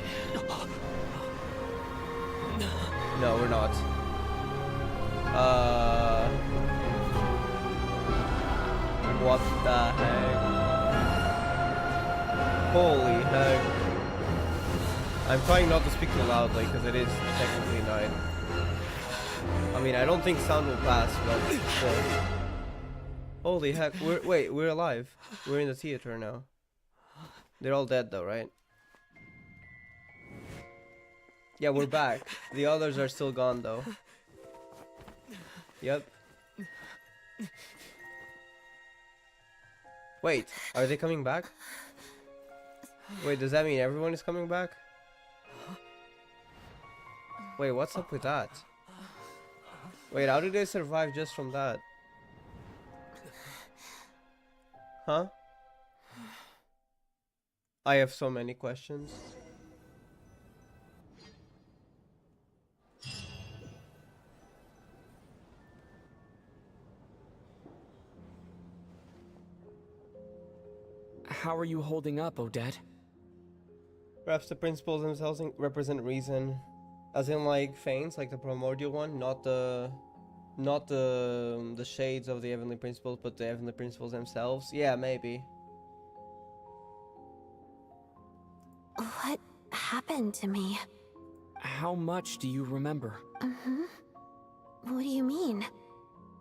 [SPEAKER 1] No, we're not. What the heck? Holy heck. I'm trying not to speak too loudly because it is technically night. I mean, I don't think sound will pass, but still. Holy heck, we're alive. We're in the theater now. They're all dead though, right? Yeah, we're back. The others are still gone though. Yep. Wait, are they coming back? Wait, does that mean everyone is coming back? Wait, what's up with that? Wait, how did they survive just from that? Huh? I have so many questions.
[SPEAKER 7] How are you holding up, Odette?
[SPEAKER 1] Perhaps the principles themselves represent reason. As in like Fanes, like the primordial one, not the shades of the heavenly principles, but the heavenly principles themselves. Yeah, maybe.
[SPEAKER 6] What happened to me?
[SPEAKER 7] How much do you remember?
[SPEAKER 6] What do you mean?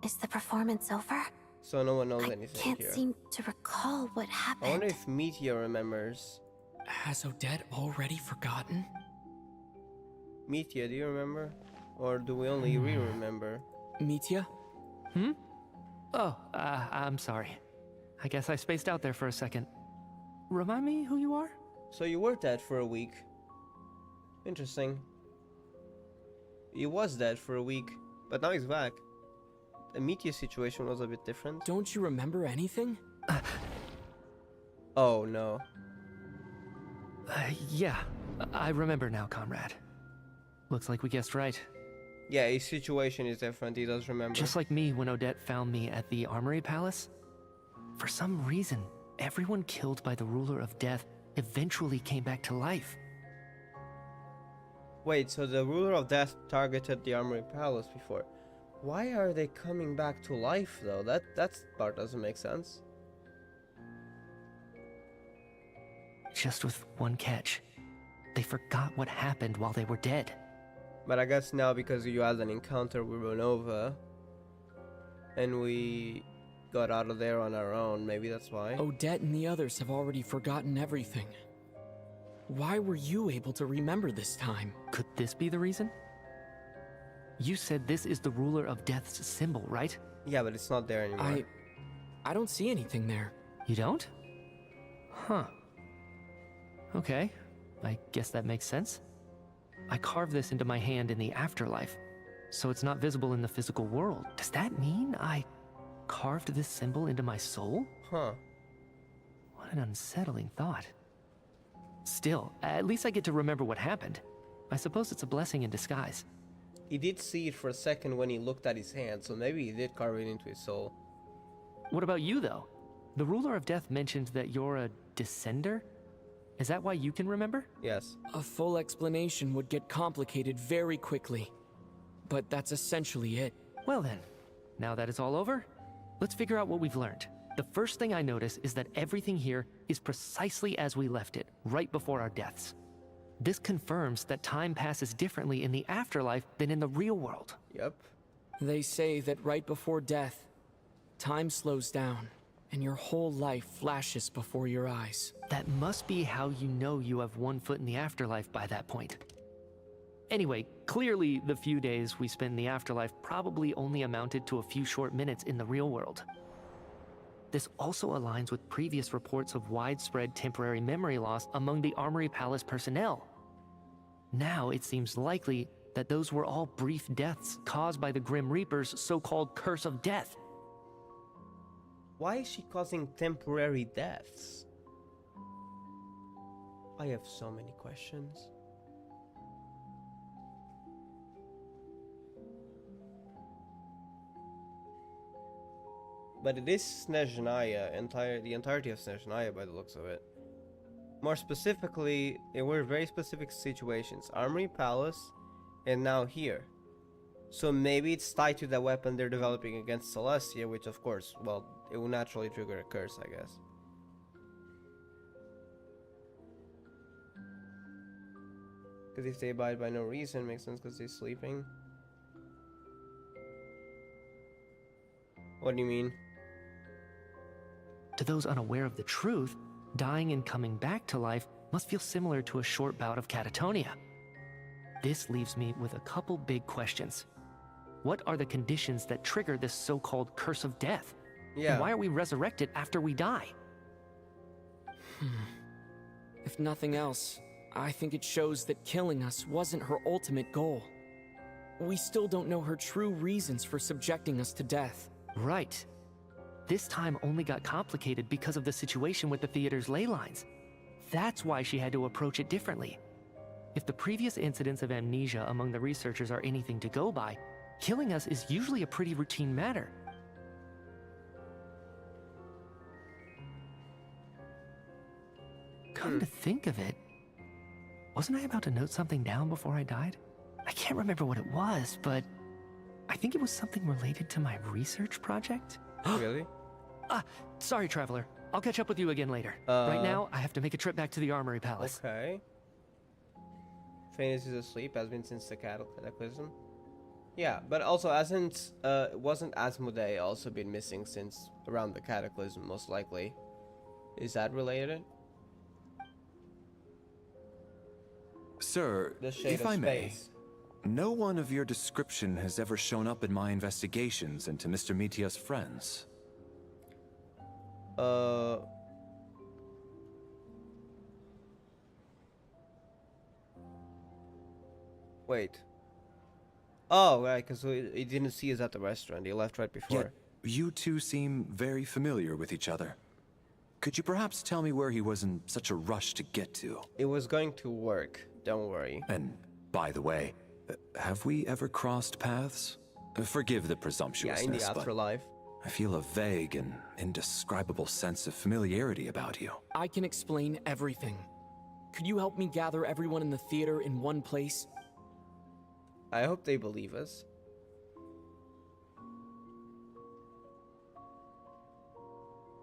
[SPEAKER 6] Is the performance over?
[SPEAKER 1] So no one knows anything
[SPEAKER 6] I can't
[SPEAKER 1] here.
[SPEAKER 6] seem to recall what happened.
[SPEAKER 1] I wonder if Meteor remembers.
[SPEAKER 7] Has Odette already forgotten?
[SPEAKER 1] Meteor, do you remember? Or do we only re-remember?
[SPEAKER 7] Meteor?
[SPEAKER 9] Oh, I'm sorry. I guess I spaced out there for a second. Remind me who you are?
[SPEAKER 1] So you were dead for a week. Interesting. He was dead for a week, but now he's back. The Meteor situation was a bit different.
[SPEAKER 7] Don't you remember anything?
[SPEAKER 1] Oh no.
[SPEAKER 9] Yeah, I remember now, comrade. Looks like we guessed right.
[SPEAKER 1] Yeah, his situation is different, he does remember.
[SPEAKER 9] Just like me when Odette found me at the Armory Palace. For some reason, everyone killed by the Ruler of Death eventually came back to life.
[SPEAKER 1] Wait, so the Ruler of Death targeted the Armory Palace before. Why are they coming back to life though? That part doesn't make sense.
[SPEAKER 9] Just with one catch. They forgot what happened while they were dead.
[SPEAKER 1] But I guess now because you had an encounter with Renova, and we got out of there on our own. Maybe that's why.
[SPEAKER 7] Odette and the others have already forgotten everything. Why were you able to remember this time?
[SPEAKER 9] Could this be the reason? You said this is the ruler of death's symbol, right?
[SPEAKER 1] Yeah, but it's not there anymore.
[SPEAKER 7] I don't see anything there.
[SPEAKER 9] You don't? Huh. Okay, I guess that makes sense. I carved this into my hand in the afterlife, so it's not visible in the physical world. Does that mean I carved this symbol into my soul?
[SPEAKER 1] Huh.
[SPEAKER 9] What an unsettling thought. Still, at least I get to remember what happened. I suppose it's a blessing in disguise.
[SPEAKER 1] He did see it for a second when he looked at his hand, so maybe he did carve it into his soul.
[SPEAKER 9] What about you, though? The ruler of death mentioned that you're a descender? Is that why you can remember?
[SPEAKER 1] Yes.
[SPEAKER 7] A full explanation would get complicated very quickly. But that's essentially it.
[SPEAKER 9] Well then, now that it's all over, let's figure out what we've learned. The first thing I notice is that everything here is precisely as we left it, right before our deaths. This confirms that time passes differently in the afterlife than in the real world.
[SPEAKER 1] Yep.
[SPEAKER 7] They say that right before death, time slows down, and your whole life flashes before your eyes.
[SPEAKER 9] That must be how you know you have one foot in the afterlife by that point. Anyway, clearly the few days we spent in the afterlife probably only amounted to a few short minutes in the real world. This also aligns with previous reports of widespread temporary memory loss among the Armory Palace personnel. Now it seems likely that those were all brief deaths caused by the Grim Reaper's so-called curse of death.
[SPEAKER 1] Why is she causing temporary deaths? I have so many questions. But it is Snezhnaya, the entirety of Snezhnaya by the looks of it. More specifically, it were very specific situations. Armory Palace, and now here. So maybe it's tied to the weapon they're developing against Celestia, which of course, well, it will naturally trigger a curse, I guess. Because if they abide by no reason, makes sense because they're sleeping. What do you mean?
[SPEAKER 9] To those unaware of the truth, dying and coming back to life must feel similar to a short bout of catatonia. This leaves me with a couple big questions. What are the conditions that trigger this so-called curse of death?
[SPEAKER 1] Yeah.
[SPEAKER 9] And why are we resurrected after we die?
[SPEAKER 7] If nothing else, I think it shows that killing us wasn't her ultimate goal. We still don't know her true reasons for subjecting us to death.
[SPEAKER 9] Right. This time only got complicated because of the situation with the theater's ley lines. That's why she had to approach it differently. If the previous incidents of amnesia among the researchers are anything to go by, killing us is usually a pretty routine matter. Come to think of it, wasn't I about to note something down before I died? I can't remember what it was, but I think it was something related to my research project.
[SPEAKER 1] Really?
[SPEAKER 9] Sorry, Traveler. I'll catch up with you again later. Right now, I have to make a trip back to the Armory Palace.
[SPEAKER 1] Okay. Phaenis is asleep, has been since the cataclysm. Yeah, but also hasn't, wasn't Asmodee also been missing since around the cataclysm, most likely? Is that related?
[SPEAKER 8] Sir, if I may, no one of your description has ever shown up in my investigations into Mr. Mitia's friends.
[SPEAKER 1] Wait. Oh, right, because he didn't see us at the restaurant. He left right before.
[SPEAKER 8] Yet, you two seem very familiar with each other. Could you perhaps tell me where he was in such a rush to get to?
[SPEAKER 1] It was going to work. Don't worry.
[SPEAKER 8] And, by the way, have we ever crossed paths? Forgive the presumptuousness,
[SPEAKER 1] yeah, in the afterlife.
[SPEAKER 8] I feel a vague and indescribable sense of familiarity about you.
[SPEAKER 7] I can explain everything. Could you help me gather everyone in the theater in one place?
[SPEAKER 1] I hope they believe us.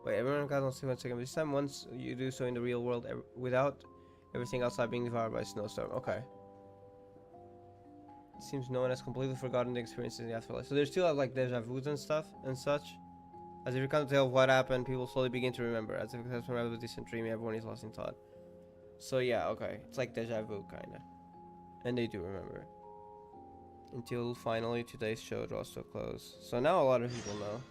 [SPEAKER 1] Wait, everyone got on 1 second. This time, once you do so in the real world, without everything outside being devoured by a snowstorm. Okay. It seems no one has completely forgotten the experiences in the afterlife. So there's still like deja vus and stuff and such. As if you can't tell what happened, people slowly begin to remember. As if it's from a distant dream, everyone is lost in thought. So yeah, okay. It's like deja vu, kinda. And they do remember. Until finally today's show draws to a close. So now a lot of people know.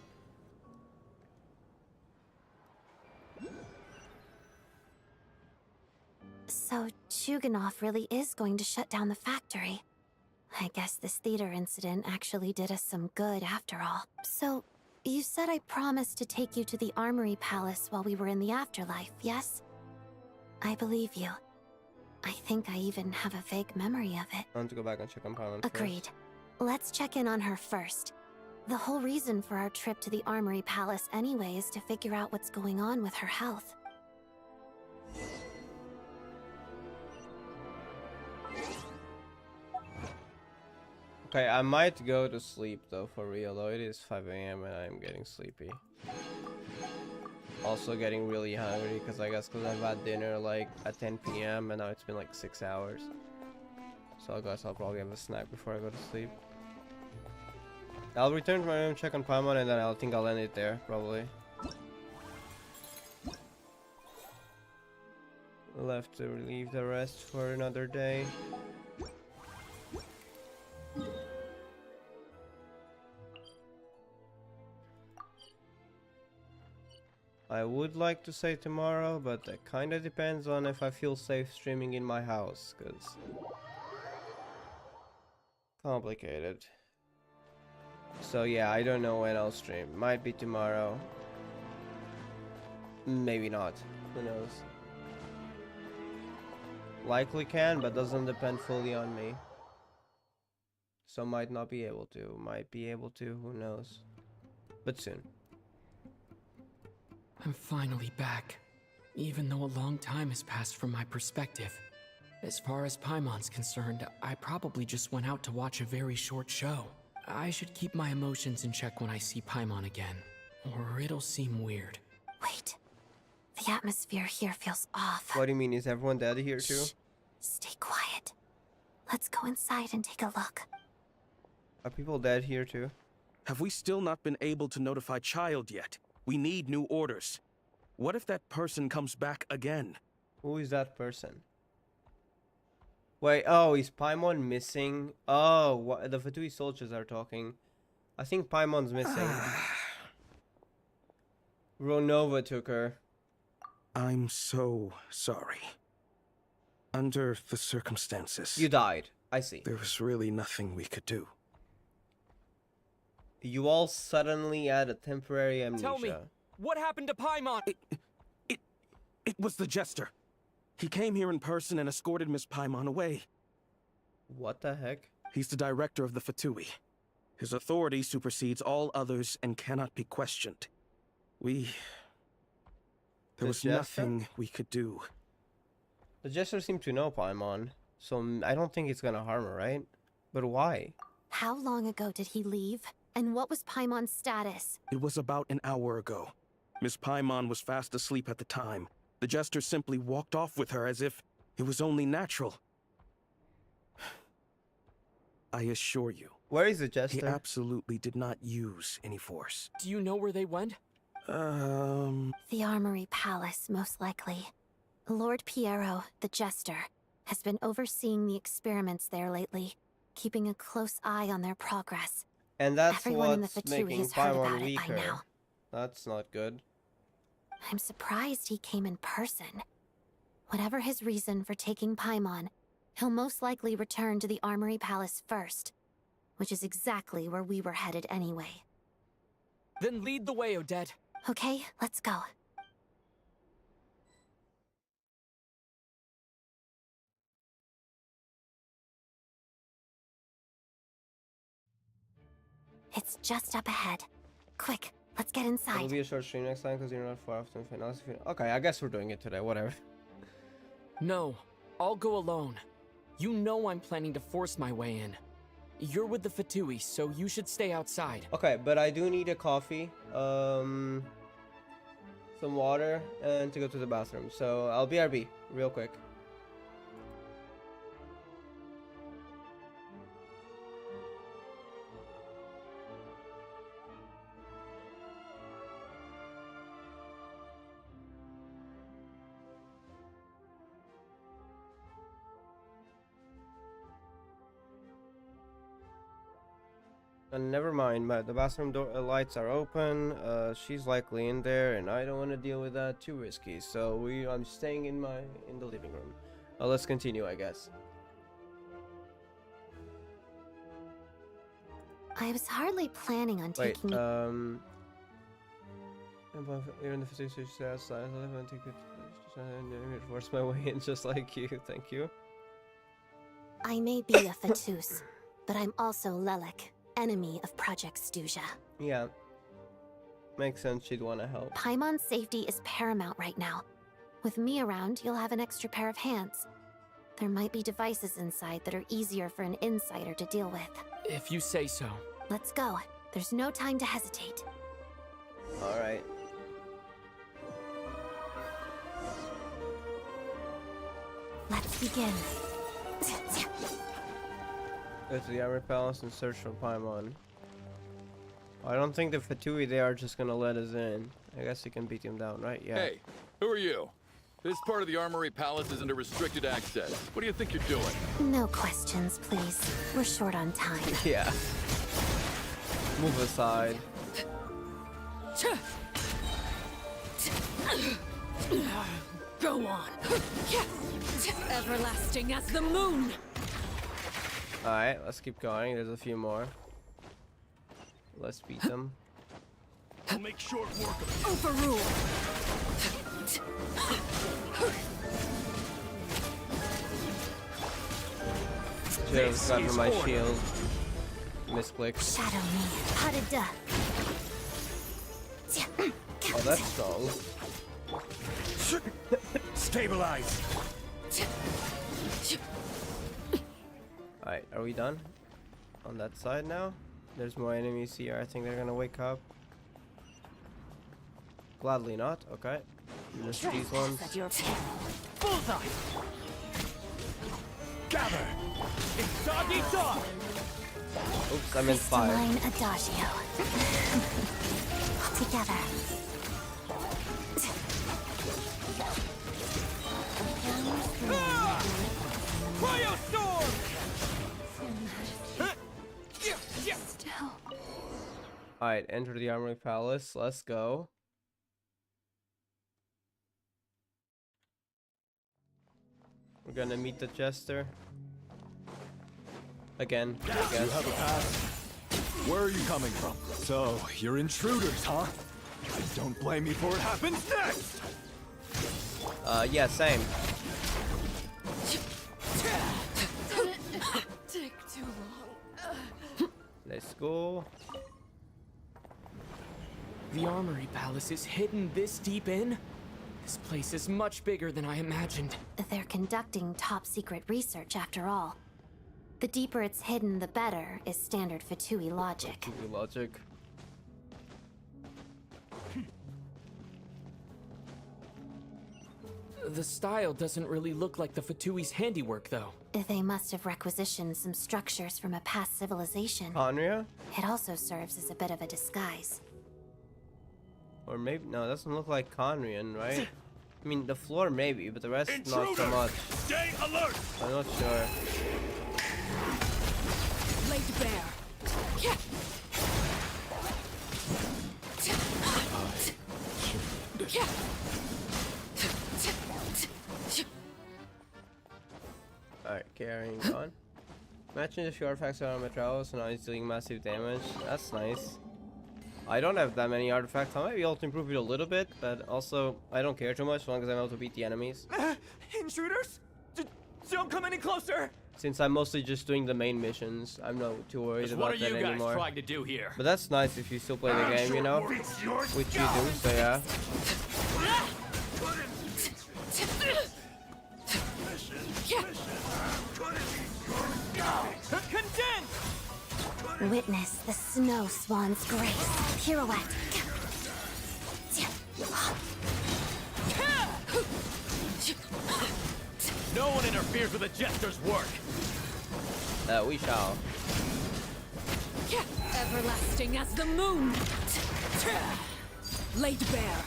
[SPEAKER 6] So Chuganov really is going to shut down the factory. I guess this theater incident actually did us some good after all. So, you said I promised to take you to the Armory Palace while we were in the afterlife, yes? I believe you. I think I even have a vague memory of it.
[SPEAKER 1] I want to go back and check on Paimon
[SPEAKER 6] Agreed.
[SPEAKER 1] first.
[SPEAKER 6] Let's check in on her first. The whole reason for our trip to the Armory Palace anyway is to figure out what's going on with her health.
[SPEAKER 1] Okay, I might go to sleep though, for real though. It is 5 AM and I'm getting sleepy. Also getting really hungry because I guess I've had dinner like at 10 PM and now it's been like 6 hours. So I guess I'll probably have a snack before I go to sleep. I'll return to my room, check on Paimon, and then I think I'll end it there, probably. Left to leave the rest for another day. I would like to say tomorrow, but that kind of depends on if I feel safe streaming in my house, because complicated. So yeah, I don't know when I'll stream. Might be tomorrow. Maybe not. Who knows? Likely can, but doesn't depend fully on me. So might not be able to. Might be able to. Who knows? But soon.
[SPEAKER 7] I'm finally back, even though a long time has passed from my perspective. As far as Paimon's concerned, I probably just went out to watch a very short show. I should keep my emotions in check when I see Paimon again, or it'll seem weird.
[SPEAKER 6] Wait. The atmosphere here feels off.
[SPEAKER 1] What do you mean? Is everyone dead here too?
[SPEAKER 6] Shh. Stay quiet. Let's go inside and take a look.
[SPEAKER 1] Are people dead here too?
[SPEAKER 17] Have we still not been able to notify Child yet? We need new orders. What if that person comes back again?
[SPEAKER 1] Who is that person? Wait, oh, is Paimon missing? Oh, what, the Fatui soldiers are talking. I think Paimon's missing. Ronova took her.
[SPEAKER 17] I'm so sorry. Under the circumstances...
[SPEAKER 1] You died. I see.
[SPEAKER 17] There was really nothing we could do.
[SPEAKER 1] You all suddenly had a temporary amnesia.
[SPEAKER 7] Tell me, what happened to Paimon?
[SPEAKER 17] It was the Jester. He came here in person and escorted Miss Paimon away.
[SPEAKER 1] What the heck?
[SPEAKER 17] He's the director of the Fatui. His authority supersedes all others and cannot be questioned. There was nothing we could do.
[SPEAKER 1] The Jester seemed to know Paimon, so I don't think it's gonna harm her, right? But why?
[SPEAKER 6] How long ago did he leave? And what was Paimon's status?
[SPEAKER 17] It was about an hour ago. Miss Paimon was fast asleep at the time. The Jester simply walked off with her as if it was only natural. I assure you.
[SPEAKER 1] Where is the Jester?
[SPEAKER 17] He absolutely did not use any force.
[SPEAKER 7] Do you know where they went?
[SPEAKER 6] The Armory Palace, most likely. Lord Piero, the Jester, has been overseeing the experiments there lately, keeping a close eye on their progress.
[SPEAKER 1] And that's
[SPEAKER 6] Everyone in the
[SPEAKER 1] what's
[SPEAKER 6] Fatui
[SPEAKER 1] making
[SPEAKER 6] has heard
[SPEAKER 1] Paimon
[SPEAKER 6] about it by
[SPEAKER 1] weaker.
[SPEAKER 6] now.
[SPEAKER 1] That's not good.
[SPEAKER 6] I'm surprised he came in person. Whatever his reason for taking Paimon, he'll most likely return to the Armory Palace first, which is exactly where we were headed anyway.
[SPEAKER 7] Then lead the way, Odette.
[SPEAKER 6] Okay, let's go. It's just up ahead. Quick, let's get inside.
[SPEAKER 1] It'll be a short stream next time because you're not far off to finals. Okay, I guess we're doing it today. Whatever.
[SPEAKER 7] No, I'll go alone. You know I'm planning to force my way in. You're with the Fatui, so you should stay outside.
[SPEAKER 1] Okay, but I do need a coffee, some water, and to go to the bathroom. So I'll BRB real quick. never mind. The bathroom door lights are open. She's likely in there, and I don't want to deal with that. Too risky. So I'm staying in the living room. Let's continue, I guess.
[SPEAKER 6] I was hardly planning on taking.
[SPEAKER 1] Even if it's outside, I live and take it. Force my way in just like you. Thank you.
[SPEAKER 6] I may be a Fatus, but I'm also Lelik, enemy of Project Snezhnaya.
[SPEAKER 1] Yeah. Makes sense, she'd want to help.
[SPEAKER 6] Paimon's safety is paramount right now. With me around, you'll have an extra pair of hands. There might be devices inside that are easier for an insider to deal with.
[SPEAKER 7] If you say so.
[SPEAKER 6] Let's go. There's no time to hesitate.
[SPEAKER 1] Alright.
[SPEAKER 6] Let's begin.
[SPEAKER 1] Go to the Armory Palace and search for Paimon. I don't think the Fatui they are just gonna let us in. I guess we can beat him down, right? Yeah.
[SPEAKER 3] Hey, who are you? This part of the Armory Palace is under restricted access. What do you think you're doing?
[SPEAKER 6] No questions, please. We're short on time.
[SPEAKER 1] Yeah. Move aside.
[SPEAKER 18] Go on. Everlasting as the moon.
[SPEAKER 1] Alright, let's keep going. There's a few more. Let's beat them.
[SPEAKER 13] I'll make short work of it.
[SPEAKER 18] Overrule.
[SPEAKER 1] Should've gotten my shield. Misclick.
[SPEAKER 6] Shadow me. Harada.
[SPEAKER 1] Oh, that's strong.
[SPEAKER 13] Stabilize.
[SPEAKER 1] Alright, are we done? On that side now? There's more enemies here. I think they're gonna wake up. Gladly not. Okay. Miss these ones.
[SPEAKER 18] Bullseye.
[SPEAKER 13] Gather. It's doggy dog.
[SPEAKER 1] Oops, I'm in 5.
[SPEAKER 6] Crystalline Adagio. Together.
[SPEAKER 13] Cryostorm!
[SPEAKER 16] Still.
[SPEAKER 1] Alright, enter the Armory Palace. Let's go. We're gonna meet the Jester. Again.
[SPEAKER 8] You have a pass. Where are you coming from? So, you're intruders, huh? Don't blame me for what happens next!
[SPEAKER 1] Yeah, same.
[SPEAKER 18] Take too long.
[SPEAKER 1] Let's go.
[SPEAKER 7] The Armory Palace is hidden this deep in? This place is much bigger than I imagined.
[SPEAKER 6] They're conducting top-secret research after all. The deeper it's hidden, the better, is standard Fatui logic.
[SPEAKER 1] Fatui logic.
[SPEAKER 7] The style doesn't really look like the Fatui's handiwork, though.
[SPEAKER 6] They must have requisitioned some structures from a past civilization.
[SPEAKER 1] Conria?
[SPEAKER 6] It also serves as a bit of a disguise.
[SPEAKER 1] Or maybe, no, it doesn't look like Conrian, right? I mean, the floor maybe, but the rest not so much.
[SPEAKER 13] Stay alert!
[SPEAKER 1] I'm not sure.
[SPEAKER 18] Laid bare.
[SPEAKER 1] Alright, carrying on. Matching the few artifacts around my travels, so now he's dealing massive damage. That's nice. I don't have that many artifacts. I might be able to improve it a little bit, but also I don't care too much as long as I'm able to beat the enemies.
[SPEAKER 13] Intruders? Don't come any closer!
[SPEAKER 1] Since I'm mostly just doing the main missions, I'm not too worried about that anymore.
[SPEAKER 13] What are you guys trying to do here?
[SPEAKER 1] But that's nice if you still play the game, you know? Which you do, so yeah.
[SPEAKER 6] Witness the snow swan's grace. Pirouette.
[SPEAKER 13] No one interferes with a jester's work.
[SPEAKER 1] We shall.
[SPEAKER 18] Everlasting as the moon. Laid bare.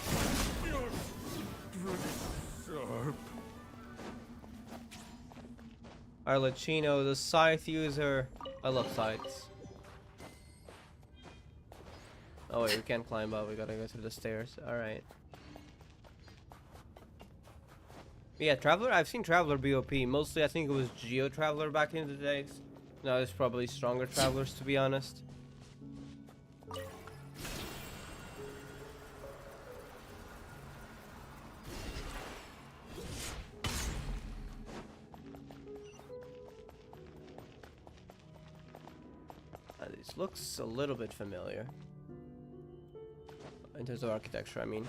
[SPEAKER 1] Arlecchino, the scythe user. I love scythes. Oh wait, we can't climb up. We gotta go through the stairs. All right. Yeah, Traveler. I've seen Traveler BOP. Mostly, I think it was Geo Traveler back in the days. Now there's probably stronger Travelers, to be honest. This looks a little bit familiar. In terms of architecture, I mean.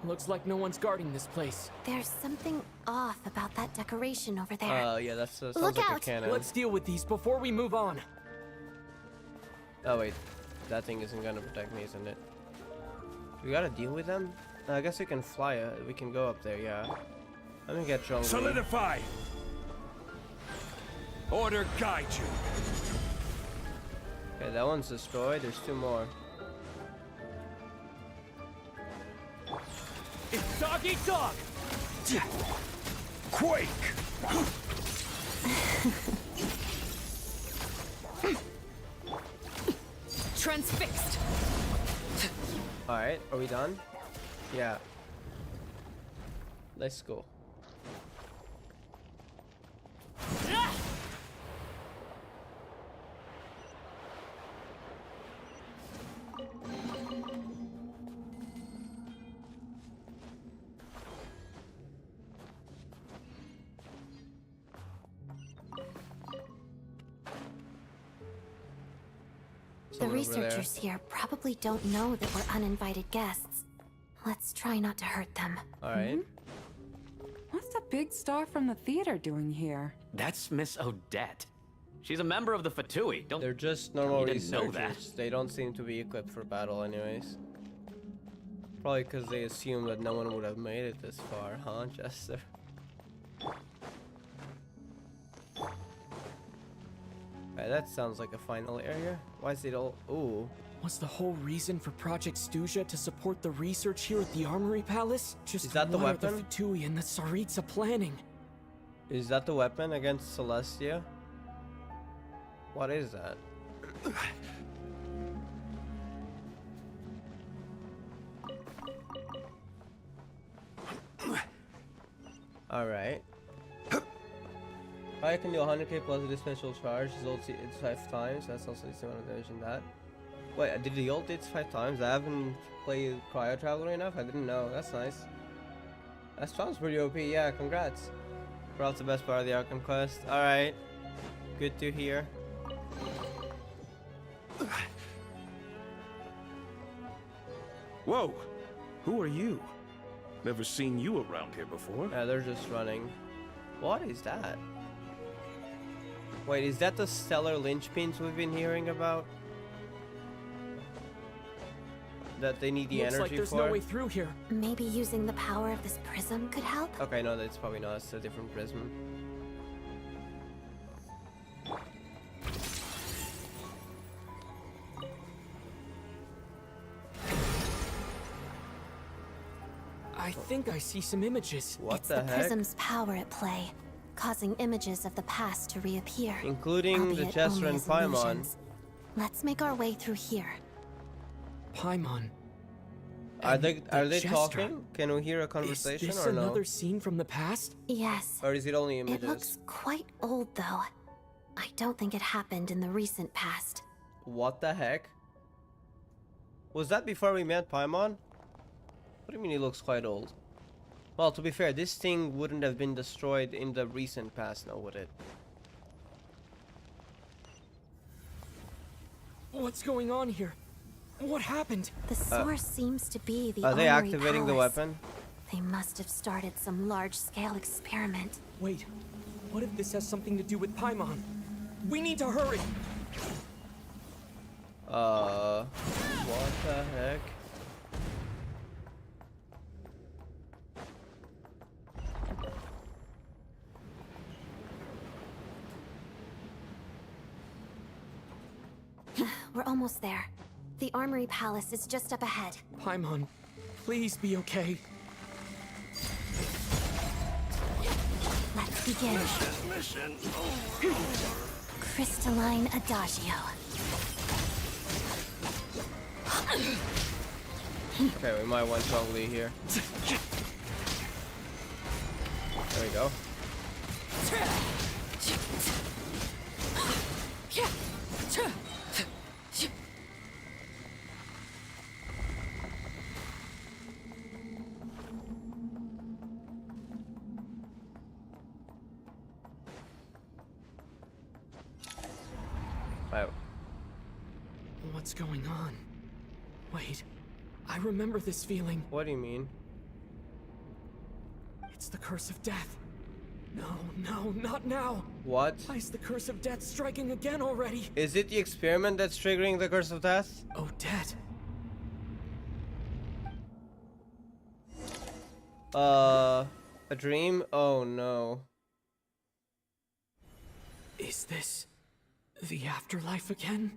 [SPEAKER 7] Looks like no one's guarding this place.
[SPEAKER 6] There's something off about that decoration over there.
[SPEAKER 1] Yeah, that's sounds
[SPEAKER 6] Look
[SPEAKER 1] like
[SPEAKER 6] out.
[SPEAKER 1] a cannon.
[SPEAKER 7] Let's deal with these before we move on.
[SPEAKER 1] Oh wait, that thing isn't gonna protect me, isn't it? We gotta deal with them? I guess we can fly it. We can go up there, yeah. Let me get Zhongli.
[SPEAKER 13] Solidify! Order guide you.
[SPEAKER 1] Okay, that one's destroyed. There's two more.
[SPEAKER 13] It's dog eat dog! Quake!
[SPEAKER 18] Transfixed.
[SPEAKER 1] Alright, are we done? Yeah. Let's go.
[SPEAKER 6] The researchers here probably don't know that we're uninvited guests. Let's try not to hurt them.
[SPEAKER 1] Alright.
[SPEAKER 19] What's the big star from the theater doing here?
[SPEAKER 12] That's Miss Odette. She's a member of the Fatui.
[SPEAKER 1] They're just normal
[SPEAKER 12] You didn't know
[SPEAKER 1] researchers.
[SPEAKER 12] that.
[SPEAKER 1] They don't seem to be equipped for battle anyways. Probably because they assume that no one would have made it this far, huh, Jester? Okay, that sounds like a final area. Why is it all... Ooh.
[SPEAKER 7] Was the whole reason for Project Stuja to support the research here at the Armory Palace? Just
[SPEAKER 1] Is that the
[SPEAKER 7] what are
[SPEAKER 1] weapon?
[SPEAKER 7] the Fatui and the Tsaritsa planning?
[SPEAKER 1] Is that the weapon against Celestia? What is that? Alright. I can do 100k plus a special charge. His ult it's 5 times. That's also the amount of damage in that. Wait, did the ult it's 5 times? I haven't played Cryo Traveler enough. I didn't know. That's nice. That sounds pretty OP. Yeah, congrats. Perhaps the best part of the Archon quest. Alright. Good to hear.
[SPEAKER 17] Whoa! Who are you? Never seen you around here before.
[SPEAKER 1] Yeah, they're just running. What is that? Wait, is that the stellar linchpins we've been hearing about? That they need the
[SPEAKER 7] Looks
[SPEAKER 1] energy
[SPEAKER 7] like there's
[SPEAKER 1] for?
[SPEAKER 7] no way through here.
[SPEAKER 6] Maybe using the power of this prism could help?
[SPEAKER 1] Okay, no, that's probably not. It's a different prism.
[SPEAKER 7] I think I see some images.
[SPEAKER 1] What
[SPEAKER 6] It's
[SPEAKER 1] the
[SPEAKER 6] the
[SPEAKER 1] heck?
[SPEAKER 6] prism's power at play, causing images of the past to reappear.
[SPEAKER 1] Including the
[SPEAKER 6] albeit
[SPEAKER 1] Chester
[SPEAKER 6] only
[SPEAKER 1] and
[SPEAKER 6] as
[SPEAKER 1] Paimon.
[SPEAKER 6] illusions. Let's make our way through here.
[SPEAKER 7] Paimon.
[SPEAKER 1] Are they
[SPEAKER 7] Chester.
[SPEAKER 1] talking? Can we hear a conversation
[SPEAKER 7] Is this
[SPEAKER 1] or no?
[SPEAKER 7] another scene from the past?
[SPEAKER 6] Yes.
[SPEAKER 1] Or is it only images?
[SPEAKER 6] It looks quite old, though. I don't think it happened in the recent past.
[SPEAKER 1] What the heck? Was that before we met Paimon? What do you mean he looks quite old? Well, to be fair, this thing wouldn't have been destroyed in the recent past, now would it?
[SPEAKER 7] What's going on here? What happened?
[SPEAKER 6] The source seems to be the
[SPEAKER 1] Are they
[SPEAKER 6] Armory
[SPEAKER 1] activating the
[SPEAKER 6] Palace.
[SPEAKER 1] weapon?
[SPEAKER 6] They must have started some large-scale experiment.
[SPEAKER 7] Wait, what if this has something to do with Paimon? We need to hurry!
[SPEAKER 1] What the heck?
[SPEAKER 6] We're almost there. The Armory Palace is just up ahead.
[SPEAKER 7] Paimon, please be okay.
[SPEAKER 6] Let's begin.
[SPEAKER 13] Mission over.
[SPEAKER 6] crystalline adagio.
[SPEAKER 1] Okay, we might want Chong-Li here. There we go. Wow.
[SPEAKER 7] What's going on? Wait, I remember this feeling.
[SPEAKER 1] What do you mean?
[SPEAKER 7] It's the curse of death. No, not now.
[SPEAKER 1] What?
[SPEAKER 7] Why is the curse of death striking again already?
[SPEAKER 1] Is it the experiment that's triggering the curse of death?
[SPEAKER 7] Odette.
[SPEAKER 1] A dream? Oh no.
[SPEAKER 7] Is this the afterlife again?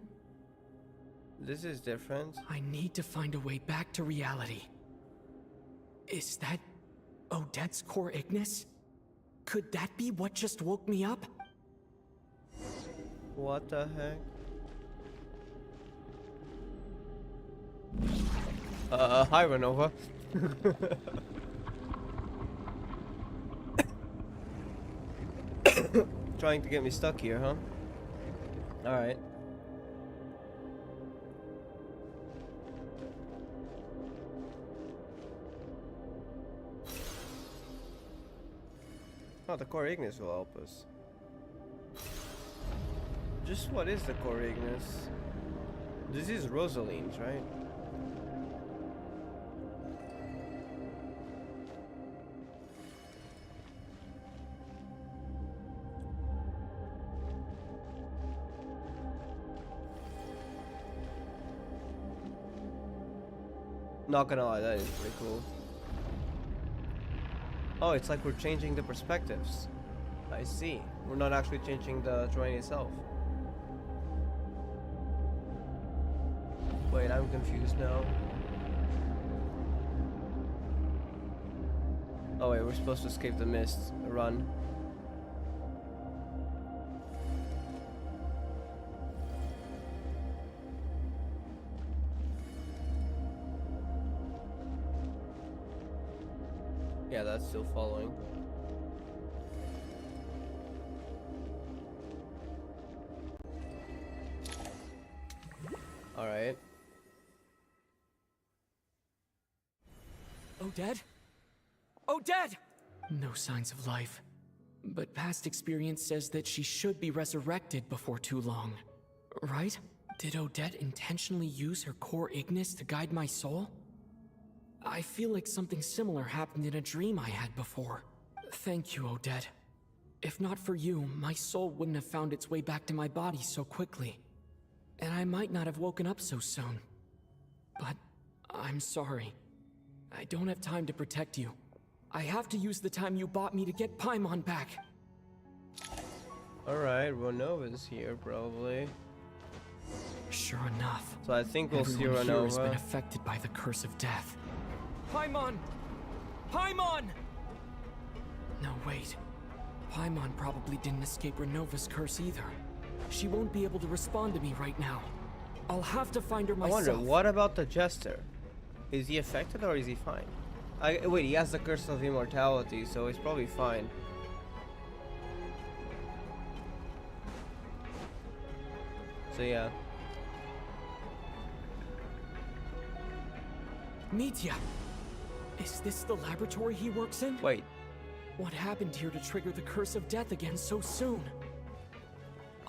[SPEAKER 1] This is different.
[SPEAKER 7] I need to find a way back to reality. Is that Odette's core Ignis? Could that be what just woke me up?
[SPEAKER 1] What the heck? Hi Renova. Trying to get me stuck here, huh? Alright. Oh, the core Ignis will help us. Just what is the core Ignis? This is Rosaline's, right? Not gonna lie, that is pretty cool. Oh, it's like we're changing the perspectives. I see. We're not actually changing the terrain itself. Wait, I'm confused now. Oh wait, we're supposed to escape the mist. Run. Yeah, that's still following. Alright.
[SPEAKER 7] Odette? Odette! No signs of life. But past experience says that she should be resurrected before too long. Right? Did Odette intentionally use her core Ignis to guide my soul? I feel like something similar happened in a dream I had before. Thank you, Odette. If not for you, my soul wouldn't have found its way back to my body so quickly. And I might not have woken up so soon. But I'm sorry. I don't have time to protect you. I have to use the time you bought me to get Paimon back.
[SPEAKER 1] Alright, Renova's here probably.
[SPEAKER 7] Sure enough.
[SPEAKER 1] So I think we'll see
[SPEAKER 7] Everyone here has been
[SPEAKER 1] Renova.
[SPEAKER 7] affected by the curse of death. Paimon! Paimon! No, wait. Paimon probably didn't escape Renova's curse either. She won't be able to respond to me right now. I'll have to find her
[SPEAKER 1] I
[SPEAKER 7] myself.
[SPEAKER 1] wonder, what about the Jester? Is he affected or is he fine? Wait, he has the curse of immortality, so he's probably fine. So yeah.
[SPEAKER 7] Nitya! Is this the laboratory he works in?
[SPEAKER 1] Wait.
[SPEAKER 7] What happened here to trigger the curse of death again so soon?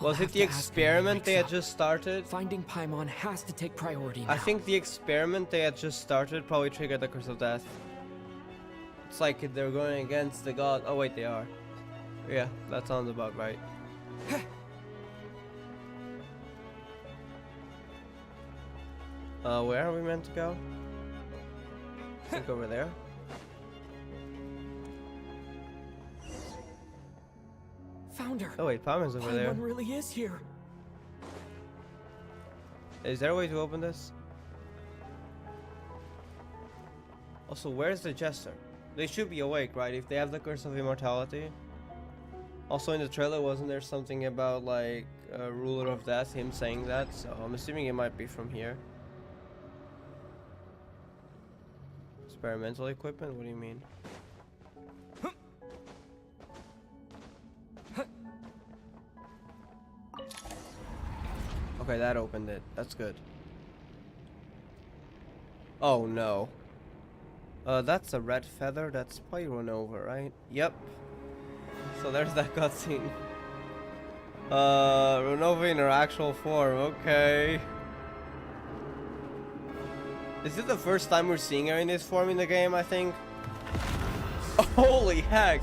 [SPEAKER 1] Was it the experiment they had just started?
[SPEAKER 7] Finding Paimon has to take priority now.
[SPEAKER 1] I think the experiment they had just started probably triggered the curse of death. It's like they're going against the god. Oh wait, they are. Yeah, that sounds about right. Where are we meant to go? I think over there.
[SPEAKER 7] Found her.
[SPEAKER 1] Oh wait, Paimon's over there.
[SPEAKER 7] Paimon really is here.
[SPEAKER 1] Is there a way to open this? Also, where's the Jester? They should be awake, right? If they have the curse of immortality. Also in the trailer, wasn't there something about like ruler of death, him saying that, so I'm assuming it might be from here. Experimental equipment? What do you mean? Okay, that opened it. That's good. Oh no. That's a red feather. That's Pyro Nova, right? Yep. So there's that cutscene. Renova in her actual form. Okay. Is it the first time we're seeing her in this form in the game, I think? Holy heck!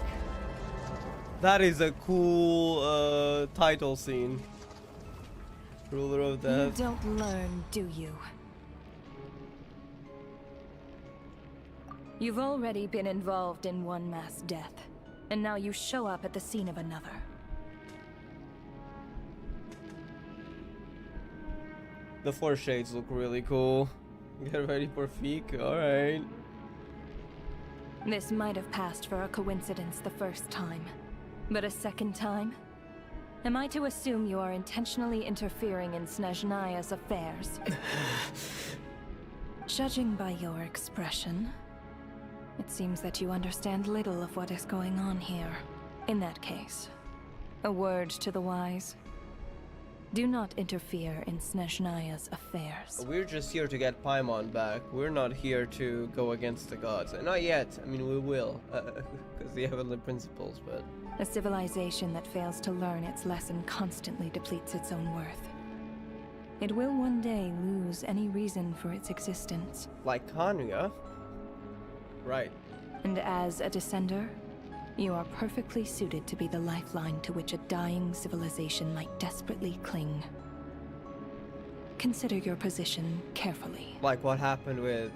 [SPEAKER 1] That is a cool title scene. Ruler of Death.
[SPEAKER 16] You don't learn, do you? You've already been involved in one mass death, and now you show up at the scene of another.
[SPEAKER 1] The four shades look really cool. Get ready for Feek, alright.
[SPEAKER 16] This might have passed for a coincidence the first time, but a second time? Am I to assume you are intentionally interfering in Snezhnaya's affairs? Judging by your expression, it seems that you understand little of what is going on here. In that case, a word to the wise. Do not interfere in Snezhnaya's affairs.
[SPEAKER 1] We're just here to get Paimon back. We're not here to go against the gods. Not yet. I mean, we will. Because the heavenly principles, but...
[SPEAKER 16] A civilization that fails to learn its lesson constantly depletes its own worth. It will one day lose any reason for its existence.
[SPEAKER 1] Like Khanuya? Right.
[SPEAKER 16] And as a descender, you are perfectly suited to be the lifeline to which a dying civilization might desperately cling. Consider your position carefully.
[SPEAKER 1] Like what happened with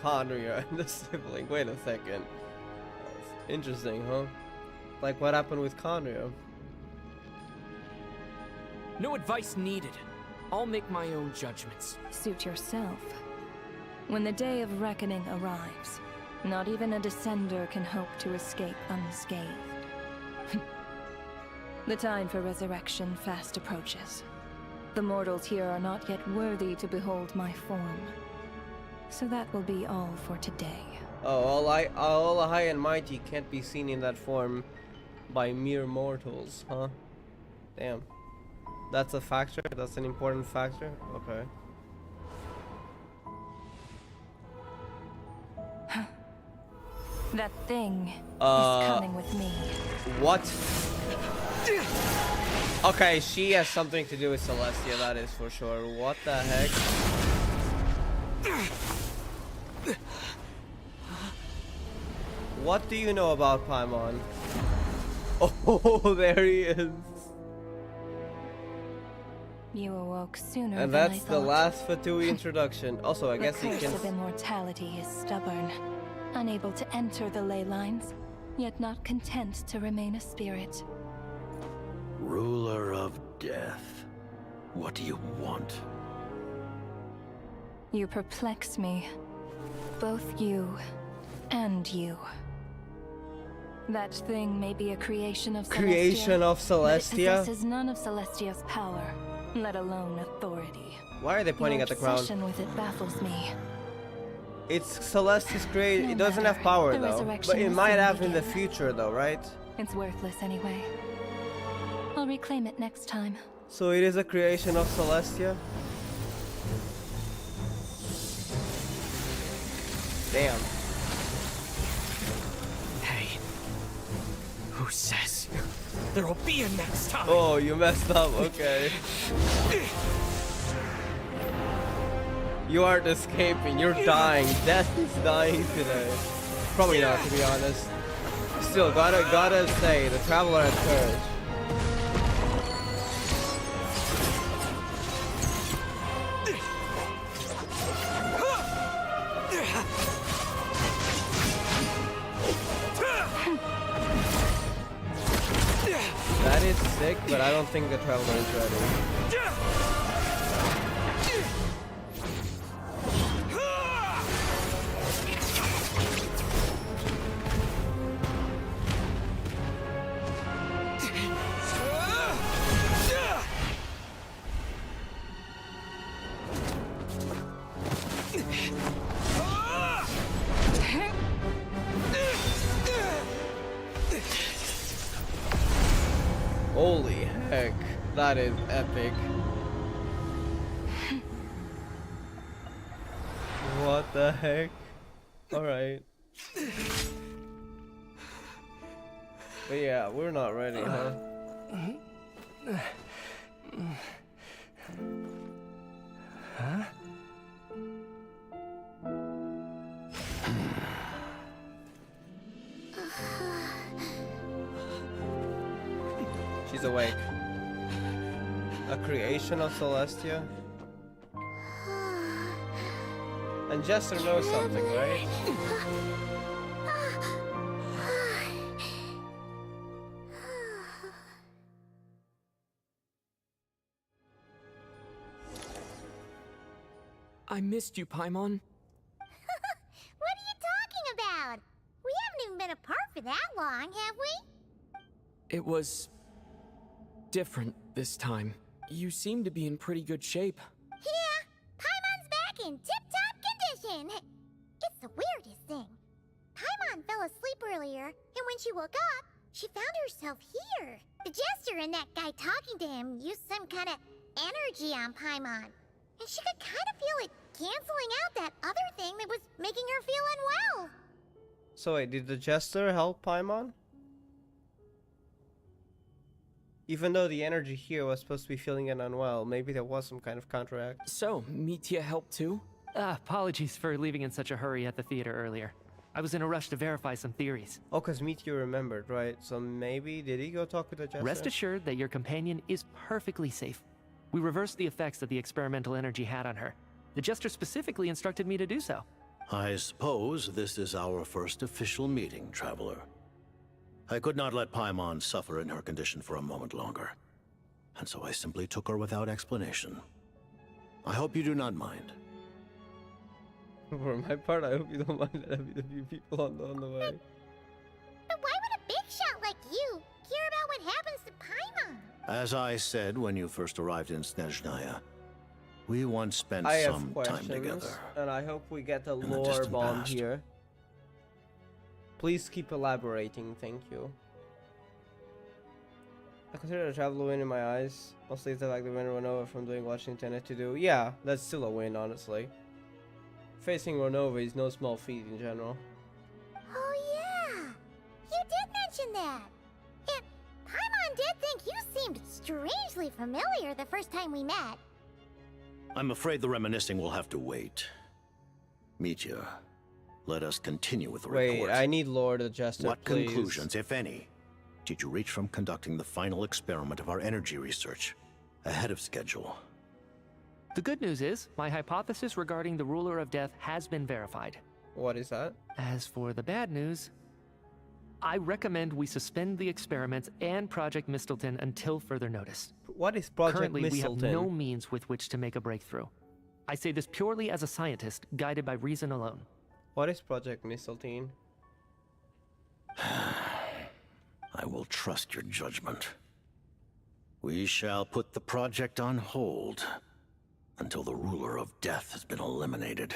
[SPEAKER 1] Khanuya and the sibling. Wait a second. Interesting, huh? Like what happened with Khanuya.
[SPEAKER 7] No advice needed. I'll make my own judgments.
[SPEAKER 16] Suit yourself. When the day of reckoning arrives, not even a descender can hope to escape unscathed. The time for resurrection fast approaches. The mortals here are not yet worthy to behold my form. So that will be all for today.
[SPEAKER 1] Oh, all high and mighty can't be seen in that form by mere mortals, huh? Damn. That's a factor? That's an important factor? Okay.
[SPEAKER 16] That thing is coming with me.
[SPEAKER 1] What? Okay, she has something to do with Celestia, that is for sure. What the heck? What do you know about Paimon? Oh, there he is.
[SPEAKER 16] You awoke sooner
[SPEAKER 1] And
[SPEAKER 16] than I
[SPEAKER 1] that's
[SPEAKER 16] thought.
[SPEAKER 1] the last Fatui introduction. Also, I guess he
[SPEAKER 16] The
[SPEAKER 1] can...
[SPEAKER 16] curse of immortality is stubborn, unable to enter the ley lines, yet not content to remain a spirit.
[SPEAKER 20] Ruler of Death, what do you want?
[SPEAKER 16] You perplex me. Both you and you. That thing may be a creation of Celestia.
[SPEAKER 1] Creation of
[SPEAKER 16] But it
[SPEAKER 1] Celestia?
[SPEAKER 16] possesses none of Celestia's power, let alone authority.
[SPEAKER 1] Why are they pointing
[SPEAKER 16] Your
[SPEAKER 1] at the ground?
[SPEAKER 16] obsession with it baffles me.
[SPEAKER 1] It's Celestia's creation.
[SPEAKER 16] No
[SPEAKER 1] It doesn't have
[SPEAKER 16] matter.
[SPEAKER 1] power
[SPEAKER 16] The
[SPEAKER 1] though.
[SPEAKER 16] resurrection
[SPEAKER 1] But it
[SPEAKER 16] will
[SPEAKER 1] might
[SPEAKER 16] soon
[SPEAKER 1] have in the
[SPEAKER 16] begin.
[SPEAKER 1] future though, right?
[SPEAKER 16] It's worthless anyway. I'll reclaim it next time.
[SPEAKER 1] So it is a creation of Celestia? Damn.
[SPEAKER 7] Hey, who says there will be a next time?
[SPEAKER 1] Oh, you messed up. Okay. You aren't escaping. You're dying. Death is dying today. Probably not, to be honest. Still, gotta say, the Traveler has courage. That is sick, but I don't think the Traveler is ready. That is epic. What the heck? Alright. But yeah, we're not ready, huh?
[SPEAKER 9] Huh?
[SPEAKER 1] She's awake. A creation of Celestia? And Jester knows something, right?
[SPEAKER 7] I missed you, Paimon.
[SPEAKER 6] What are you talking about? We haven't even been apart for that long, have we?
[SPEAKER 7] It was different this time. You seem to be in pretty good shape.
[SPEAKER 6] Yeah, Paimon's back in tip-top condition. It's the weirdest thing. Paimon fell asleep earlier, and when she woke up, she found herself here. The Jester and that guy talking to him used some kind of energy on Paimon. And she could kind of feel it canceling out that other thing that was making her feel unwell.
[SPEAKER 1] So wait, did the Jester help Paimon? Even though the energy here was supposed to be feeling it unwell, maybe there was some kind of counteract.
[SPEAKER 7] So, Mitya helped too?
[SPEAKER 9] Apologies for leaving in such a hurry at the theater earlier. I was in a rush to verify some theories.
[SPEAKER 1] Oh, because Mitya remembered, right? So maybe, did he go talk with the Jester?
[SPEAKER 9] Rest assured that your companion is perfectly safe. We reversed the effects that the experimental energy had on her. The Jester specifically instructed me to do so.
[SPEAKER 20] I suppose this is our first official meeting, Traveler. I could not let Paimon suffer in her condition for a moment longer, and so I simply took her without explanation. I hope you do not mind.
[SPEAKER 1] For my part, I hope you don't mind that having a few people on the way.
[SPEAKER 6] But why would a big shot like you care about what happens to Paimon?
[SPEAKER 20] As I said when you first arrived in Snezhnaya, we once spent
[SPEAKER 1] I have
[SPEAKER 20] some
[SPEAKER 1] questions,
[SPEAKER 20] time together.
[SPEAKER 1] and I hope we get a
[SPEAKER 20] in the
[SPEAKER 1] lore
[SPEAKER 20] distant
[SPEAKER 1] bomb
[SPEAKER 20] past.
[SPEAKER 1] here. Please keep elaborating, thank you. I consider the travel a win in my eyes. Mostly it's the fact that Ren Renova from doing what she intended to do. Yeah, that's still a win, honestly. Facing Renova is no small feat in general.
[SPEAKER 6] Oh yeah, you did mention that. And Paimon did think you seemed strangely familiar the first time we met.
[SPEAKER 20] I'm afraid the reminiscing will have to wait. Mitya, let us continue with the report.
[SPEAKER 1] Wait, I need Lord Adjuster,
[SPEAKER 20] What
[SPEAKER 1] please.
[SPEAKER 20] conclusions, if any, did you reach from conducting the final experiment of our energy research ahead of schedule?
[SPEAKER 9] The good news is, my hypothesis regarding the Ruler of Death has been verified.
[SPEAKER 1] What is that?
[SPEAKER 9] As for the bad news, I recommend we suspend the experiments and Project Mistleton until further notice.
[SPEAKER 1] What is Project
[SPEAKER 9] Currently,
[SPEAKER 1] Mistleton?
[SPEAKER 9] we have no means with which to make a breakthrough. I say this purely as a scientist, guided by reason alone.
[SPEAKER 1] What is Project Mistleton?
[SPEAKER 20] I will trust your judgment. We shall put the project on hold until the Ruler of Death has been eliminated.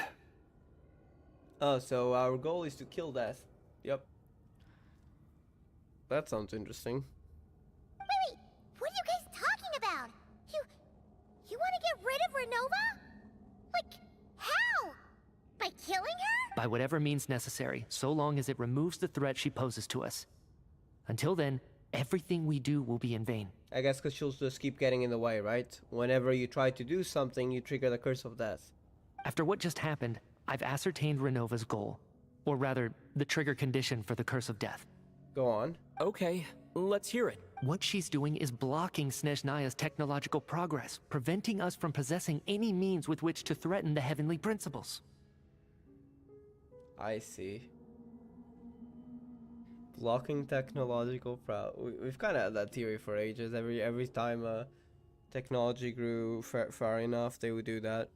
[SPEAKER 1] Oh, so our goal is to kill Death. Yep. That sounds interesting.
[SPEAKER 6] Wait, what are you guys talking about? You want to get rid of Renova? Like, how? By killing her?
[SPEAKER 9] By whatever means necessary, so long as it removes the threat she poses to us. Until then, everything we do will be in vain.
[SPEAKER 1] I guess because she'll just keep getting in the way, right? Whenever you try to do something, you trigger the Curse of Death.
[SPEAKER 9] After what just happened, I've ascertained Renova's goal. Or rather, the trigger condition for the Curse of Death.
[SPEAKER 1] Go on.
[SPEAKER 7] Okay, let's hear it.
[SPEAKER 9] What she's doing is blocking Snezhnaya's technological progress, preventing us from possessing any means with which to threaten the heavenly principles.
[SPEAKER 1] I see. Blocking technological we've kind of had that theory for ages. Every time technology grew far enough, they would do that.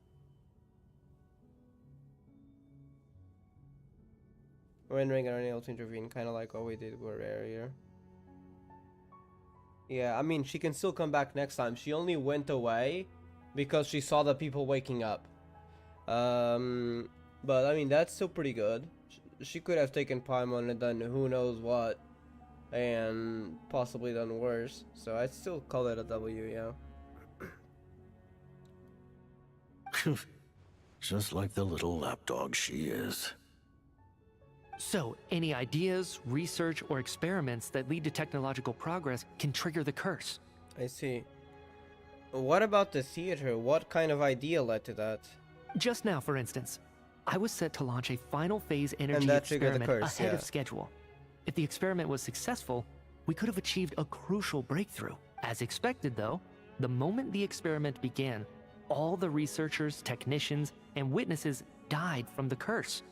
[SPEAKER 1] Rendering are unable to intervene, kind of like what we did with earlier. Yeah, I mean, she can still come back next time. She only went away because she saw the people waking up. But I mean, that's still pretty good. She could have taken Paimon and done who knows what. and possibly done worse. So I'd still call it a W, yeah.
[SPEAKER 20] Just like the little lapdog she is.
[SPEAKER 9] So, any ideas, research, or experiments that lead to technological progress can trigger the curse.
[SPEAKER 1] I see. What about the theater? What kind of idea led to that?
[SPEAKER 9] Just now, for instance, I was set to launch a final phase energy
[SPEAKER 1] And that triggered the
[SPEAKER 9] experiment
[SPEAKER 1] curse,
[SPEAKER 9] ahead
[SPEAKER 1] yeah.
[SPEAKER 9] of schedule. If the experiment was successful, we could have achieved a crucial breakthrough. As expected, though, the moment the experiment began, all the researchers, technicians, and witnesses died from the curse.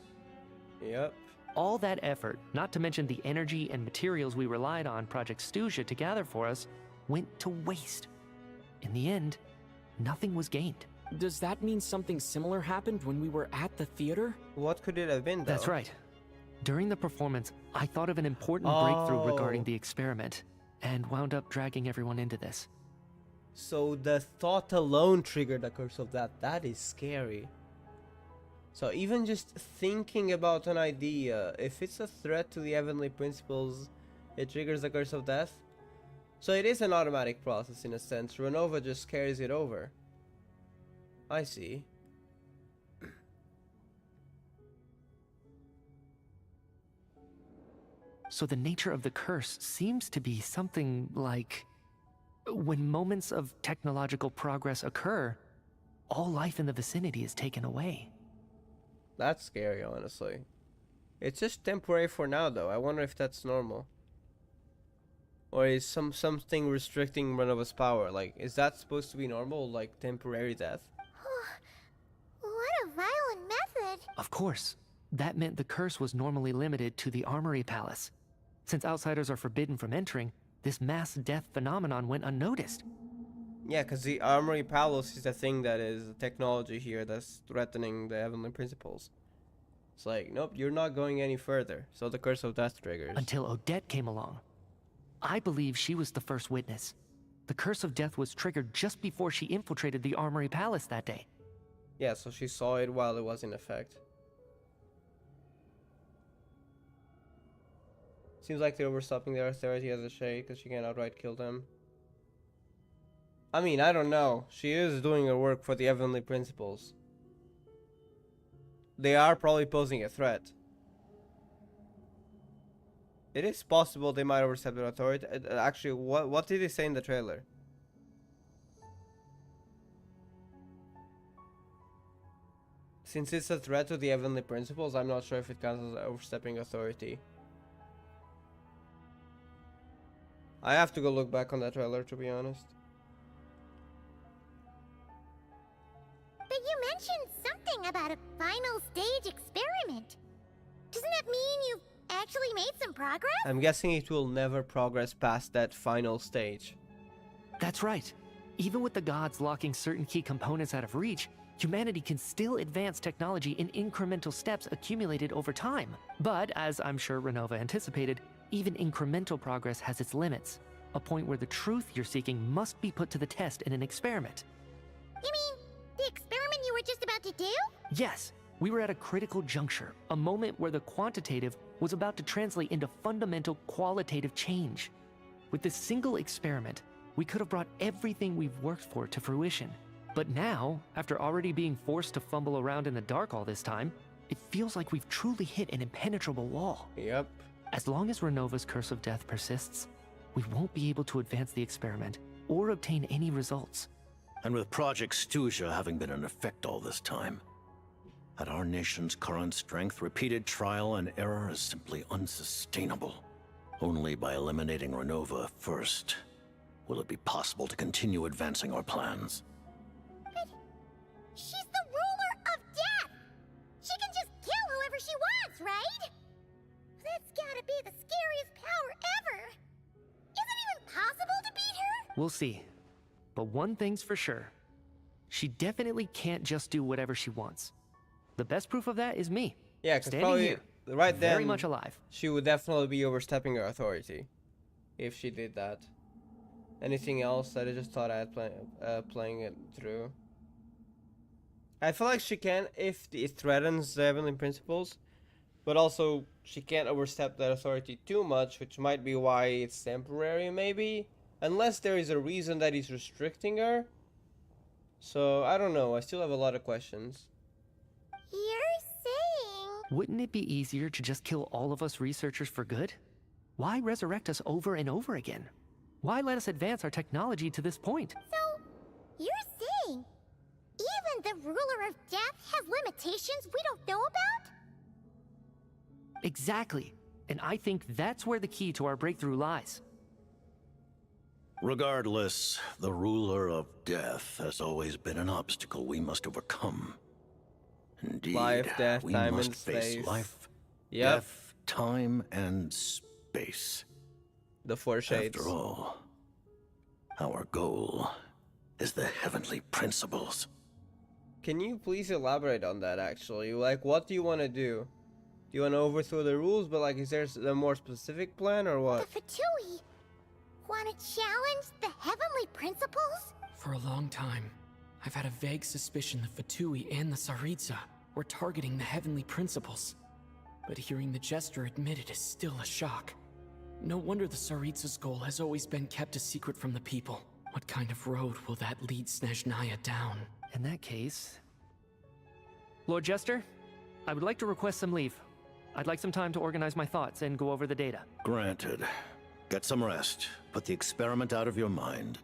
[SPEAKER 1] Yep.
[SPEAKER 9] All that effort, not to mention the energy and materials we relied on Project Snezhnaya to gather for us, went to waste. In the end, nothing was gained.
[SPEAKER 7] Does that mean something similar happened when we were at the theater?
[SPEAKER 1] What could it have been, though?
[SPEAKER 9] That's right. During the performance, I thought of an important breakthrough regarding the experiment, and wound up dragging everyone into this.
[SPEAKER 1] So the thought alone triggered the curse of that. That is scary. So even just thinking about an idea, if it's a threat to the heavenly principles, it triggers the curse of death. So it is an automatic process in a sense. Renova just carries it over. I see.
[SPEAKER 9] So the nature of the curse seems to be something like, when moments of technological progress occur, all life in the vicinity is taken away.
[SPEAKER 1] That's scary, honestly. It's just temporary for now, though. I wonder if that's normal. Or is something restricting Renova's power? Like, is that supposed to be normal? Like, temporary death?
[SPEAKER 6] What a violent method!
[SPEAKER 9] Of course, that meant the curse was normally limited to the Armory Palace. Since outsiders are forbidden from entering, this mass death phenomenon went unnoticed.
[SPEAKER 1] Yeah, because the Armory Palace is the thing that is the technology here that's threatening the heavenly principles. It's like, nope, you're not going any further. So the curse of death triggers.
[SPEAKER 9] Until Odette came along. I believe she was the first witness. The curse of death was triggered just before she infiltrated the Armory Palace that day.
[SPEAKER 1] Yeah, so she saw it while it was in effect. Seems like they're overstepping their authority as a shade because she can't outright kill them. I mean, I don't know. She is doing her work for the heavenly principles. They are probably posing a threat. It is possible they might overstep their authority. Actually, what did they say in the trailer? Since it's a threat to the heavenly principles, I'm not sure if it counts as overstepping authority. I have to go look back on that trailer, to be honest.
[SPEAKER 6] But you mentioned something about a final stage experiment. Doesn't that mean you've actually made some progress?
[SPEAKER 1] I'm guessing it will never progress past that final stage.
[SPEAKER 9] That's right. Even with the gods locking certain key components out of reach, humanity can still advance technology in incremental steps accumulated over time. But, as I'm sure Renova anticipated, even incremental progress has its limits. A point where the truth you're seeking must be put to the test in an experiment.
[SPEAKER 6] You mean the experiment you were just about to do?
[SPEAKER 9] Yes, we were at a critical juncture, a moment where the quantitative was about to translate into fundamental qualitative change. With this single experiment, we could have brought everything we've worked for to fruition. But now, after already being forced to fumble around in the dark all this time, it feels like we've truly hit an impenetrable wall.
[SPEAKER 1] Yep.
[SPEAKER 9] As long as Renova's curse of death persists, we won't be able to advance the experiment or obtain any results.
[SPEAKER 20] And with Project Snezhnaya having been in effect all this time, at our nation's current strength, repeated trial and error is simply unsustainable. Only by eliminating Renova first will it be possible to continue advancing our plans.
[SPEAKER 6] But she's the ruler of death! She can just kill whoever she wants, right? That's gotta be the scariest power ever! Is it even possible to beat her?
[SPEAKER 9] We'll see. But one thing's for sure. She definitely can't just do whatever she wants. The best proof of that is me.
[SPEAKER 1] Yeah, because
[SPEAKER 9] standing
[SPEAKER 1] probably
[SPEAKER 9] here,
[SPEAKER 1] right then,
[SPEAKER 9] very much alive.
[SPEAKER 1] She would definitely be overstepping her authority if she did that. Anything else that I just thought I'd playing it through? I feel like she can if it threatens the heavenly principles. But also, she can't overstep that authority too much, which might be why it's temporary, maybe? Unless there is a reason that he's restricting her. So, I don't know. I still have a lot of questions.
[SPEAKER 6] You're saying...
[SPEAKER 9] Wouldn't it be easier to just kill all of us researchers for good? Why resurrect us over and over again? Why let us advance our technology to this point?
[SPEAKER 6] So, you're saying even the ruler of death has limitations we don't know about?
[SPEAKER 9] Exactly. And I think that's where the key to our breakthrough lies.
[SPEAKER 20] Regardless, the ruler of death has always been an obstacle we must overcome. Indeed,
[SPEAKER 1] Life, death,
[SPEAKER 20] we
[SPEAKER 1] time,
[SPEAKER 20] must
[SPEAKER 1] and
[SPEAKER 20] face
[SPEAKER 1] space.
[SPEAKER 20] life,
[SPEAKER 1] Yep.
[SPEAKER 20] death, time, and space.
[SPEAKER 1] The Four Shades.
[SPEAKER 20] After all, our goal is the heavenly principles.
[SPEAKER 1] Can you please elaborate on that, actually? Like, what do you want to do? Do you want to overthrow the rules, but like, is there a more specific plan, or what?
[SPEAKER 6] The Fatui want to challenge the heavenly principles?
[SPEAKER 7] For a long time, I've had a vague suspicion the Fatui and the Tsaritsa were targeting the heavenly principles. But hearing the Jester admit it is still a shock. No wonder the Tsaritsa's goal has always been kept a secret from the people. What kind of road will that lead Snezhnaya down?
[SPEAKER 9] In that case... Lord Jester, I would like to request some leave. I'd like some time to organize my thoughts and go over the data.
[SPEAKER 20] Granted. Get some rest, put the experiment out of your mind,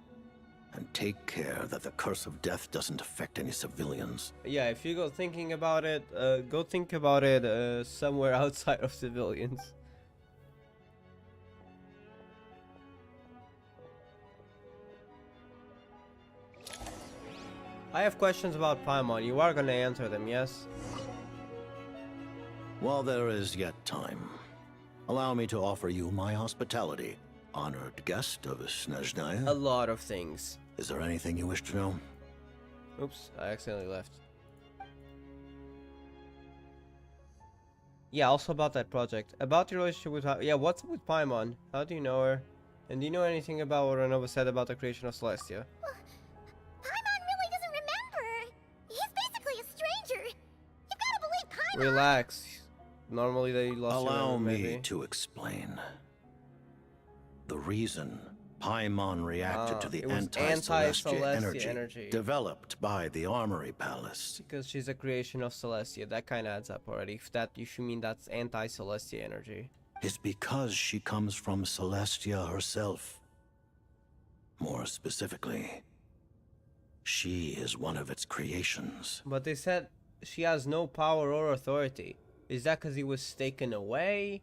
[SPEAKER 20] and take care that the curse of death doesn't affect any civilians.
[SPEAKER 1] Yeah, if you go thinking about it, go think about it somewhere outside of civilians. I have questions about Paimon. You are gonna answer them, yes?
[SPEAKER 20] While there is yet time, allow me to offer you my hospitality, honored guest of Snezhnaya.
[SPEAKER 1] A lot of things.
[SPEAKER 20] Is there anything you wish to know?
[SPEAKER 1] Oops, I accidentally left. Yeah, also about that project. About your relationship with... Yeah, what's up with Paimon? How do you know her? And do you know anything about what Renova said about the creation of Celestia?
[SPEAKER 6] Paimon really doesn't remember. He's basically a stranger. You gotta believe Paimon.
[SPEAKER 1] Relax. Normally they lost your
[SPEAKER 20] Allow
[SPEAKER 1] memory,
[SPEAKER 20] me
[SPEAKER 1] maybe.
[SPEAKER 20] to explain. The reason Paimon reacted to the anti-Celestia energy developed by the Armory Palace.
[SPEAKER 1] Because she's a creation of Celestia. That kind of adds up already. If that, you should mean that's anti-Celestia energy.
[SPEAKER 20] Is because she comes from Celestia herself. More specifically, she is one of its creations.
[SPEAKER 1] But they said she has no power or authority. Is that because he was taken away?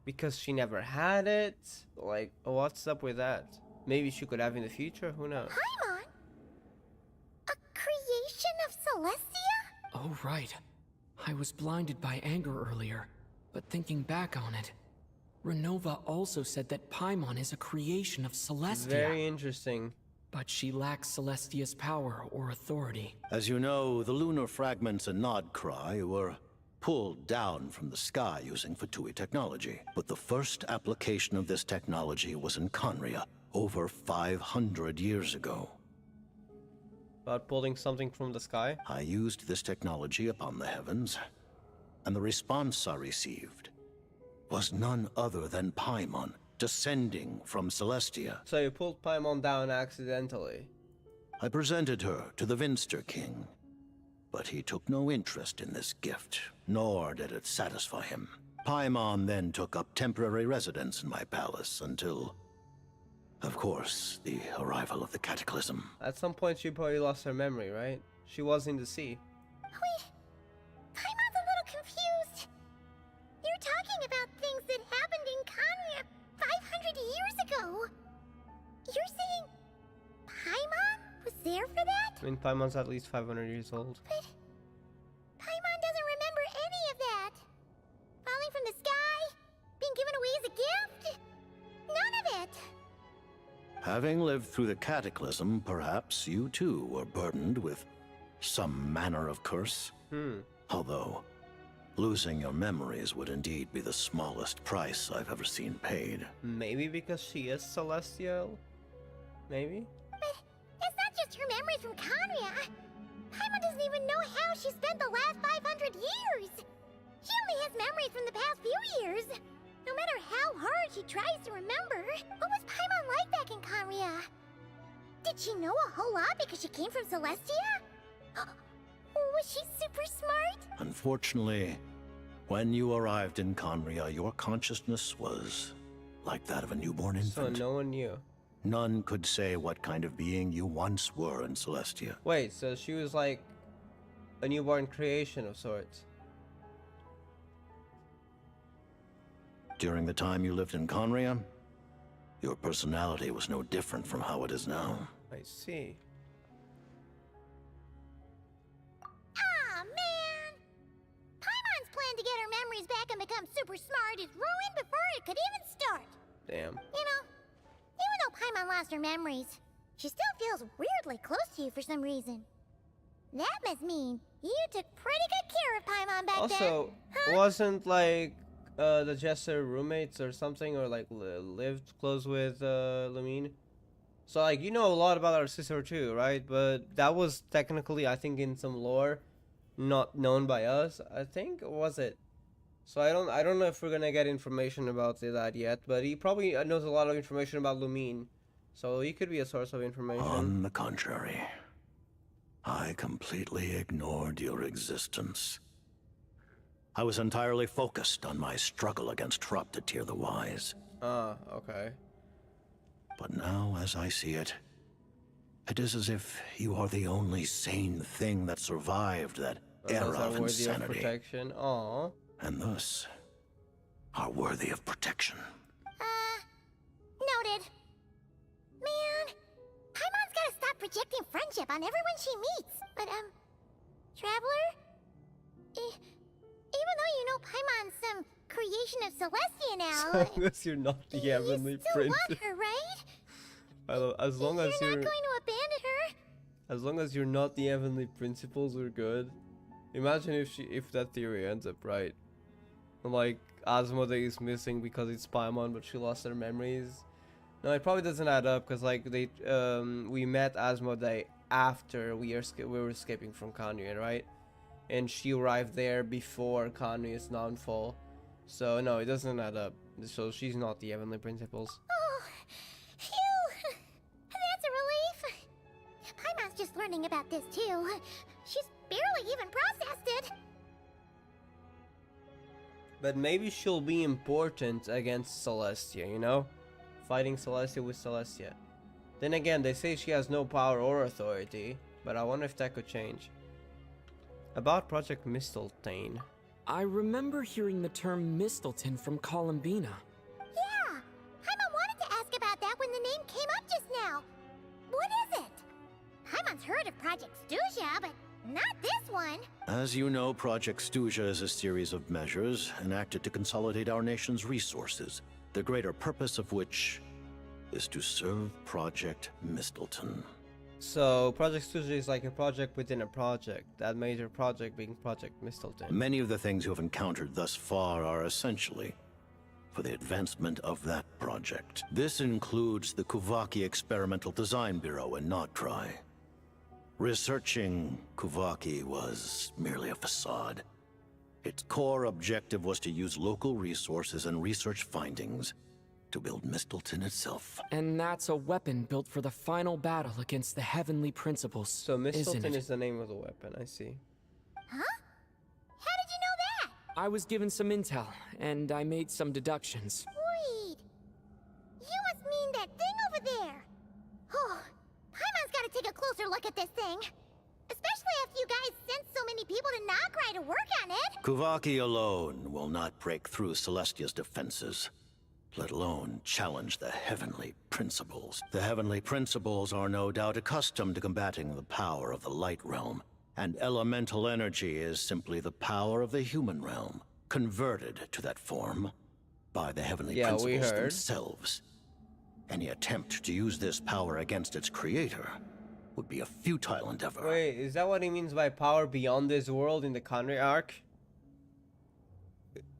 [SPEAKER 1] Because she never had it? Like, what's up with that? Maybe she could have in the future? Who knows?
[SPEAKER 6] Paimon? A creation of Celestia?
[SPEAKER 7] Oh, right. I was blinded by anger earlier, but thinking back on it, Renova also said that Paimon is a creation of Celestia.
[SPEAKER 1] Very interesting.
[SPEAKER 7] But she lacks Celestia's power or authority.
[SPEAKER 20] As you know, the lunar fragments and Nodcry were pulled down from the sky using Fatui technology. But the first application of this technology was in Conria, over 500 years ago.
[SPEAKER 1] About pulling something from the sky?
[SPEAKER 20] I used this technology upon the heavens, and the response I received was none other than Paimon, descending from Celestia.
[SPEAKER 1] So you pulled Paimon down accidentally?
[SPEAKER 20] I presented her to the Vinster King, but he took no interest in this gift, nor did it satisfy him. Paimon then took up temporary residence in my palace until, of course, the arrival of the Cataclysm.
[SPEAKER 1] At some point she probably lost her memory, right? She was in the sea.
[SPEAKER 6] Wait, Paimon's a little confused. You're talking about things that happened in Conria 500 years ago. You're saying Paimon was there for that?
[SPEAKER 1] I mean, Paimon's at least 500 years old.
[SPEAKER 6] But Paimon doesn't remember any of that. Falling from the sky, being given away as a gift, none of it.
[SPEAKER 20] Having lived through the Cataclysm, perhaps you too were burdened with some manner of curse. Although, losing your memories would indeed be the smallest price I've ever seen paid.
[SPEAKER 1] Maybe because she is celestial? Maybe?
[SPEAKER 6] But it's not just her memories from Conria. Paimon doesn't even know how she spent the last 500 years. She only has memories from the past few years. No matter how hard she tries to remember. What was Paimon like back in Conria? Did she know a whole lot because she came from Celestia? Was she super smart?
[SPEAKER 20] Unfortunately, when you arrived in Conria, your consciousness was like that of a newborn infant.
[SPEAKER 1] So no one knew.
[SPEAKER 20] None could say what kind of being you once were in Celestia.
[SPEAKER 1] Wait, so she was like a newborn creation of sorts.
[SPEAKER 20] During the time you lived in Conria, your personality was no different from how it is now.
[SPEAKER 1] I see.
[SPEAKER 6] Aw, man! Paimon's plan to get her memories back and become super smart is ruined before it could even start.
[SPEAKER 1] Damn.
[SPEAKER 6] You know, even though Paimon lost her memories, she still feels weirdly close to you for some reason. That must mean you took pretty good care of Paimon back then.
[SPEAKER 1] Also, wasn't like the Jester roommates or something, or like lived close with Lumine? So like you know a lot about our sister too, right? But that was technically, I think, in some lore, not known by us. I think, or was it? So I don't know if we're gonna get information about that yet. But he probably knows a lot of information about Lumine, so he could be a source of information.
[SPEAKER 20] On the contrary, I completely ignored your existence. I was entirely focused on my struggle against Troptatir the Wise.
[SPEAKER 1] Okay.
[SPEAKER 20] But now, as I see it, it is as if you are the only sane thing that survived that era of insanity.
[SPEAKER 1] Of protection. Aww.
[SPEAKER 20] And thus, are worthy of protection.
[SPEAKER 6] Noted. Man, Paimon's gotta stop projecting friendship on everyone she meets. But, Traveler? Even though you know Paimon's some creation of Celestia now...
[SPEAKER 1] As long as you're not the Heavenly Prince.
[SPEAKER 6] You still want her, right?
[SPEAKER 1] As long as you're
[SPEAKER 6] not going to abandon her?
[SPEAKER 1] As long as you're not the Heavenly Principles, we're good. Imagine if that theory ends up right. Like, Asmodee is missing because it's Paimon, but she lost her memories. No, it probably doesn't add up, because like we met Asmodee after we were escaping from Conria, right? And she arrived there before Conria's downfall. So no, it doesn't add up. So she's not the Heavenly Principles.
[SPEAKER 6] Oh, phew! That's a relief. Paimon's just learning about this too. She's barely even processed it.
[SPEAKER 1] But maybe she'll be important against Celestia, you know? Fighting Celestia with Celestia. Then again, they say she has no power or authority, but I wonder if that could change. About Project Mistletoe.
[SPEAKER 7] I remember hearing the term Mistelton from Columbina.
[SPEAKER 6] Yeah! Paimon wanted to ask about that when the name came up just now. What is it? Paimon's heard of Project Stuja, but not this one.
[SPEAKER 20] As you know, Project Stuja is a series of measures enacted to consolidate our nation's resources, the greater purpose of which is to serve Project Mistletoe.
[SPEAKER 1] So, Project Stuja is like a project within a project, that major project being Project Mistletoe.
[SPEAKER 20] Many of the things you have encountered thus far are essentially for the advancement of that project. This includes the Kuvaki Experimental Design Bureau in Nodtrai. Researching Kuvaki was merely a facade. Its core objective was to use local resources and research findings to build Mistletoe itself.
[SPEAKER 7] And that's a weapon built for the final battle against the Heavenly Principles.
[SPEAKER 1] So Mistletoe is the name of the weapon, I see.
[SPEAKER 6] Huh? How did you know that?
[SPEAKER 7] I was given some intel, and I made some deductions.
[SPEAKER 6] Wait. You must mean that thing over there. Oh, Paimon's gotta take a closer look at this thing. Especially after you guys sent so many people to Nograi to work on it.
[SPEAKER 20] Kuvaki alone will not break through Celestia's defenses, let alone challenge the Heavenly Principles. The Heavenly Principles are no doubt accustomed to combating the power of the Light Realm, and elemental energy is simply the power of the human realm, converted to that form by the Heavenly Principles themselves. Any attempt to use this power against its creator would be a futile endeavor.
[SPEAKER 1] Wait, is that what he means by power beyond this world in the Conry arc?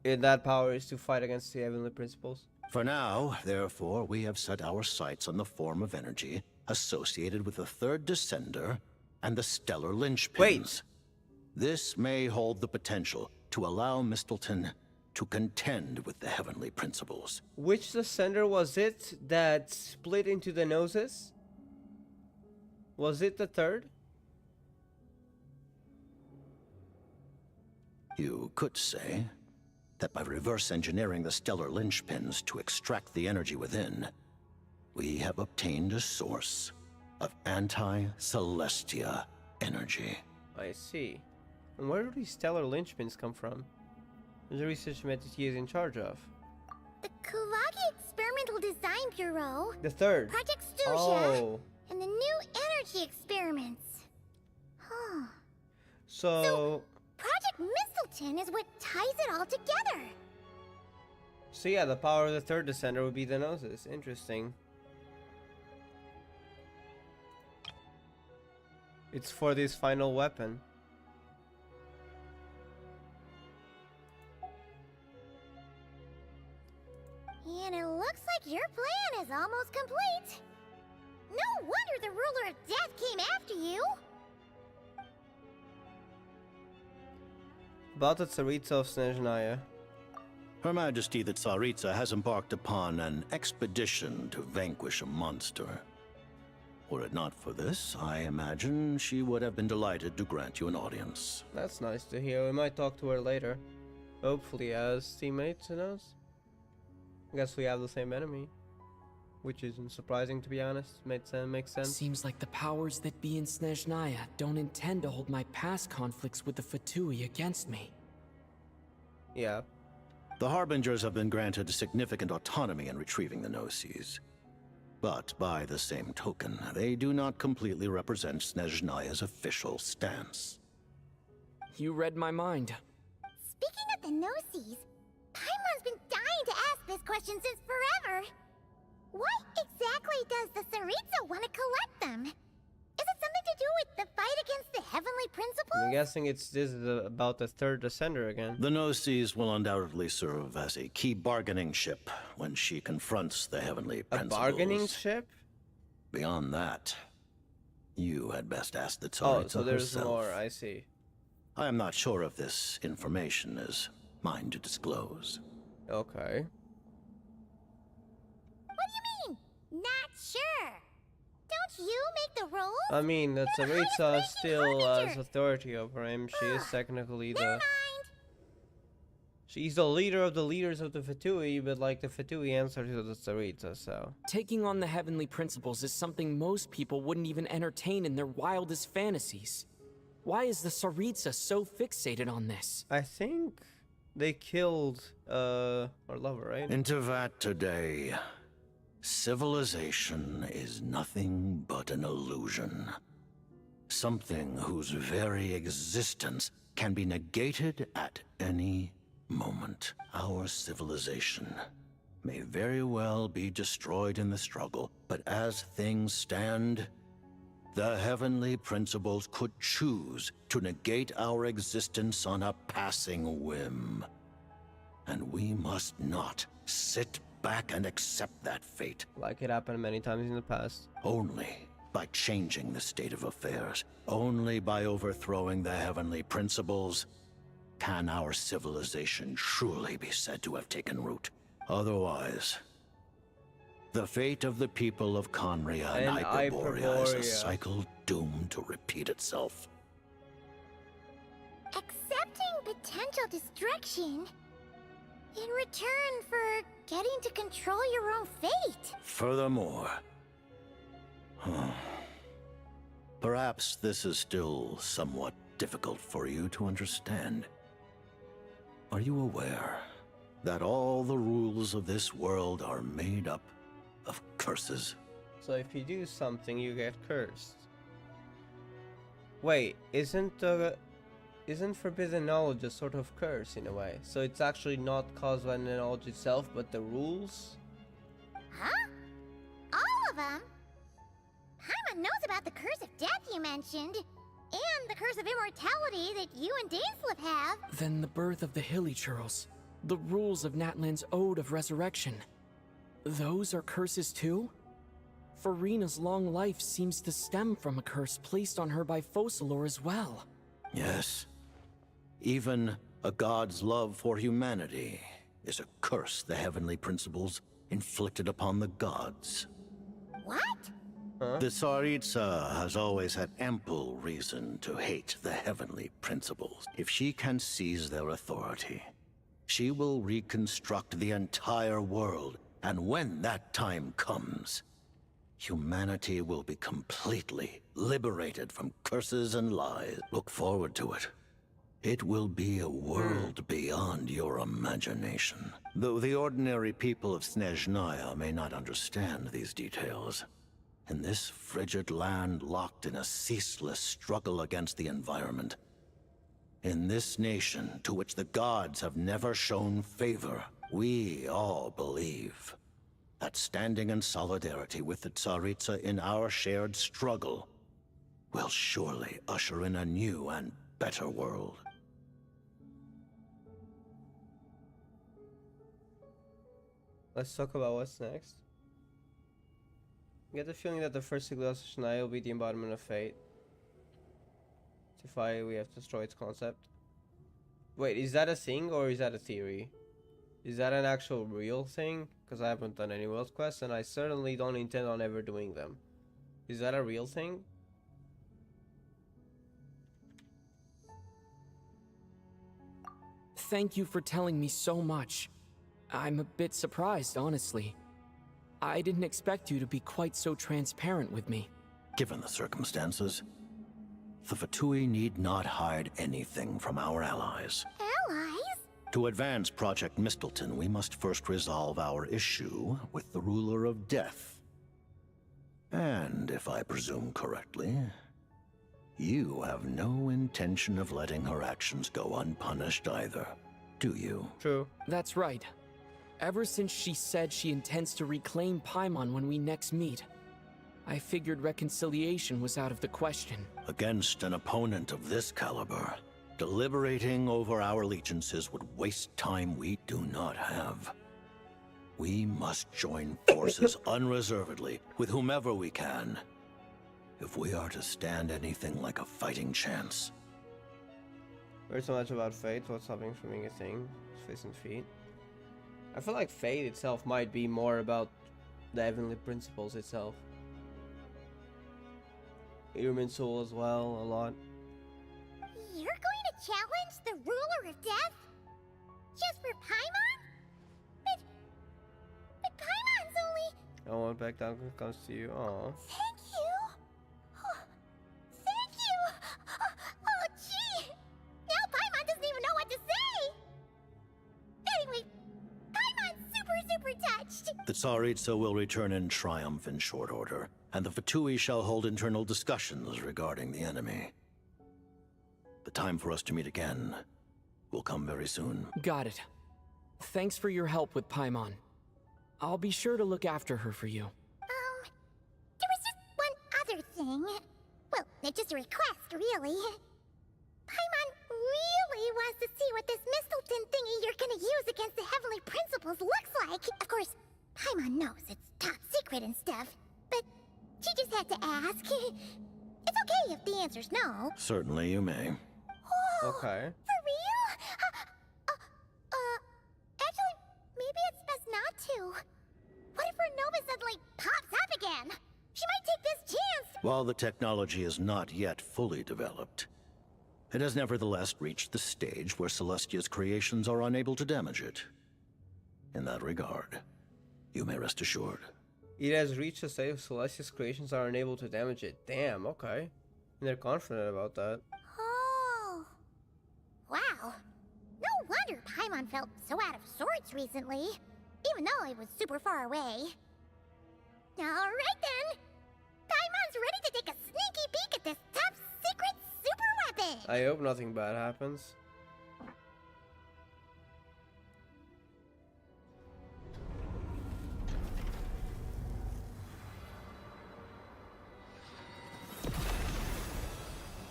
[SPEAKER 1] And that power is to fight against the Heavenly Principles?
[SPEAKER 20] For now, therefore, we have set our sights on the form of energy associated with the Third Descender and the Stellar Linchpins.
[SPEAKER 1] Wait!
[SPEAKER 20] This may hold the potential to to allow Mistleton to contend with the heavenly principles.
[SPEAKER 1] Which descender was it that split into the noses? Was it the third?
[SPEAKER 20] You could say that by reverse engineering the stellar linchpins to extract the energy within, we have obtained a source of anti-Celestia energy.
[SPEAKER 1] I see. And where do these stellar linchpins come from? The research method he is in charge of.
[SPEAKER 6] The Kulagi Experimental Design Bureau.
[SPEAKER 1] The third.
[SPEAKER 6] Project Snezhnaya.
[SPEAKER 1] Oh.
[SPEAKER 6] And the new energy experiments. Huh.
[SPEAKER 1] So
[SPEAKER 6] Project Mistleton is what ties it all together.
[SPEAKER 1] So yeah, the power of the third descender would be the noses. Interesting. It's for this final weapon.
[SPEAKER 6] And it looks like your plan is almost complete. No wonder the ruler of death came after you.
[SPEAKER 1] About the Tsaritsa of Snezhnaya.
[SPEAKER 20] Her Majesty the Tsaritsa has embarked upon an expedition to vanquish a monster. Were it not for this, I imagine she would have been delighted to grant you an audience.
[SPEAKER 1] That's nice to hear. We might talk to her later. Hopefully as teammates, who knows? I guess we have the same enemy. Which isn't surprising, to be honest. Makes sense.
[SPEAKER 7] Seems like the powers that be in Snezhnaya don't intend to hold my past conflicts with the Fatui against me.
[SPEAKER 1] Yeah.
[SPEAKER 20] The Harbingers have been granted significant autonomy in retrieving the Gnosis. But by the same token, they do not completely represent Snezhnaya's official stance.
[SPEAKER 7] You read my mind.
[SPEAKER 6] Speaking of the Gnosis, Paimon's been dying to ask this question since forever. Why exactly does the Tsaritsa want to collect them? Is it something to do with the fight against the heavenly principles?
[SPEAKER 1] I'm guessing this is about the third descender again.
[SPEAKER 20] The Gnosis will undoubtedly serve as a key bargaining chip when she confronts the heavenly principles.
[SPEAKER 1] A bargaining chip?
[SPEAKER 20] Beyond that, you had best ask the Tsaritsa
[SPEAKER 1] Oh, so there's
[SPEAKER 20] herself.
[SPEAKER 1] more, I see.
[SPEAKER 20] I am not sure if this information is mine to disclose.
[SPEAKER 1] Okay.
[SPEAKER 6] What do you mean? Not sure. Don't you make the rules?
[SPEAKER 1] I mean, the Tsaritsa still has authority over him. She is technically the... She's the leader of the leaders of the Fatui, but like the Fatui answer to the Tsaritsa, so...
[SPEAKER 7] Taking on the heavenly principles is something most people wouldn't even entertain in their wildest fantasies. Why is the Tsaritsa so fixated on this?
[SPEAKER 1] I think they killed, our lover, right?
[SPEAKER 20] Into that today, civilization is nothing but an illusion. Something whose very existence can be negated at any moment. Our civilization may very well be destroyed in the struggle, but as things stand, the heavenly principles could choose to negate our existence on a passing whim. And we must not sit back and accept that fate.
[SPEAKER 1] Like it happened many times in the past.
[SPEAKER 20] Only by changing the state of affairs, only by overthrowing the heavenly principles, can our civilization truly be said to have taken root. Otherwise, the fate of the people of Conria and Hyperborea is a cycle doomed to repeat itself.
[SPEAKER 6] Accepting potential destruction in return for getting to control your own fate.
[SPEAKER 20] Furthermore, perhaps this is still somewhat difficult for you to understand. Are you aware that all the rules of this world are made up of curses?
[SPEAKER 1] So if you do something, you get cursed. Wait, isn't forbidden knowledge a sort of curse in a way? So it's actually not caused by the knowledge itself, but the rules?
[SPEAKER 6] Huh? All of them? Paimon knows about the curse of death you mentioned, and the curse of immortality that you and Dainsleif have.
[SPEAKER 7] Then the birth of the Hilichurls, the rules of Natlan's Ode of Resurrection. Those are curses too? Farina's long life seems to stem from a curse placed on her by Focalor as well.
[SPEAKER 20] Yes. Even A god's love for humanity is a curse the heavenly principles inflicted upon the gods.
[SPEAKER 6] What?
[SPEAKER 20] The Tsaritsa has always had ample reason to hate the heavenly principles. If she can seize their authority, she will reconstruct the entire world, and when that time comes, humanity will be completely liberated from curses and lies. Look forward to it. It will be a world beyond your imagination. Though the ordinary people of Snezhnaya may not understand these details, in this frigid land locked in a ceaseless struggle against the environment, in this nation to which the gods have never shown favor, we all believe that standing in solidarity with the Tsaritsa in our shared struggle will surely usher in a new and better world.
[SPEAKER 1] Let's talk about what's next. I get the feeling that the first Sigil of Snezhnaya will be the embodiment of fate. To fight, we have to destroy its concept. Wait, is that a thing or is that a theory? Is that an actual real thing? Because I haven't done any world quests and I certainly don't intend on ever doing them. Is that a real thing?
[SPEAKER 7] Thank you for telling me so much. I'm a bit surprised, honestly. I didn't expect you to be quite so transparent with me.
[SPEAKER 20] Given the circumstances, the Fatui need not hide anything from our allies.
[SPEAKER 6] Allies?
[SPEAKER 20] To advance Project Mistleton, we must first resolve our issue with the Ruler of Death. And, if I presume correctly, you have no intention of letting her actions go unpunished either, do you?
[SPEAKER 1] True.
[SPEAKER 7] That's right. Ever since she said she intends to reclaim Paimon when we next meet, I figured reconciliation was out of the question.
[SPEAKER 20] Against an opponent of this caliber, deliberating over our allegiances would waste time we do not have. We must join forces unreservedly with whomever we can, if we are to stand anything like a fighting chance.
[SPEAKER 1] Heard so much about fate, what's stopping from being a thing? Face and feet. I feel like fate itself might be more about the heavenly principles itself. Human soul as well, a lot.
[SPEAKER 6] You're going to challenge the Ruler of Death? Just for Paimon? But Paimon's only...
[SPEAKER 1] I won't back down when it comes to you. Aww.
[SPEAKER 6] Thank you! Oh, thank you! Oh, gee! Now Paimon doesn't even know what to say! Anyway, Paimon's super touched!
[SPEAKER 20] The Tsaritsa will return in triumph in short order, and the Fatui shall hold internal discussions regarding the enemy. The time for us to meet again will come very soon.
[SPEAKER 7] Got it. Thanks for your help with Paimon. I'll be sure to look after her for you.
[SPEAKER 6] There was just one other thing. Well, just a request, really. Paimon really wants to see what this Mistleton thingy you're gonna use against the Heavenly Principles looks like. Of course, Paimon knows it's top secret and stuff, but she just had to ask. It's okay if the answer's no.
[SPEAKER 20] Certainly you may.
[SPEAKER 6] Oh,
[SPEAKER 1] okay.
[SPEAKER 6] For real? Actually, maybe it's best not to. What if her Nova suddenly pops up again? She might take this chance.
[SPEAKER 20] While the technology is not yet fully developed, it has nevertheless reached the stage where Celestia's creations are unable to damage it. In that regard, you may rest assured.
[SPEAKER 1] It has reached a state of Celestia's creations are unable to damage it. Damn, okay. And they're confident about that.
[SPEAKER 6] Oh. Wow. No wonder Paimon felt so out of sorts recently, even though it was super far away. Alright then. Paimon's ready to take a sneaky peek at this top secret super weapon.
[SPEAKER 1] I hope nothing bad happens.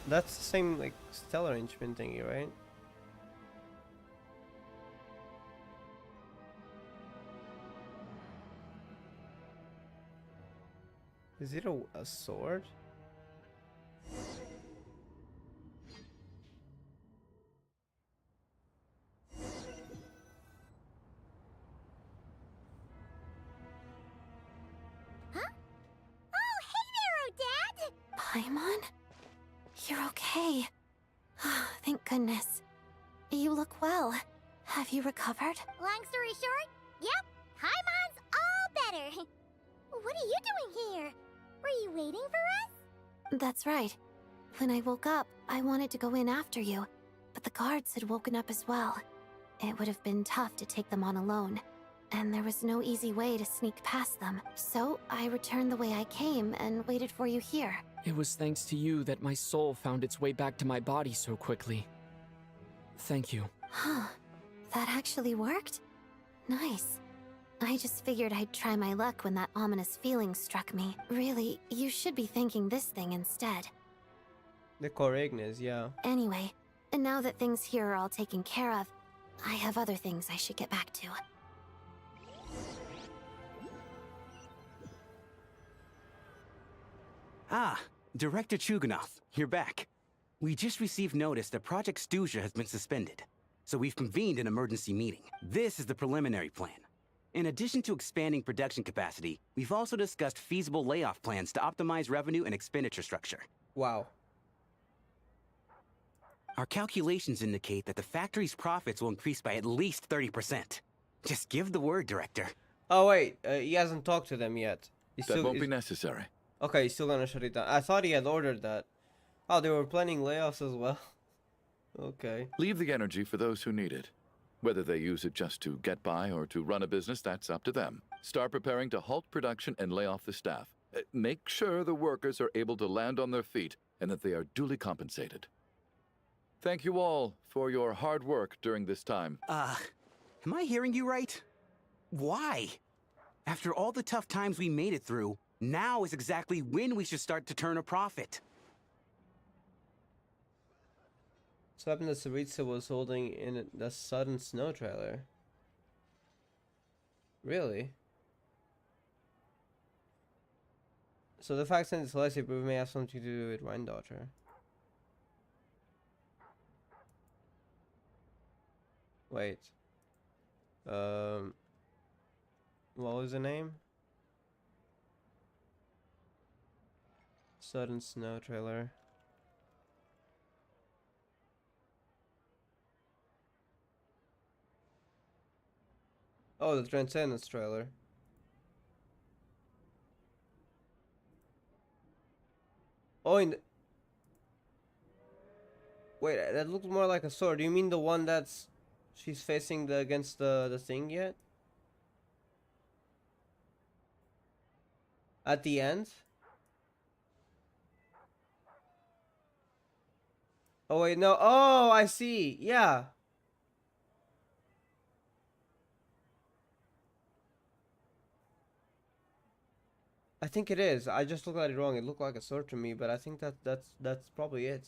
[SPEAKER 1] That's the same, like, stellar arrangement thingy, right? Is it a sword?
[SPEAKER 6] Paimon? You're okay. Thank goodness. You look well. Have you recovered?
[SPEAKER 21] Long story short, yep, Paimon's all better. What are you doing here? Were you waiting for us?
[SPEAKER 6] That's right. When I woke up, I wanted to go in after you, but the guards had woken up as well. It would have been tough to take them on alone, and there was no easy way to sneak past them. So I returned the way I came and waited for you here.
[SPEAKER 7] It was thanks to you that my soul found its way back to my body so quickly. Thank you.
[SPEAKER 6] Huh. That actually worked? Nice. I just figured I'd try my luck when that ominous feeling struck me. Really, you should be thanking this thing instead.
[SPEAKER 1] The Corignes, yeah.
[SPEAKER 6] Anyway, and now that things here are all taken care of, I have other things I should get back to.
[SPEAKER 2] Ah, Director Chuganov, you're back. We just received notice that Project Stuzha has been suspended, so we've convened an emergency meeting. This is the preliminary plan. In addition to expanding production capacity, we've also discussed feasible layoff plans to optimize revenue and expenditure structure.
[SPEAKER 1] Wow.
[SPEAKER 2] Our calculations indicate that the factory's profits will increase by at least 30%. Just give the word, Director.
[SPEAKER 1] Oh wait, he hasn't talked to them yet.
[SPEAKER 3] That won't be necessary.
[SPEAKER 1] Okay, he's still gonna shut it down. I thought he had ordered that. Oh, they were planning layoffs as well. Okay.
[SPEAKER 3] Leave the energy for those who need it. Whether they use it just to get by or to run a business, that's up to them. Start preparing to halt production and lay off the staff. Make sure the workers are able to land on their feet and that they are duly compensated. Thank you all for your hard work during this time.
[SPEAKER 2] Am I hearing you right? Why? After all the tough times we made it through, now is exactly when we should start to turn a profit.
[SPEAKER 1] So happened that Saritsa was holding in the sudden snow trailer. Really? So the fact that it's Celestia may have something to do with Rhine-Daughter. Wait. What was the name? Sudden snow trailer. Oh, the Transcendence trailer. Oh, wait, that looks more like a sword. Do you mean the one that's she's facing against the thing yet? At the end? Oh wait, no. Oh, I see. Yeah. I think it is. I just looked at it wrong. It looked like a sword to me, but I think that's probably it.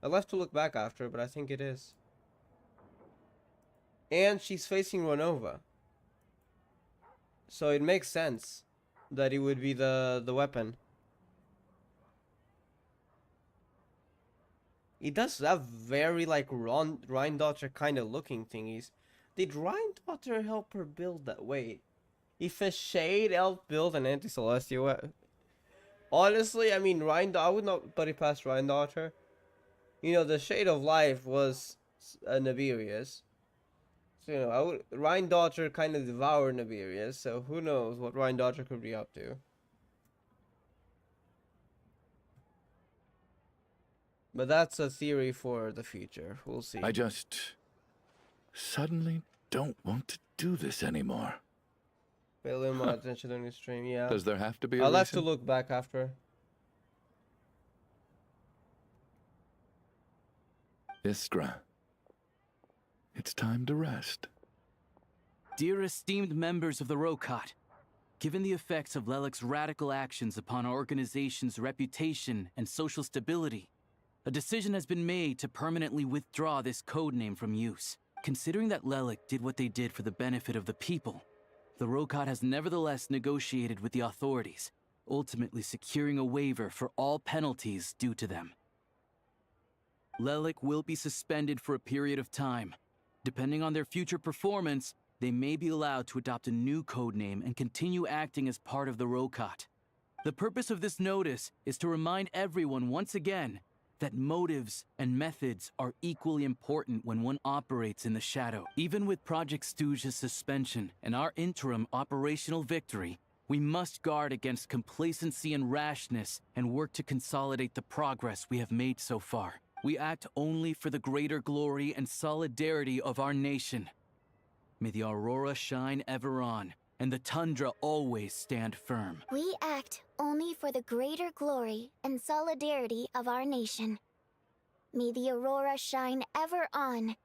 [SPEAKER 1] I'll have to look back after, but I think it is. And she's facing Renova. So it makes sense that it would be the weapon. It does have very like Rhine-Daughter kind of looking thingies. Did Rhine-Daughter help her build that? Wait. If a Shade helped build an anti-Celestial weapon. Honestly, I mean, I would not put it past Rhine-Daughter. You know, the Shade of Life was Nibirius. So, you know, Rhine-Daughter kind of devoured Nibirius, so who knows what Rhine-Daughter could be up to. But that's a theory for the future. We'll see.
[SPEAKER 3] I just suddenly don't want to do this anymore.
[SPEAKER 1] Pay a little more attention during the stream, yeah.
[SPEAKER 3] Does there have to be a
[SPEAKER 1] I'll have to
[SPEAKER 3] reason?
[SPEAKER 1] look back after.
[SPEAKER 3] Iskra, it's time to rest.
[SPEAKER 10] Dear esteemed members of the Rokat, given the effects of Lelik's radical actions upon our organization's reputation and social stability, a decision has been made to permanently withdraw this codename from use. Considering that Lelik did what they did for the benefit of the people, the Rokat has nevertheless negotiated with the authorities, ultimately securing a waiver for all penalties due to them. Lelik will be suspended for a period of time. Depending on their future performance, they may be allowed to adopt a new codename and continue acting as part of the Rokat. The purpose of this notice is to remind everyone once again that motives and methods are equally important when one operates in the shadow. Even with Project Stooge's suspension and our interim operational victory, we must guard against complacency and rashness and work to consolidate the progress we have made so far. We act only for the greater glory and solidarity of our nation. May the aurora shine ever on, and the tundra always stand firm.
[SPEAKER 6] We act only for the greater glory and solidarity of our nation. May the aurora shine ever on,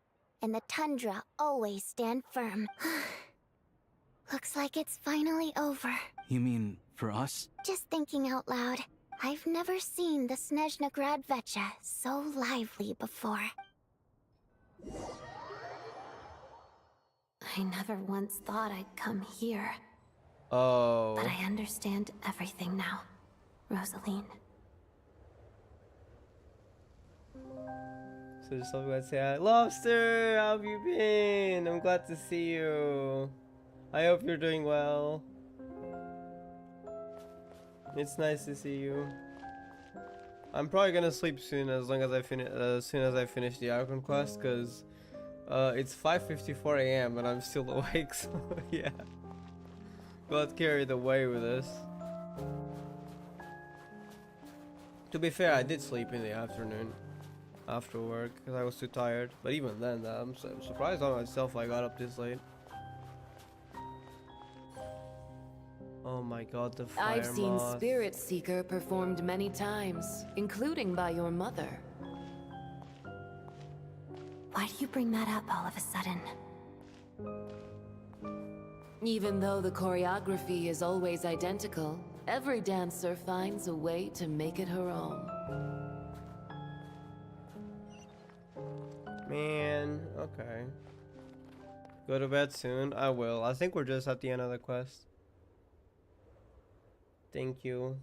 [SPEAKER 6] and the tundra always stand firm. Looks like it's finally over.
[SPEAKER 10] You mean for us?
[SPEAKER 6] Just thinking out loud, I've never seen the Snezhnaya Vecha so lively before. I never once thought I'd come here.
[SPEAKER 1] Oh.
[SPEAKER 6] But I understand everything now, Rosaline.
[SPEAKER 1] So just going to say, Lobster, how have you been? I'm glad to see you. I hope you're doing well. It's nice to see you. I'm probably gonna sleep soon, as long as I finish the Archon quest, cause it's 5:54 a.m. and I'm still awake. So yeah, got carried away with this. To be fair, I did sleep in the afternoon after work because I was too tired. But even then, I'm surprised on myself I got up this late. Oh my god, the fire
[SPEAKER 11] I've seen
[SPEAKER 1] moth.
[SPEAKER 11] Spirit Seeker performed many times, including by your mother.
[SPEAKER 6] Why do you bring that up all of a sudden?
[SPEAKER 11] Even though the choreography is always identical, every dancer finds a way to make it her own.
[SPEAKER 1] Man, okay. Go to bed soon? I will. I think we're just at the end of the quest. Thank you.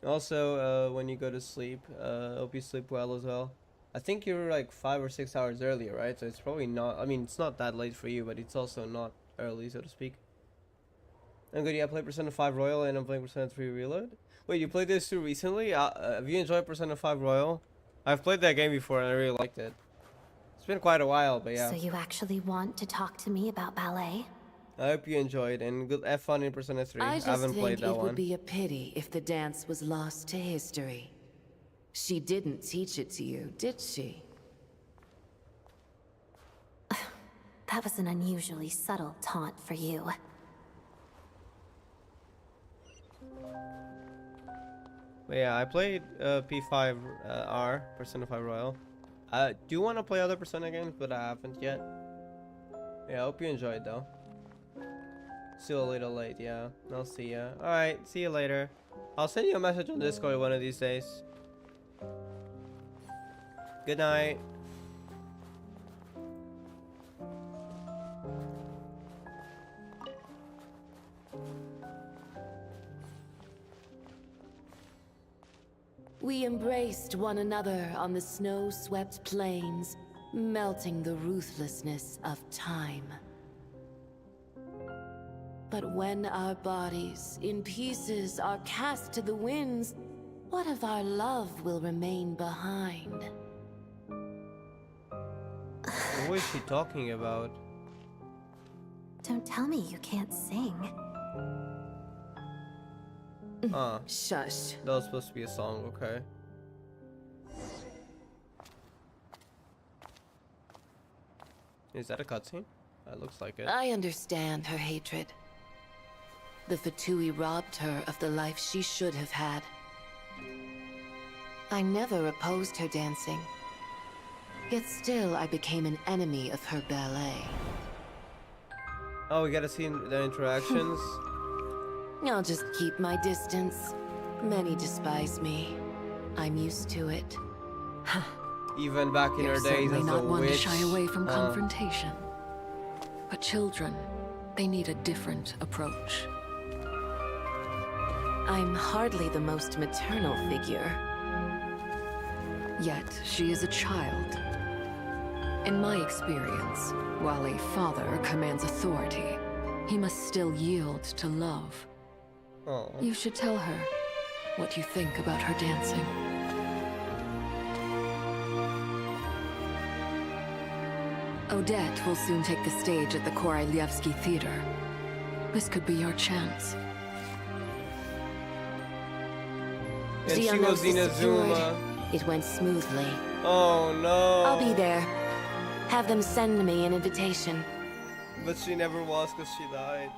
[SPEAKER 1] Also, when you go to sleep, hope you sleep well as well. I think you're like 5 or 6 hours earlier, right? So it's probably not, I mean, it's not that late for you, but it's also not early, so to speak. I'm good, yeah, I played Persona 5 Royal and I'm playing Persona 3 Reload. Wait, you played this too recently? Have you enjoyed Persona 5 Royal? I've played that game before and I really liked it. It's been quite a while, but yeah.
[SPEAKER 6] So you actually want to talk to me about ballet?
[SPEAKER 1] I hope you enjoyed and good have fun in Persona 3. I haven't played that one.
[SPEAKER 11] I just think it would be a pity if the dance was lost to history. She didn't teach it to you, did she?
[SPEAKER 6] That was an unusually subtle taunt for you.
[SPEAKER 1] But yeah, I played P5R, Persona 5 Royal. I do want to play other Persona games, but I haven't yet. Yeah, I hope you enjoyed though. Still a little late, yeah. I'll see ya. Alright, see you later. I'll send you a message on Discord one of these days. Good night.
[SPEAKER 11] We embraced one another on the snow-swept plains, melting the ruthlessness of time. But when our bodies, in pieces, are cast to the winds, what of our love will remain behind?
[SPEAKER 1] What is she talking about?
[SPEAKER 6] Don't tell me you can't sing.
[SPEAKER 1] Huh.
[SPEAKER 11] Shush.
[SPEAKER 1] That was supposed to be a song, okay. Is that a cutscene? That looks like it.
[SPEAKER 11] I understand her hatred. The Fatui robbed her of the life she should have had. I never opposed her dancing. Yet still I became an enemy of her ballet.
[SPEAKER 1] Oh, we gotta see the interactions?
[SPEAKER 11] I'll just keep my distance. Many despise me. I'm used to it.
[SPEAKER 1] Even back in her days
[SPEAKER 18] certainly
[SPEAKER 1] as
[SPEAKER 18] not
[SPEAKER 1] a
[SPEAKER 18] one
[SPEAKER 1] witch.
[SPEAKER 18] to shy away from confrontation. But children, they need a different approach.
[SPEAKER 11] I'm hardly the most maternal figure.
[SPEAKER 18] Yet she is a child. In my experience, while a father commands authority, he must still yield to love.
[SPEAKER 1] Oh.
[SPEAKER 18] You should tell her what you think about her dancing. Odette will soon take the stage at the Korolyevsky Theater. This could be your chance.
[SPEAKER 1] And she was Inazuma.
[SPEAKER 11] It went smoothly.
[SPEAKER 1] Oh no.
[SPEAKER 11] I'll be there. Have them send me an invitation.
[SPEAKER 1] But she never was because she died.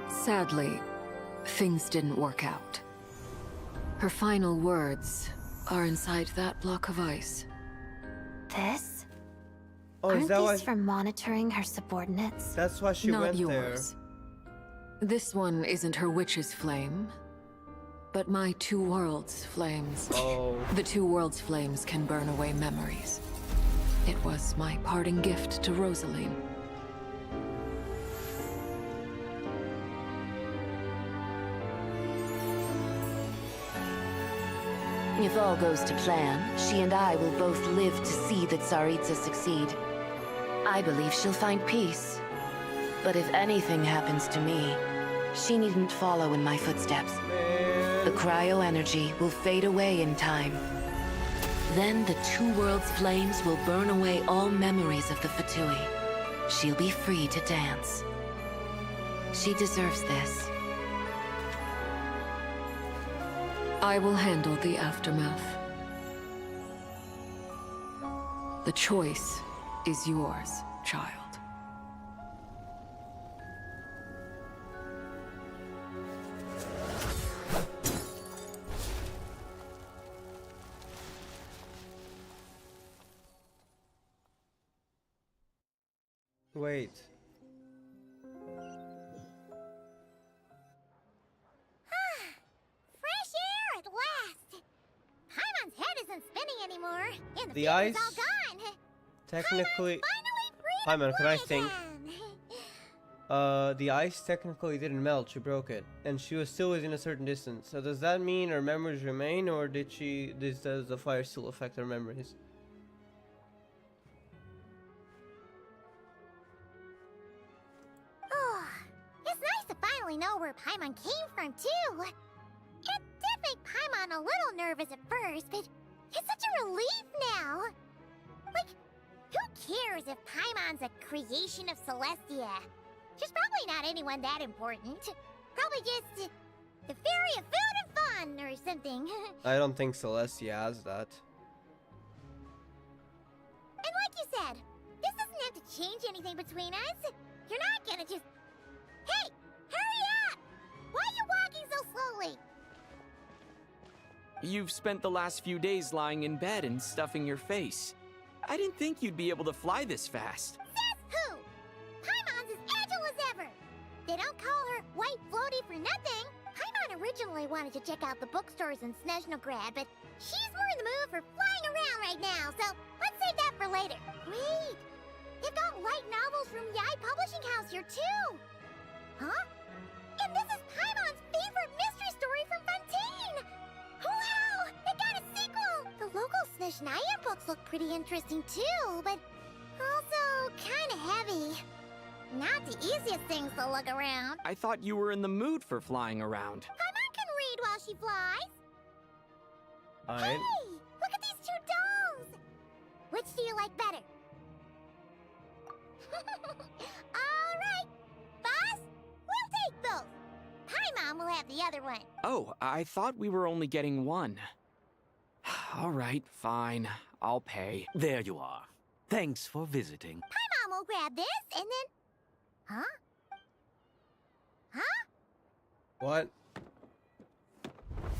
[SPEAKER 18] Sadly, things didn't work out. Her final words are inside that block of ice.
[SPEAKER 6] This?
[SPEAKER 1] Oh,
[SPEAKER 6] Aren't
[SPEAKER 1] is that
[SPEAKER 6] these
[SPEAKER 1] why?
[SPEAKER 6] for monitoring her subordinates?
[SPEAKER 1] That's why she
[SPEAKER 18] Not
[SPEAKER 1] went
[SPEAKER 18] yours. This one isn't her witch's flame, but my two worlds' flames.
[SPEAKER 1] Oh.
[SPEAKER 18] The two worlds' flames can burn away memories. It was my parting gift to Rosaline.
[SPEAKER 11] If all goes to plan, she and I will both live to see the Tsaritsa succeed. I believe she'll find peace. But if anything happens to me, she needn't follow in my footsteps. The cryo energy will fade away in time. Then the two worlds' flames will burn away all memories of the Fatui. She'll be free to dance. She deserves this.
[SPEAKER 18] I will handle the aftermath. The choice is yours, child.
[SPEAKER 1] Wait.
[SPEAKER 21] Fresh air at last! Paimon's head isn't spinning anymore, and the
[SPEAKER 1] The
[SPEAKER 21] fever's
[SPEAKER 1] ice
[SPEAKER 21] all gone.
[SPEAKER 1] technically.
[SPEAKER 21] Finally
[SPEAKER 1] Paimon, can I think?
[SPEAKER 21] again.
[SPEAKER 1] The ice technically didn't melt. She broke it, and she was still within a certain distance. So does that mean her memories remain, or does the fire still affect her memories?
[SPEAKER 21] Oh, it's nice to finally know where Paimon came from, too. It did make Paimon a little nervous at first, but it's such a relief now. Like, who cares if Paimon's a creation of Celestia? She's probably not anyone that important. Probably just the fairy of food and fun or something.
[SPEAKER 1] I don't think Celestia has that.
[SPEAKER 21] And like you said, this doesn't have to change anything between us. You're not gonna just... Hey! Hurry up! Why are you walking so slowly?
[SPEAKER 7] You've spent the last few days lying in bed and stuffing your face. I didn't think you'd be able to fly this fast.
[SPEAKER 21] Says who? Paimon's as agile as ever. They don't call her White Floaty for nothing. Paimon originally wanted to check out the bookstores in Snezhnaya, but she's more in the mood for flying around right now, so let's save that for later. Wait! They've got light novels from Yai Publishing House here, too! Huh? And this is Paimon's favorite mystery story from Fontaine! Wow! They got a sequel! The local Snezhnaya books look pretty interesting, too, but also kinda heavy. Not the easiest things to look around.
[SPEAKER 7] I thought you were in the mood for flying around.
[SPEAKER 21] Paimon can read while she flies.
[SPEAKER 1] Alright.
[SPEAKER 21] Hey! Look at these two dolls! Which do you like better? Alright! Boss, we'll take both. Paimon will have the other one.
[SPEAKER 7] Oh, I thought we were only getting one. All right, fine. I'll pay.
[SPEAKER 12] There you are. Thanks for visiting.
[SPEAKER 21] Paimon will grab this and then... Huh? Huh?
[SPEAKER 1] What?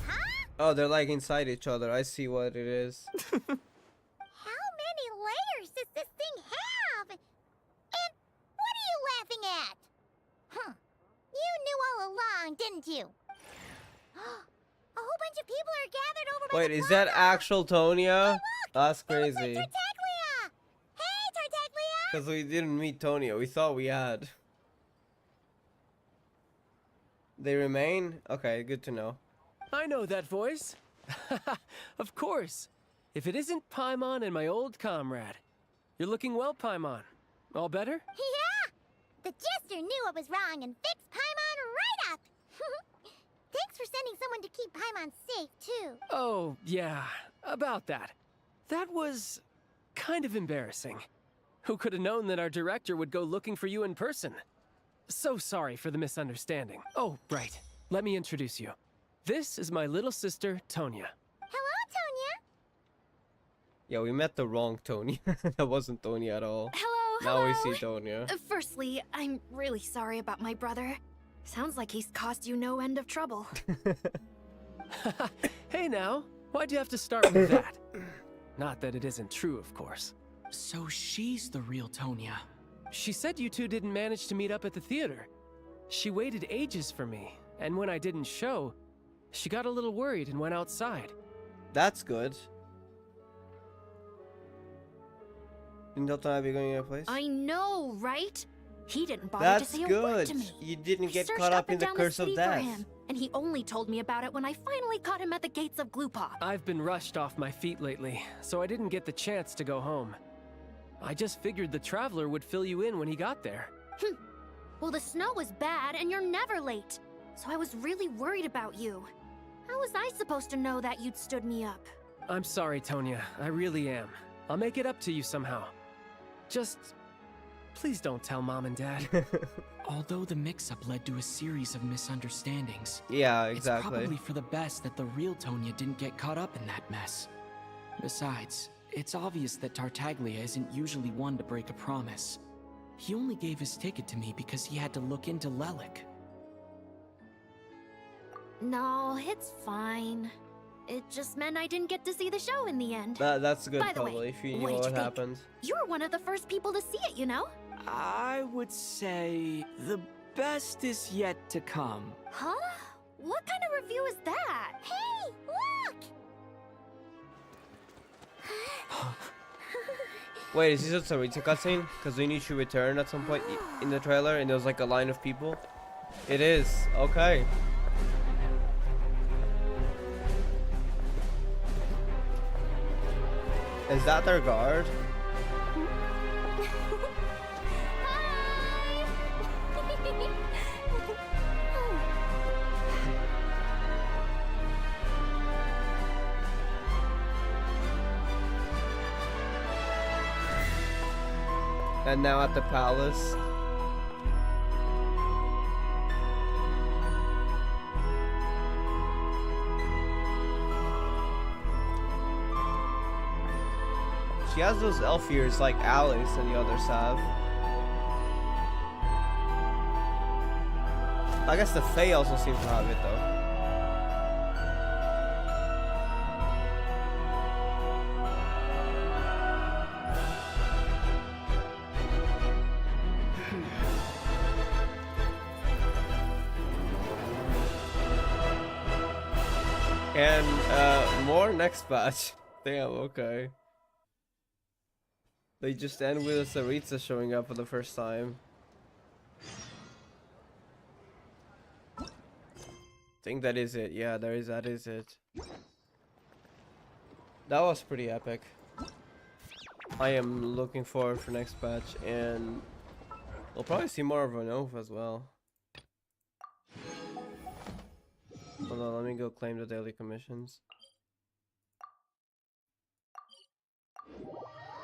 [SPEAKER 21] Huh?
[SPEAKER 1] Oh, they're like inside each other. I see what it is.
[SPEAKER 21] How many layers does this thing have? And what are you laughing at? Huh. You knew all along, didn't you? A whole bunch of people are gathered over by
[SPEAKER 1] Wait,
[SPEAKER 21] the
[SPEAKER 1] is that
[SPEAKER 21] plaza.
[SPEAKER 1] actual Tonya?
[SPEAKER 21] Hey,
[SPEAKER 1] That's
[SPEAKER 21] It looks like
[SPEAKER 1] crazy.
[SPEAKER 21] Tartaglia! Hey, Tartaglia!
[SPEAKER 1] Because we didn't meet Tonya. We thought we had. They remain? Okay, good to know.
[SPEAKER 13] I know that voice. Of course. If it isn't Paimon and my old comrade. You're looking well, Paimon. All better?
[SPEAKER 21] Yeah! The Jester knew I was wrong and fixed Paimon right up! Thanks for sending someone to keep Paimon safe, too.
[SPEAKER 13] Oh, yeah, about that. That was kind of embarrassing. Who could have known that our director would go looking for you in person? So sorry for the misunderstanding. Oh, right. Let me introduce you. This is my little sister, Tonya.
[SPEAKER 21] Hello, Tonya.
[SPEAKER 1] Yeah, we met the wrong Tonya. That wasn't Tonya at all.
[SPEAKER 5] Hello,
[SPEAKER 1] Now we see Tonya.
[SPEAKER 5] Firstly, I'm really sorry about my brother. Sounds like he's caused you no end of trouble.
[SPEAKER 13] Hey now, why'd you have to start with that? Not that it isn't true, of course.
[SPEAKER 7] So she's the real Tonya.
[SPEAKER 13] She said you two didn't manage to meet up at the theater. She waited ages for me, and when I didn't show, she got a little worried and went outside.
[SPEAKER 1] That's good. Didn't tell Tonya I'd be going to a place?
[SPEAKER 5] I know, right? He didn't bother
[SPEAKER 1] That's
[SPEAKER 5] to say a
[SPEAKER 1] good.
[SPEAKER 5] word to me.
[SPEAKER 1] You didn't
[SPEAKER 5] I
[SPEAKER 1] get
[SPEAKER 5] searched
[SPEAKER 1] caught up in
[SPEAKER 5] and
[SPEAKER 1] the
[SPEAKER 5] down
[SPEAKER 1] curse of
[SPEAKER 5] city
[SPEAKER 1] death.
[SPEAKER 5] for him, and he only told me about it when I finally caught him at the gates of Gloopop.
[SPEAKER 13] I've been rushed off my feet lately, so I didn't get the chance to go home. I just figured the Traveler would fill you in when he got there.
[SPEAKER 5] Well, the snow was bad, and you're never late. So I was really worried about you. How was I supposed to know that you'd stood me up?
[SPEAKER 13] I'm sorry, Tonya. I really am. I'll make it up to you somehow. Just... please don't tell Mom and Dad.
[SPEAKER 7] Although the mix-up led to a series of misunderstandings.
[SPEAKER 1] Yeah, exactly.
[SPEAKER 7] It's probably for the best that the real Tonya didn't get caught up in that mess. Besides, it's obvious that Tartaglia isn't usually one to break a promise. He only gave his ticket to me because he had to look into Lelik.
[SPEAKER 5] No, it's fine. It just meant I didn't get to see the show in the end.
[SPEAKER 1] That's good,
[SPEAKER 5] By the way,
[SPEAKER 1] probably, if you knew
[SPEAKER 5] what did
[SPEAKER 1] what
[SPEAKER 5] you think?
[SPEAKER 1] happened.
[SPEAKER 5] You were one of the first people to see it, you know?
[SPEAKER 22] I would say the best is yet to come.
[SPEAKER 5] Huh? What kind of review is that?
[SPEAKER 21] Hey, look!
[SPEAKER 1] Wait, is this a Tsaritsa cutscene? Because we need to return at some point in the trailer, and there's like a line of people. It is. Okay. Is that their guard? And now at the palace. She has those elf ears like Alice and the others have. I guess the Fae also seem to have it though. And more next batch. Damn, okay. They just end with a Tsaritsa showing up for the first time. I think that is it. Yeah, that is it. That was pretty epic. I am looking forward for next batch, and we'll probably see more of Renov as well. Hold on, let me go claim the daily commissions.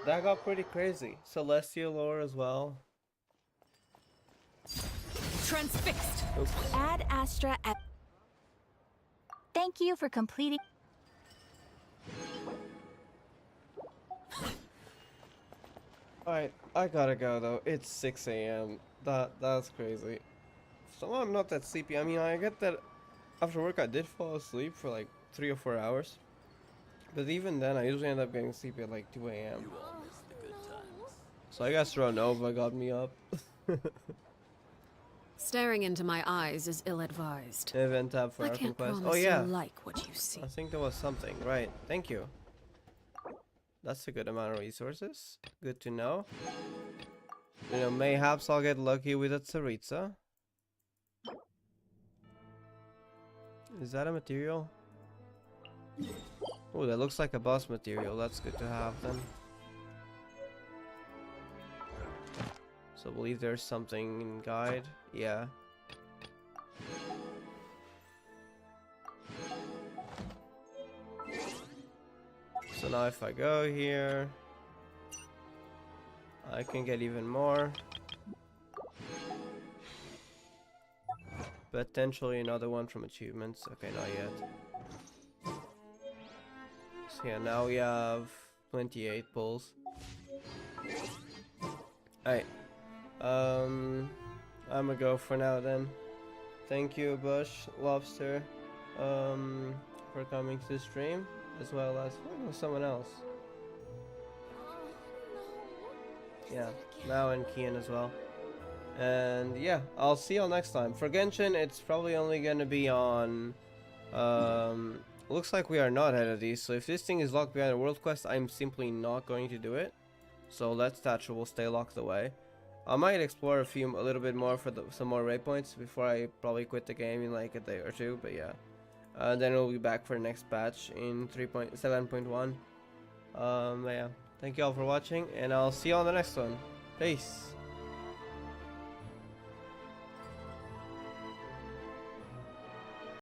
[SPEAKER 1] That got pretty crazy. Celestial lore as well.
[SPEAKER 23] Transfixed.
[SPEAKER 1] Oops.
[SPEAKER 23] Ad Astra at. Thank you for completing.
[SPEAKER 1] Alright, I gotta go though. It's 6 AM. That's crazy. Somehow I'm not that sleepy. I mean, I get that after work I did fall asleep for like 3 or 4 hours. But even then, I usually end up getting sleepy at like 2 AM. So I guess Renova got me up.
[SPEAKER 18] Staring into my eyes is ill-advised.
[SPEAKER 1] Event tab for
[SPEAKER 18] I
[SPEAKER 1] Archon
[SPEAKER 18] can't
[SPEAKER 1] quest.
[SPEAKER 18] promise
[SPEAKER 1] Oh yeah.
[SPEAKER 18] you'll like what you see.
[SPEAKER 1] I think there was something. Right. Thank you. That's a good amount of resources. Good to know. You know, mayhaps I'll get lucky with a Tsaritsa. Is that a material? Oh, that looks like a boss material. That's good to have then. So I believe there's something in guide. Yeah. So now if I go here, I can get even more. Potentially another one from achievements. Okay, not yet. So yeah, now we have 28 pulls. Alright. I'm gonna go for now then. Thank you, Bush Lobster, for coming to the stream, as well as someone else. Yeah, Mao and Kian as well. And yeah, I'll see y'all next time. For Genshin, it's probably only gonna be on. Looks like we are not ahead of these. So if this thing is locked behind a world quest, I'm simply not going to do it. So that statue will stay locked away. I might explore a little bit more for some more waypoints before I probably quit the game in like a day or two. But yeah, then we'll be back for the next patch in 3.7.1. Yeah, thank you all for watching, and I'll see you on the next one. Peace.